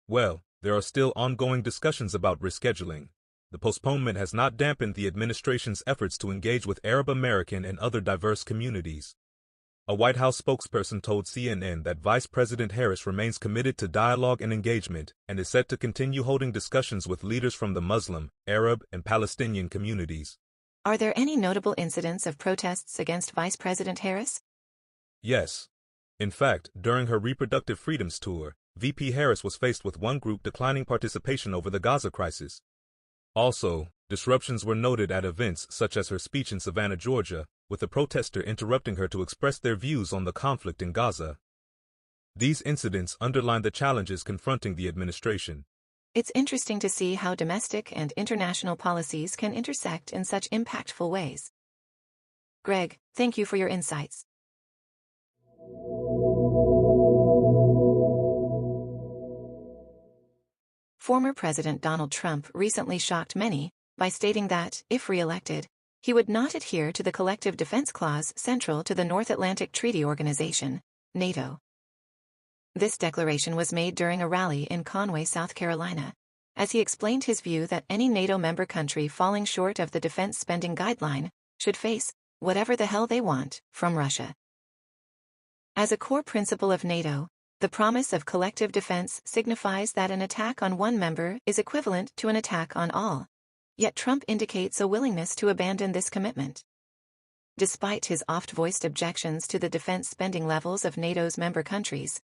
Well, there are still ongoing discussions about rescheduling. The postponement has not dampened the administration's efforts to engage with Arab American and other diverse communities. A White House spokesperson told CNN that Vice President Harris remains committed to dialogue and engagement and is set to continue holding discussions with leaders from the Muslim, Arab, and Palestinian communities. Are there any notable incidents of protests against Vice President Harris? Yes. In fact, during her Reproductive Freedoms Tour, VP Harris was faced with one group declining participation over the Gaza crisis. Also, disruptions were noted at events such as her speech in Savannah, Georgia, with a protester interrupting her to express their views on the conflict in Gaza. These incidents underline the challenges confronting the administration. It's interesting to see how domestic and international policies can intersect in such impactful ways. Greg, thank you for your insights. Former President Donald Trump recently shocked many by stating that, if re-elected, he would not adhere to the Collective Defense Clause central to the North Atlantic Treaty Organization, NATO. This declaration was made during a rally in Conway, South Carolina, as he explained his view that any NATO member country falling short of the defense spending guideline should face whatever the hell they want from Russia. As a core principle of NATO, the promise of collective defense signifies that an attack on one member is equivalent to an attack on all. Yet Trump indicates a willingness to abandon this commitment. Despite his oft-voiced objections to the defense spending levels of NATO's member countries,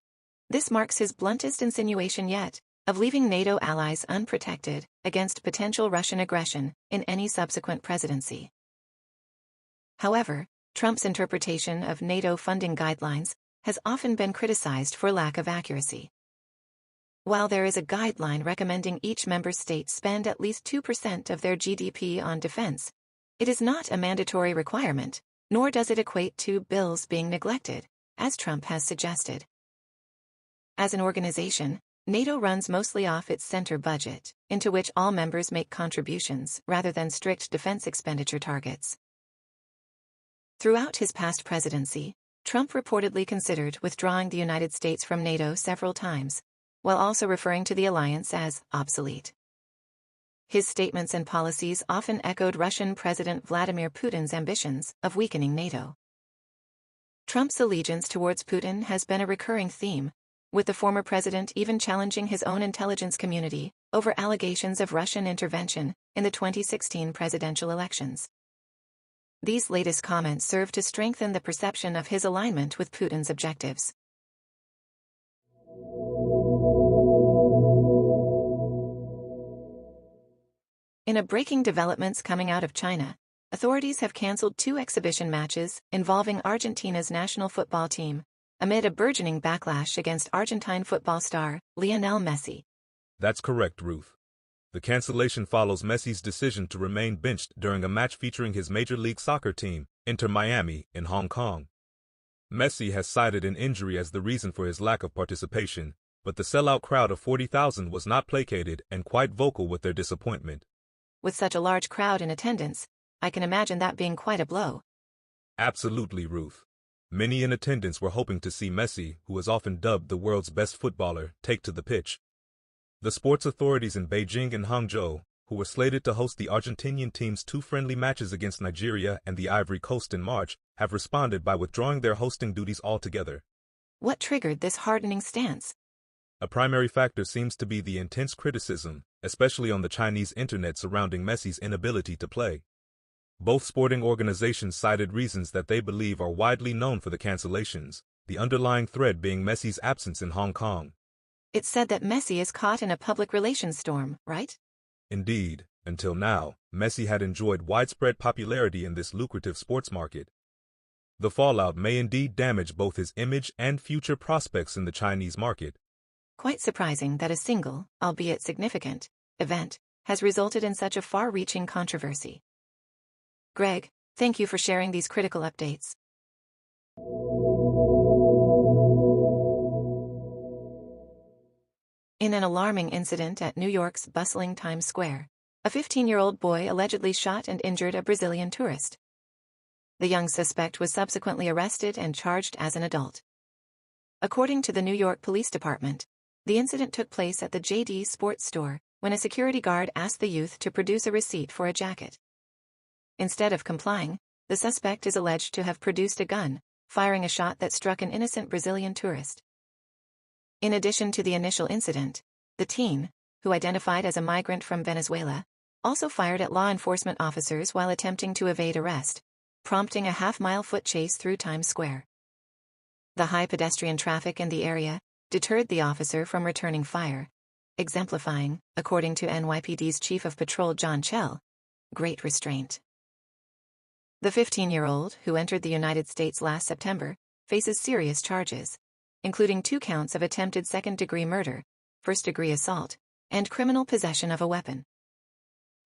this marks his bluntest insinuation yet, of leaving NATO allies unprotected against potential Russian aggression in any subsequent presidency. However, Trump's interpretation of NATO funding guidelines has often been criticized for lack of accuracy. While there is a guideline recommending each member state spend at least 2% of their GDP on defense, it is not a mandatory requirement, nor does it equate to bills being neglected, as Trump has suggested. As an organization, NATO runs mostly off its center budget, into which all members make contributions rather than strict defense expenditure targets. Throughout his past presidency, Trump reportedly considered withdrawing the United States from NATO several times, while also referring to the alliance as obsolete. His statements and policies often echoed Russian President Vladimir Putin's ambitions of weakening NATO. Trump's allegiance towards Putin has been a recurring theme, with the former president even challenging his own intelligence community over allegations of Russian intervention in the 2016 presidential elections. These latest comments serve to strengthen the perception of his alignment with Putin's objectives. In a breaking developments coming out of China, authorities have canceled 2 exhibition matches involving Argentina's national football team, amid a burgeoning backlash against Argentine football star Lionel Messi. That's correct, Ruth. The cancellation follows Messi's decision to remain benched during a match featuring his Major League Soccer team, Inter Miami, in Hong Kong. Messi has cited an injury as the reason for his lack of participation, but the sellout crowd of 40,000 was not placated and quite vocal with their disappointment. With such a large crowd in attendance, I can imagine that being quite a blow. Absolutely, Ruth. Many in attendance were hoping to see Messi, who is often dubbed the world's best footballer, take to the pitch. The sports authorities in Beijing and Hangzhou, who were slated to host the Argentinian team's 2 friendly matches against Nigeria and the Ivory Coast in March, have responded by withdrawing their hosting duties altogether. What triggered this hardening stance? A primary factor seems to be the intense criticism, especially on the Chinese internet, surrounding Messi's inability to play. Both sporting organizations cited reasons that they believe are widely known for the cancellations, the underlying thread being Messi's absence in Hong Kong. It's said that Messi is caught in a public relations storm, right? Indeed, until now, Messi had enjoyed widespread popularity in this lucrative sports market. The fallout may indeed damage both his image and future prospects in the Chinese market. Quite surprising that a single, albeit significant, event has resulted in such a far-reaching controversy. Greg, thank you for sharing these critical updates. In an alarming incident at New York's bustling Times Square, a 15-year-old boy allegedly shot and injured a Brazilian tourist. The young suspect was subsequently arrested and charged as an adult. According to the New York Police Department, the incident took place at the JD Sports store when a security guard asked the youth to produce a receipt for a jacket. Instead of complying, the suspect is alleged to have produced a gun, firing a shot that struck an innocent Brazilian tourist. In addition to the initial incident, the teen, who identified as a migrant from Venezuela, also fired at law enforcement officers while attempting to evade arrest, prompting a half-mile foot chase through Times Square. The high pedestrian traffic in the area deterred the officer from returning fire, exemplifying, according to NYPD's Chief of Patrol John Chell, great restraint. The 15-year-old, who entered the United States last September, faces serious charges, including 2 counts of attempted second-degree murder, first-degree assault, and criminal possession of a weapon.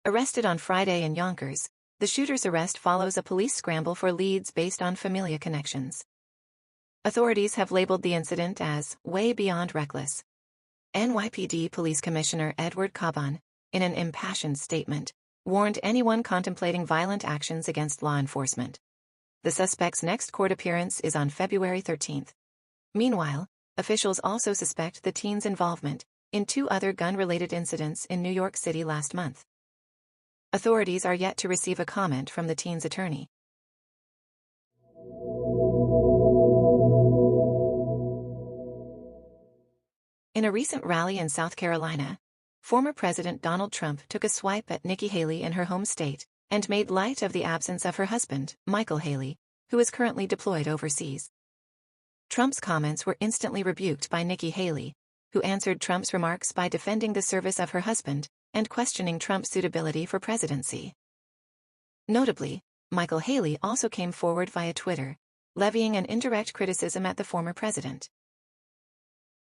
Arrested on Friday in Yonkers, the shooter's arrest follows a police scramble for leads based on familia connections. Authorities have labeled the incident as way beyond reckless. NYPD Police Commissioner Edward Caban, in an impassioned statement, warned anyone contemplating violent actions against law enforcement. The suspect's next court appearance is on February 13. Meanwhile, officials also suspect the teen's involvement in 2 other gun-related incidents in New York City last month. Authorities are yet to receive a comment from the teen's attorney. In a recent rally in South Carolina, former President Donald Trump took a swipe at Nikki Haley in her home state and made light of the absence of her husband, Michael Haley, who is currently deployed overseas. Trump's comments were instantly rebuked by Nikki Haley, who answered Trump's remarks by defending the service of her husband and questioning Trump's suitability for presidency. Notably, Michael Haley also came forward via Twitter, levying an indirect criticism at the former president.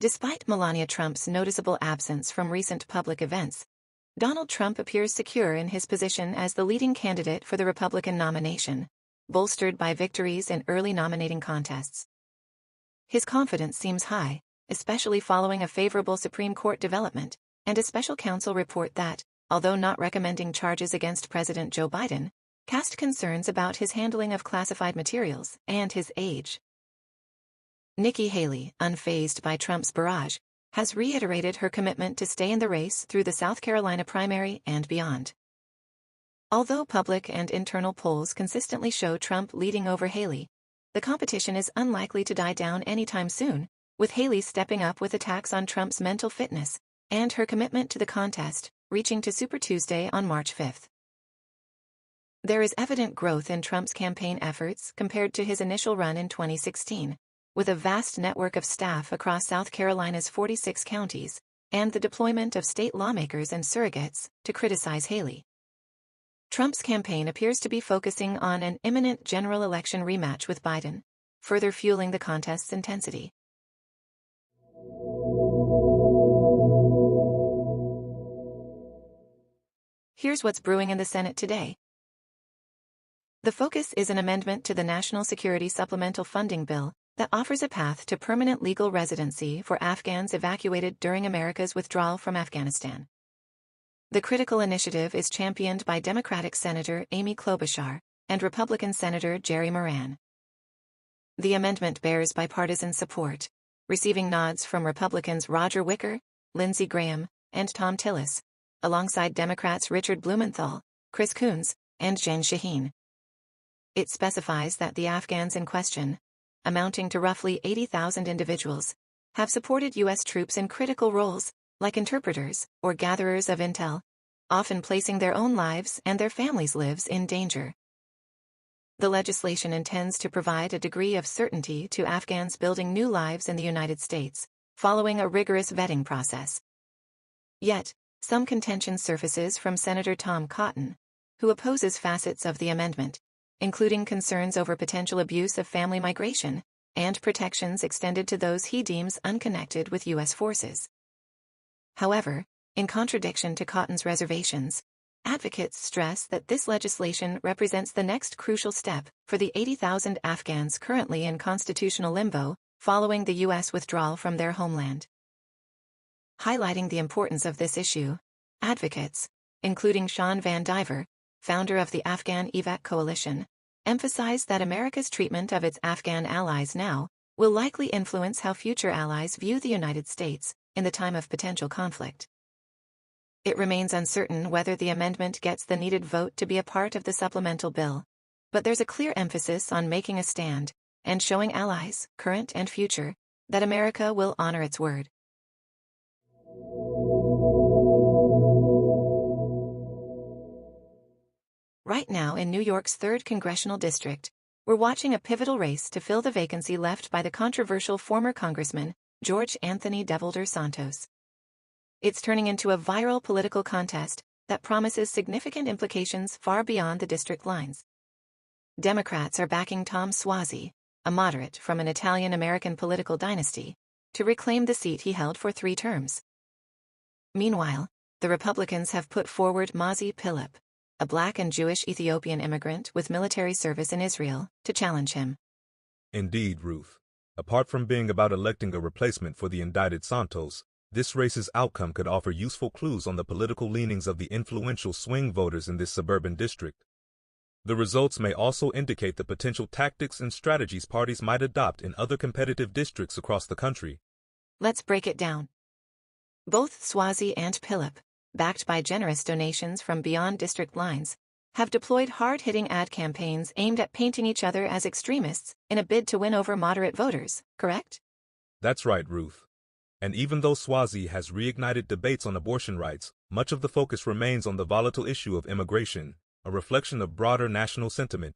Despite Melania Trump's noticeable absence from recent public events, Donald Trump appears secure in his position as the leading candidate for the Republican nomination, bolstered by victories in early nominating contests. His confidence seems high, especially following a favorable Supreme Court development and a special counsel report that, although not recommending charges against President Joe Biden, cast concerns about his handling of classified materials and his age. Nikki Haley, unfazed by Trump's barrage, has reiterated her commitment to stay in the race through the South Carolina primary and beyond. Although public and internal polls consistently show Trump leading over Haley, the competition is unlikely to die down anytime soon, with Haley stepping up with attacks on Trump's mental fitness and her commitment to the contest, reaching to Super Tuesday on March 5. There is evident growth in Trump's campaign efforts compared to his initial run in 2016. With a vast network of staff across South Carolina's 46 counties, and the deployment of state lawmakers and surrogates to criticize Haley. Trump's campaign appears to be focusing on an imminent general election rematch with Biden, further fueling the contest's intensity. Here's what's brewing in the Senate today. The focus is an amendment to the National Security Supplemental Funding Bill that offers a path to permanent legal residency for Afghans evacuated during America's withdrawal from Afghanistan. The critical initiative is championed by Democratic Senator Amy Klobuchar and Republican Senator Jerry Moran. The amendment bears bipartisan support, receiving nods from Republicans Roger Wicker, Lindsey Graham, and Thom Tillis, alongside Democrats Richard Blumenthal, Chris Coons, and Jen Shaheen. It specifies that the Afghans in question, amounting to roughly 80,000 individuals, have supported U.S. troops in critical roles, like interpreters or gatherers of intel, often placing their own lives and their families' lives in danger. The legislation intends to provide a degree of certainty to Afghans building new lives in the United States, following a rigorous vetting process. Yet, some contention surfaces from Senator Tom Cotton, who opposes facets of the amendment, including concerns over potential abuse of family migration and protections extended to those he deems unconnected with U.S. forces. However, in contradiction to Cotton's reservations, advocates stress that this legislation represents the next crucial step for the 80,000 Afghans currently in constitutional limbo following the U.S. withdrawal from their homeland. Highlighting the importance of this issue, advocates, including Sean Van Diver, founder of the Afghan Evac Coalition, emphasized that America's treatment of its Afghan allies now will likely influence how future allies view the United States in the time of potential conflict. It remains uncertain whether the amendment gets the needed vote to be a part of the supplemental bill, but there's a clear emphasis on making a stand and showing allies, current and future, that America will honor its word. Right now in New York's 3rd Congressional District, we're watching a pivotal race to fill the vacancy left by the controversial former Congressman, George Anthony Devolder Santos. It's turning into a viral political contest that promises significant implications far beyond the district lines. Democrats are backing Tom Suozzi, a moderate from an Italian-American political dynasty, to reclaim the seat he held for 3 terms. Meanwhile, the Republicans have put forward Mazi Pilip, a Black and Jewish Ethiopian immigrant with military service in Israel, to challenge him. Indeed, Ruth. Apart from being about electing a replacement for the indicted Santos, this race's outcome could offer useful clues on the political leanings of the influential swing voters in this suburban district. The results may also indicate the potential tactics and strategies parties might adopt in other competitive districts across the country. Let's break it down. Both Swazi and Philip, backed by generous donations from beyond district lines, have deployed hard-hitting ad campaigns aimed at painting each other as extremists in a bid to win over moderate voters, correct? That's right, Ruth. And even though Swazi has reignited debates on abortion rights, much of the focus remains on the volatile issue of immigration, a reflection of broader national sentiment.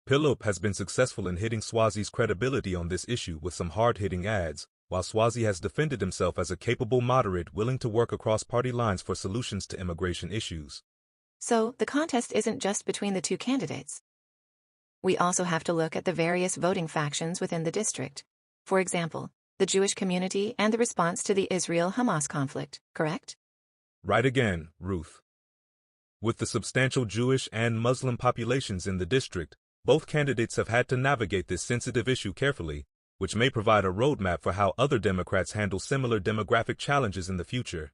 Philip has been successful in hitting Swazi's credibility on this issue with some hard-hitting ads, while Swazi has defended himself as a capable moderate willing to work across party lines for solutions to immigration issues. So, the contest isn't just between the two candidates. We also have to look at the various voting factions within the district. For example, the Jewish community and the response to the Israel-Hamas conflict, correct? Right again, Ruth. With the substantial Jewish and Muslim populations in the district, both candidates have had to navigate this sensitive issue carefully, which may provide a roadmap for how other Democrats handle similar demographic challenges in the future.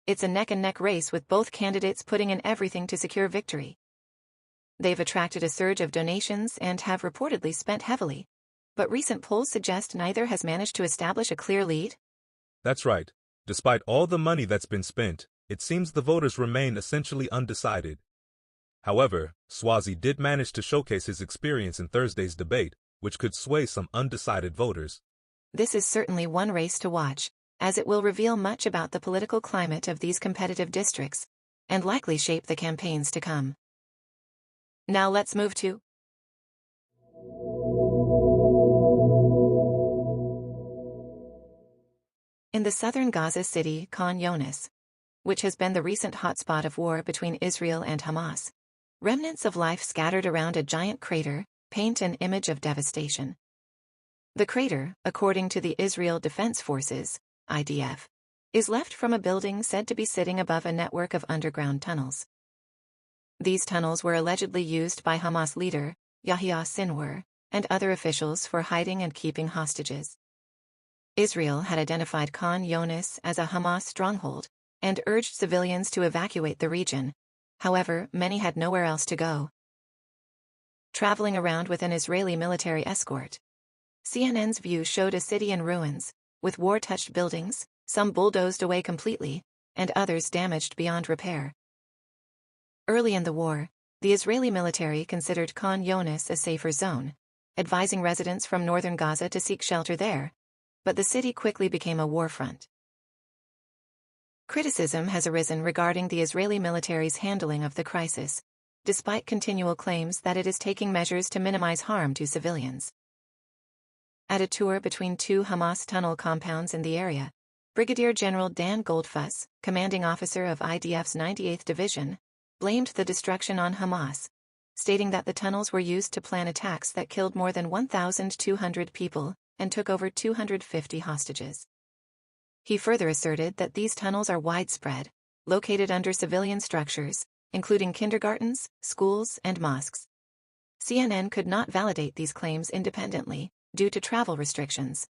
It's a neck-and-neck race with both candidates putting in everything to secure victory. They've attracted a surge of donations and have reportedly spent heavily. But recent polls suggest neither has managed to establish a clear lead. That's right. Despite all the money that's been spent, it seems the voters remain essentially undecided. However, Swazi did manage to showcase his experience in Thursday's debate, which could sway some undecided voters. This is certainly one race to watch, as it will reveal much about the political climate of these competitive districts, and likely shape the campaigns to come. Now let's move to in the southern Gaza city, Khan Younis, which has been the recent hotspot of war between Israel and Hamas. Remnants of life scattered around a giant crater paint an image of devastation. The crater, according to the Israel Defense Forces, IDF, is left from a building said to be sitting above a network of underground tunnels. These tunnels were allegedly used by Hamas leader, Yahya Sinwar, and other officials for hiding and keeping hostages. Israel had identified Khan Younis as a Hamas stronghold and urged civilians to evacuate the region. However, many had nowhere else to go. Traveling around with an Israeli military escort, CNN's view showed a city in ruins, with war-touched buildings, some bulldozed away completely, and others damaged beyond repair. Early in the war, the Israeli military considered Khan Younis a safer zone, advising residents from northern Gaza to seek shelter there, but the city quickly became a war front. Criticism has arisen regarding the Israeli military's handling of the crisis, despite continual claims that it is taking measures to minimize harm to civilians. At a tour between two Hamas tunnel compounds in the area, Brigadier General Dan Goldfuss, commanding officer of IDF's 98th Division, blamed the destruction on Hamas, stating that the tunnels were used to plan attacks that killed more than 1,200 people and took over 250 hostages. He further asserted that these tunnels are widespread, located under civilian structures, including kindergartens, schools, and mosques. CNN could not validate these claims independently, due to travel restrictions.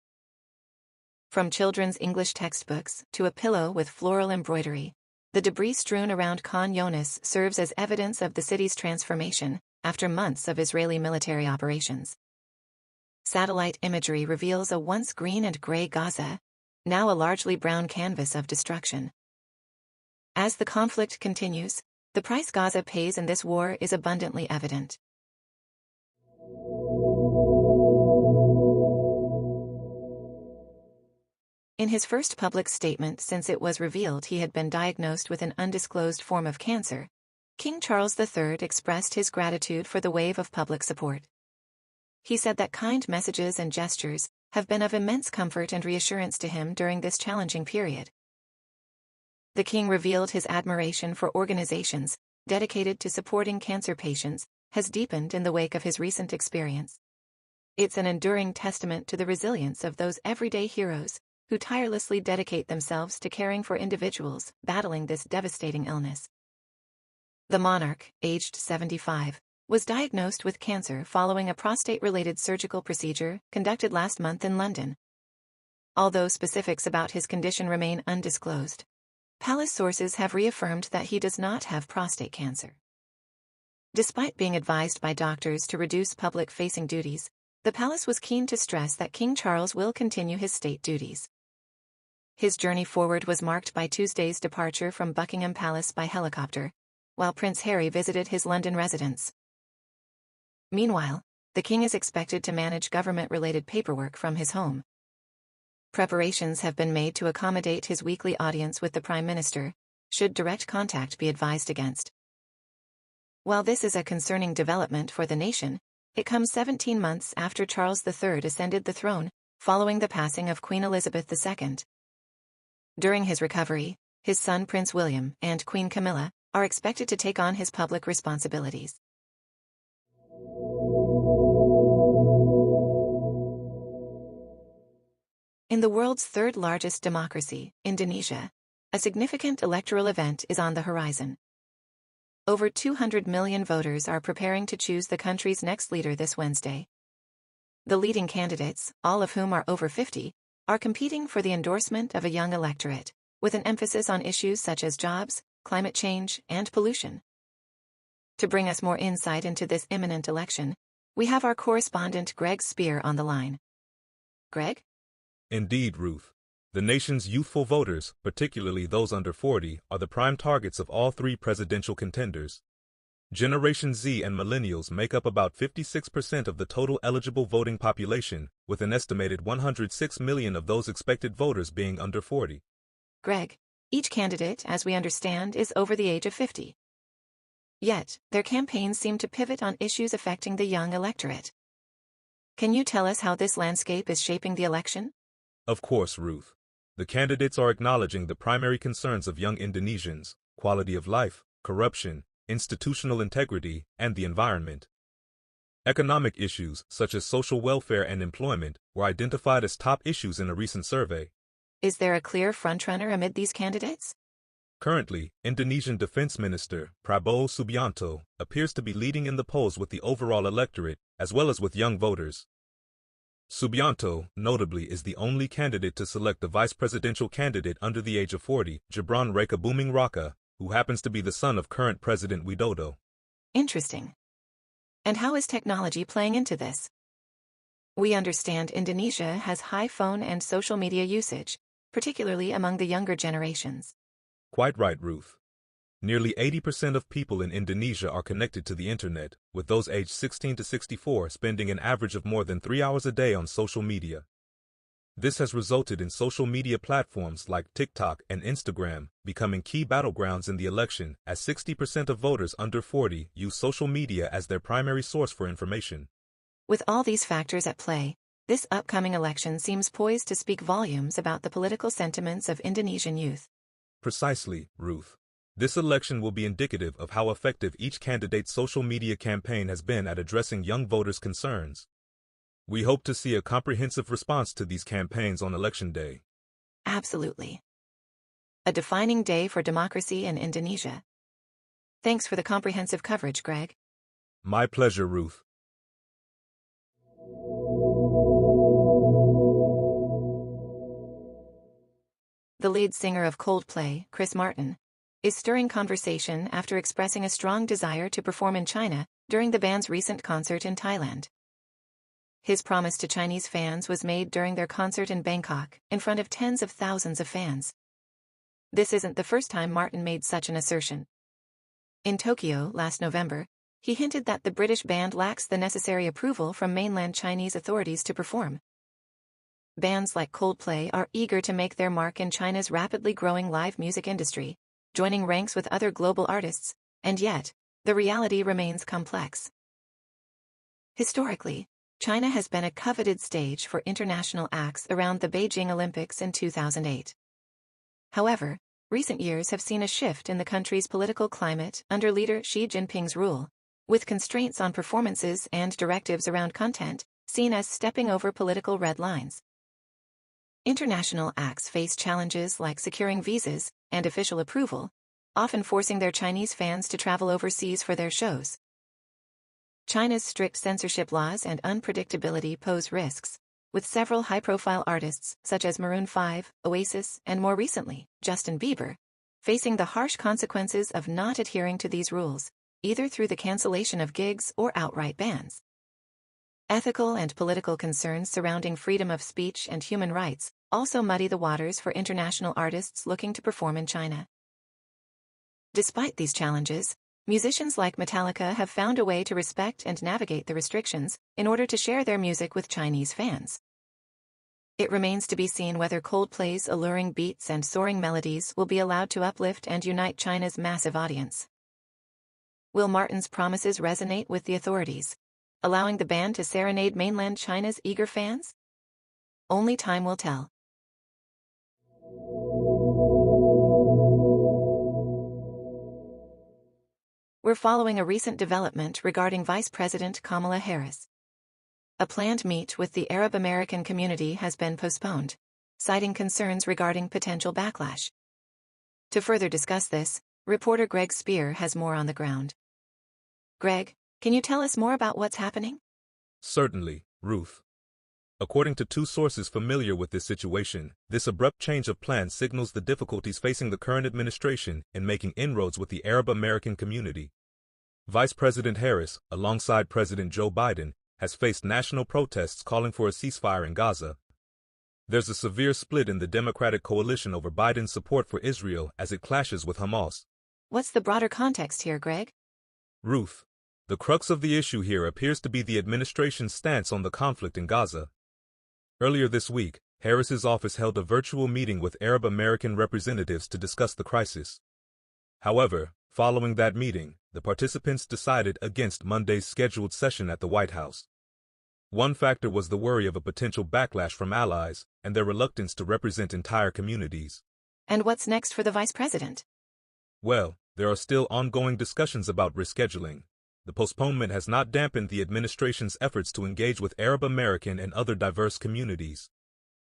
From children's English textbooks to a pillow with floral embroidery, the debris strewn around Khan Younis serves as evidence of the city's transformation after months of Israeli military operations. Satellite imagery reveals a once green and gray Gaza, now a largely brown canvas of destruction. As the conflict continues, the price Gaza pays in this war is abundantly evident. In his first public statement since it was revealed he had been diagnosed with an undisclosed form of cancer, King Charles III expressed his gratitude for the wave of public support. He said that kind messages and gestures have been of immense comfort and reassurance to him during this challenging period. The king revealed his admiration for organizations dedicated to supporting cancer patients has deepened in the wake of his recent experience. It's an enduring testament to the resilience of those everyday heroes who tirelessly dedicate themselves to caring for individuals battling this devastating illness. The monarch, aged 75, was diagnosed with cancer following a prostate-related surgical procedure conducted last month in London. although specifics about his condition remain undisclosed. Palace sources have reaffirmed that he does not have prostate cancer. Despite being advised by doctors to reduce public-facing duties, the palace was keen to stress that King Charles will continue his state duties. His journey forward was marked by Tuesday's departure from Buckingham Palace by helicopter, while Prince Harry visited his London residence. Meanwhile, the king is expected to manage government-related paperwork from his home. Preparations have been made to accommodate his weekly audience with the Prime Minister, should direct contact be advised against. While this is a concerning development for the nation, it comes 17 months after Charles III ascended the throne, following the passing of Queen Elizabeth II. During his recovery, his son Prince William and Queen Camilla are expected to take on his public responsibilities. In the world's third-largest democracy, Indonesia, a significant electoral event is on the horizon. Over 200 million voters are preparing to choose the country's next leader this Wednesday. The leading candidates, all of whom are over 50, are competing for the endorsement of a young electorate, with an emphasis on issues such as jobs, climate change, and pollution. To bring us more insight into this imminent election, we have our correspondent Greg Spear on the line. Greg? Indeed, Ruth. The nation's youthful voters, particularly those under 40, are the prime targets of all three presidential contenders. Generation Z and millennials make up about 56% of the total eligible voting population, with an estimated 106 million of those expected voters being under 40. Greg, each candidate, as we understand, is over the age of 50. Yet, their campaigns seem to pivot on issues affecting the young electorate. Can you tell us how this landscape is shaping the election? Of course, Ruth. The candidates are acknowledging the primary concerns of young Indonesians: quality of life, corruption, institutional integrity, and the environment. Economic issues, such as social welfare and employment, were identified as top issues in a recent survey. Is there a clear frontrunner amid these candidates? Currently, Indonesian Defense Minister Prabowo Subianto appears to be leading in the polls with the overall electorate, as well as with young voters. Subianto, notably, is the only candidate to select the vice presidential candidate under the age of 40, Gibran Rakebuming Raka, who happens to be the son of current President Widodo. Interesting. And how is technology playing into this? We understand Indonesia has high phone and social media usage, particularly among the younger generations. Quite right, Ruth. Nearly 80% of people in Indonesia are connected to the internet, with those aged 16 to 64 spending an average of more than 3 hours a day on social media. This has resulted in social media platforms like TikTok and Instagram becoming key battlegrounds in the election, as 60% of voters under 40 use social media as their primary source for information. With all these factors at play, this upcoming election seems poised to speak volumes about the political sentiments of Indonesian youth. Precisely, Ruth. This election will be indicative of how effective each candidate's social media campaign has been at addressing young voters' concerns. We hope to see a comprehensive response to these campaigns on Election Day. Absolutely. A defining day for democracy in Indonesia. Thanks for the comprehensive coverage, Greg. My pleasure, Ruth. The lead singer of Coldplay, Chris Martin, is stirring conversation after expressing a strong desire to perform in China during the band's recent concert in Thailand. His promise to Chinese fans was made during their concert in Bangkok, in front of tens of thousands of fans. This isn't the first time Martin made such an assertion. In Tokyo last November, he hinted that the British band lacks the necessary approval from mainland Chinese authorities to perform. Bands like Coldplay are eager to make their mark in China's rapidly growing live music industry, joining ranks with other global artists, and yet, the reality remains complex. Historically, China has been a coveted stage for international acts around the Beijing Olympics in 2008. However, recent years have seen a shift in the country's political climate under leader Xi Jinping's rule, with constraints on performances and directives around content seen as stepping over political red lines. International acts face challenges like securing visas and official approval, often forcing their Chinese fans to travel overseas for their shows. China's strict censorship laws and unpredictability pose risks, with several high-profile artists such as Maroon 5, Oasis, and more recently, Justin Bieber, facing the harsh consequences of not adhering to these rules, either through the cancellation of gigs or outright bans. Ethical and political concerns surrounding freedom of speech and human rights also muddy the waters for international artists looking to perform in China. Despite these challenges, musicians like Metallica have found a way to respect and navigate the restrictions in order to share their music with Chinese fans. It remains to be seen whether Coldplay's alluring beats and soaring melodies will be allowed to uplift and unite China's massive audience. Will Martin's promises resonate with the authorities, allowing the band to serenade mainland China's eager fans? Only time will tell. We're following a recent development regarding Vice President Kamala Harris. A planned meet with the Arab American community has been postponed, citing concerns regarding potential backlash. To further discuss this, reporter Greg Spear has more on the ground. Greg, can you tell us more about what's happening? Certainly, Ruth. According to two sources familiar with this situation, this abrupt change of plans signals the difficulties facing the current administration in making inroads with the Arab American community. Vice President Harris, alongside President Joe Biden, has faced national protests calling for a ceasefire in Gaza. There's a severe split in the Democratic coalition over Biden's support for Israel as it clashes with Hamas. What's the broader context here, Greg? Ruth, the crux of the issue here appears to be the administration's stance on the conflict in Gaza. Earlier this week, Harris's office held a virtual meeting with Arab American representatives to discuss the crisis. However, following that meeting, the participants decided against Monday's scheduled session at the White House. One factor was the worry of a potential backlash from allies and their reluctance to represent entire communities. And what's next for the vice president? Well, there are still ongoing discussions about rescheduling. The postponement has not dampened the administration's efforts to engage with Arab American and other diverse communities.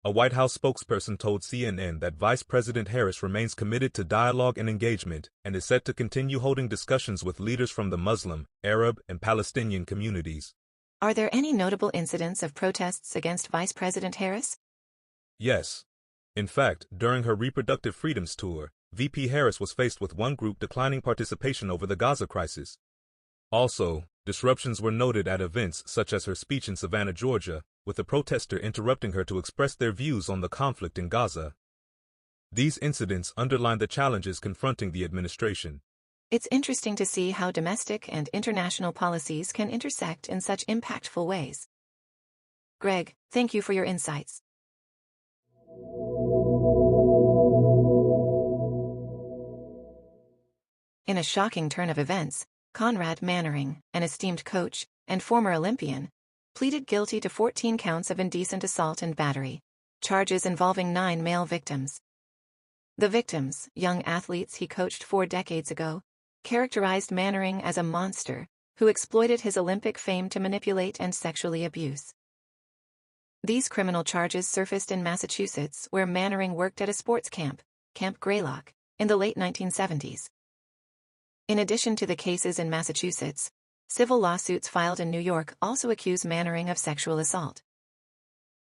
A White House spokesperson told CNN that Vice President Harris remains committed to dialogue and engagement and is set to continue holding discussions with leaders from the Muslim, Arab, and Palestinian communities. Are there any notable incidents of protests against Vice President Harris? Yes. In fact, during her Reproductive Freedoms tour, VP Harris was faced with one group declining participation over the Gaza crisis. Also, disruptions were noted at events such as her speech in Savannah, Georgia, with a protester interrupting her to express their views on the conflict in Gaza. These incidents underline the challenges confronting the administration. It's interesting to see how domestic and international policies can intersect in such impactful ways. Greg, thank you for your insights. In a shocking turn of events, Conrad Mannering, an esteemed coach and former Olympian, pleaded guilty to 14 counts of indecent assault and battery, charges involving 9 male victims. The victims, young athletes he coached 4 decades ago, characterized Mannering as a monster who exploited his Olympic fame to manipulate and sexually abuse. These criminal charges surfaced in Massachusetts, where Mannering worked at a sports camp, Camp Greylock, in the late 1970s. In addition to the cases in Massachusetts, civil lawsuits filed in New York also accuse Mannering of sexual assault.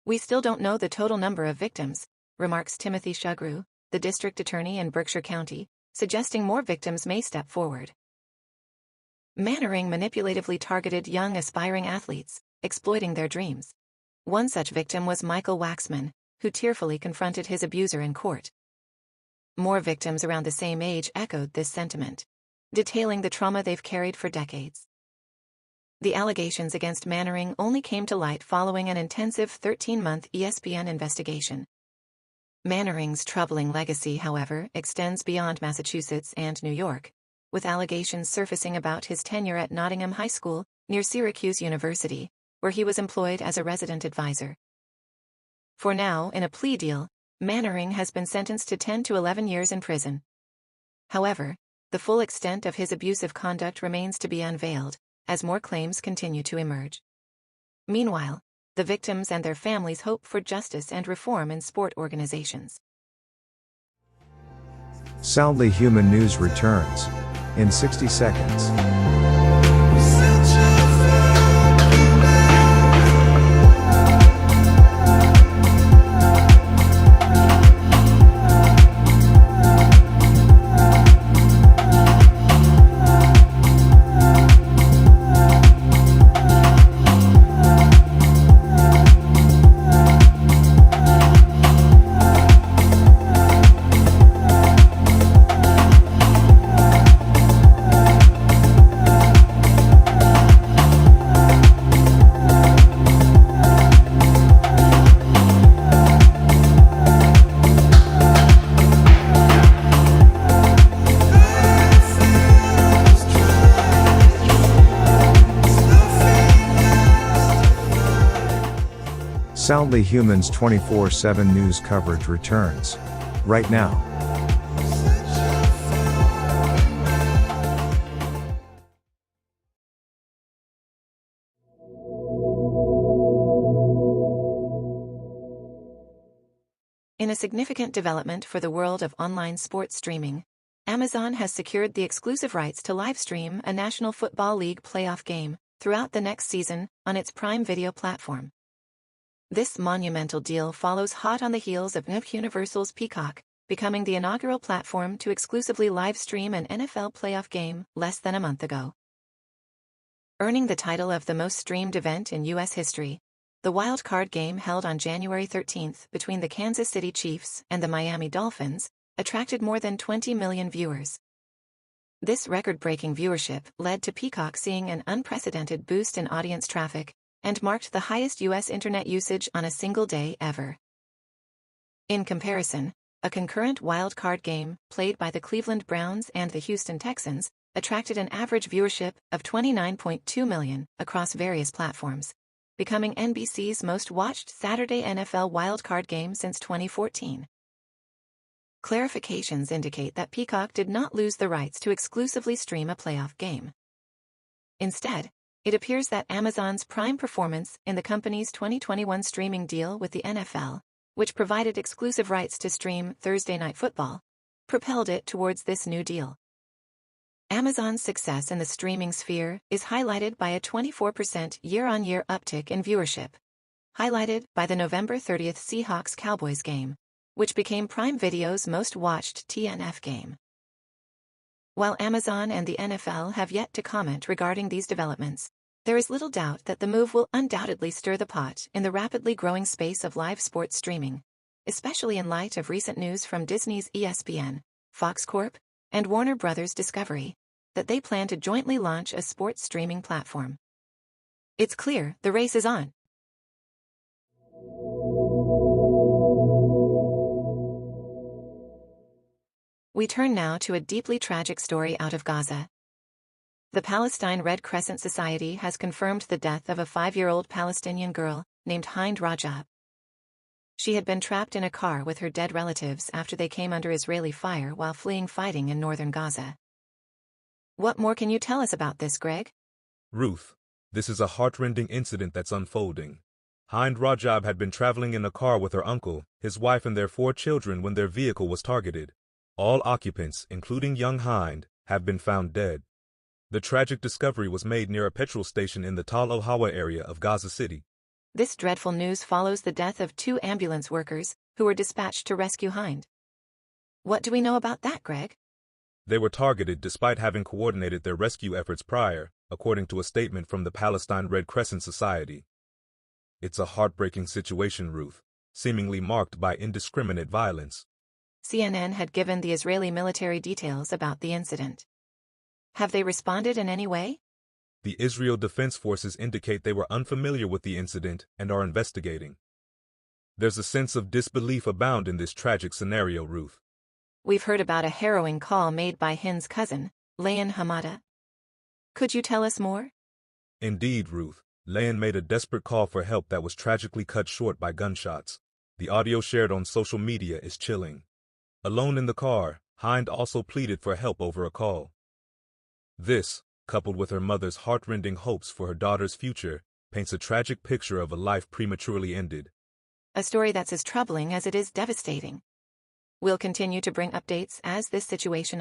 We still don't know the total number of victims, remarks Timothy Shugru, the district attorney in Berkshire County, suggesting more victims may step forward. Mannering manipulatively targeted young aspiring athletes, exploiting their dreams. One such victim was Michael Waxman, who tearfully confronted his abuser in court. More victims around the same age echoed this sentiment, detailing the trauma they've carried for decades. The allegations against Mannering only came to light following an intensive 13-month ESPN investigation. Mannering's troubling legacy, however, extends beyond Massachusetts and New York, with allegations surfacing about his tenure at Nottingham High School, near Syracuse University, where he was employed as a resident advisor. For now, in a plea deal, Mannering has been sentenced to 10 to 11 years in prison. However, the full extent of his abusive conduct remains to be unveiled, as more claims continue to emerge. Meanwhile, the victims and their families hope for justice and reform in sport organizations. Soundly Human News returns in 60 seconds. Soundly Humans 24/7 news coverage returns. Right now. In a significant development for the world of online sports streaming, Amazon has secured the exclusive rights to livestream a National Football League playoff game throughout the next season on its Prime Video platform. This monumental deal follows hot on the heels of Universal's Peacock becoming the inaugural platform to exclusively live-stream an NFL playoff game less than a month ago. Earning the title of the most streamed event in U.S. history, the wild card game held on January 13 between the Kansas City Chiefs and the Miami Dolphins attracted more than 20 million viewers. This record-breaking viewership led to Peacock seeing an unprecedented boost in audience traffic and marked the highest U.S. internet usage on a single day ever. In comparison, a concurrent wild card game played by the Cleveland Browns and the Houston Texans attracted an average viewership of 29.2 million across various platforms, becoming NBC's most watched Saturday NFL wildcard game since 2014. Clarifications indicate that Peacock did not lose the rights to exclusively stream a playoff game. Instead, it appears that Amazon's prime performance in the company's 2021 streaming deal with the NFL, which provided exclusive rights to stream Thursday Night Football, propelled it towards this new deal. Amazon's success in the streaming sphere is highlighted by a 24% year-on-year uptick in viewership, highlighted by the November 30th Seahawks-Cowboys game, which became Prime Video's most watched TNF game. While Amazon and the NFL have yet to comment regarding these developments, there is little doubt that the move will undoubtedly stir the pot in the rapidly growing space of live sports streaming, especially in light of recent news from Disney's ESPN, Fox Corp, and Warner Bros. Discovery, that they plan to jointly launch a sports streaming platform. It's clear the race is on. We turn now to a deeply tragic story out of Gaza. The Palestine Red Crescent Society has confirmed the death of a 5-year-old Palestinian girl named Hind Rajab. She had been trapped in a car with her dead relatives after they came under Israeli fire while fleeing fighting in northern Gaza. What more can you tell us about this, Greg? Ruth, this is a heartrending incident that's unfolding. Hind Rajab had been traveling in a car with her uncle, his wife and their 4 children when their vehicle was targeted. All occupants, including young Hind, have been found dead. The tragic discovery was made near a petrol station in the Tal al-Hawa area of Gaza City. This dreadful news follows the death of 2 ambulance workers who were dispatched to rescue Hind. What do we know about that, Greg? They were targeted despite having coordinated their rescue efforts prior, according to a statement from the Palestine Red Crescent Society. It's a heartbreaking situation, Ruth, seemingly marked by indiscriminate violence. CNN had given the Israeli military details about the incident. Have they responded in any way? The Israel Defense Forces indicate they were unfamiliar with the incident and are investigating. There's a sense of disbelief abound in this tragic scenario, Ruth. We've heard about a harrowing call made by Hind's cousin, Layan Hamada. Could you tell us more? Indeed, Ruth. Layan made a desperate call for help that was tragically cut short by gunshots. The audio shared on social media is chilling. Alone in the car, Hind also pleaded for help over a call. This, coupled with her mother's heartrending hopes for her daughter's future, paints a tragic picture of a life prematurely ended. A story that's as troubling as it is devastating. We'll continue to bring updates as this situation